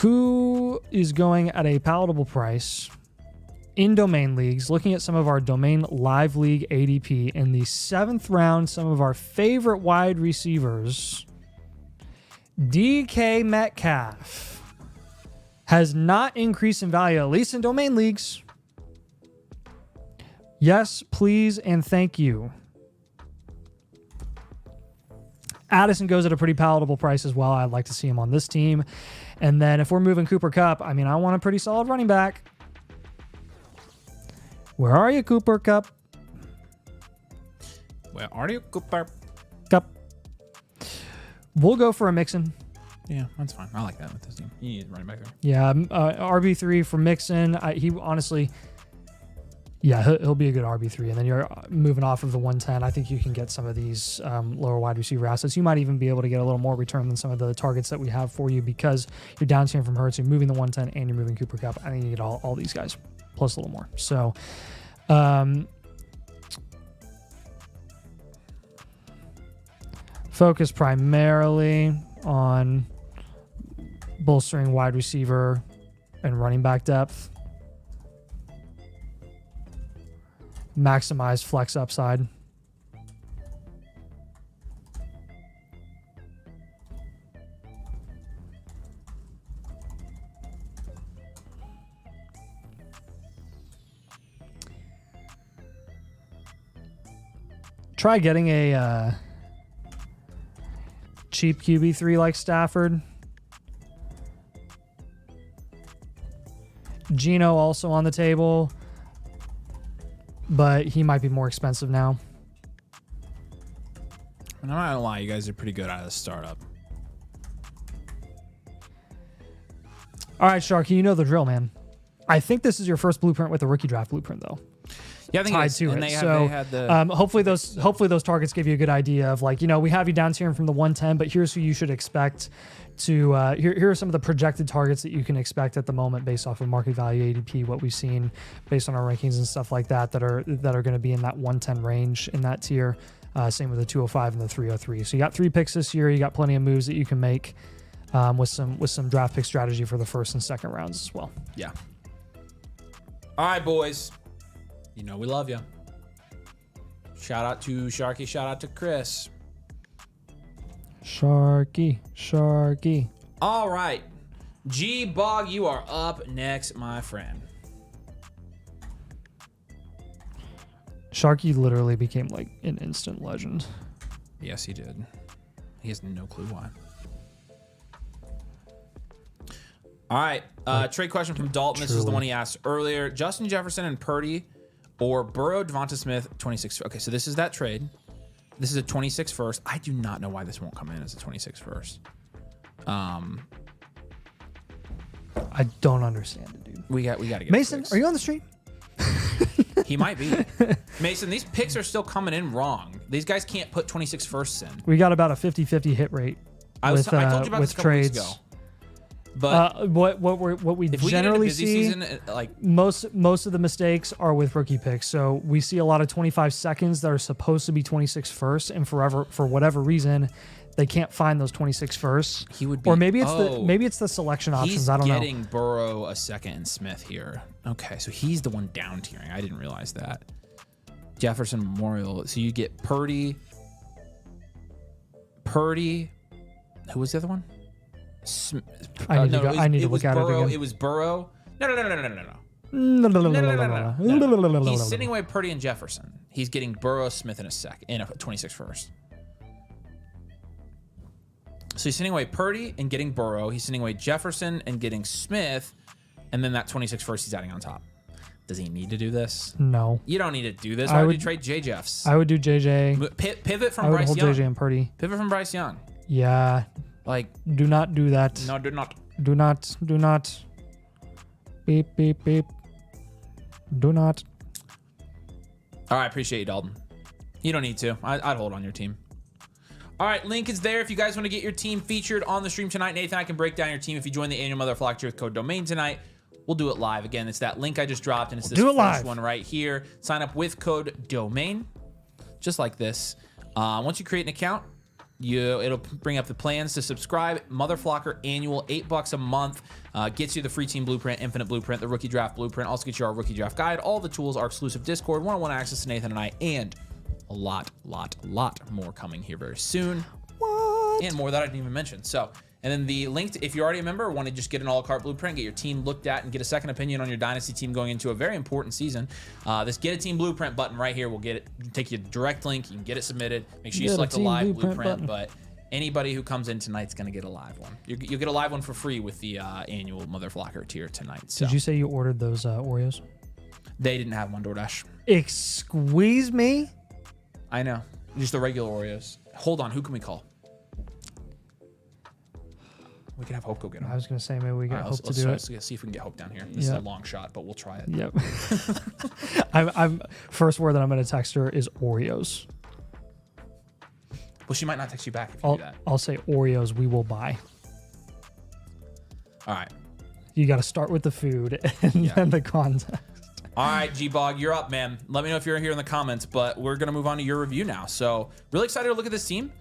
Who is going at a palatable price in domain leagues? Looking at some of our domain live league ADP in the 7th round, some of our favorite wide receivers. DK Metcalf has not increased in value, at least in domain leagues. Yes, please, and thank you. Addison goes at a pretty palatable price as well. I'd like to see him on this team. And then if we're moving Cooper Kupp, I mean, I want a pretty solid running back. Where are you, Cooper Kupp? Where are you, Cooper Kupp? We'll go for a Mixon. Yeah, that's fine. I like that with this team. You need running back there. Yeah, RB3 for Mixon. He honestly, yeah, he'll be a good RB3. And then you're moving off of the 110. I think you can get some of these lower wide receiver assets. You might even be able to get a little more return than some of the targets that we have for you because you're down tiering from Hurts, you're moving the 110, and you're moving Cooper Kupp. I think you get all these guys plus a little more. So, focus primarily on bolstering wide receiver and running back depth. Maximize flex upside. Try getting a cheap QB3 like Stafford. Geno also on the table, but he might be more expensive now. I'm not gonna lie, you guys are pretty good out of the startup. All right, Sharky, you know the drill, man. I think this is your first blueprint with a rookie draft blueprint, though. Yeah, I think tied to it. Hopefully those targets give you a good idea of like, you know, we have you down tiering from the 110, but here's who you should expect to. Here are some of the projected targets that you can expect at the moment based off of market value ADP, what we've seen based on our rankings and stuff like that are going to be in that 110 range in that tier. Same with the 205 and the 303. So you got 3 picks this year. You got plenty of moves that you can make with some draft pick strategy for the first and second rounds as well. Yeah. All right, boys. You know we love you. Shout out to Sharky. Shout out to Chris. Sharky. All right. G-Bog, you are up next, my friend. Sharky literally became like an instant legend. Yes, he did. He has no clue why. All right. Trade question from Dalton. This is the one he asked earlier. Justin Jefferson and Purdy or Burrow, Devonta Smith, 26. Okay, so this is that trade. This is a 26 first. I do not know why this won't come in as a 26 first. I don't understand it, dude. We got to get Mason, are you on the street? He might be. Mason, these picks are still coming in wrong. These guys can't put 26 firsts in. We got about a 50-50 hit rate. I told you about this a couple trades. weeks ago. But what we if we generally get into busy see, season, like most of the mistakes are with rookie picks. So we see a lot of 25 seconds that are supposed to be 26 first, and for whatever reason, they can't find those 26 first. he would be, Or maybe it's the selection options. I don't know. He's getting Burrow a second and Smith here. Okay, so he's the one down tiering. I didn't realize that. Jefferson Memorial. So you get Purdy. Who was the other one? I need to look at it again. It was Burrow. No. No. He's sitting away Purdy and Jefferson. He's getting Burrow, Smith in a 26 first. So he's sitting away Purdy and getting Burrow. He's sitting away Jefferson and getting Smith, and then that 26 first he's adding on top. Does he need to do this? No. You don't need to do this. Why would you trade J. Jeffs? I would do JJ. Pivot from I would Bryce hold Young. JJ and Purdy. Pivot from Bryce Young. Yeah. Like, do not do that. no, do not. Do not. Beep, beep, beep. Do not. All right, appreciate you, Dalton. You don't need to. I'd hold on your team. All right, link is there if you guys want to get your team featured on the stream tonight. Nathan, I can break down your team if you join the annual Motherflocker with code domain tonight. We'll do it live. Again, it's that link I just dropped, and it's this first one right here. Sign up with code domain, just like this. Once you create an account, it'll bring up the plans to subscribe. Motherflocker annual, $8 a month, gets you the free team blueprint, infinite blueprint, the rookie draft blueprint, also gets you our rookie draft guide. All the tools, our exclusive Discord, one-on-one access to Nathan and I, and a lot more coming here very soon. What? And more that I didn't even mention. So, and then the link if you're already a member, want to just get an a-la-carte blueprint, get your team looked at, and get a second opinion on your Dynasty team going into a very important season. This Get a Team Blueprint button right here will take you a direct link. You can get it submitted. Make sure you select a live blueprint, but anybody who comes in tonight's going to get a live one. You'll get a live one for free with the annual Motherflocker tier tonight. So. Did you say you ordered those Oreos? They didn't have them on DoorDash. Squeeze me? I know. Just the regular Oreos. Hold on. Who can we call? We can have Hope go get them. I was going to say maybe we get Hope to do it. Let's see if we can get Hope down here. This is a long shot, but we'll try it. Yep. I'm first word that I'm going to text her is Oreos. Well, she might not text you back if you do that. I'll say Oreos we will buy. All right. You got to start with the food and then the context. All right, G-Bog, you're up, man. Let me know if you're here in the comments, but we're going to move on to your review now. So really excited to look at this team.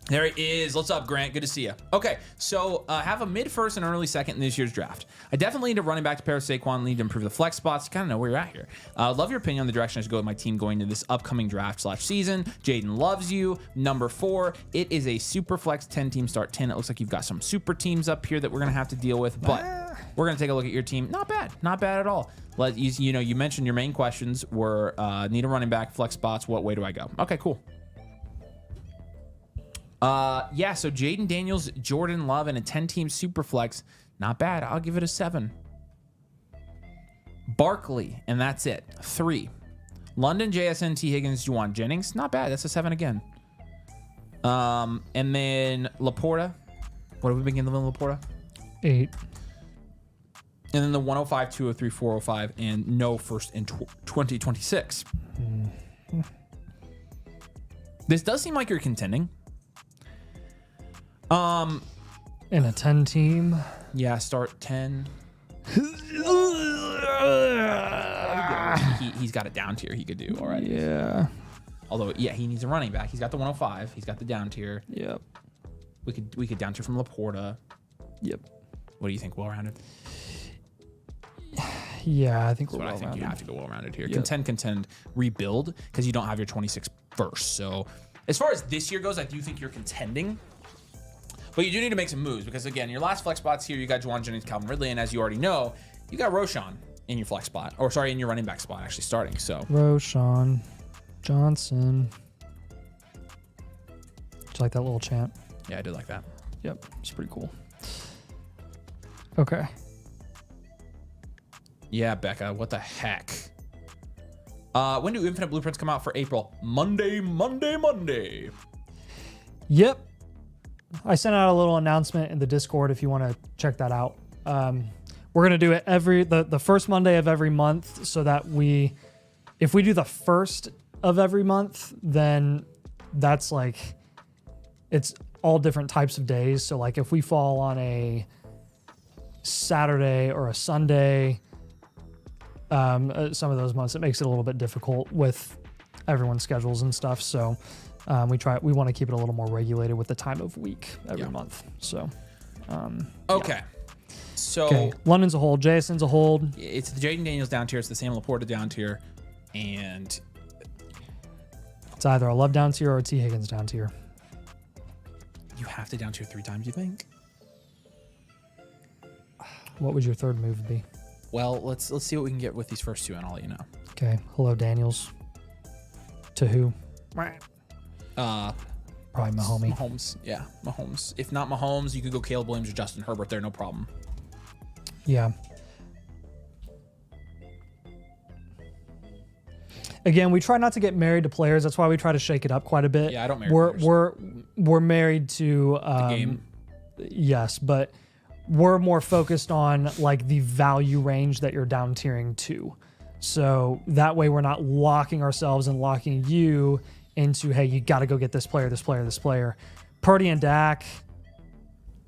There he is. What's up, Grant? Good to see you. Okay, so have a mid-first and early second in this year's draft. I definitely need a running back to pair with Saquon, need to improve the flex spots. You kind of know where you're at here. Love your opinion on the direction I should go with my team going into this upcoming draft/season. Jaden loves you. Number 4, it is a super flex 10-team start 10. It looks like you've got some super teams up here that we're going to have to deal with, but we're going to take a look at your team. Not bad. Not bad at all. You mentioned your main questions were need a running back, flex spots. What way do I go? Okay, cool. So Jaden Daniels, Jordan Love, and a 10-team super flex. Not bad. I'll give it a 7. Barkley, and that's it. 3. London, JSN, T. Higgins, Juwan Jennings. Not bad. That's a 7 again. And then Laporta. What have we been getting in Laporta? 8. And then the 105, 203, 405, and no first in 2026. This does seem like you're contending. In a 10 team. Yeah, start 10. He's got a down tier he could do already. Yeah. Although, he needs a running back. He's got the 105. He's got the down tier. Yep. We could down tier from Laporta. Yep. What do you think? Well-rounded? Yeah, I think That's what I think you have to go well-rounded here. Yep. Contend, rebuild, because you don't have your 26 first. So, as far as this year goes, I do think you're contending. But you do need to make some moves because, again, your last flex spots here, you got Juwan Jennings, Calvin Ridley, and as you already know, you got Roshan in your flex spot. Or, sorry, in your running back spot, actually starting. So Roshan Johnson. Did you like that little chant? Yeah, I did like that. Yep, it's pretty cool. Okay. Yeah, Becca, what the heck? When do Infinite Blueprints come out for April? Monday. Yep. I sent out a little announcement in the Discord if you want to check that out. We're going to do it the first Monday of every month so that if we do the first of every month, then that's like, it's all different types of days. So like if we fall on a Saturday or a Sunday, some of those months, it makes it a little bit difficult with everyone's schedules and stuff. So we want to keep it a little more regulated with the time of week every month. So, okay. Yeah. So London's a hold. JSN's a hold. It's the Jaden Daniels down tier. It's the Sam Laporta down tier. And it's either a Love down tier or a T. Higgins down tier. You have to down tier 3 times, you think? What would your third move be? Well, let's see what we can get with these first two, and I'll let you know. Okay. Hello, Daniels. To who? Probably Mahomes. Mahomes. Yeah, Mahomes. If not Mahomes, you could go Caleb Williams or Justin Herbert there, no problem. Yeah. Again, we try not to get married to players. That's why we try to shake it up quite a bit. Yeah, I don't marry players. We're married to the game. Yes, but we're more focused on like the value range that you're down tiering to. So that way we're not locking ourselves and locking you into, hey, you got to go get this player, this player, this player. Purdy and Dak,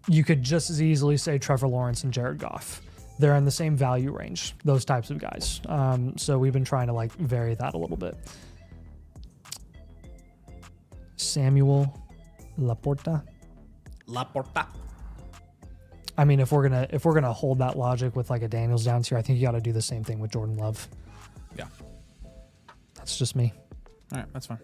you could just as easily say Trevor Lawrence and Jared Goff. They're in the same value range, those types of guys. So we've been trying to like vary that a little bit. Samuel Laporta. I mean, if we're gonna hold that logic with like a Daniels down tier, I think you got to do the same thing with Jordan Love. Yeah, that's just me. All right, that's fine.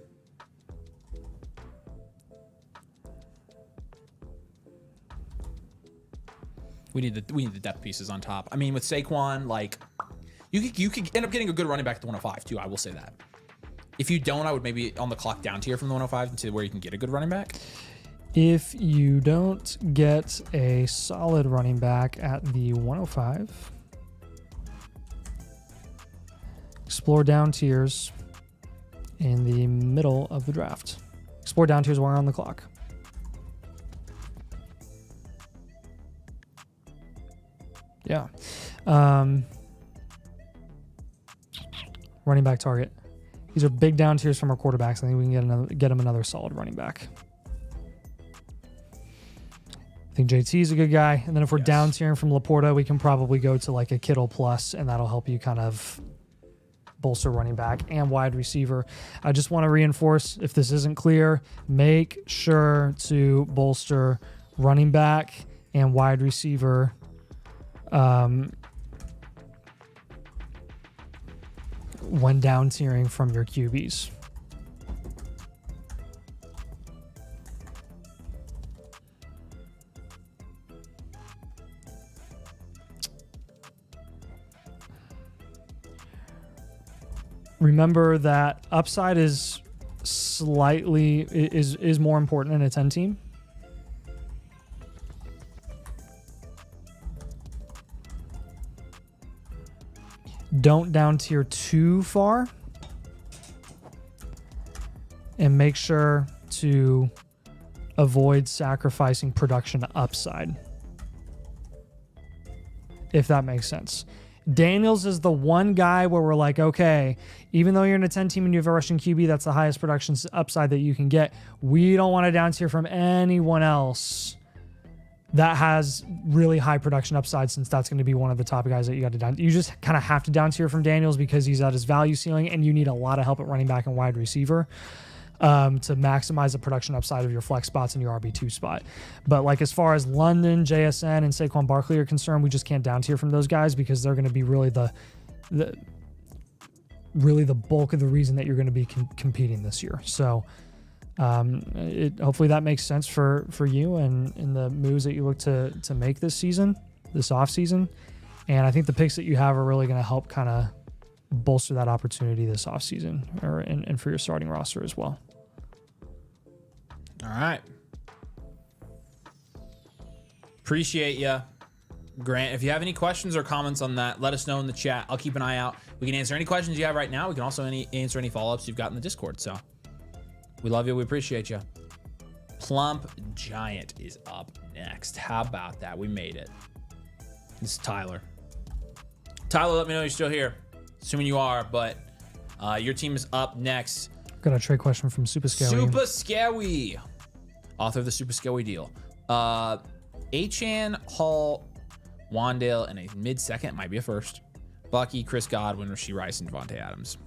We need the depth pieces on top. I mean, with Saquon, like you could end up getting a good running back at the 105 too. I will say that. If you don't, I would maybe on the clock down tier from the 105 and see where you can get a good running back. If you don't get a solid running back at the 105, explore down tiers in the middle of the draft. Explore down tiers while we're on the clock. Yeah. Running back target. These are big down tiers from our quarterbacks. I think we can get him another solid running back. I think JT is a good guy. And then if we're down tiering from Laporta, we can probably go to like a Kittle plus, and that'll help you kind of bolster running back and wide receiver. I just want to reinforce, if this isn't clear, make sure to bolster running back and wide receiver when down tiering from your QBs. Remember that upside is more important in a 10 team. Don't down tier too far, and make sure to avoid sacrificing production upside, if that makes sense. Daniels is the one guy where we're like, okay, even though you're in a 10 team and you have a rushing QB, that's the highest production upside that you can get. We don't want to down tier from anyone else that has really high production upside, since that's going to be one of the top guys that you got to down. You just kind of have to down tier from Daniels because he's at his value ceiling, and you need a lot of help at running back and wide receiver to maximize the production upside of your flex spots and your RB2 spot. But like as far as London, JSN, and Saquon Barkley are concerned, we just can't down tier from those guys because they're going to be really the bulk of the reason that you're going to be competing this year. So hopefully that makes sense for you and in the moves that you look to make this off season. And I think the picks that you have are really going to help kind of bolster that opportunity this off season and for your starting roster as well. All right. Appreciate you, Grant. If you have any questions or comments on that, let us know in the chat. I'll keep an eye out. We can answer any questions you have right now. We can also answer any follow-ups you've got in the Discord. So we love you. We appreciate you. Plump Giant is up next. How about that? We made it. This is Tyler. Tyler, let me know you're still here. Assuming you are, but your team is up next. Got a trade question from Super Scary. Super Scary. author of the Super Scaly deal. Achan, Hall, Wandale, and a mid-second, might be a first. Bucky, Chris Godwin, Rashee Rice, and Devontae Adams.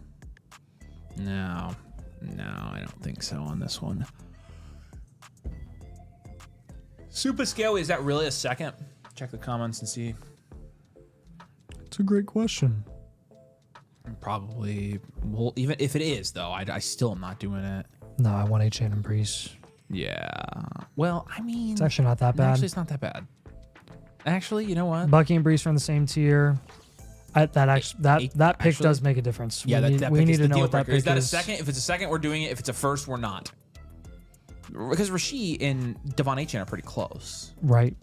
No, I don't think so on this one. Super Scaly, is that really a second? Check the comments and see. It's a great question. Probably. Well, even if it is, though, I still am not doing it. No, I want Achan and Brees. Yeah. Well, I mean, It's actually not that bad. Actually, it's not that bad. Actually, you know what? Bucky and Brees are in the same tier. That pick does make a difference. Yeah, we need to know what that pick is. Is that a second? If it's a second, we're doing it. If it's a first, we're not. Because Rashee and Devon Achan are pretty close. Right.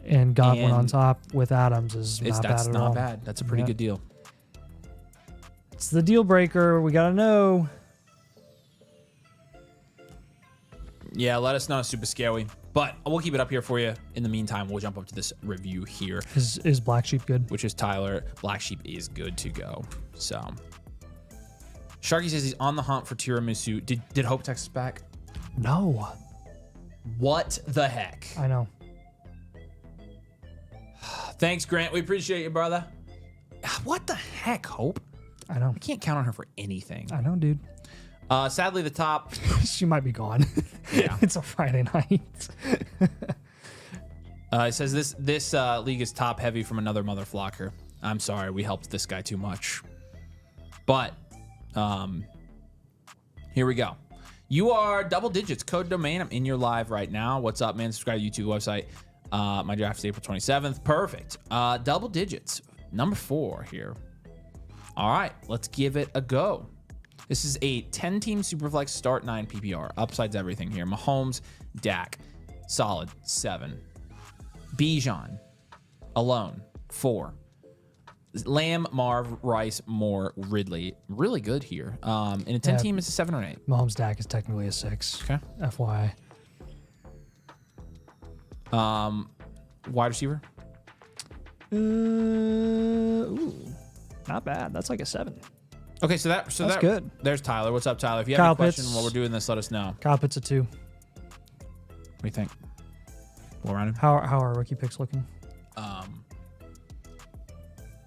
And Godwin on top with Adams is not bad at all. That's not bad. That's a pretty good deal. It's the deal breaker. We got to know. Yeah, let us know, Super Scary. But we'll keep it up here for you. In the meantime, we'll jump up to this review here. Is Black Sheep good? Which is Tyler. Black Sheep is good to go. So, Sharky says he's on the hunt for tiramisu. Did Hope text us back? No. What the heck? I know. Thanks, Grant. We appreciate you, brother. What the heck, Hope? I know. I can't count on her for anything. I know, dude. Sadly, the top. She might be gone. Yeah. It's a Friday night. It says this league is top heavy from another Motherflocker. I'm sorry, we helped this guy too much. But here we go. You are double digits, code domain. I'm in your live right now. What's up, man? Subscribe to YouTube website. My draft is April 27th. Perfect. Double digits. Number 4 here. All right, let's give it a go. This is a 10-team Superflex start 9 PPR. Upside's everything here. Mahomes, Dak, solid 7. Bijan, alone 4. Lamb, Marv, Rice, Moore, Ridley. Really good here. In a 10-team, it's a 7 or an 8. Mahomes, Dak is technically a 6. Okay. FYI. Wide receiver. Ooh, not bad. That's like a 7. Okay, so that's good. There's Tyler. What's up, Tyler? If you have Kyle any question Pitts. while we're doing this, let us know. Kyle Pitts a 2. What do you think? Well rounded. How are rookie picks looking?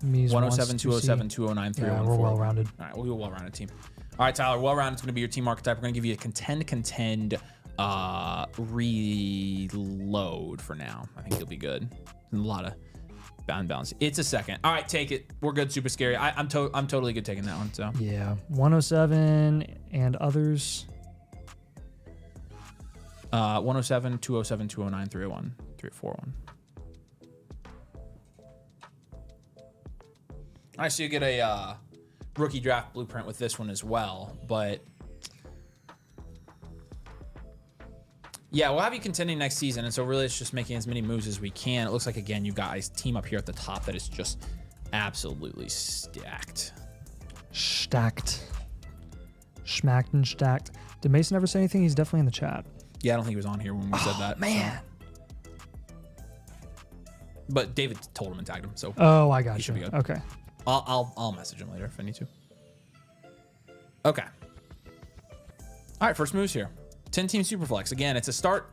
Mies 107, 207, 209, 304. Yeah, we're well rounded. All right, we'll do a well rounded team. All right, Tyler, well rounded is going to be your team archetype. We're going to give you a contend reload for now. I think you'll be good. A lot of bound balance. It's a second. All right, take it. We're good. Super scary. I'm totally good taking that one. So yeah, 107 and others. 107, 207, 209, 301, 341. All right, so you get a rookie draft blueprint with this one as well, but yeah, we'll have you contending next season, and so really it's just making as many moves as we can. It looks like, again, you got a team up here at the top that is just absolutely stacked. Stacked. Schmacked and stacked. Did Mason ever say anything? He's definitely in the chat. Yeah, I don't think he was on here when we said that. Man. So. But David told him and tagged him, so. Oh, I got he should you. be good. Okay. I'll message him later if I need to. Okay. All right, first moves here. 10-team Superflex. Again, it's a start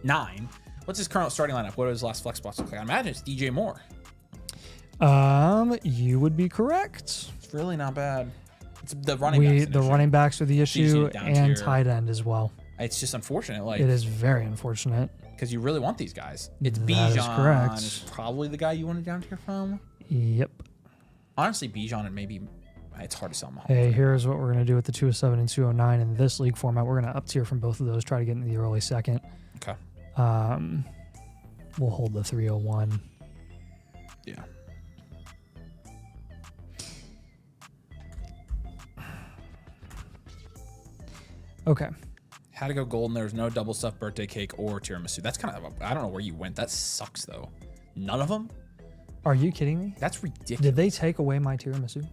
9. What's his current starting lineup? What do his last flex spots look like? I imagine it's DJ Moore. You would be correct. It's really not bad. It's the running backs. The running backs are the issue, and tier. tight end as well. It's just unfortunate. Like, it is very unfortunate. Because you really want these guys. It's That Bijan. is correct. Is probably the guy you want to down tier from. Yep. Honestly, Bijan and maybe it's hard to sell Mahomes. Hey, here's what we're going to do with the 207 and 209 in this league format. We're going to up tier from both of those, try to get into the early second. Okay. We'll hold the 301. Yeah. Okay. Had to go golden. There was no double stuffed birthday cake or tiramisu. That's kind of I don't know where you went. That sucks though. None of them? Are you kidding me? That's ridiculous. Did they take away my tiramisu?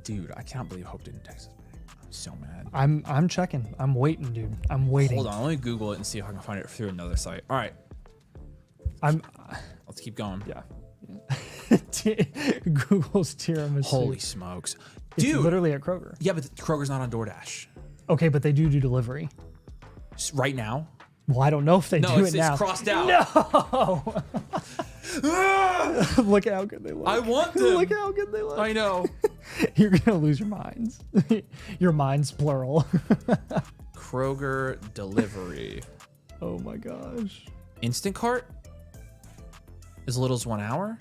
Dude, I can't believe Hope didn't text us back. I'm so mad. I'm checking. I'm waiting, dude. I'm waiting. Hold on, let me Google it and see if I can find it through another site. All right. Let's keep going. Yeah. Google's tiramisu. Holy smokes. It's Dude. literally at Kroger. Yeah, but Kroger's not on DoorDash. Okay, but they do delivery. Right now? Well, I don't know if they do it now. It's crossed out. No. Look at how good they look. I want them. Look at how good they look. I know. You're gonna lose your minds. Your minds plural. Kroger delivery. Oh my gosh. Instant cart? As little as 1 hour?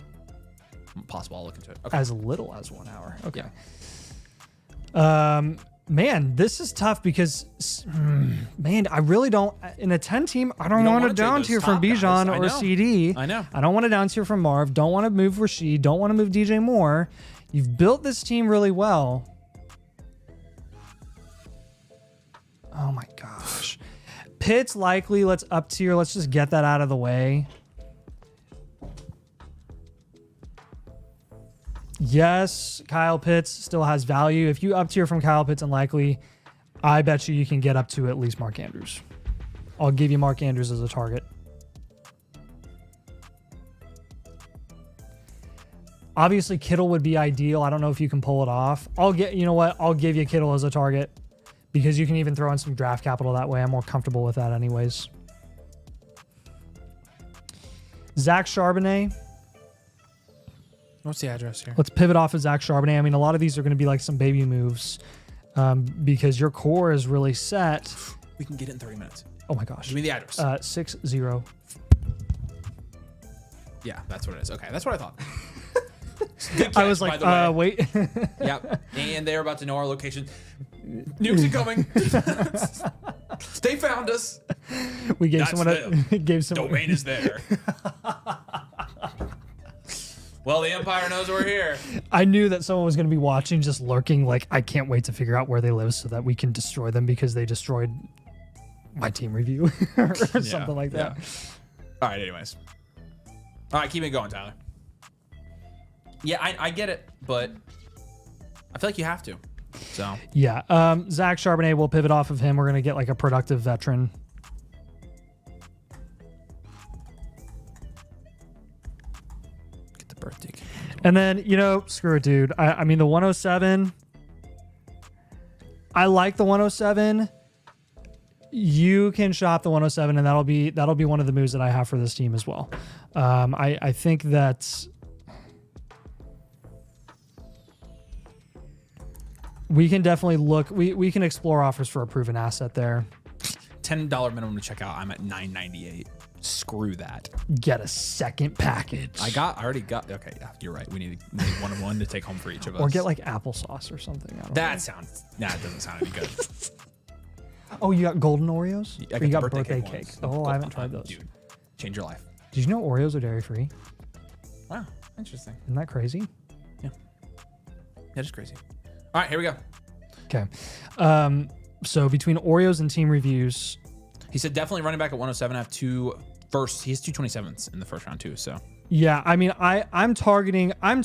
Possible. I'll look into it. Okay. As little as 1 hour. Okay. Yeah. Man, this is tough because, man, I really don't. In a 10 team, I don't want to down tier from Bijan or CD. I know. I don't want to down tier from Marv. Don't want to move Rashid. Don't want to move DJ Moore. You've built this team really well. Oh my gosh. Pitt's likely. Let's up tier. Let's just get that out of the way. Yes, Kyle Pitts still has value. If you up tier from Kyle Pitts, unlikely. I bet you can get up to at least Mark Andrews. I'll give you Mark Andrews as a target. Obviously, Kittle would be ideal. I don't know if you can pull it off. You know what? I'll give you Kittle as a target because you can even throw in some draft capital that way. I'm more comfortable with that anyways. Zach Charbonnet. What's the address here? Let's pivot off of Zach Charbonnet. I mean, a lot of these are going to be like some baby moves because your core is really set. We can get it in 30 minutes. Oh my gosh. Give me the address. 60. Yeah, that's what it is. Okay, that's what I thought. Good catch, I was like, wait. Yep. And they're about to know our location. Nukes incoming. They found us. We gave That's someone gave someone. Domain is there. Well, the Empire knows we're here. I knew that someone was going to be watching, just lurking. Like, I can't wait to figure out where they live so that we can destroy them because they destroyed my team review or something like that. Yeah. All right. Anyways. All right. Keep it going, Tyler. Yeah, I get it, but I feel like you have to. So yeah, Zach Charbonnet. We'll pivot off of him. We're going to get like a productive veteran. birthday cake. And then, screw it, dude. I mean, the 107, I like the 107. You can shop the 107, and that'll be one of the moves that I have for this team as well. I think that we can definitely look. We can explore offers for a proven asset there. $10 minimum to check out. I'm at $9.98. Screw that. Get a second package. I already got. Okay, yeah, you're right. We need one to take home for each of us. Or get like applesauce or something. I don't know. It doesn't sound any good. Oh, you got golden Oreos? I or you got birthday cake? ones. Oh, I haven't tried those. Dude, change your life. Did you know Oreos are dairy free? Wow, interesting. Isn't that crazy? Yeah, that is crazy. All right, here we go. Okay. So between Oreos and team reviews, he said definitely running back at 107. I have two first. He has 227s in the first round too. So yeah, I mean, I'm targeting a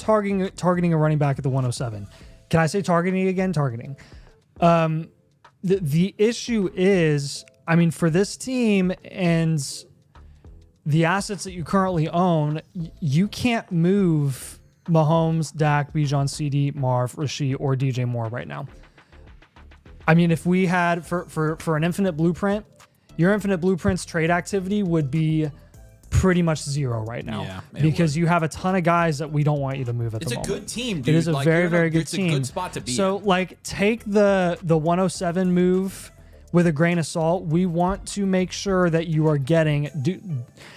running back at the 107. Can I say targeting again? Targeting. The issue is, I mean, for this team and the assets that you currently own, you can't move Mahomes, Dak, Bijan, CD, Marv, Rashid, or DJ Moore right now. I mean, if we had for an infinite blueprint, your infinite blueprint's trade activity would be pretty much zero right now. Yeah, because you have a ton of guys that we don't want you to move at the moment. It's a good team, dude. It is a very, very good team. It's a good spot to be So, in. like, take the 107 move with a grain of salt. We want to make sure that you are getting...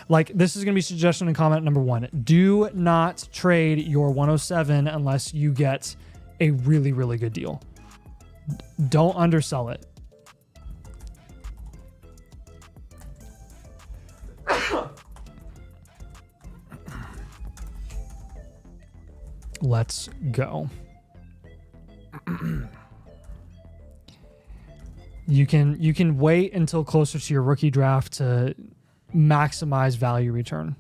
this is going to be suggestion and comment number 1. Do not trade your 107 unless you get a really, really good deal. Don't undersell it. Let's go. You can wait until closer to your rookie draft to maximize value return.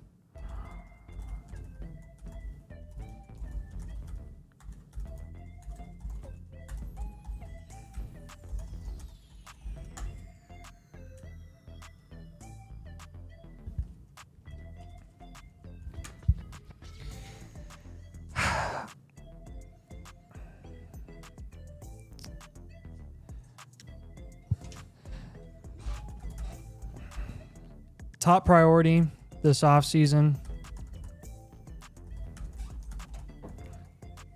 top priority this offseason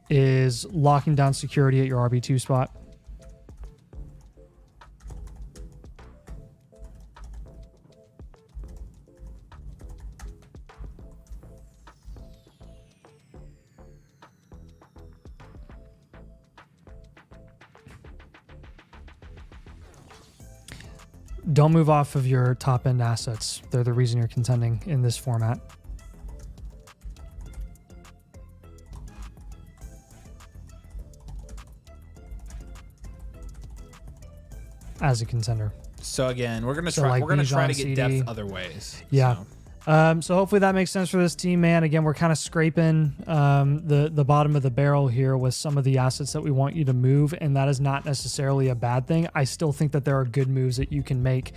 is locking down security at your RB2 spot. Don't move off of your top end assets. They're the reason you're contending in this format. As a contender. So again, we're gonna try to get depth other ways. Yeah. So hopefully that makes sense for this team, man. Again, we're kind of scraping the bottom of the barrel here with some of the assets that we want you to move, and that is not necessarily a bad thing. I still think that there are good moves that you can make,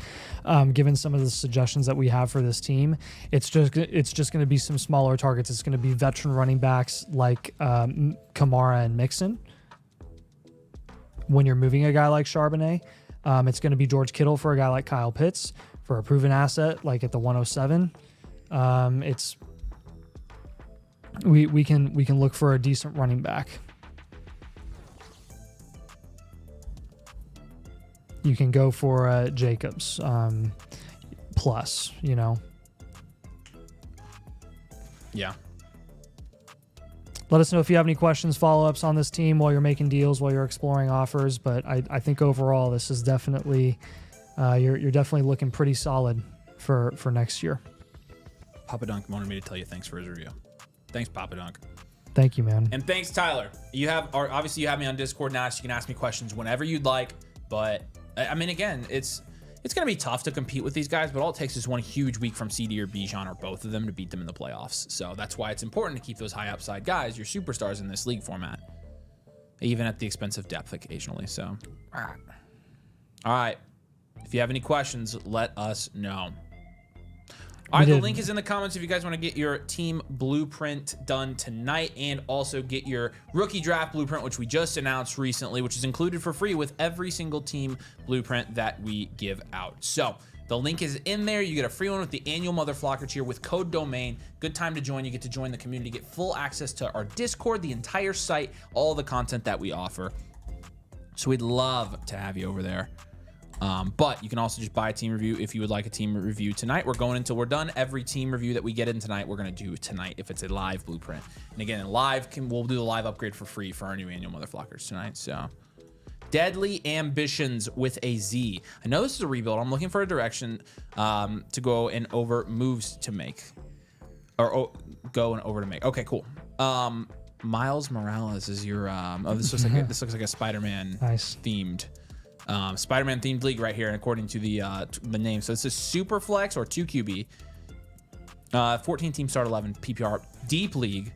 given some of the suggestions that we have for this team. It's just going to be some smaller targets. It's going to be veteran running backs like Kamara and Mixon. When you're moving a guy like Charbonnet, it's going to be George Kittle for a guy like Kyle Pitts for a proven asset like at the 107. We can look for a decent running back. You can go for Jacobs plus, Yeah. Let us know if you have any questions, follow-ups on this team while you're making deals, while you're exploring offers. But I think overall this is definitely you're definitely looking pretty solid for next year. Papa Dunk wanted me to tell you thanks for his review. Thanks, Papa Dunk. Thank you, man. And thanks, Tyler. Obviously you have me on Discord now, so you can ask me questions whenever you'd like. But I mean, again, it's going to be tough to compete with these guys, but all it takes is one huge week from CD or Bijan or both of them to beat them in the playoffs. So that's why it's important to keep those high upside guys, your superstars in this league format, even at the expense of depth occasionally. So, all right. If you have any questions, let us know. All right, the link is in the comments if you guys want to get your team blueprint done tonight and also get your rookie draft blueprint, which we just announced recently, which is included for free with every single team blueprint that we give out. So the link is in there. You get a free one with the annual Motherflocker tier with code DOMAIN. Good time to join. You get to join the community, get full access to our Discord, the entire site, all the content that we offer. So we'd love to have you over there. But you can also just buy a team review if you would like a team review tonight. We're going until we're done. Every team review that we get in tonight, we're going to do tonight if it's a live blueprint. And again, we'll do the live upgrade for free for our new annual Motherflockers tonight. So Deadly Ambitions with a Z. I know this is a rebuild. I'm looking for a direction to go and over moves to make. Go and over to make. Okay, cool. Miles Morales is your this looks like a Spider-Man themed. Spider-Man themed league right here, and according to the name. So this is Super Flex or 2 QB. 14 team start 11 PPR deep league.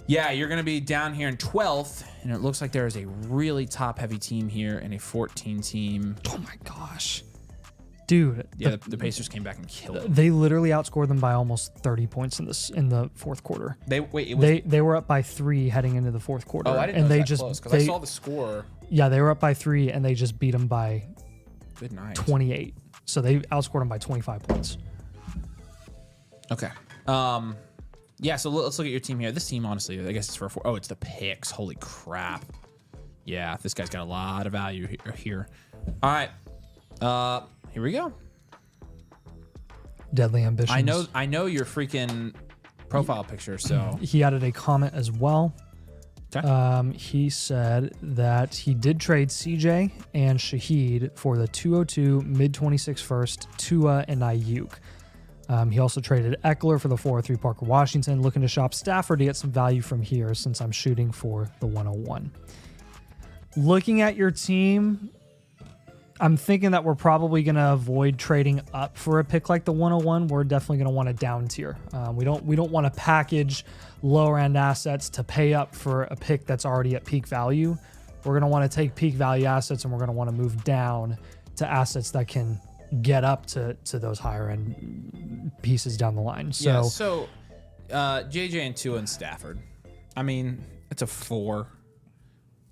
Yeah, you're going to be down here in 12th, and it looks like there is a really top heavy team here and a 14 team. Oh my gosh. Dude, yeah, the Pacers came back and killed them. They literally outscored them by almost 30 points in the fourth quarter. They were up by 3 heading into the fourth quarter. Oh, I didn't know it was that close, because I saw the score. Yeah, they were up by 3, and they just beat them by 28. So they outscored them by 25 points. Okay. Yeah, so let's look at your team here. This team, honestly, I guess it's for 4. Oh, it's the picks. Holy crap. Yeah, this guy's got a lot of value here. All right. Here we go. Deadly Ambitions. I know your freaking profile picture, so. He added a comment as well. Okay. He said that he did trade CJ and Shaheed for the 202 mid-26 first, Tua and Ayuk. He also traded Eckler for the 403 Parker Washington, looking to shop Stafford to get some value from here since I'm shooting for the 101. Looking at your team, I'm thinking that we're probably going to avoid trading up for a pick like the 101. We're definitely going to want a down tier. We don't want to package lower end assets to pay up for a pick that's already at peak value. We're going to want to take peak value assets and we're going to want to move down to assets that can get up to those higher end pieces down the line. So, yeah, so JJ and Tua and Stafford. I mean, it's a 4.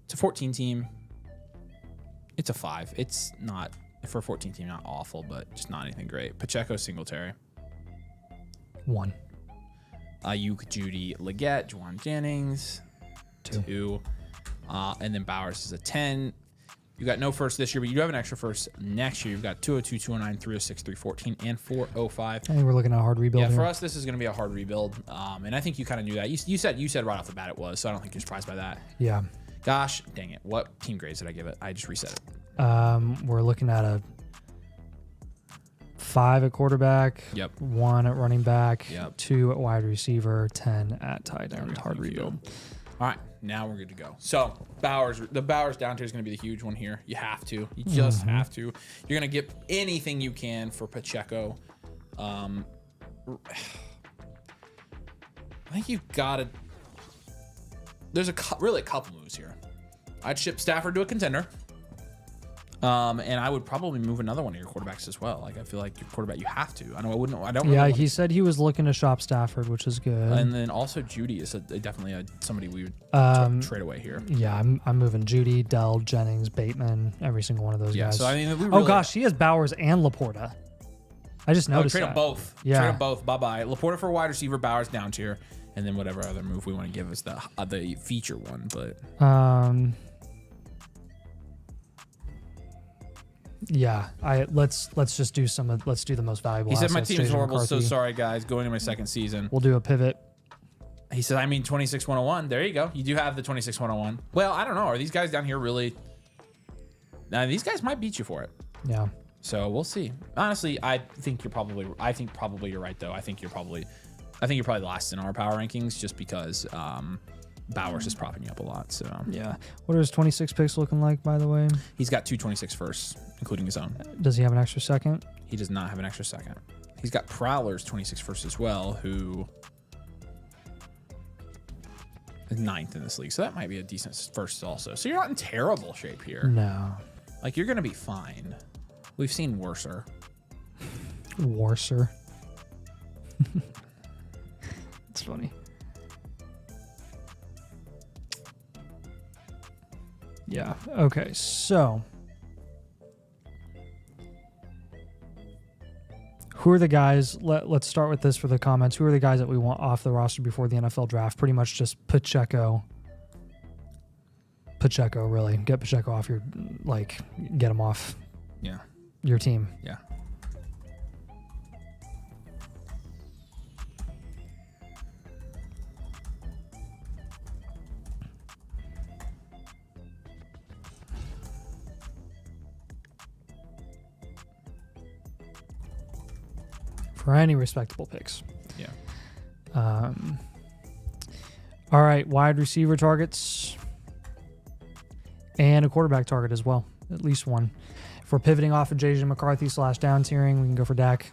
It's a 14 team. It's a 5. It's not For a 14 team, not awful, but just not anything great. Pacheco, Singletary. 1. Ayuk, Judy, Leggett, Juwan Jennings. 2. And then Bowers is a 10. You got no first this year, but you do have an extra first next year. You've got 202, 209, 306, 314, and 405. I think we're looking at a hard rebuild. Yeah, here. for us, this is going to be a hard rebuild. And I think you kind of knew that. You said right off the bat it was, so I don't think you're surprised by that. Yeah. Gosh, dang it. What team grades did I give it? I just reset it. We're looking at a 5 at quarterback. Yep. 1 at running back. Yep. 2 at wide receiver. 10 at tight end. Hard rebuild. All right, now we're good to go. So the Bowers down tier is going to be the huge one here. You have to. You just have to. You're going to get anything you can for Pacheco. I think you've got to. There's really a couple moves here. I'd ship Stafford to a contender. And I would probably move another one of your quarterbacks as well. Like I feel like your quarterback, you have to. I don't. Yeah, he said he was looking to shop Stafford, which is good. And then also Judy is definitely somebody we would trade away here. Yeah, I'm moving Judy, Dell, Jennings, Bateman, every single one of those guys. So I mean, oh gosh, he has Bowers and Laporta. I just noticed. Trade them both. Yeah, trade them both. Bye bye. Laporta for wide receiver, Bowers down tier, and then whatever other move we want to give is the feature one. But yeah, let's just do let's do the most valuable. He said my assets, team is JJ horrible. McCarthy. So sorry, guys. Going into my second season. We'll do a pivot. He said, I mean, 26-101. There you go. You do have the 26-101. Well, I don't know. Are these guys down here really? Now, these guys might beat you for it. Yeah. So we'll see. Honestly, I think probably you're right though. I think you're probably last in our power rankings just because Bowers is propping you up a lot. So yeah. What are his 26 picks looking like, by the way? He's got 226 firsts, including his own. Does he have an extra second? He does not have an extra second. He's got Prowler's 26 firsts as well, who is 9th in this league. So that might be a decent first also. So you're not in terrible shape here. No. Like you're gonna be fine. We've seen worser. Worser. It's funny. Yeah. Okay. So, who are the guys? Let's start with this for the comments. Who are the guys that we want off the roster before the NFL draft? Pretty much just Pacheco. Pacheco, really. Get Pacheco off your, get him off. Yeah. Your team. Yeah. For any respectable picks. Yeah. All right, wide receiver targets and a quarterback target as well, at least one. If we're pivoting off of JJ McCarthy / down tiering, we can go for Dak.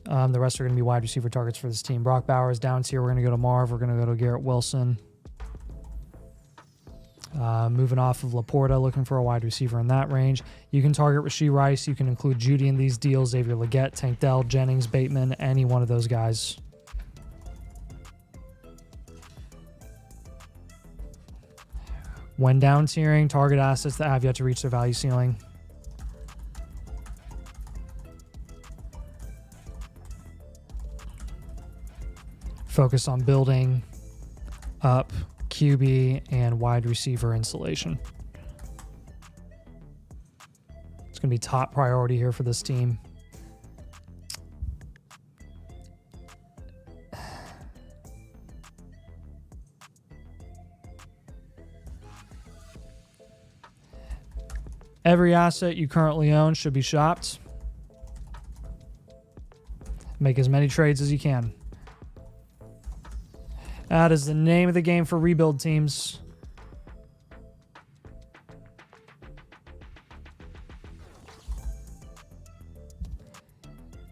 The rest are going to be wide receiver targets for this team. Brock Bowers down tier. We're going to go to Marv. We're going to go to Garrett Wilson. Moving off of Laporta, looking for a wide receiver in that range. You can target Rashee Rice. You can include Judy in these deals. Xavier Leggett, Tank Dell, Jennings, Bateman, any one of those guys. When down tiering, target assets that have yet to reach their value ceiling. Focus on building up QB and wide receiver installation. It's going to be top priority here for this team. Every asset you currently own should be shopped. Make as many trades as you can. That is the name of the game for rebuild teams.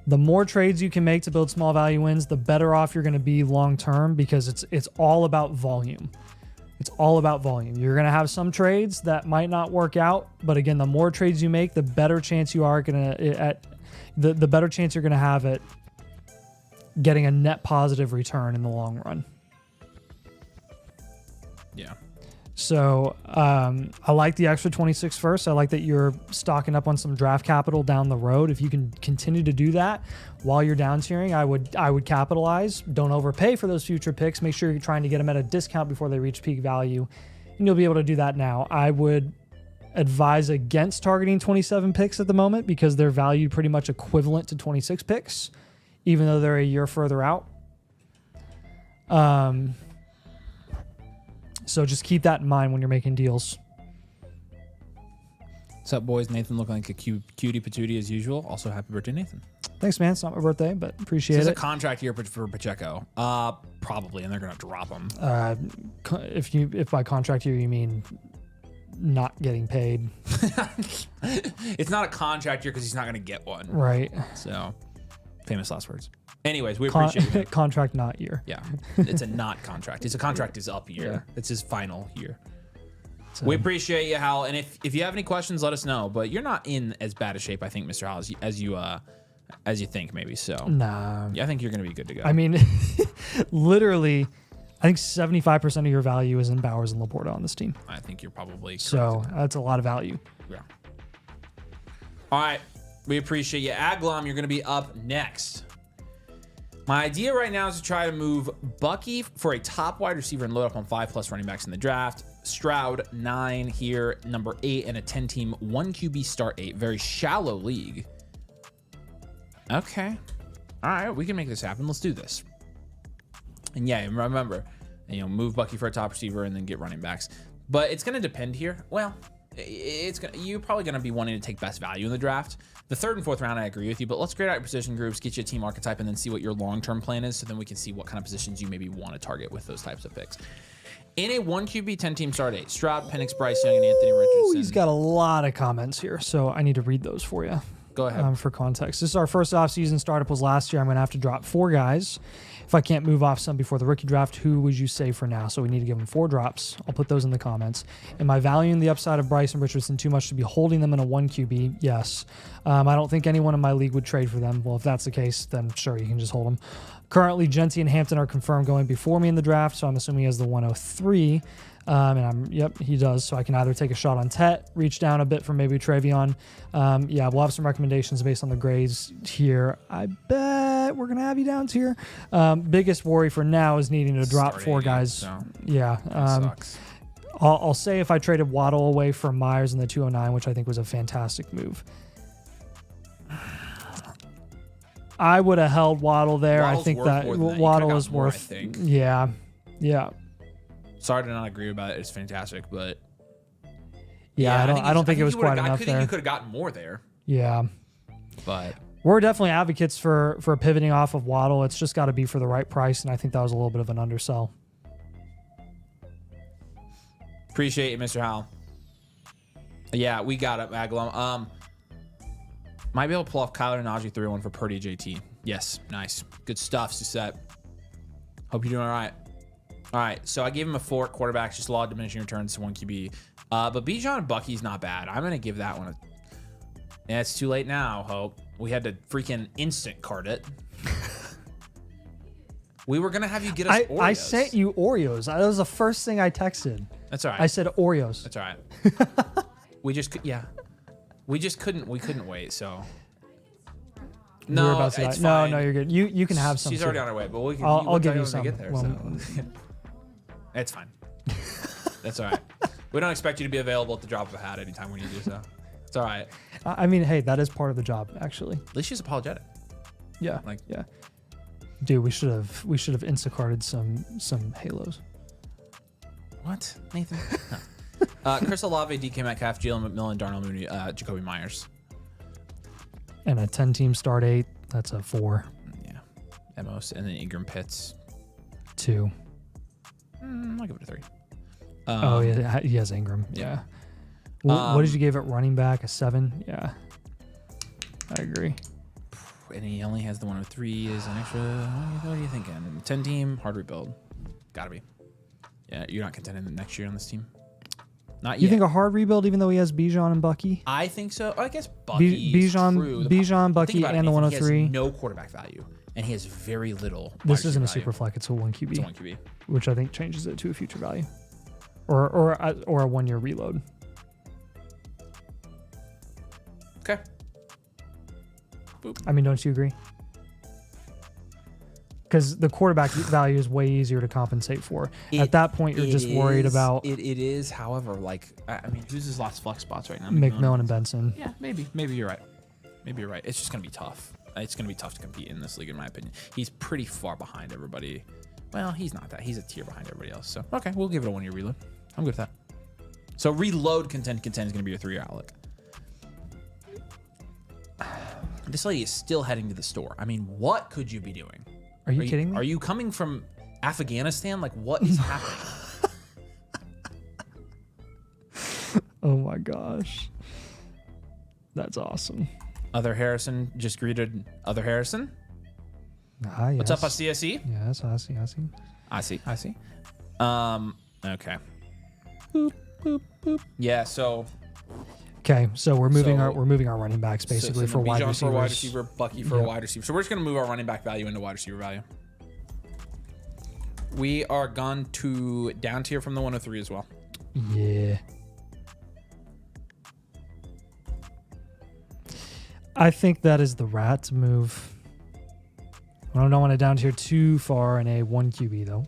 The more trades you can make to build small value wins, the better off you're going to be long term, because it's all about volume. It's all about volume. You're going to have some trades that might not work out, but again, the more trades you make, the better chance you are going to the better chance you're going to have at getting a net positive return in the long run. Yeah. So I like the extra 26 first. I like that you're stocking up on some draft capital down the road. If you can continue to do that while you're down tiering, I would capitalize. Don't overpay for those future picks. Make sure you're trying to get them at a discount before they reach peak value. And you'll be able to do that now. I would advise against targeting 27 picks at the moment because they're valued pretty much equivalent to 26 picks, even though they're a year further out. So just keep that in mind when you're making deals. What's up, boys? Nathan looking like a cutie patootie as usual. Also, happy birthday, Nathan. Thanks, man. It's not my birthday, but appreciate it. It's a contract year for Pacheco. Probably, and they're going to drop him. If by contract year you mean not getting paid. It's not a contract year because he's not going to get one. Right. So, famous last words. Anyways, we appreciate it. Contract not year. Yeah. It's a not contract. It's a contract is up year. Yeah. It's his final year. So, we appreciate you, Hal. And if you have any questions, let us know. But you're not in as bad a shape, I think, Mr. Hal, as you think, maybe. So, nah. Yeah, I think you're going to be good to go. I mean, literally, I think 75% of your value is in Bowers and Laporta on this team. I think you're probably correct. So that's a lot of value. Yeah. All right. We appreciate you. Aglom, you're going to be up next. My idea right now is to try to move Bucky for a top wide receiver and load up on 5+ running backs in the draft. Stroud, 9 here, number 8, and a 10-team 1 QB start 8. Very shallow league. Okay. All right, we can make this happen. Let's do this. And yeah, remember, move Bucky for a top receiver and then get running backs. But it's going to depend here. Well, you're probably going to be wanting to take best value in the draft. The 3rd and 4th round, I agree with you, but let's grade out your position groups, get you a team archetype, and then see what your long-term plan is, so then we can see what kind of positions you maybe want to target with those types of picks. In a 1 QB 10-team start 8, Stroud, Penix, Bryce Young, and Anthony Richardson. He's got a lot of comments here, so I need to read those for you. Go ahead. For context. This is our first offseason startup was last year. I'm going to have to drop 4 guys. If I can't move off some before the rookie draft, who would you say for now? So we need to give them 4 drops. I'll put those in the comments. Am I valuing the upside of Bryce and Richardson too much to be holding them in a 1 QB? Yes. I don't think anyone in my league would trade for them. Well, if that's the case, then sure, you can just hold them. Currently, Genty and Hampton are confirmed going before me in the draft, so I'm assuming he has the 103. Yep, he does. So I can either take a shot on Tet, reach down a bit for maybe Travion. Yeah, we'll have some recommendations based on the grades here. I bet we're going to have you down tier. Biggest worry for now is needing to drop 4 guys. So yeah. Sucks. I'll say if I traded Waddle away from Myers in the 209, which I think was a fantastic move. I would have held Waddle there. Waddle's I think that Waddle is more, worth. I think. Yeah. Sorry to not agree about it. It's fantastic, but yeah, I don't think it was quite enough there. You could have gotten more there. Yeah, but we're definitely advocates for pivoting off of Waddle. It's just got to be for the right price, and I think that was a little bit of an undersell. Appreciate you, Mr. Howell. Yeah, we got it, Maglum. Might be able to pull off Kyler and Najee 3-1 for Purdy JT. Yes, nice. Good stuff, Susette. Hope you're doing all right. All right, so I gave him a 4 quarterbacks, just a lot of diminishing returns to 1 QB. But Bijan and Bucky's not bad. I'm going to give that one a... Yeah, it's too late now, Hope. We had to freaking instant card it. We were going to have you get us Oreos. I sent you Oreos. That was the first thing I texted. That's all right. I said Oreos. That's all right. We couldn't wait, so... No, it's fine. No, you're good. You can have some. She's already on her way, but I'll give you some. Get there, so. It's fine. That's all right. We don't expect you to be available at the drop of a hat anytime we need you, so it's all right. I mean, hey, that is part of the job, actually. At least she's apologetic. Yeah, yeah. Dude, we should have Instacarted some Halos. What, Nathan? No. Chris Olave, DK Metcalf, Jalen McMillan, Darnell Mooney, Jacoby Myers. And a 10-team start 8, that's a 4. Yeah. At most. And then Ingram Pitts. 2. I'll give it a 3. Yeah, he has Ingram. Yeah. What did you give it running back? A 7? Yeah. I agree. And he only has the 103 as an extra. What are you thinking? 10-team, hard rebuild. Gotta be. Yeah, you're not contending next year on this team? Not yet. You think a hard rebuild, even though he has Bijan and Bucky? I think so. I guess Bucky is true. Bijan, Bucky, and the 103. He has no quarterback value, and he has very little. This isn't a super flex. It's a 1 QB. It's a 1 QB. Which I think changes it to a future value. or a 1 year reload. Okay. Boop. I mean, don't you agree? Because the quarterback value is way easier to compensate for. At that point, you're just worried about it is. However, like I mean, who's his last flex spots right now? McMillan and Benson. Yeah, maybe you're right. Maybe you're right. It's just gonna be tough. It's gonna be tough to compete in this league, in my opinion. He's pretty far behind everybody. Well, he's not that. He's a tier behind everybody else. So okay, we'll give it a 1 year reload. I'm good with that. So reload contend is gonna be your 3 year outlook. This lady is still heading to the store. I mean, what could you be doing? Are you kidding me? Are you coming from Afghanistan? Like, what is happening? Oh my gosh. That's awesome. Other Harrison just greeted Other Harrison. Ah, yes. What's up, CSE? Yes, I see. I see. Okay. Boop, boop, boop. Yeah, so... Okay, so we're moving our running backs basically for wide receivers. For a wide receiver, Bucky for a wide receiver. So we're just gonna move our running back value into wide receiver value. We are gone to down tier from the 103 as well. Yeah. I think that is the rat move. I don't want to down tier too far in a 1 QB though.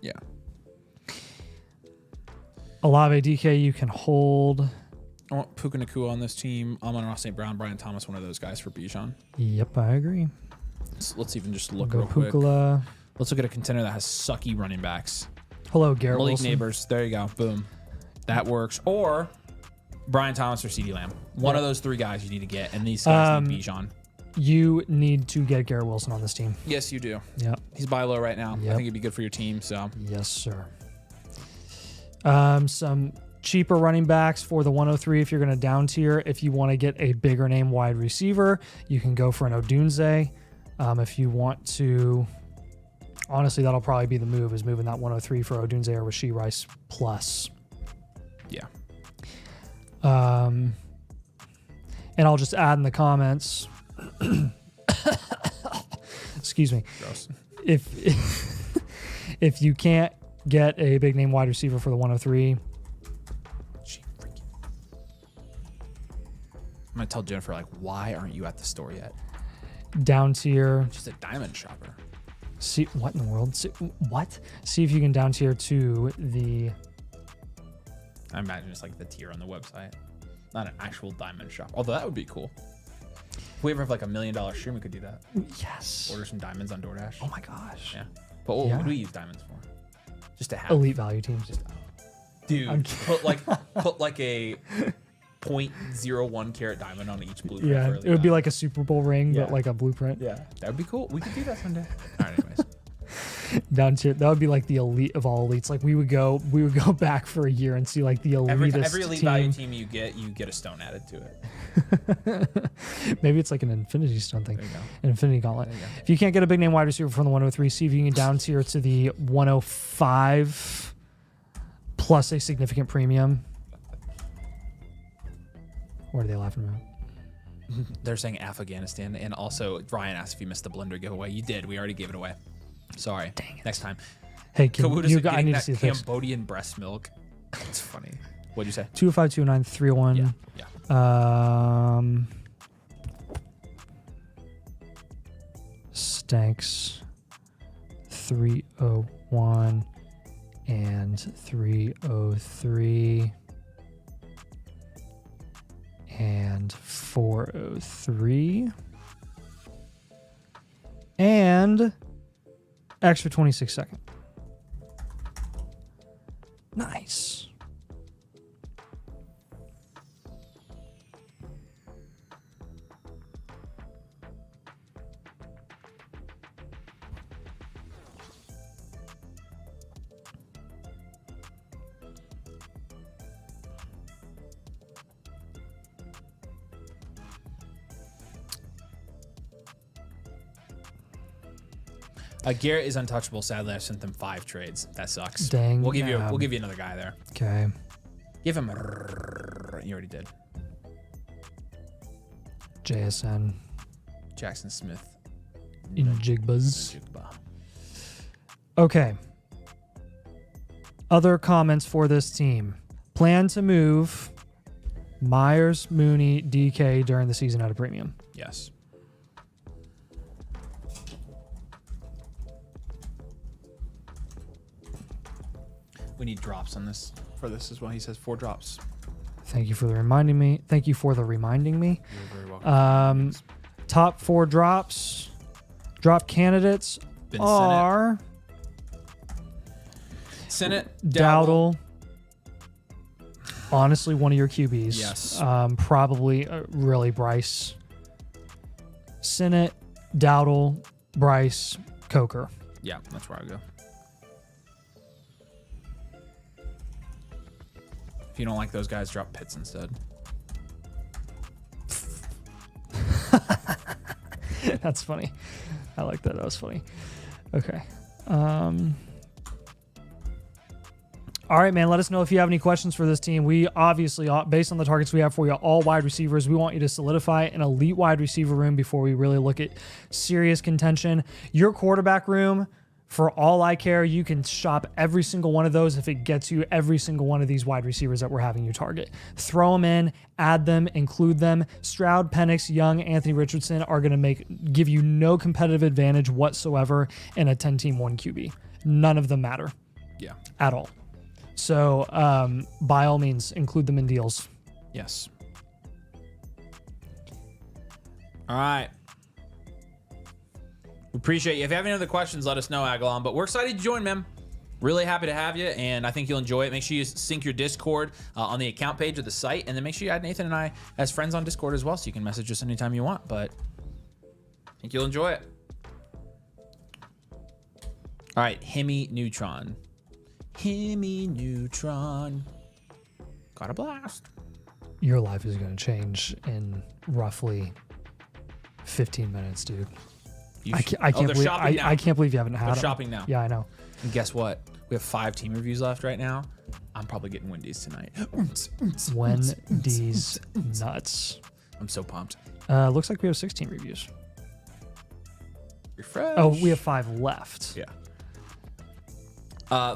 Yeah. Olave DK you can hold. I want Puka Nakua on this team. Amon-Ra St. Brown, Brian Thomas, one of those guys for Bijan. Yep, I agree. Let's even just look Go real quick. Pukala. Let's look at a contender that has sucky running backs. Hello, Garrett Malik Wilson. Neighbors. There you go. Boom. That works. Or Brian Thomas or CeeDee Lamb. One of those 3 guys you need to get, and these guys need Bijan. You need to get Garrett Wilson on this team. Yes, you do. Yep. He's buy low right now. Yep. I think it'd be good for your team. So Yes, sir. Some cheaper running backs for the 103 if you're going to down tier. If you want to get a bigger name wide receiver, you can go for an Odunze. If you want to, honestly, that'll probably be the move, is moving that 103 for Odunze or Rashee Rice plus. yeah. And I'll just add in the comments. Excuse me. Gross. If you can't get a big name wide receiver for the 103, I'm gonna tell Jennifer, like, why aren't you at the store yet? down tier. She's a diamond shopper. See what in the world? See if you can down tier to the. I imagine it's like the tier on the website, not an actual diamond shop. Although that would be cool. If we ever have like $1 million stream, we could do that. Yes. Order some diamonds on DoorDash. Oh my gosh. Yeah. But what do we use diamonds for? Just to have Elite value teams. dude. Put like a 0.01 carat diamond on each blueprint. Yeah, it would be like a Super Bowl ring, Yeah. but like a blueprint. Yeah, that would be cool. We could do that someday. All right, anyways. Down tier. That would be like the elite of all elites. Like we would go back for a year and see like the elitist Every elite team. value team you get a stone added to it. Maybe it's like an Infinity Stone thing. There you go. An Infinity Gauntlet. There you go. If you can't get a big name wide receiver from the 103, see if you can down tier to the 105 plus a significant premium. What are they laughing about? They're saying Afghanistan, and also Ryan asked if you missed the blender giveaway. You did. We already gave it away. Sorry. Dang it. Next time. Hey, I need to see the pics. Cambodian breast milk. It's funny. What'd you say? 205-209-301. Yeah. Stanks 301 and 303 and 403 and extra 26 second. Nice. Garrett is untouchable. Sadly, I sent them 5 trades. That sucks. Dang. We'll give you another guy there. Okay. Give him you already did. JSN. Jackson Smith. In Jigbas. Jigba. Okay. Other comments for this team. Plan to move Myers, Mooney, DK during the season at a premium. Yes. We need drops on this for this as well. He says 4 drops. Thank you for the reminding me. Thank you for the reminding me. You're very welcome. Top 4 drops. Drop candidates are Senate, Dowdle. Honestly, one of your QBs. Yes. Probably really Bryce. Senate, Dowdle, Bryce, Coker. Yeah, that's where I go. If you don't like those guys, drop Pitts instead. That's funny. I like that. That was funny. Okay. All right, man. Let us know if you have any questions for this team. We obviously, based on the targets we have for you, all wide receivers, we want you to solidify an elite wide receiver room before we really look at serious contention. Your quarterback room, for all I care, you can shop every single one of those if it gets you every single one of these wide receivers that we're having you target. Throw them in, add them, include them. Stroud, Penix, Young, Anthony Richardson are going to give you no competitive advantage whatsoever in a 10-team 1 QB. None of them matter. Yeah. At all. So by all means, include them in deals. Yes. All right. We appreciate you. If you have any other questions, let us know, Agalon. But we're excited to join, man. Really happy to have you, and I think you'll enjoy it. Make sure you sync your Discord on the account page of the site, and then make sure you add Nathan and I as friends on Discord as well, so you can message us anytime you want. But I think you'll enjoy it. All right, Hemi Neutron. Hemi Neutron. Got a blast. Your life is going to change in roughly 15 minutes, dude. I can't believe you haven't had They're them. shopping now. Yeah, I know. And guess what? We have 5 team reviews left right now. I'm probably getting Wendy's tonight. Wendy's nuts. I'm so pumped. Looks like we have 16 reviews. Refresh. Oh, we have 5 left. Yeah.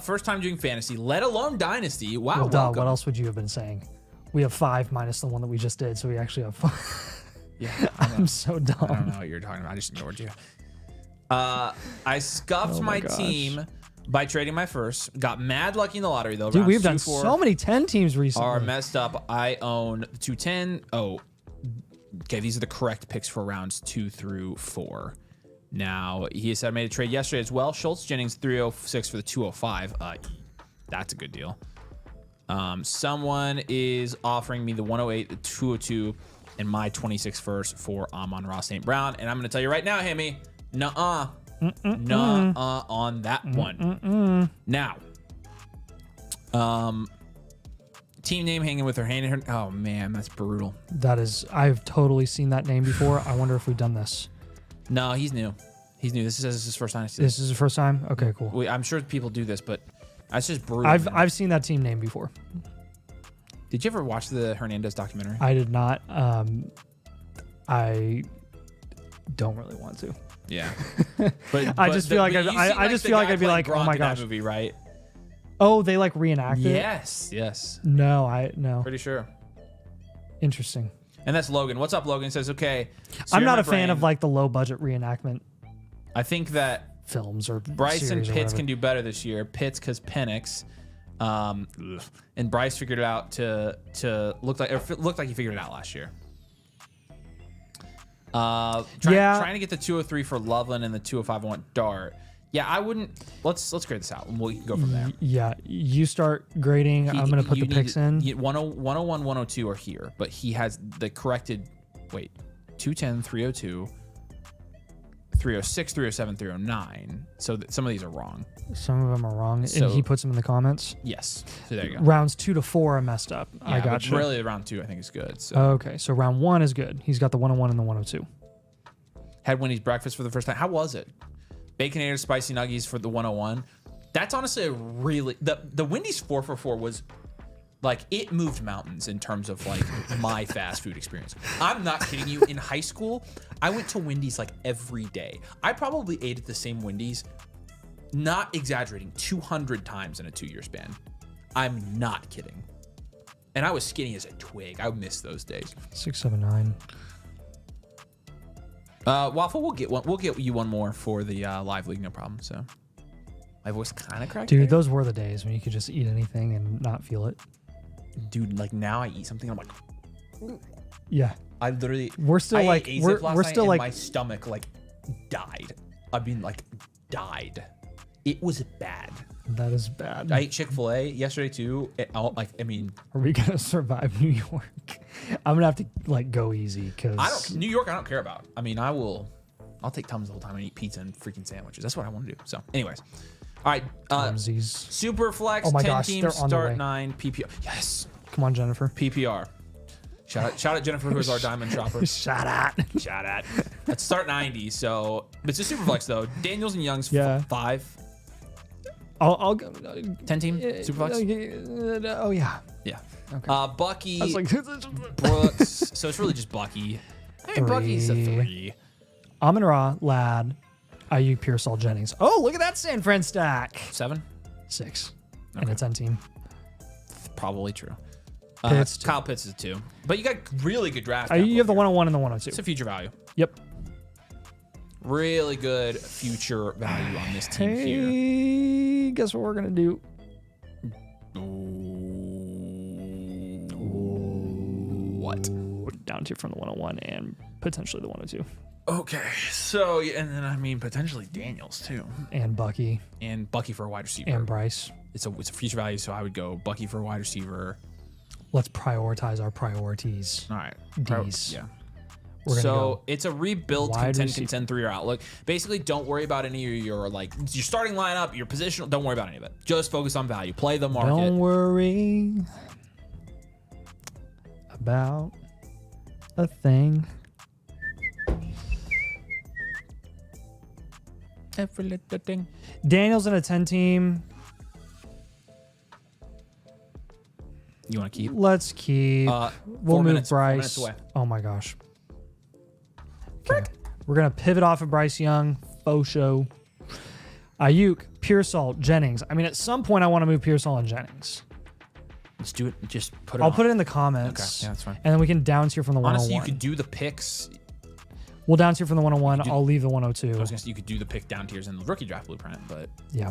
First time doing fantasy, let alone dynasty. Wow. Well, duh, what else would you have been saying? We have 5 minus the one that we just did, so we actually have 5. Yeah. I'm so dumb. I don't know what you're talking about. I just ignored you. I scuffed my team by trading my first. Got mad lucky in the lottery, though. Dude, we've done so many 10 teams recently. Are messed up. I own 210. Oh, okay. These are the correct picks for rounds 2 through 4. Now, he said I made a trade yesterday as well. Schultz Jennings 306 for the 205. That's a good deal. Someone is offering me the 108, the 202, and my 26 first for Amon-Ra St. Brown. And I'm going to tell you right now, Hemi, nuh-uh. Nuh-uh on that one. Now, team name hanging with her hand in her. Oh, man, that's brutal. That is, I've totally seen that name before. I wonder if we've done this. No, he's new. He's new. This is his first time. This is his first time? Okay, cool. I'm sure people do this, but that's just brutal. I've seen that team name before. Did you ever watch the Hernandez documentary? I did not. I don't really want to. Yeah. I just feel like I'd be like, oh my gosh. Movie, right? Oh, they like reenacted it? Yes. No. Pretty sure. Interesting. And that's Logan. What's up, Logan? Says, okay. So I'm not a fan of like the low budget reenactment. I think that films or Bryce and Pitts can do better this year. Pitts because Penix, and Bryce figured it out to look like he figured it out last year. Trying to get the 203 for Loveland and the 205 I want Dart. Yeah, I wouldn't. Let's grade this out and we'll go from there. Yeah, you start grading. I'm gonna put the picks in. 101, 102 are here, but he has the corrected. Wait, 210, 302, 306, 307, 309. So some of these are wrong. Some of them are wrong, and he puts them in the comments. Yes. So there you go. Rounds 2 to 4 are messed up. Yeah, I got you. Really, round 2 I think is good. So. Okay, so round 1 is good. He's got the 101 and the 102. Had Wendy's breakfast for the first time. How was it? Baconator spicy nuggies for the 101. That's honestly a really the Wendy's 4 for 4 was like it moved mountains in terms of like my fast food experience. I'm not kidding you. In high school, I went to Wendy's like every day. I probably ate at the same Wendy's not exaggerating, 200 times in a 2-year span. I'm not kidding. And I was skinny as a twig. I miss those days. 679. Waffle, we'll get you one more for the live league, no problem. So my voice kind of cracked. Dude, there. those were the days when you could just eat anything and not feel it. Dude, like now I eat something, I'm like, yeah. I literally, we're still like, we're still like, my stomach like died. I mean, like died. It was bad. That is bad. I ate Chick-fil-A yesterday too. Are we gonna survive New York? I'm gonna have to like go easy because New York I don't care about. I mean, I'll take Tums the whole time and eat pizza and freaking sandwiches. That's what I want to do. So, anyways, all right. Super Flex, 10 teams, start 9 PPR. Yes. Come on, Jennifer. PPR. Shout out Jennifer, who's our diamond shopper. Shout out. Let's start 90. So it's a super flex though. Daniels and Young's 5. I'll go 10 team super flex. Oh yeah. Yeah. Okay. Bucky, like, Brooks. So it's really just Bucky. I mean, Bucky's a 3. Amon-Ra, Ladd, Ayuk, Pearsall, Jennings. Oh, look at that San Fran stack. 7. 6. Okay. And a 10 team. Probably true. Pitts, Kyle Pitts is 2. But you got really good draft. You have the 101 and the 102. It's a future value. Yep. Really good future value on this team here. Hey, guess what we're going to do? What? Down tier from the 101 and potentially the 102. Okay. So, and then I mean, potentially Daniels too. And Bucky. And Bucky for a wide receiver. And Bryce. It's a future value, so I would go Bucky for a wide receiver. Let's prioritize our priorities. All right. D's. Yeah. So it's a rebuild contend 3-year outlook. Basically, don't worry about any of your your starting lineup, your positional. Don't worry about any of it. Just focus on value. Play the market. Don't worry about a thing. Every little thing. Daniels in a 10 team. You want to keep? Let's keep. We'll move Bryce. Away. Oh my gosh. Okay. We're going to pivot off of Bryce Young. Faux show. Ayuk, Pearsall, Jennings. I mean, at some point, I want to move Pearsall and Jennings. Let's do it. Just put it I'll put it in the comments. Okay. Yeah, that's fine. And then we can down tier from the 101. Honestly, you could do the picks. We'll down tier from the 101. I'll leave the 102. I was going to say you could do the pick down tiers in the rookie draft blueprint, but. Yeah.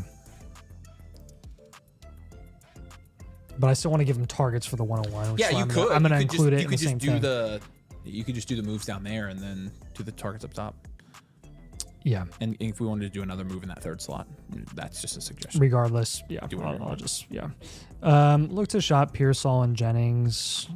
But I still want to give them targets for the 101. Yeah, you could. I'm going to include it in the same thing. You could just do the moves down there and then do the targets up top. Yeah. And if we wanted to do another move in that 3rd slot, that's just a suggestion. Regardless, yeah. I'll just, yeah. Look to shop Pearsall and Jennings.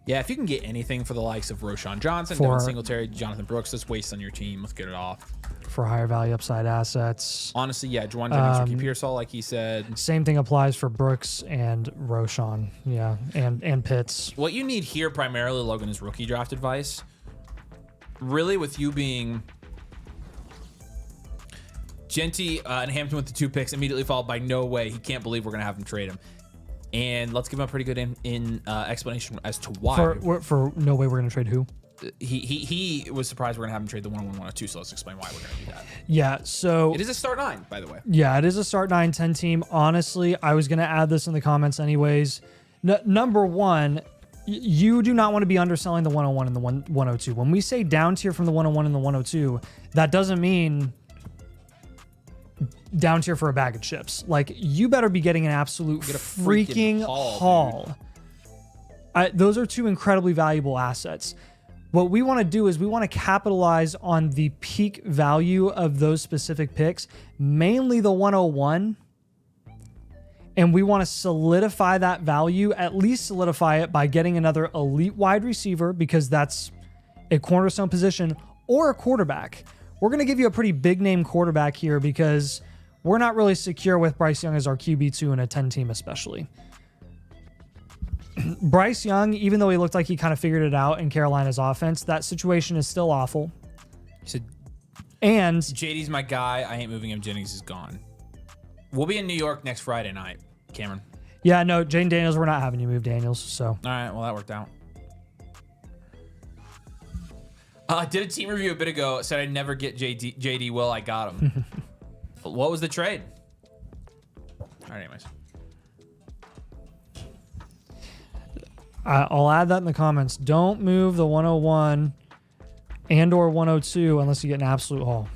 Yeah, if you can get anything for the likes of Roshan Johnson, Devin Singletary, Jonathan Brooks, just waste on your team. Let's get it off. For higher value upside assets. Honestly, yeah, Juwan Jennings, Ricky Pearsall, like he said. Same thing applies for Brooks and Roshan, yeah, and Pitts. What you need here primarily, Logan, is rookie draft advice. Really, with you being Genty and Hampton with the 2 picks, immediately followed by no way. He can't believe we're going to have him trade him. And let's give him a pretty good explanation as to why. For no way we're going to trade who? He was surprised we're gonna have him trade the 101, 102, so let's explain why we're gonna do that. Yeah, so it is a start 9, by the way. Yeah, it is a start 9, 10 team. Honestly, I was gonna add this in the comments anyways. Number one, you do not want to be underselling the 101 and the 102. When we say down tier from the 101 and the 102, that doesn't mean down tier for a bag of chips. Like, you better be getting an absolute freaking haul. Those are 2 incredibly valuable assets. What we want to do is we want to capitalize on the peak value of those specific picks, mainly the 101, and we want to solidify that value, at least solidify it by getting another elite wide receiver, because that's a cornerstone position, or a quarterback. We're going to give you a pretty big name quarterback here because we're not really secure with Bryce Young as our QB2 in a 10 team especially. Bryce Young, even though he looked like he kind of figured it out in Carolina's offense, that situation is still awful. He said, and JD's my guy. I ain't moving him. Jennings is gone. We'll be in New York next Friday night, Cameron. Yeah, no, Jane Daniels, we're not having you move Daniels. So. All right, well, that worked out. I did a team review a bit ago. Said I'd never get JD. Well, I got him. What was the trade? All right, anyways. I'll add that in the comments. Don't move the 101 and or 102 unless you get an absolute haul.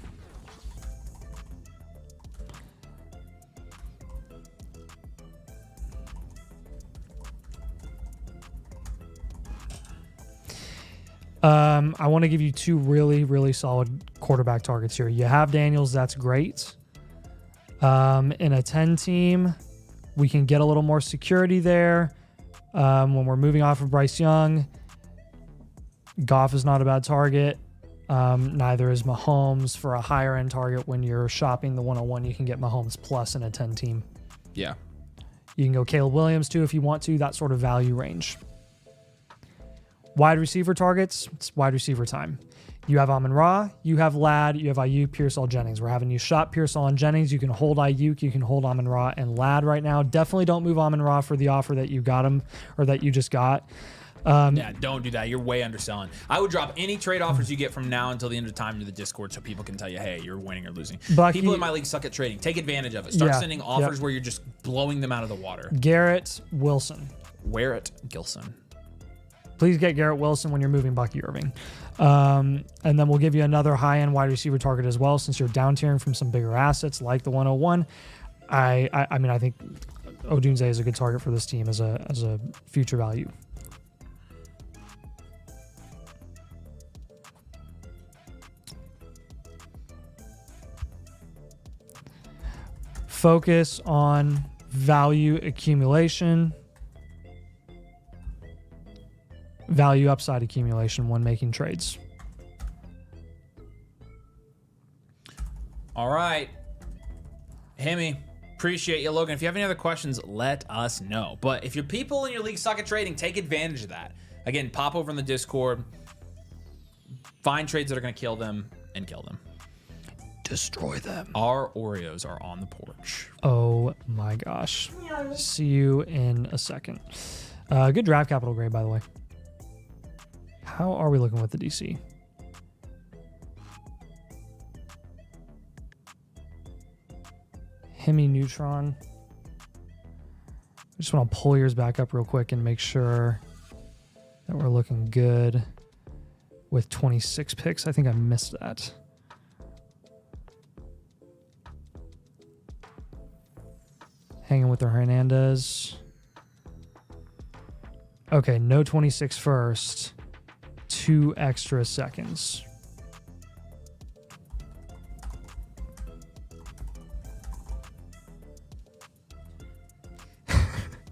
I want to give you two really, really solid quarterback targets here. You have Daniels. That's great. In a 10 team, we can get a little more security there. When we're moving off of Bryce Young, Goff is not a bad target. Neither is Mahomes. For a higher end target, when you're shopping the 101, you can get Mahomes plus in a 10 team. Yeah. You can go Caleb Williams too if you want to, that sort of value range. Wide receiver targets, it's wide receiver time. You have Amon-Ra, you have Ladd, you have Ayuk, Pearsall, Jennings. We're having you shop Pearsall and Jennings. You can hold Ayuk, you can hold Amon-Ra and Ladd right now. Definitely don't move Amon-Ra for the offer that you got him or that you just got. Yeah, don't do that. You're way underselling. I would drop any trade offers you get from now until the end of time to the Discord so people can tell you, hey, you're winning or losing. Bucky, people in my league suck at trading. Take advantage of it. Start sending offers where you're just blowing them out of the water. Garrett Wilson. Garrett Gilson. Please get Garrett Wilson when you're moving Bucky Irving. And then we'll give you another high-end wide receiver target as well since you're down tiering from some bigger assets like the 101. I mean, I think Odunze is a good target for this team as a future value. Focus on value accumulation. Value upside accumulation when making trades. All right. Hemi, appreciate you, Logan. If you have any other questions, let us know. But if your people in your league suck at trading, take advantage of that. Again, pop over in the Discord. Find trades that are going to kill them and kill them. Destroy them. Our Oreos are on the porch. Oh my gosh. See you in a second. Good draft capital grade, by the way. How are we looking with the DC? Hemi Neutron. I just want to pull yours back up real quick and make sure that we're looking good with 26 picks. I think I missed that. Hanging with the Hernandez. Okay, no 26 first. 2 extra seconds.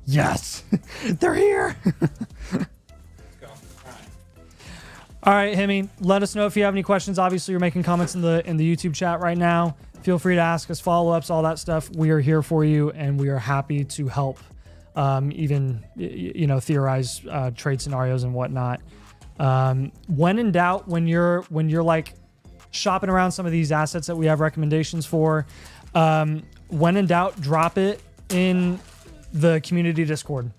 Yes, they're here. Let's go. All right, Hemi, let us know if you have any questions. Obviously, you're making comments in the YouTube chat right now. Feel free to ask us follow-ups, all that stuff. We are here for you, and we are happy to help. Even theorize trade scenarios and whatnot. When in doubt, when you're like shopping around some of these assets that we have recommendations for, when in doubt, drop it in the community Discord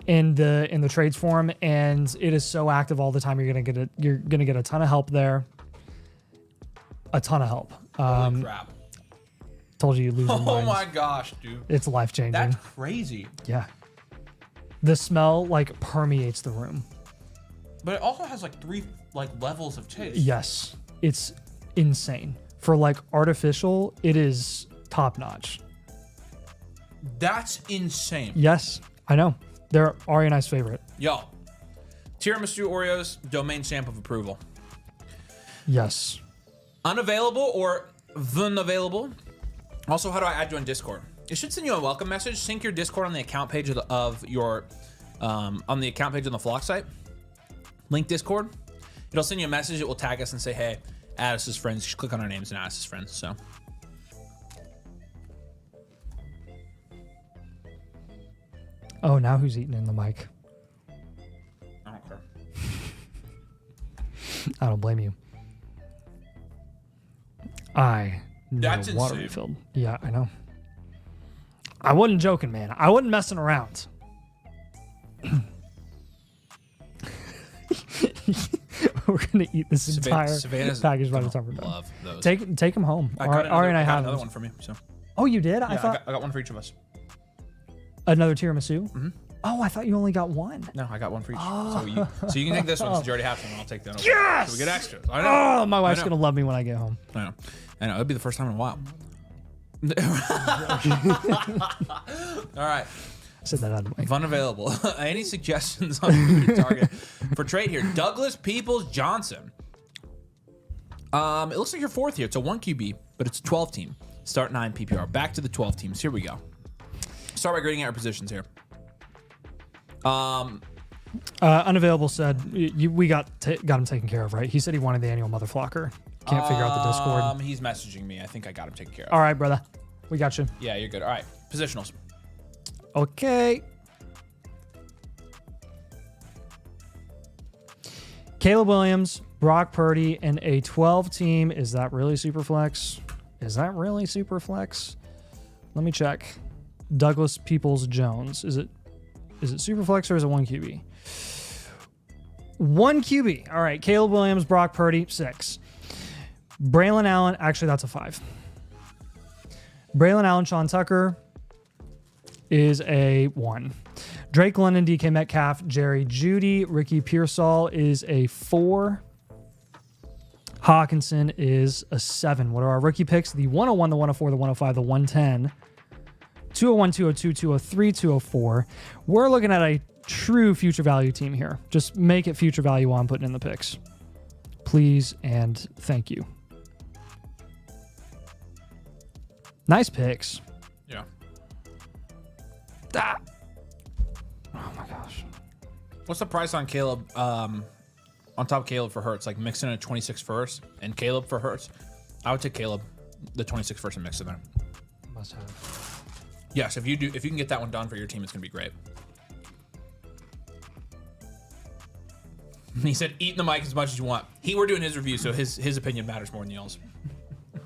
in the trades forum, and it is so active all the time. You're gonna get a ton of help there. A ton of help. Holy crap. Told you lose your Oh minds. my gosh, dude. It's life changing. That's crazy. Yeah. The smell like permeates the room. But it also has like 3 levels of taste. Yes. It's insane. For like artificial, it is top notch. That's insane. Yes, I know. They're Ari and I's favorite. Yo. Tiramisu Oreos, domain stamp of approval. Yes. Unavailable or unavailable. Also, how do I add you on Discord? It should send you a welcome message. Sync your Discord on the account page of your on the account page on the Flock site. Link Discord. It'll send you a message. It will tag us and say, hey, add us as friends. Just click on our names and add us as friends. So. Oh, now who's eating in the mic? I don't care. I don't blame you. That's water insane. refilled. Yeah, I know. I wasn't joking, man. I wasn't messing around. We're gonna eat this entire package by the time we're done. Love those. Take them home. Ari and I have another one for me. So. Oh, you did? Yeah, I thought I got one for each of us. Another tiramisu. Mm-hmm. Oh, I thought you only got one. No, I got one for each. So you can take this one since you already have some, and I'll take that. Yes! So we get extras. I know. Oh, my wife's gonna love me when I get home. I know. It'll be the first time in a while. All right. Said that out of the way. Fun available. Any suggestions on who to target for trade here? Douglas Peoples Johnson. It looks like you're fourth here. It's a 1 QB, but it's a 12 team. Start 9 PPR. Back to the 12 teams. Here we go. Start by grading out our positions here. Unavailable said we got him taken care of, right? He said he wanted the annual Motherflocker. Can't figure out the Discord. He's messaging me. I think I got him taken care of. All right, brother. We got you. Yeah, you're good. All right. Positionals. Okay. Caleb Williams, Brock Purdy, and a 12 team. Is that really super flex? Is that really super flex? Let me check. Douglas Peoples Jones. Is it super flex or is it 1 QB? 1 QB. All right. Caleb Williams, Brock Purdy, 6. Braylon Allen. Actually, that's a 5. Braylon Allen, Sean Tucker is a 1. Drake London, DK Metcalf, Jerry Jeudy, Ricky Pearsall is a 4. Hawkinson is a 7. What are our rookie picks? The 101, the 104, the 105, the 110, 201, 202, 203, 204. We're looking at a true future value team here. Just make it future value while I'm putting in the picks. Please and thank you. Nice picks. Yeah. Ah. Oh my gosh. What's the price on Caleb? On top of Caleb for Hurts, like mixing a 26 first and Caleb for Hurts. I would take Caleb, the 26 first, and mix it there. Must have. Yes, if you can get that one done for your team, it's gonna be great. He said, "Eat the mic as much as you want." We're doing his review, so his opinion matters more than y'all's.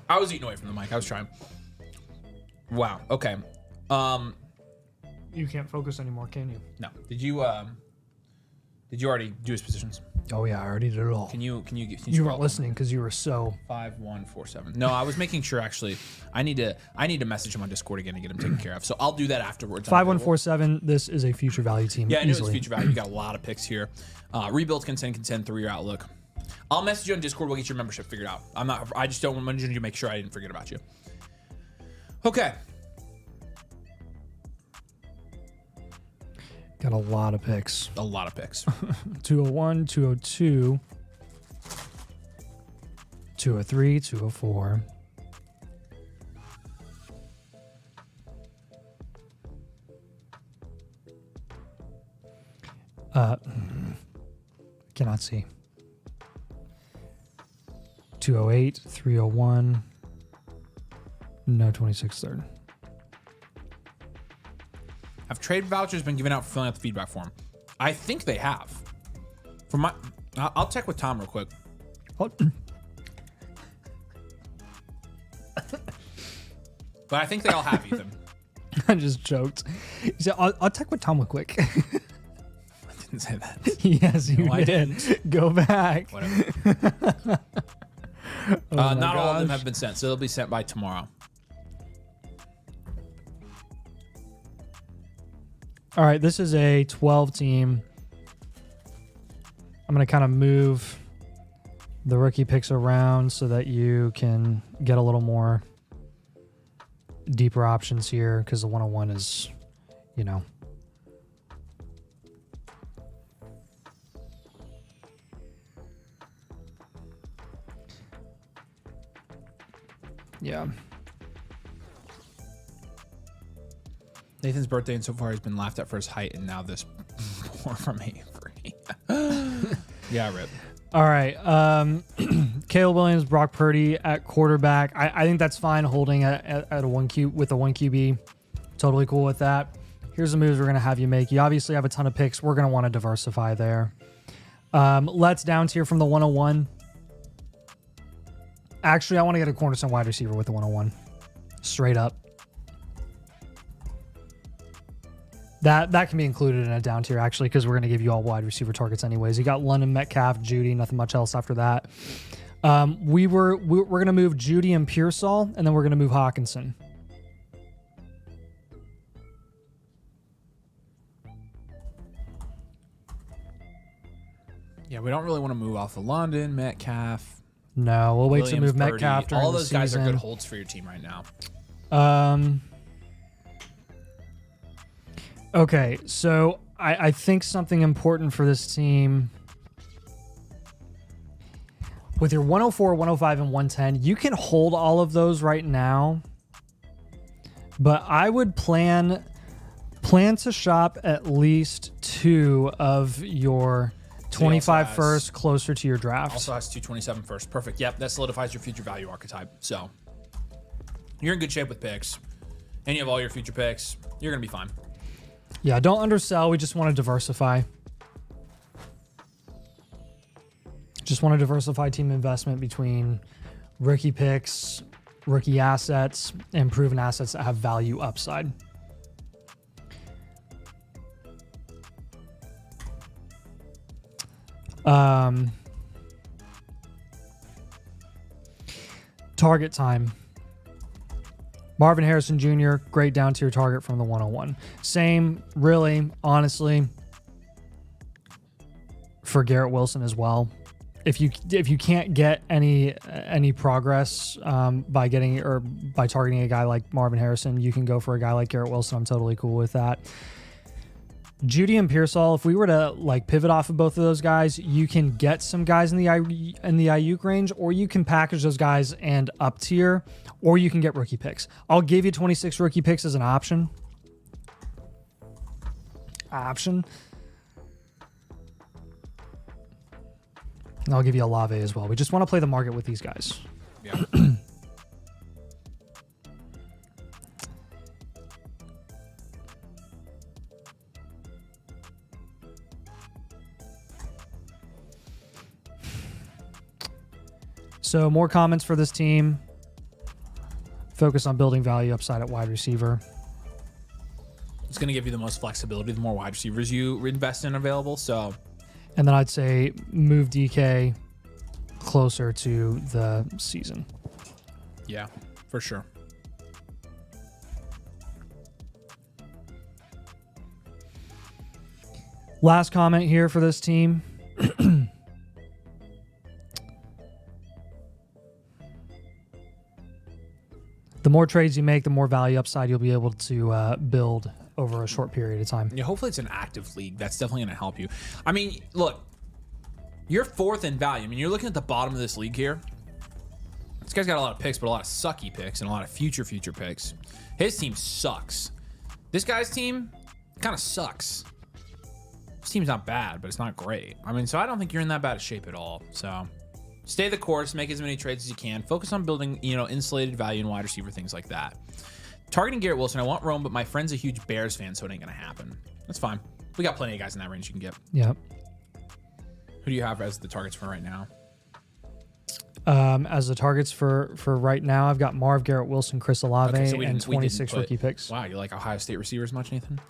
I was eating away from the mic. I was trying. Wow. Okay. You can't focus anymore, can you? No. Did you already do his positions? Oh yeah, I already did it all. Can you You weren't listening because you were so 5147. No, I was making sure actually. I need to message him on Discord again to get him taken care of. So I'll do that afterwards. 5147. This is a future value team. Yeah, I know it's easily. future value. You got a lot of picks here. Rebuild contend 3-year outlook. I'll message you on Discord. We'll get your membership figured out. I just don't want you to make sure I didn't forget about you. Okay. Got a lot of picks. A lot of picks. 201, 202, 203, 204. Cannot see. 208, 301. No 26 third. Have trade vouchers been given out for filling out the feedback form? I think they have. I'll check with Tom real quick. What? But I think they all have, Ethan. I just joked. He said, I'll check with Tom real quick. I didn't say that. Yes, you No, I did. didn't. Go back. Whatever. Not all of them gosh. have been sent, so they'll be sent by tomorrow. All right, this is a 12 team. I'm going to kind of move the rookie picks around so that you can get a little more deeper options here because the 101 is, you know. Yeah. Nathan's birthday and so far has been laughed at for his height, and now this poor from Avery. Yeah, rip. All right. Caleb Williams, Brock Purdy at quarterback. I think that's fine holding at a 1Q with a 1 QB. Totally cool with that. Here's the moves we're going to have you make. You obviously have a ton of picks. We're going to want to diversify there. Let's down tier from the 101. Actually, I want to get a cornerstone wide receiver with the 101. Straight up. That can be included in a down tier, actually, because we're going to give you all wide receiver targets anyways. You got London, Metcalf, Judy, nothing much else after that. We're going to move Judy and Pearsall, and then we're going to move Hawkinson. Yeah, we don't really want to move off of London, Metcalf. No, we'll wait to Williams, move Metcalf Purdy. during All the those guys are season. good holds for your team right now. Okay, so I think something important for this team with your 104, 105, and 110, you can hold all of those right now, but I would plan to shop at least 2 of your 25 first closer to your draft. Also has 227 first. Perfect. Yep, that solidifies your future value archetype. So you're in good shape with picks, and you have all your future picks. You're going to be fine. Yeah, don't undersell. We just want to diversify. Just want to diversify team investment between rookie picks, rookie assets, and proven assets that have value upside. Target time. Marvin Harrison Jr., great down tier target from the 101. Same, really, honestly, for Garrett Wilson as well. If you can't get any progress by targeting a guy like Marvin Harrison, you can go for a guy like Garrett Wilson. I'm totally cool with that. Judy and Pearsall, if we were to like pivot off of both of those guys, you can get some guys in the Ayuk range, or you can package those guys and up tier, or you can get rookie picks. I'll give you 26 rookie picks as an option. And I'll give you Olave as well. We just want to play the market with these guys. Yeah. So more comments for this team. Focus on building value upside at wide receiver. It's going to give you the most flexibility the more wide receivers you invest in available. So, and then I'd say move DK closer to the season. Yeah, for sure. Last comment here for this team. The more trades you make, the more value upside you'll be able to build over a short period of time. Yeah, hopefully it's an active league. That's definitely going to help you. I mean, look, you're 4th in value. I mean, you're looking at the bottom of this league here. This guy's got a lot of picks, but a lot of sucky picks and a lot of future picks. His team sucks. This guy's team kind of sucks. His team's not bad, but it's not great. I mean, so I don't think you're in that bad of shape at all. So stay the course, make as many trades as you can. Focus on building, insulated value in wide receiver, things like that. Targeting Garrett Wilson, I want Rome, but my friend's a huge Bears fan, so it ain't going to happen. That's fine. We got plenty of guys in that range you can get. Yep. Who do you have as the targets for right now? As the targets for right now, I've got Marv, Garrett Wilson, Chris Olave, and 26 rookie picks. Wow, you like Ohio State receivers much, Nathan?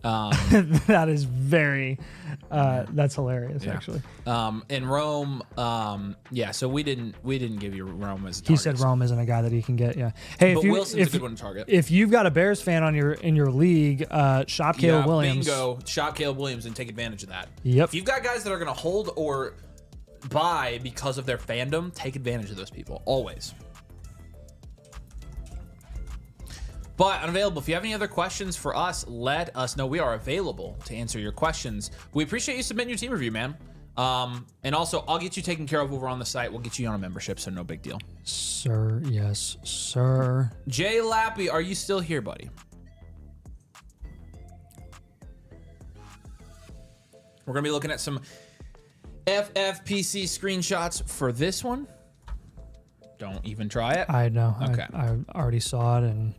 That is very that's hilarious, yeah. actually. In Rome, so we didn't give you Rome as a target. He said Rome isn't a guy that he can get. Yeah. Hey, but Wilson's a good one to target. If you've got a Bears fan in your league, shop Caleb Williams. Bingo, shop Caleb Williams and take advantage of that. Yep. If you've got guys that are going to hold or buy because of their fandom, take advantage of those people always. But unavailable. If you have any other questions for us, let us know. We are available to answer your questions. We appreciate you submitting your team review, man. And also, I'll get you taken care of over on the site. We'll get you on a membership, so no big deal. Sir, yes, sir. Jay Lappy, are you still here, buddy? We're going to be looking at some FFPC screenshots for this one. Don't even try it. I know. Okay. I already saw it, and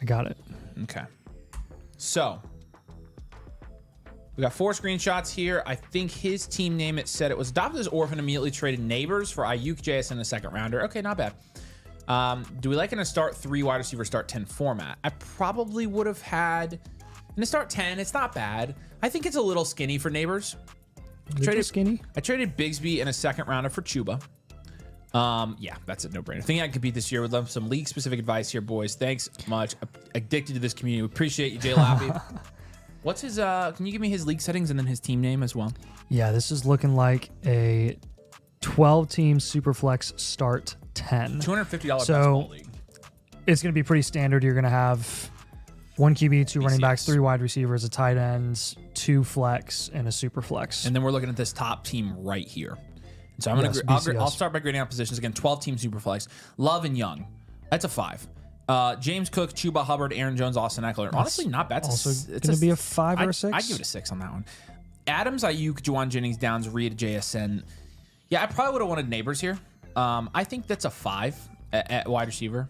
I got it. Okay. So we got 4 screenshots here. I think his team name, it said it was adopted as orphan, immediately traded neighbors for Ayuk, JS in a 2nd rounder. Okay, not bad. Do we like in a start 3 wide receiver, start 10 format? I probably would have had And to start 10, it's not bad. I think it's a little skinny for Neighbors. Skinny. I traded Bigsby in a second rounder for Chuba. Yeah, that's a no-brainer. Think I can compete this year. Would love some league-specific advice here, boys. Thanks much. Addicted to this community. We appreciate you, Jay Lappy. What's his, can you give me his league settings and then his team name as well? Yeah, this is looking like a 12-team Superflex start 10. $250 basketball league. It's going to be pretty standard. You're going to have 1 QB, 2 running backs, 3 wide receivers, a tight end, 2 flex, and a super flex. And then we're looking at this top team right here. So I'll start by grading out positions again. 12-team super flex. Love and Young. That's a 5. James Cook, Chuba Hubbard, Aaron Jones, Austin Eckler. Honestly, not bad. It's going to be a 5 or a 6. I'd give it a 6 on that one. Adams, Ayuk, Juwan Jennings, Downs, Reed, JSN. Yeah, I probably would have wanted Neighbors here. I think that's a 5 at wide receiver.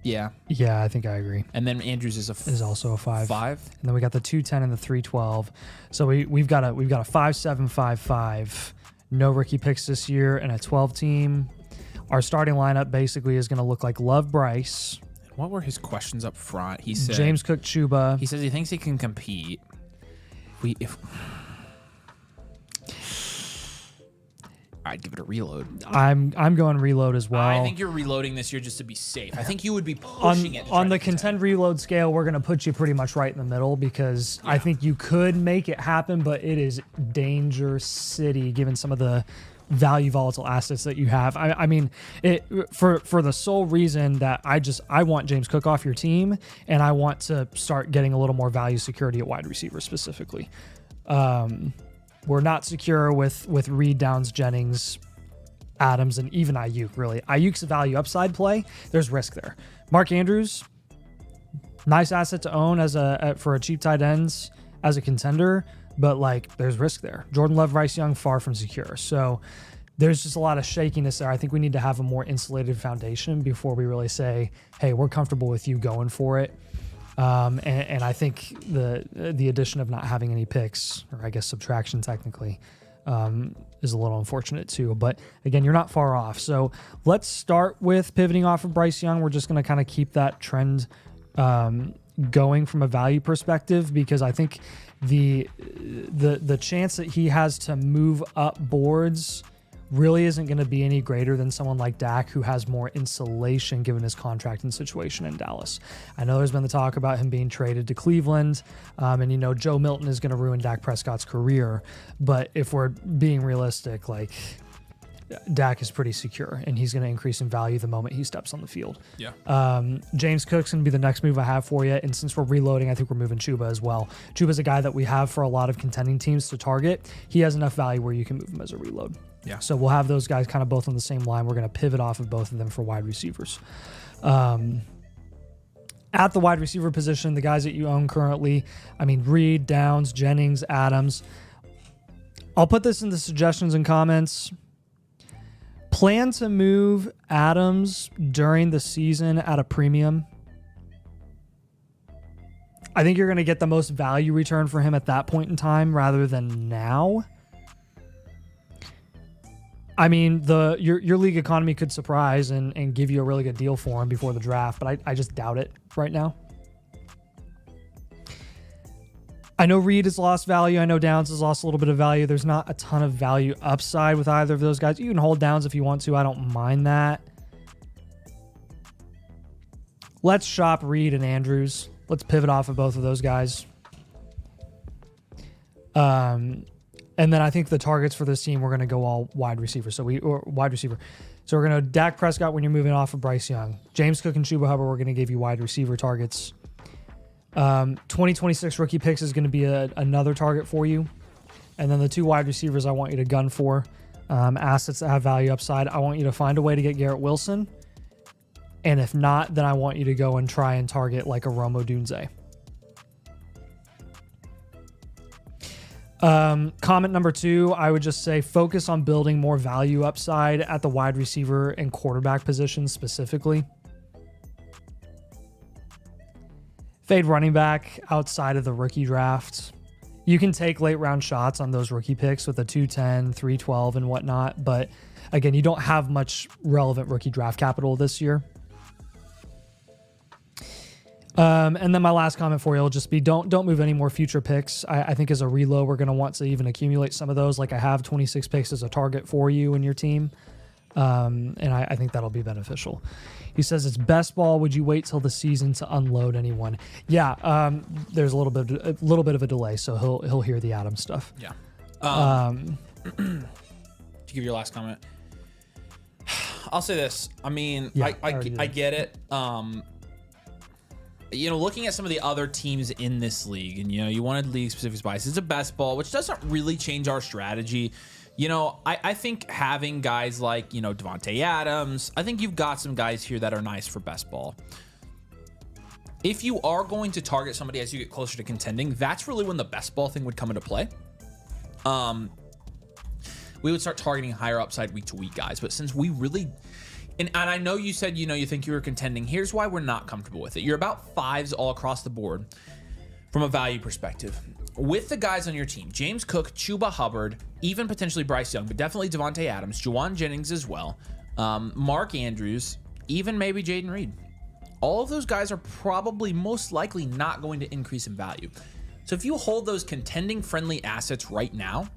Yeah. Yeah, I think I agree. And then Andrews is also a 5. 5. And then we got the 210 and the 312. So we've got a 5-7-5-5. No rookie picks this year and a 12 team. Our starting lineup basically is going to look like Love, Bryce. What were his questions up front? He said James Cook, Chuba. He says he thinks he can compete. I'd give it a reload. I'm going reload as well. I think you're reloading this year just to be safe. I think you would be pushing it. On the contend reload scale, we're going to put you pretty much right in the middle because I think you could make it happen, but it is danger city given some of the value volatile assets that you have. I mean, for the sole reason that I want James Cook off your team and I want to start getting a little more value security at wide receiver specifically. We're not secure with Reed, Downs, Jennings, Adams, and even Ayuk, really. Ayuk's a value upside play. There's risk there. Mark Andrews, nice asset to own for a cheap tight ends as a contender, but there's risk there. Jordan Love, Bryce Young, far from secure. So there's just a lot of shakiness there. I think we need to have a more insulated foundation before we really say, hey, we're comfortable with you going for it. And I think the addition of not having any picks, or I guess subtraction technically, is a little unfortunate too. But again, you're not far off. So let's start with pivoting off of Bryce Young. We're just going to kind of keep that trend going from a value perspective because I think the chance that he has to move up boards really isn't going to be any greater than someone like Dak, who has more insulation given his contract and situation in Dallas. I know there's been the talk about him being traded to Cleveland, and Joe Milton is going to ruin Dak Prescott's career. But if we're being realistic, Dak is pretty secure, and he's going to increase in value the moment he steps on the field. Yeah. James Cook's going to be the next move I have for you, and since we're reloading, I think we're moving Chuba as well. Chuba's a guy that we have for a lot of contending teams to target. He has enough value where you can move him as a reload. Yeah. So we'll have those guys kind of both on the same line. We're going to pivot off of both of them for wide receivers. At the wide receiver position, the guys that you own currently, Reed, Downs, Jennings, Adams. I'll put this in the suggestions and comments. Plan to move Adams during the season at a premium. I think you're going to get the most value return for him at that point in time rather than now. Your league economy could surprise and give you a really good deal for him before the draft, but I just doubt it right now. I know Reed has lost value. I know Downs has lost a little bit of value. There's not a ton of value upside with either of those guys. You can hold Downs if you want to. I don't mind that. Let's shop Reed and Andrews. Let's pivot off of both of those guys. And then I think the targets for this team, we're going to go all wide receiver. So we're going to Dak Prescott when you're moving off of Bryce Young. James Cook and Chuba Hubbard, we're going to give you wide receiver targets. 2026 rookie picks is going to be another target for you. And then the 2 wide receivers I want you to gun for, assets that have value upside. I want you to find a way to get Garrett Wilson. And if not, then I want you to go and try and target like a Romo Dunze. Comment number 2, I would just say focus on building more value upside at the wide receiver and quarterback positions specifically. Fade running back outside of the rookie draft. You can take late round shots on those rookie picks with a 210, 312 and whatnot. But again, you don't have much relevant rookie draft capital this year. And then my last comment for you will just be don't move any more future picks. I think as a reload, we're going to want to even accumulate some of those. Like I have 26 picks as a target for you and your team. And I think that'll be beneficial. He says it's best ball. Would you wait till the season to unload anyone? Yeah. There's a little bit of a delay, so he'll hear the Adam stuff. Yeah. To give your last comment, I'll say this. I mean, yeah, I get it. Looking at some of the other teams in this league, and you wanted league specific bias. It's a best ball, which doesn't really change our strategy. I think having guys like, Devontae Adams, I think you've got some guys here that are nice for best ball. If you are going to target somebody as you get closer to contending, that's really when the best ball thing would come into play. We would start targeting higher upside week to week guys. But since we really, and I know you said, you think you were contending, here's why we're not comfortable with it. You're about 5s all across the board from a value perspective. With the guys on your team, James Cook, Chuba Hubbard, even potentially Bryce Young, but definitely Devontae Adams, Juwan Jennings as well, Mark Andrews, even maybe Jaden Reed. All of those guys are probably most likely not going to increase in value. So if you hold those contending friendly assets right now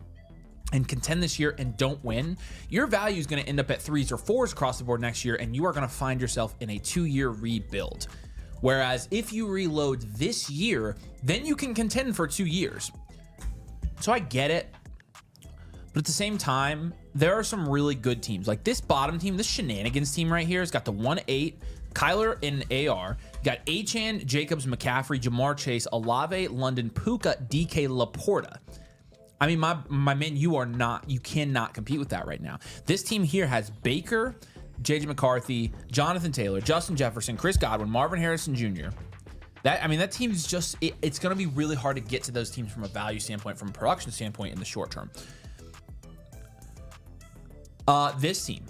and contend this year and don't win, your value is going to end up at 3s or 4s across the board next year, and you are going to find yourself in a 2-year rebuild. Whereas if you reload this year, then you can contend for 2 years. So I get it. But at the same time, there are some really good teams. Like this bottom team, this shenanigans team right here has got the 1-8, Kyler in AR. You got Achane, Jacobs, McCaffrey, Jamar Chase, Olave, London, Puka, DK, Laporta. I mean, my man, you cannot compete with that right now. This team here has Baker, JJ McCarthy, Jonathan Taylor, Justin Jefferson, Chris Godwin, Marvin Harrison Jr. That team is just, it's going to be really hard to get to those teams from a value standpoint, from a production standpoint in the short term. This team,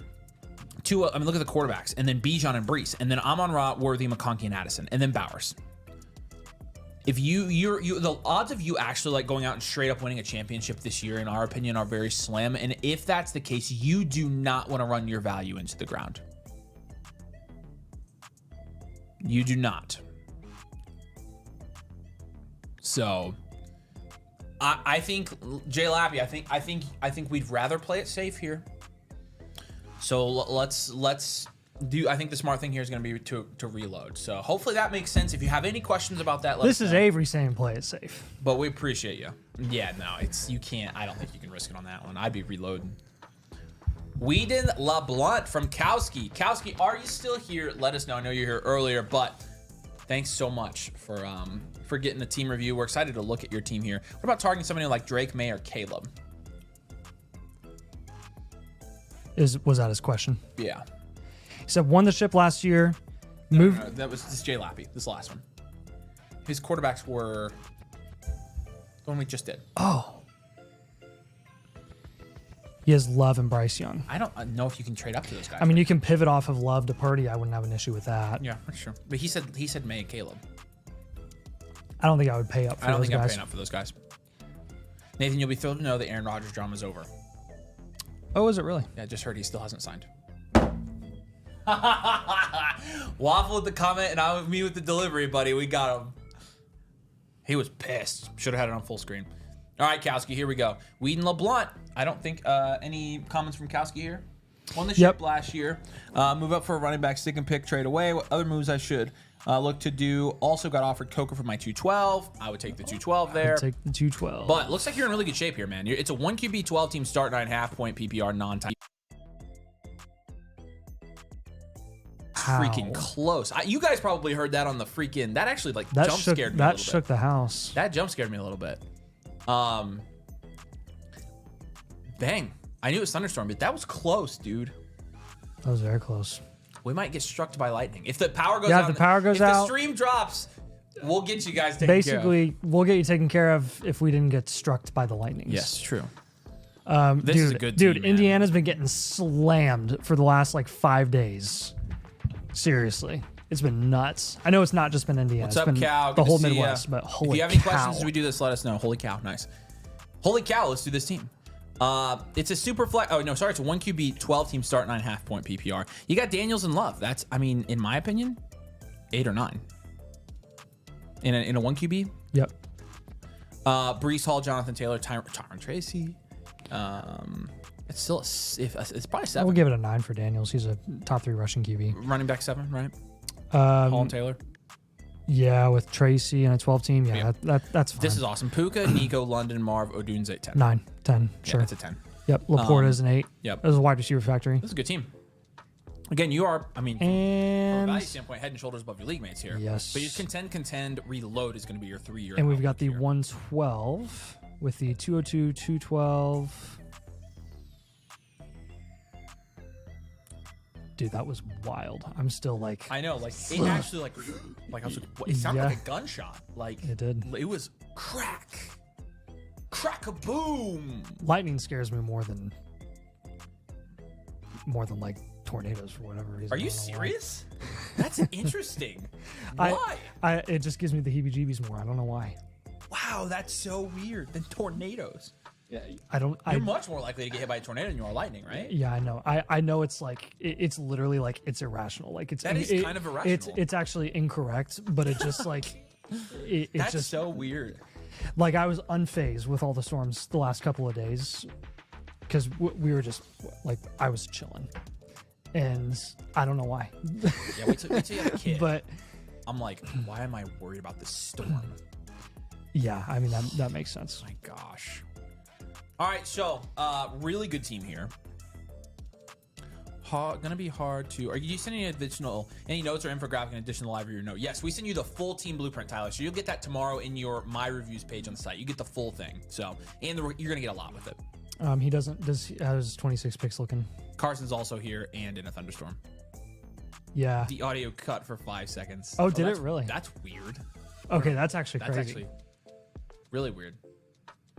look at the quarterbacks, and then Bijan and Brees, and then Amon-Ra, Worthy, McConkey, and Addison, and then Bowers. If the odds of you actually like going out and straight up winning a championship this year, in our opinion, are very slim. And if that's the case, you do not want to run your value into the ground. You do not. So I think Jay Lappy, I think we'd rather play it safe here. So let's do. I think the smart thing here is going to be to reload. So hopefully that makes sense. If you have any questions about that, let us know. This is Avery saying play it safe. But we appreciate you. Yeah, no, you can't. I don't think you can risk it on that one. I'd be reloading. Whedon LeBlunt from Kowski. Kowski, are you still here? Let us know. I know you're here earlier, but thanks so much for getting the team review. We're excited to look at your team here. What about targeting somebody like Drake May or Caleb? Was that his question? Yeah. He said won the ship last year. No, that was this Jay Lappy, this last one. His quarterbacks were the one we just did. Oh. He has Love and Bryce Young. I don't know if you can trade up to those guys. I mean, you can pivot off of Love to Purdy. I wouldn't have an issue with that. Yeah, that's true. But he said May and Caleb. I don't think I would pay up for those guys. I don't think I'm paying up for those guys. Nathan, you'll be thrilled to know that Aaron Rodgers' drama is over. Oh, is it really? Yeah, I just heard he still hasn't signed. Waffle with the comment and me with the delivery, buddy. We got him. He was pissed. Should have had it on full screen. All right, Kowski, here we go. Whedon LeBlunt. I don't think any comments from Kowski here. Won the ship last year. Move up for a running back, stick and pick, trade away. What other moves I should look to do? Also got offered Coker for my 212. I would take the 212 there. I'd take the 212. But looks like you're in really good shape here, man. It's a 1 QB 12 team start 9.5 point PPR non-time. Freaking close. You guys probably heard that on the freaking. That actually like jump scared me a little bit. That shook the house. That jump scared me a little bit. Dang. I knew it was thunderstorm, but that was close, dude. That was very close. We might get struck by lightning. If the power goes out. Yeah, if the power goes out. If the stream drops, we'll get you guys taken care of. Basically, we'll get you taken care of if we didn't get struck by the lightnings. Yes, true. This is a good team, dude, man. Indiana's been getting slammed for the last like 5 days. Seriously. It's been nuts. I know it's not just been Indiana. What's up, Cal? The whole Midwest, but holy cow. If you have any questions as we do this, let us know. Holy cow, nice. Holy cow, let's do this team. It's a super flex. Oh, no, sorry. It's a 1 QB 12 team start 9.5 point PPR. You got Daniels and Love. That's, I mean, in my opinion, 8 or 9. in a 1 QB. Yep. Breece Hall, Jonathan Taylor, Tyron Tracy. It's still it's probably 7. We'll give it a 9 for Daniels. He's a top 3 rushing QB. Running back 7, right? Hall and Taylor. Yeah, with Tracy and a 12 team. Yeah, that's fine. This is awesome. Puka, Nico, London, Marv, Odunze, 10. 9, 10. Sure. Yeah, it's a 10. Yep. Laporta is an 8. Yep. This is a wide receiver factory. This is a good team. Again, you are, from a value standpoint, head and shoulders above your league mates here. Yes. But you contend, reload is going to be your 3-year. And we've got the 112 with the 202, 212. Dude, that was wild. I'm still like... I know, like, it actually, like I was like, what? It sounded like a gunshot. Like, it did. It was crack-a-boom. Lightning scares me more than like tornadoes for whatever reason. Are you serious? That's interesting. Why? It just gives me the heebie-jeebies more. I don't know why. Wow, that's so weird. Than tornadoes. Yeah, You're much more likely to get hit by a tornado than you are lightning, right? Yeah, I know. I know it's like it's literally like it's irrational. Like that is kind of irrational. It's actually incorrect, but it just like it's that's just so weird. Like I was unfazed with all the storms the last couple of days because we were just like I was chilling, and I don't know why. Yeah, wait till you have a kid. But I'm like, why am I worried about this storm? Yeah, I mean that makes sense. Oh my gosh. All right, so really good team here. Gonna be hard to. Are you sending any notes or infographic in addition to the live review note? Yes, we send you the full team blueprint, Tyler. So you'll get that tomorrow in your My Reviews page on the site. You get the full thing. So and you're gonna get a lot with it. He doesn't. How's 26 picks looking? Carson's also here and in a thunderstorm. Yeah. The audio cut for 5 seconds. Oh, did it really? That's weird. Okay, that's actually crazy. That's actually really weird.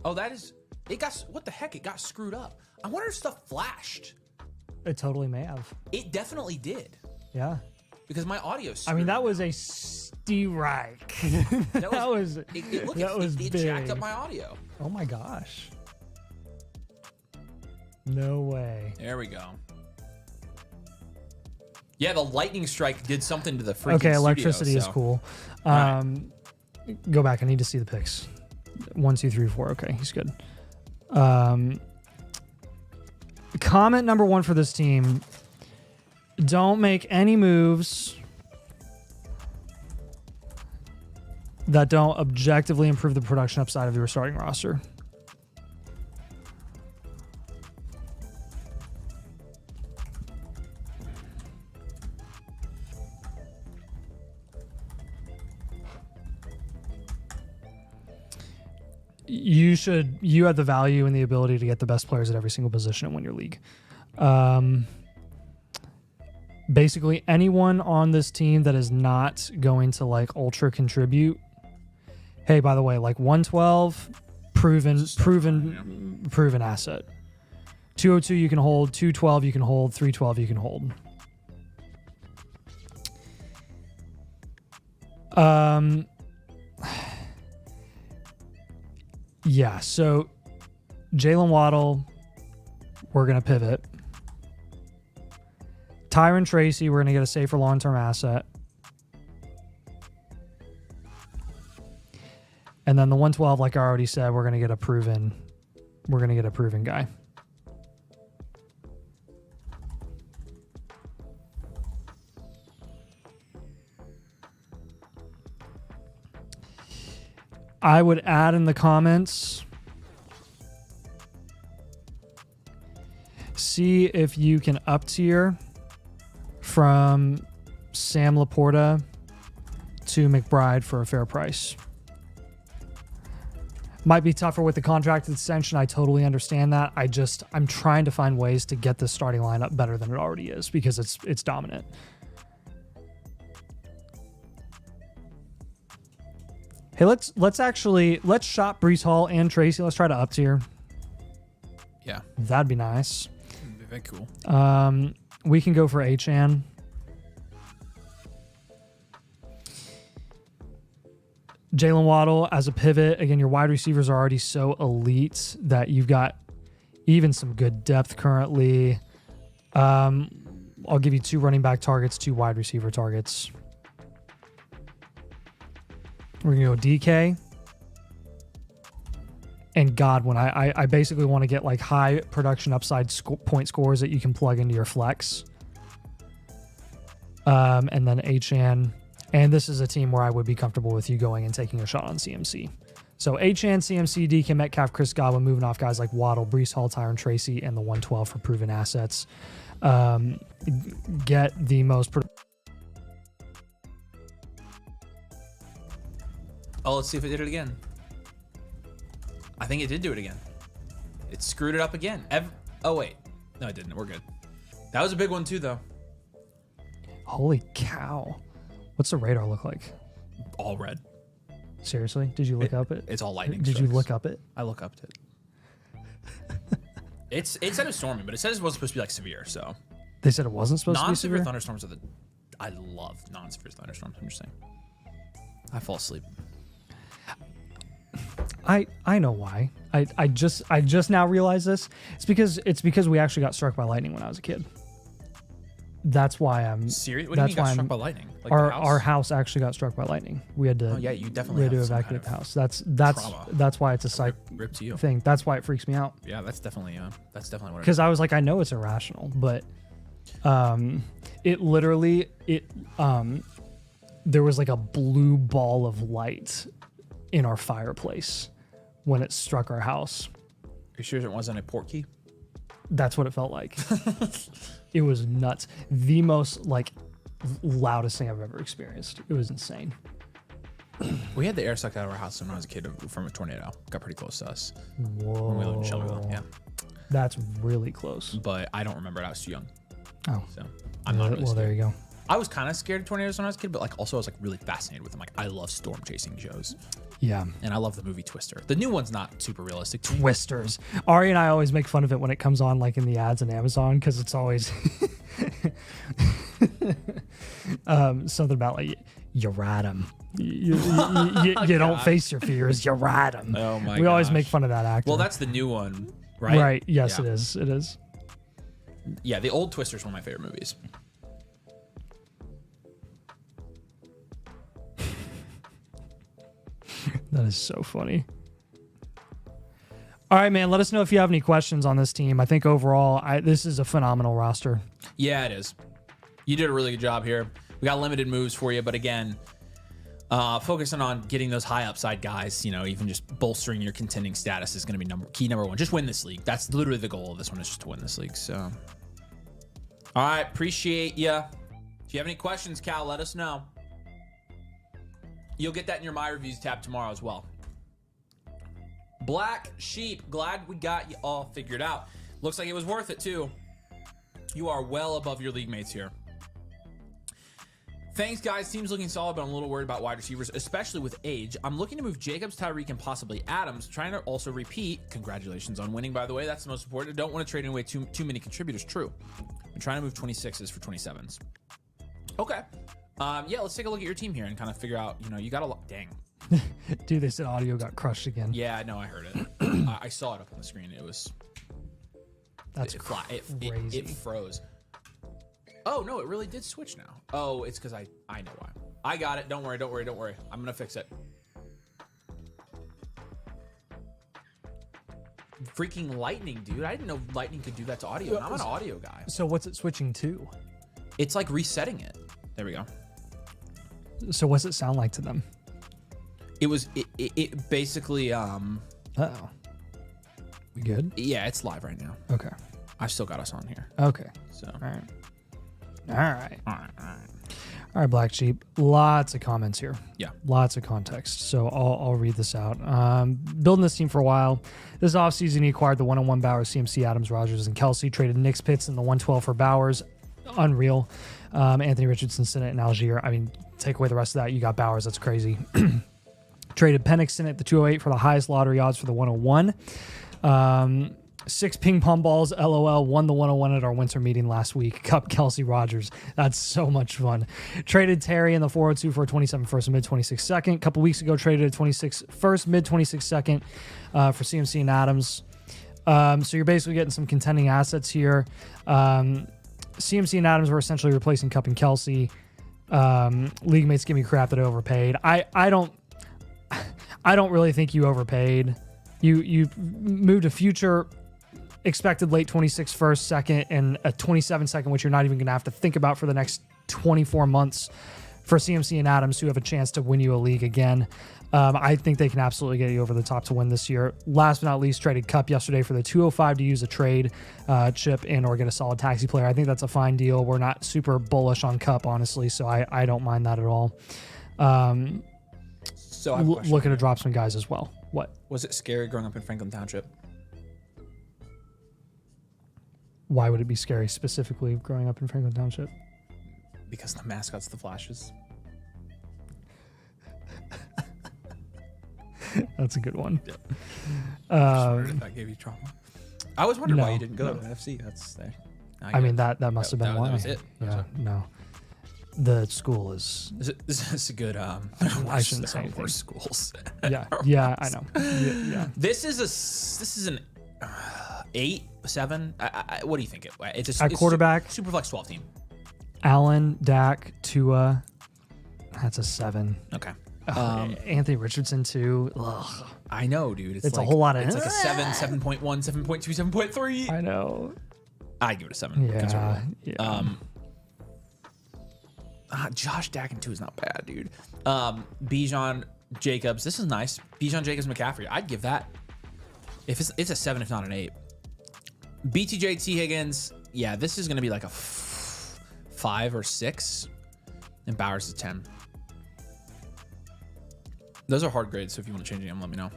Oh, that is. It got, what the heck? It got screwed up. I wonder if stuff flashed. It totally may have. It definitely did. Yeah. Because my audio. I mean, that was a strike. That was. It jacked up my audio. Oh my gosh. No way. There we go. Yeah, the lightning strike did something to the freaking Okay, electricity studio, is cool. Go back. I need to see the picks. 1, 2, 3, 4. Okay, he's good. Comment number 1 for this team: don't make any moves that don't objectively improve the production upside of your starting roster. You have the value and the ability to get the best players at every single position and win your league. Basically, anyone on this team that is not going to like ultra contribute. Hey, by the way, like 112, proven asset. 202 you can hold, 212 you can hold, 312 you can hold. Yeah, so Jalen Waddle, we're going to pivot. Tyron Tracy, we're going to get a safer long-term asset. And then the 112, like I already said, we're going to get a proven guy. I would add in the comments, see if you can up tier from Sam Laporta to McBride for a fair price. Might be tougher with the contract extension. I totally understand that. I'm trying to find ways to get this starting lineup better than it already is because it's dominant. Hey, let's shop Breece Hall and Tracy. Let's try to up tier. Yeah, that'd be nice. Very cool. We can go for Achan. Jalen Waddle as a pivot. Again, your wide receivers are already so elite that you've got even some good depth currently. I'll give you 2 running back targets, 2 wide receiver targets. We're going to go DK. And Godwin. I basically want to get like high production upside point scores that you can plug into your flex. And then Achan. And this is a team where I would be comfortable with you going and taking a shot on CMC. So Achan, CMC, DK Metcalf, Chris Godwin, moving off guys like Waddle, Breece Hall, Tyron Tracy, and the 112 for proven assets. Get the most... Oh, let's see if it did it again. I think it did do it again. It screwed it up again. Oh, wait. No, it didn't. We're good. That was a big one, too, though. Holy cow. What's the radar look like? All red. Seriously? Did you look up it? It's all lightning Did strikes. you look up it? I look up it. It said it was storming, but it said it wasn't supposed to be like severe, so. They said it wasn't supposed to be Non-severe severe? thunderstorms are I love non-severe thunderstorms, I'm just saying. I fall asleep. I know why. I just now realized this. It's because we actually got struck by lightning when I was a kid. That's why I'm serious. What do you mean you got struck by lightning? Like our house actually got struck by lightning. We had to. Oh yeah, you definitely had to have some evacuate kind the of house. That's why it's a psych rip to you thing. That's why it freaks me out. Yeah, that's definitely what it is. Because I was like, I know it's irrational, but it literally there was like a blue ball of light in our fireplace when it struck our house. Are you sure it wasn't a portkey? That's what it felt like. It was nuts. The most like loudest thing I've ever experienced. It was insane. We had the air sucked out of our house when I was a kid from a tornado. Got pretty close to us. Whoa. When we lived in Shelbyville. Yeah. That's really close. But I don't remember it. I was too young. Oh. So I'm not really well, scared. there you go. I was kind of scared of tornadoes when I was a kid, but like also I was like really fascinated with them. Like I love storm chasing shows. Yeah. And I love the movie Twister. The new one's not super realistic. Twisters. Ari and I always make fun of it when it comes on like in the ads on Amazon because it's always something about like you ride them. You don't face your fears. You ride them. Oh my! We always make fun of that actor. Well, that's the new one, right? Right. Yes, yeah. it is. It is. Yeah, the old Twister's one of my favorite movies. That is so funny. All right, man. Let us know if you have any questions on this team. I think overall, this is a phenomenal roster. Yeah, it is. You did a really good job here. We got limited moves for you, but again, focusing on getting those high upside guys, you know, even just bolstering your contending status is going to be key number one. Just win this league. That's literally the goal of this one, is just to win this league. So, all right, appreciate you. If you have any questions, Cal, let us know. You'll get that in your My Reviews tab tomorrow as well. Black Sheep, glad we got you all figured out. Looks like it was worth it too. You are well above your league mates here. Thanks, guys. Team's looking solid, but I'm a little worried about wide receivers, especially with age. I'm looking to move Jacobs, Tyreek, and possibly Adams, trying to also repeat. Congratulations on winning, by the way. That's the most important. I don't want to trade away too many contributors. True. I'm trying to move 26s for 27s. Okay. Yeah, let's take a look at your team here and kind of figure out, you know, you got a lot. Dang. Dude, they said audio got crushed again. Yeah, no, I heard it. I saw it up on the screen. It was... That's crazy. It froze. Oh, no, it really did switch now. Oh, it's because I know why. I got it. Don't worry. I'm going to fix it. Freaking lightning, dude. I didn't know lightning could do that to audio. And I'm an audio guy. So what's it switching to? It's like resetting it. There we go. So what's it sound like to them? It basically Uh-oh. We good? Yeah, it's live right now. Okay. I've still got us on here. Okay. So all right, Black Sheep. Lots of comments here. Yeah. Lots of context. So I'll read this out. Building this team for a while. This offseason, he acquired the 101 Bowers, CMC, Adams, Rogers, and Kelsey. Traded Knicks, Pitts, and the 112 for Bowers. Unreal. Anthony Richardson, Sinnott, and Algier. I mean, take away the rest of that. You got Bowers. That's crazy. Traded Penix, Sinnott at the 208 for the highest lottery odds for the 101. 6 ping pong balls, LOL, won the 101 at our winter meeting last week. Cup Kelsey Rogers. That's so much fun. Traded Terry in the 402 for a 27 first and mid 26 second. A couple weeks ago, traded a 26 first, mid 26 second for CMC and Adams. So you're basically getting some contending assets here. CMC and Adams were essentially replacing Cup and Kelsey. League mates give me crap that I overpaid. I don't really think you overpaid. You moved a future expected late 26 first, second, and a 27 second, which you're not even going to have to think about for the next 24 months for CMC and Adams, who have a chance to win you a league again. I think they can absolutely get you over the top to win this year. Last but not least, traded Cup yesterday for the 205 to use a trade chip and or get a solid taxi player. I think that's a fine deal. We're not super bullish on Cup, honestly, so I don't mind that at all. So I'm looking to drop some guys as well. What? Was it scary growing up in Franklin Township? Why would it be scary specifically growing up in Franklin Township? Because the mascot's the Flashes. That's a good one. Yep. If that gave you trauma. I was wondering why you didn't go to the FC. That's there. I mean, that must have been why. That was it. Yeah, no. The school is... This is a good... I shouldn't say anything. Worst schools. Yeah, I know. Yeah. This is an 8, 7. What do you think? It's At quarterback, Superflex 12 team. Allen, Dak, Tua. That's a 7. Okay. Anthony Richardson too. Ugh. I know, dude. It's like, a whole lot of. It's like a 7, 7.1, 7.2, 7.3. I know. I'd give it a 7. Yeah. Josh Dacken is not bad, dude. Bijan Jacobs. This is nice. Bijan Jacobs McCaffrey. I'd give that. If it's a 7, if not an 8. BTJ T Higgins. Yeah, this is gonna be like a 5 or 6, and Bowers is 10. Those are hard grades, so if you want to change them, let me know.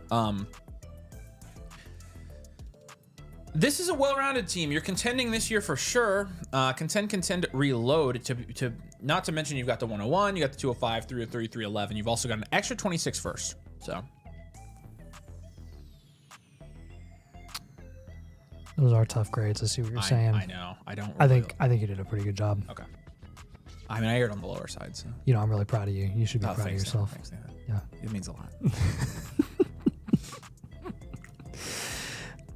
This is a well-rounded team. You're contending this year for sure. Contend, reload. To not to mention, you've got the 101, you got the 205, 303, 311. You've also got an extra 26 first. So those are tough grades. I see what you're saying. I know. I think you did a pretty good job. Okay. I mean, I aired on the lower side, so I'm really proud of you. You should be proud of yourself. Thanks, yeah, it means a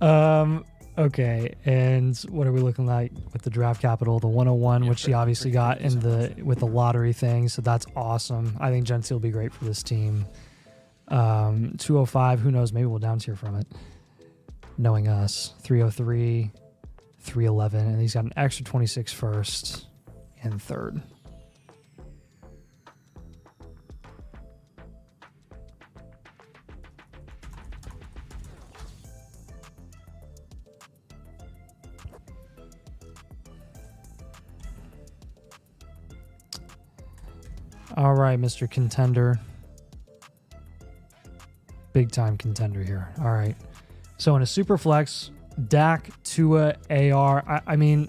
lot. Okay, and what are we looking like with the draft capital? The 101, which he obviously got with the lottery thing, so that's awesome. I think Gentry will be great for this team. 205, who knows? Maybe we'll down tier from it. Knowing us, 303, 311, and he's got an extra 26 first and third. All right, Mr. Contender. Big time contender here. All right. So in a super flex, Dak, Tua, AR. I mean,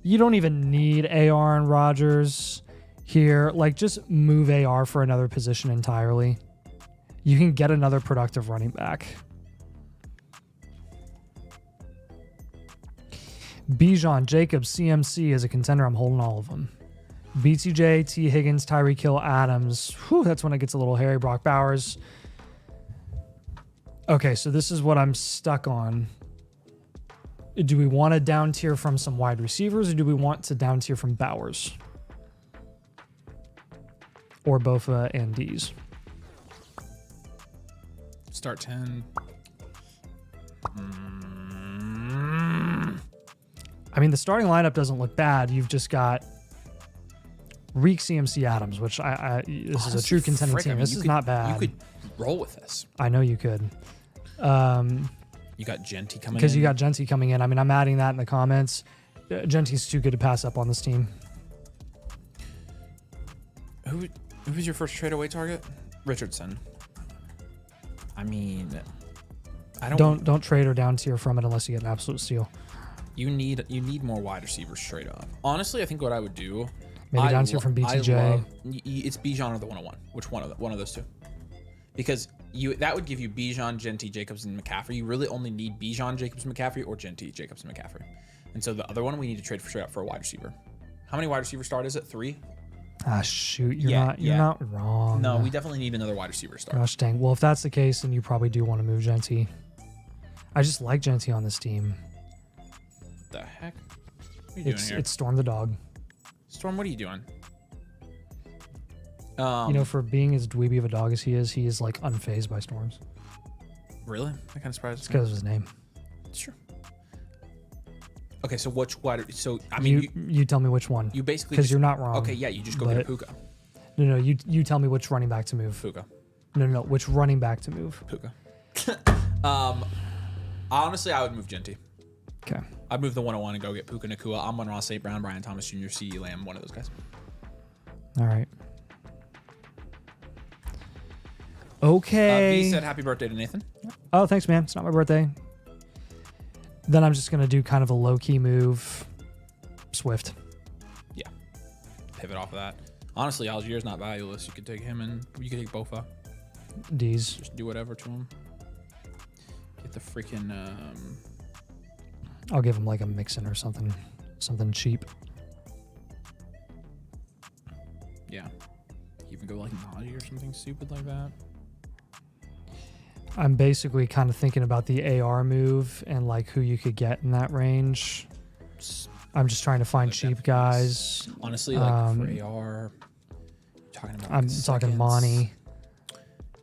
you don't even need AR and Rodgers here. Like, just move AR for another position entirely. You can get another productive running back. Bijan, Jacobs, CMC as a contender. I'm holding all of them. BTJ, T. Higgins, Tyreek Hill, Adams. Whew, that's when it gets a little hairy. Brock Bowers. Okay, so this is what I'm stuck on. Do we want to down tier from some wide receivers, or do we want to down tier from Bowers? Or Bofa and D's? Start 10. I mean, the starting lineup doesn't look bad. You've just got Reek, CMC, Adams, which this is a true contending team. This is not bad. You could roll with this. I know you could. You got Genty coming in. Because you got Genty coming in. I mean, I'm adding that in the comments. Genty's too good to pass up on this team. Who was your first trade away target? Richardson. I mean, don't trade or down tier from it unless you get an absolute steal. You need more wide receivers straight up. Honestly, I think what I would do, maybe down tier from BTJ. It's Bijan or the 101. Which one of those two? Because that would give you Bijan, Genty, Jacobs, and McCaffrey. You really only need Bijan, Jacobs, McCaffrey, or Genty, Jacobs, and McCaffrey. And so the other one we need to trade straight up for a wide receiver. How many wide receiver start is it? 3? Ah, shoot, you're not wrong. No, we definitely need another wide receiver start. Gosh dang. Well, if that's the case, then you probably do want to move Genty. I just like Genty on this team. What the heck? What are you doing here? It's Storm the dog. Storm, what are you doing? For being as dweeby of a dog as he is like unfazed by storms. Really? That kind of surprises me. It's because of his name. Sure. Okay, so you tell me which one. You basically because you're not wrong. Okay, yeah, you just go get a Puka. No, you tell me which running back to move. Puka. No, which running back to move. Puka. Honestly, I would move Genty. Okay. I'd move the 101 and go get Puka Nakua. I'm on Ross St. Brown, Brian Thomas Jr., C.E. Lamb, one of those guys. All right. Okay. B said happy birthday to Nathan. Oh, thanks, man. It's not my birthday. Then I'm just going to do kind of a low-key move. Swift. Yeah. Pivot off of that. Honestly, Algier's not valueless. You could take him and you could take Bofa. D's. Just do whatever to him. Get the freaking... I'll give him like a Mixon or something. Something cheap. Yeah. Even go like Najee or something stupid like that. I'm basically kind of thinking about the AR move and like who you could get in that range. I'm just trying to find like cheap guys. Honestly, like for AR, talking about I'm talking Monty.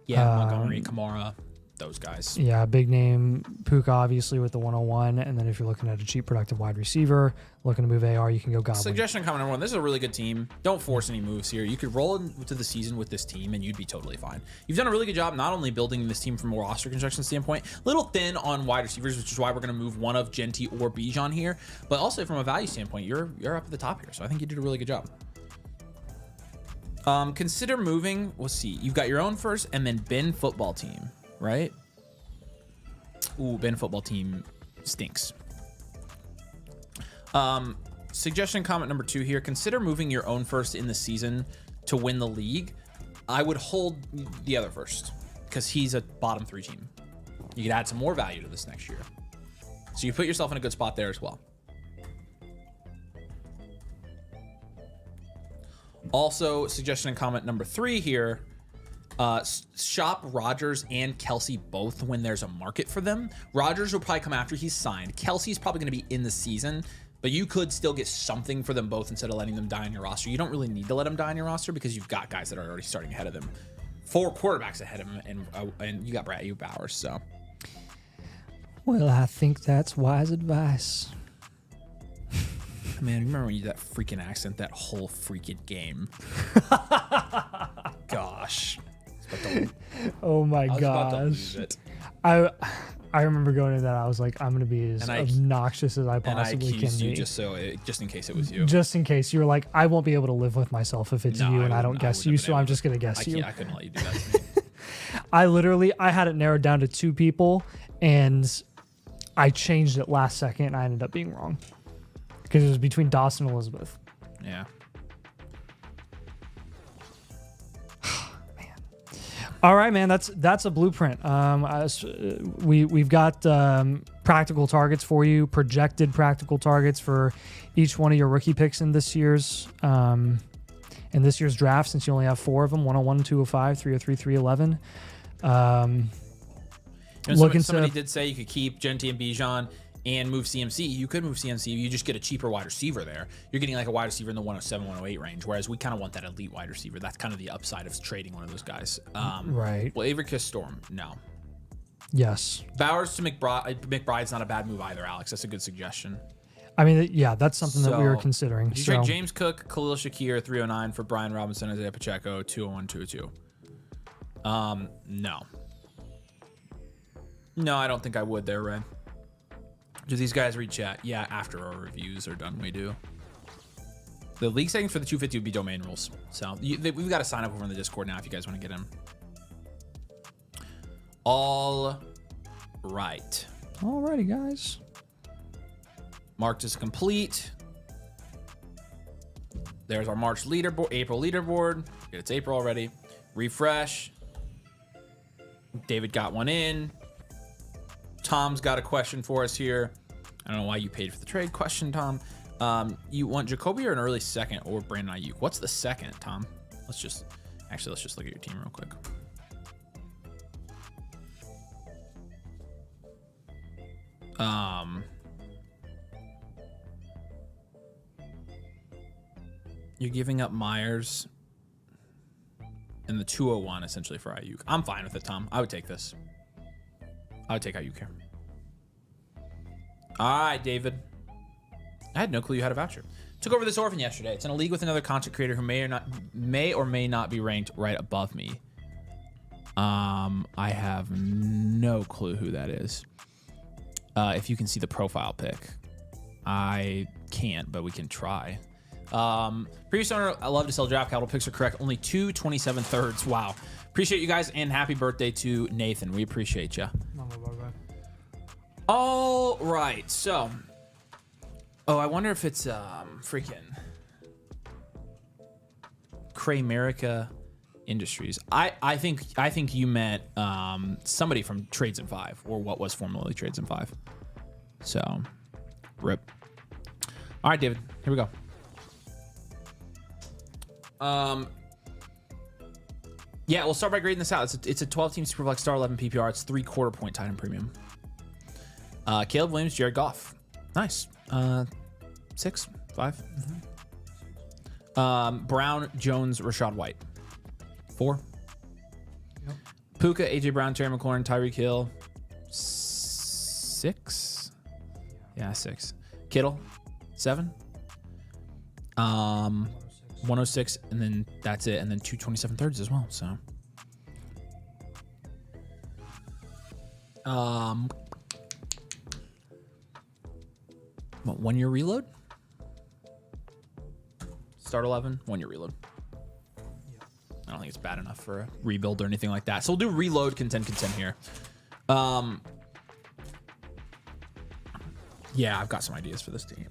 Yeah, Montgomery, Kamara, those guys. Yeah, big name Puka obviously with the 101, and then if you're looking at a cheap productive wide receiver, looking to move AR, you can go Goblin. Suggestion comment number 1: this is a really good team. Don't force any moves here. You could roll into the season with this team, and you'd be totally fine. You've done a really good job not only building this team from a roster construction standpoint, a little thin on wide receivers, which is why we're going to move one of Genty or Bijan here, but also from a value standpoint, you're up at the top here. So I think you did a really good job. Consider moving. We'll see. You've got your own first, and then Ben football team, right? Ooh, Ben football team stinks. Suggestion comment number 2 here. Consider moving your own first in the season to win the league. I would hold the other first because he's a bottom 3 team. You could add some more value to this next year. So you put yourself in a good spot there as well. Also, suggestion and comment number 3 here. Shop Rodgers and Kelsey both when there's a market for them. Rodgers will probably come after he's signed. Kelsey's probably going to be in the season, but you could still get something for them both instead of letting them die on your roster. You don't really need to let them die on your roster because you've got guys that are already starting ahead of them. 4 quarterbacks ahead of him, and you got Brad, you Bowers. So, well, I think that's wise advice. Man, remember when you did that freaking accent that whole freaking game? Gosh. Oh my gosh. About to lose it. I remember going into that. I was like, I'm gonna be as obnoxious as I possibly can be. Just in case it was you. Just in case you were like, I won't be able to live with myself if it's you and I don't guess you, so I'm just gonna guess you. I couldn't let you do that to me. I had it narrowed down to 2 people, and I changed it last second, and I ended up being wrong because it was between Dawson and Elizabeth. Yeah. All right, man. That's a blueprint. We've got practical targets for you, projected practical targets for each one of your rookie picks in this year's draft. Since you only have 4 of them, 101, 205, 303, 311. Somebody did say you could keep Genty and Bijan and move CMC. You could move CMC. You just get a cheaper wide receiver there. You're getting like a wide receiver in the 107, 108 range, whereas we kind of want that elite wide receiver. That's kind of the upside of trading one of those guys. Right. Well, Avery Kiss Storm, no. Yes. Bowers to McBride's not a bad move either, Alex. That's a good suggestion. I mean, yeah, that's something that we were considering. Did you trade James Cook, Khalil Shakir, 309 for Brian Robinson, Isaiah Pacheco, 201, 202? No. No, I don't think I would there, Ray. Do these guys read chat? Yeah, after our reviews are done, we do. The league settings for the 250 would be domain rules. So we've got to sign up over in the Discord now if you guys want to get in. All right. Alrighty, guys. Marked as complete. There's our March leaderboard, April leaderboard. It's April already. Refresh. David got one in. Tom's got a question for us here. I don't know why you paid for the trade question, Tom. You want Jacoby or an early second or Brandon Ayuk? What's the second, Tom? Let's just look at your team real quick. You're giving up Myers. and the 201 essentially for Ayuk. I'm fine with it, Tom. I would take this. I would take Ayuk here. All right, David. I had no clue you had a voucher. Took over this orphan yesterday. It's in a league with another content creator who may or may not be ranked right above me. I have no clue who that is. If you can see the profile pic. I can't, but we can try. Previous owner, I love to sell draft capital. Picks are correct. Only 227 thirds. Wow. Appreciate you guys, and happy birthday to Nathan. We appreciate you. All right, so. Oh, I wonder if it's freaking Cramerica Industries. I think you meant somebody from Trades in 5, or what was formerly Trades in 5. So, rip. All right, David, here we go. Yeah, we'll start by grading this out. It's a 12-team Superflex Star 11 PPR. It's 3/4 point Titan Premium. Caleb Williams, Jared Goff. Nice. 6, 5. Brown, Jones, Rashad White. 4. Yep. Puka, AJ Brown, Terry McLaurin, Tyreek Hill. 6. Yeah, 6. Kittle, 7. 106, and then that's it, and then 227 thirds as well. So, what, 1 year reload? Start 11, 1 year reload. I don't think it's bad enough for a rebuild or anything like that. So we'll do reload, contend here. Yeah, I've got some ideas for this team.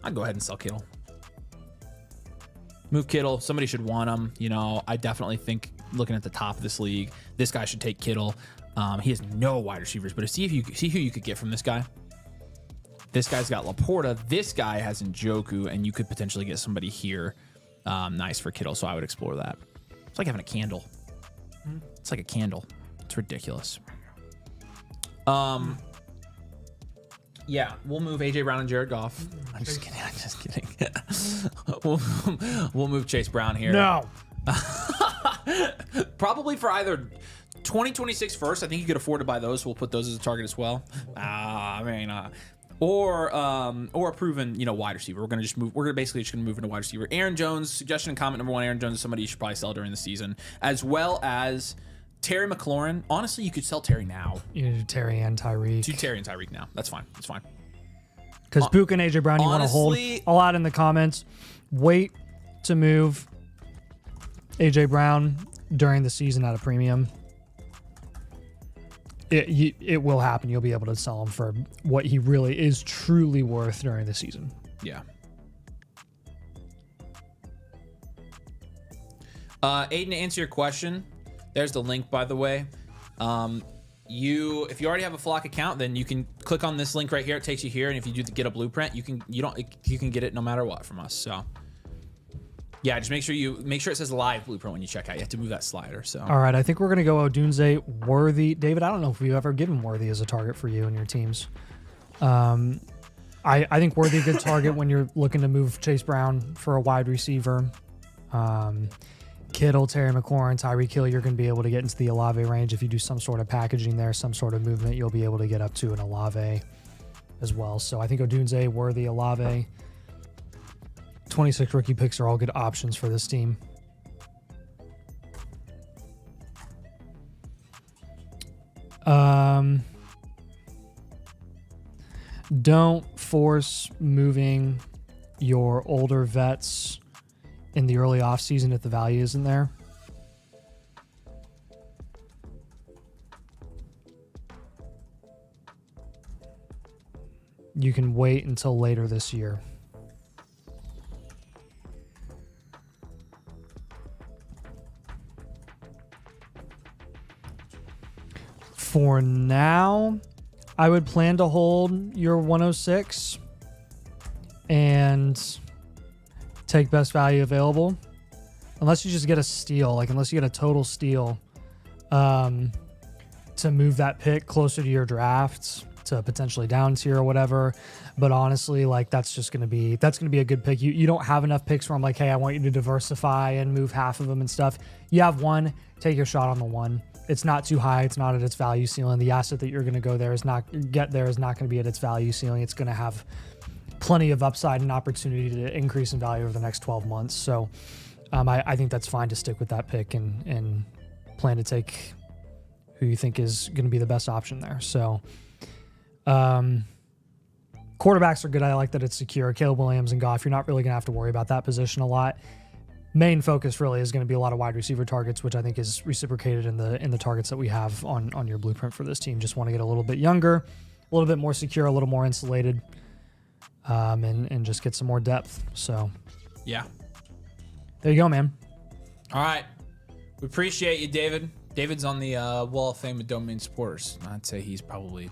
I'd go ahead and sell Kittle. Move Kittle. Somebody should want him. You know, I definitely think looking at the top of this league, this guy should take Kittle. He has no wide receivers, but see who you could get from this guy. This guy's got Laporta. This guy has Njoku, and you could potentially get somebody here. Nice for Kittle, so I would explore that. It's like having a candle. It's like a candle. It's ridiculous. Yeah, we'll move AJ Brown and Jared Goff. I'm just kidding. We'll move Chase Brown here. No. Probably for either 2026 first. I think you could afford to buy those, so we'll put those as a target as well. Or a proven, wide receiver. We're basically just gonna move into wide receiver. Aaron Jones, suggestion and comment number 1. Aaron Jones is somebody you should probably sell during the season, as well as Terry McLaurin. Honestly, you could sell Terry now. You do Terry and Tyreek. Do Terry and Tyreek now. That's fine. That's fine. Because Puka and AJ Brown, you want to hold a lot in the comments. Wait to move AJ Brown during the season at a premium. It will happen. You'll be able to sell him for what he really is truly worth during the season. Yeah. Aiden, to answer your question, there's the link, by the way. If you already have a Flock account, then you can click on this link right here. It takes you here, and if you do get a blueprint, you can get it no matter what from us. So yeah, just make sure it says live blueprint when you check out. You have to move that slider. So all right, I think we're gonna go Odunze, Worthy. David, I don't know if we've ever given Worthy as a target for you and your teams. I think Worthy a good target when you're looking to move Chase Brown for a wide receiver. Kittle, Terry McLaurin, Tyreek Hill, you're going to be able to get into the Olave range. If you do some sort of packaging there, some sort of movement, you'll be able to get up to an Olave as well. So I think Odunze, Worthy, Olave, 26 rookie picks are all good options for this team. Don't force moving your older vets in the early offseason if the value isn't there. You can wait until later this year. For now, I would plan to hold your 106 and take best value available, unless you just get a steal, unless you get a total steal to move that pick closer to your drafts to potentially down tier or whatever. But honestly, like that's going to be a good pick. You don't have enough picks where I'm like, hey, I want you to diversify and move half of them and stuff. You have one, take your shot on the one. It's not too high. It's not at its value ceiling. The asset that you're going to go there is not going to be at its value ceiling. It's going to have plenty of upside and opportunity to increase in value over the next 12 months. So I think that's fine to stick with that pick and plan to take who you think is going to be the best option there. So quarterbacks are good. I like that it's secure. Caleb Williams and Goff, you're not really going to have to worry about that position a lot. Main focus really is going to be a lot of wide receiver targets, which I think is reciprocated in the targets that we have on your blueprint for this team. Just want to get a little bit younger, a little bit more secure, a little more insulated, and just get some more depth. So yeah, there you go, man. All right, we appreciate you, David. David's on the Wall of Fame of domain supporters. I'd say he's probably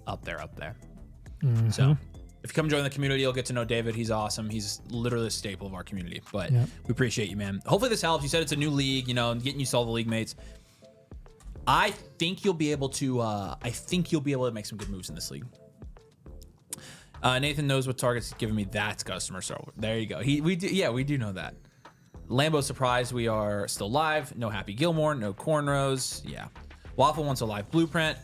up there. Mm-hmm. So if you come join the community, you'll get to know David. He's awesome. He's literally a staple of our community. But we appreciate you, man. Hopefully this helps. You said it's a new league, and getting used to all the league mates. I think you'll be able to. Make some good moves in this league. Nathan knows what targets he's giving me. That's customer. So there you go. We do know that. Lambo surprised we are still live. No Happy Gilmore. No cornrows. Yeah. Waffle wants a live blueprint.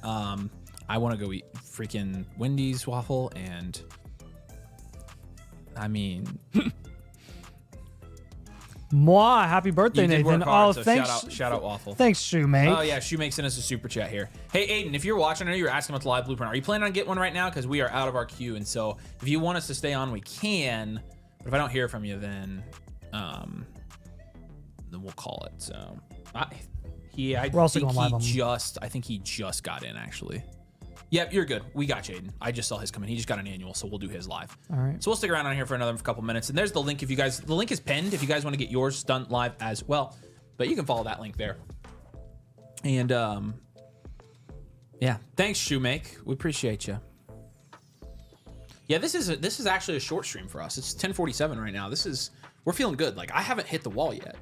I want to go eat freaking Wendy's waffle, and I mean, moi, happy birthday, Nathan. Hard, so thanks. Shout out Waffle. Thanks, Shoemake. Oh yeah, Shoemake sent us a super chat here. Hey Aiden, if you're watching, I know you're asking about the live blueprint. Are you planning on getting one right now? Because we are out of our queue, and so if you want us to stay on, we can. But if I don't hear from you, then we'll call it. So we're also going live on. I think he just got in actually. Yep, you're good. We got Jaden. I just saw his come in. He just got an annual, so we'll do his live. All right. So we'll stick around on here for another couple minutes. And there's the link the link is pinned if you guys want to get yours done live as well. But you can follow that link there. And yeah, thanks, Shoemake. We appreciate you. Yeah, this is actually a short stream for us. It's 10:47 right now. We're feeling good. Like I haven't hit the wall yet.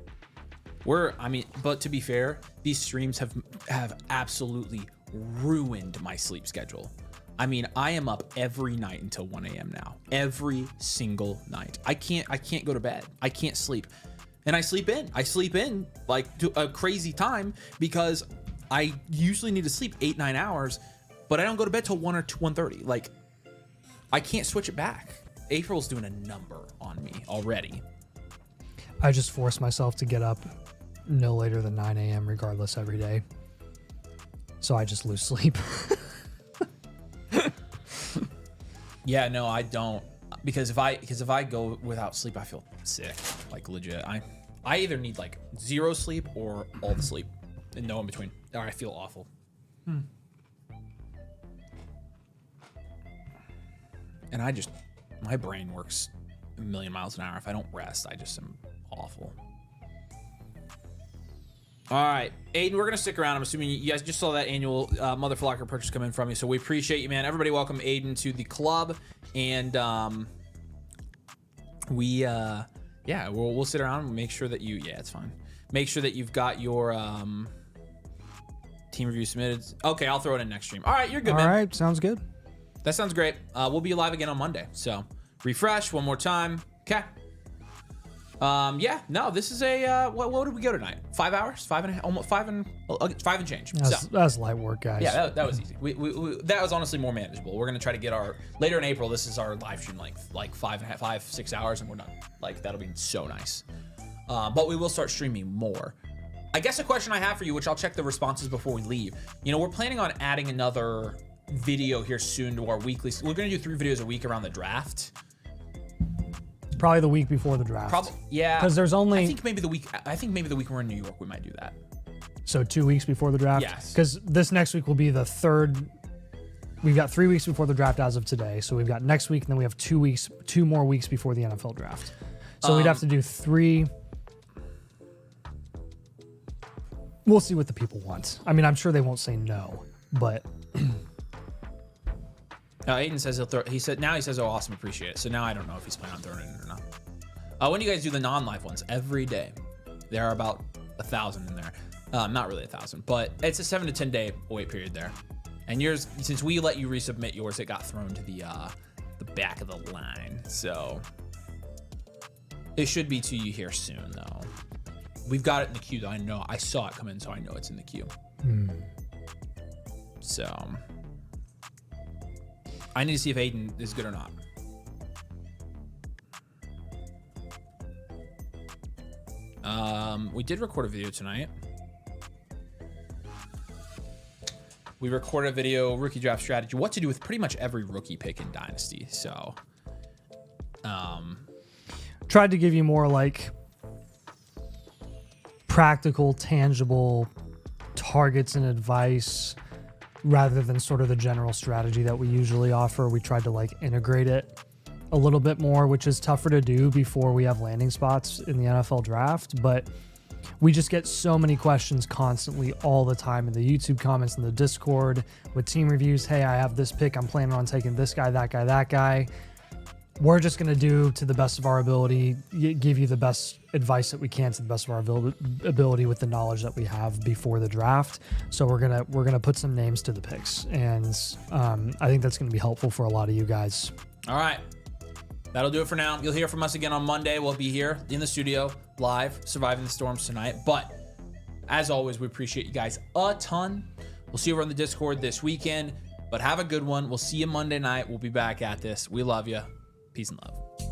But to be fair, these streams have absolutely ruined my sleep schedule. I mean, I am up every night until 1 a.m. now. Every single night. I can't go to bed. I can't sleep. And I sleep in like to a crazy time because I usually need to sleep 8-9 hours, but I don't go to bed till 1 or 1:30. Like I can't switch it back. April's doing a number on me already. I just force myself to get up no later than 9 a.m. regardless every day. So I just lose sleep. Yeah, no, I don't. Because if I go without sleep, I feel sick. Like legit. I either need like zero sleep or all the sleep and no in between. Or I feel awful. And my brain works a million miles an hour. If I don't rest, I just am awful. All right, Aiden, we're going to stick around. I'm assuming you guys just saw that annual Motherflocker purchase come in from you, so we appreciate you, man. Everybody welcome Aiden to the club, and we'll sit around and make sure that it's fine. Make sure that you've got your team review submitted. Okay, I'll throw it in next stream. All right, you're good, man. All right, sounds good. That sounds great. We'll be live again on Monday, so refresh one more time. Okay. This is a what did we go tonight? 5 hours? 5 and almost 5 and change. That's light work, guys. Yeah, that was easy. We that was honestly more manageable. We're gonna try to get our later in April. This is our live stream length, like 5-6 hours, and we're done. Like that'll be so nice. But we will start streaming more. I guess a question I have for you, which I'll check the responses before we leave. We're planning on adding another video here soon to our weekly. We're gonna do 3 videos a week around the draft. Probably the week before the draft. Probably, yeah. Because there's only. I think maybe the week we're in New York, we might do that. So 2 weeks before the draft. Yes. Because this next week will be the third. We've got 3 weeks before the draft as of today. So we've got next week, and then we have 2 more weeks before the NFL draft. So we'd have to do 3. We'll see what the people want. I mean, I'm sure they won't say no, but. Aiden says he says, oh, awesome, appreciate it. So now I don't know if he's planning on throwing it in or not. When do you guys do the non-live ones? Every day. There are about 1,000 in there. Not really 1,000, but it's a 7 to 10 day wait period there. And yours, since we let you resubmit yours, it got thrown to the back of the line. So it should be to you here soon, though. We've got it in the queue, though. I know. I saw it come in, so I know it's in the queue. So I need to see if Aiden is good or not. We did record a video tonight. We recorded a video, rookie draft strategy, what to do with pretty much every rookie pick in Dynasty. So, tried to give you more like practical, tangible targets and advice rather than sort of the general strategy that we usually offer. We tried to like integrate it a little bit more, which is tougher to do before we have landing spots in the NFL draft. But we just get so many questions constantly all the time in the YouTube comments, in the Discord, with team reviews. Hey, I have this pick. I'm planning on taking this guy, that guy, that guy. We're just going to do to the best of our ability, give you the best advice that we can to the best of our ability with the knowledge that we have before the draft. So we're gonna put some names to the picks, and I think that's going to be helpful for a lot of you guys. All right. That'll do it for now. You'll hear from us again on Monday. We'll be here in the studio, live, surviving the storms tonight. But as always, we appreciate you guys a ton. We'll see you over on the Discord this weekend. But have a good one. We'll see you Monday night. We'll be back at this. We love you. Peace and love.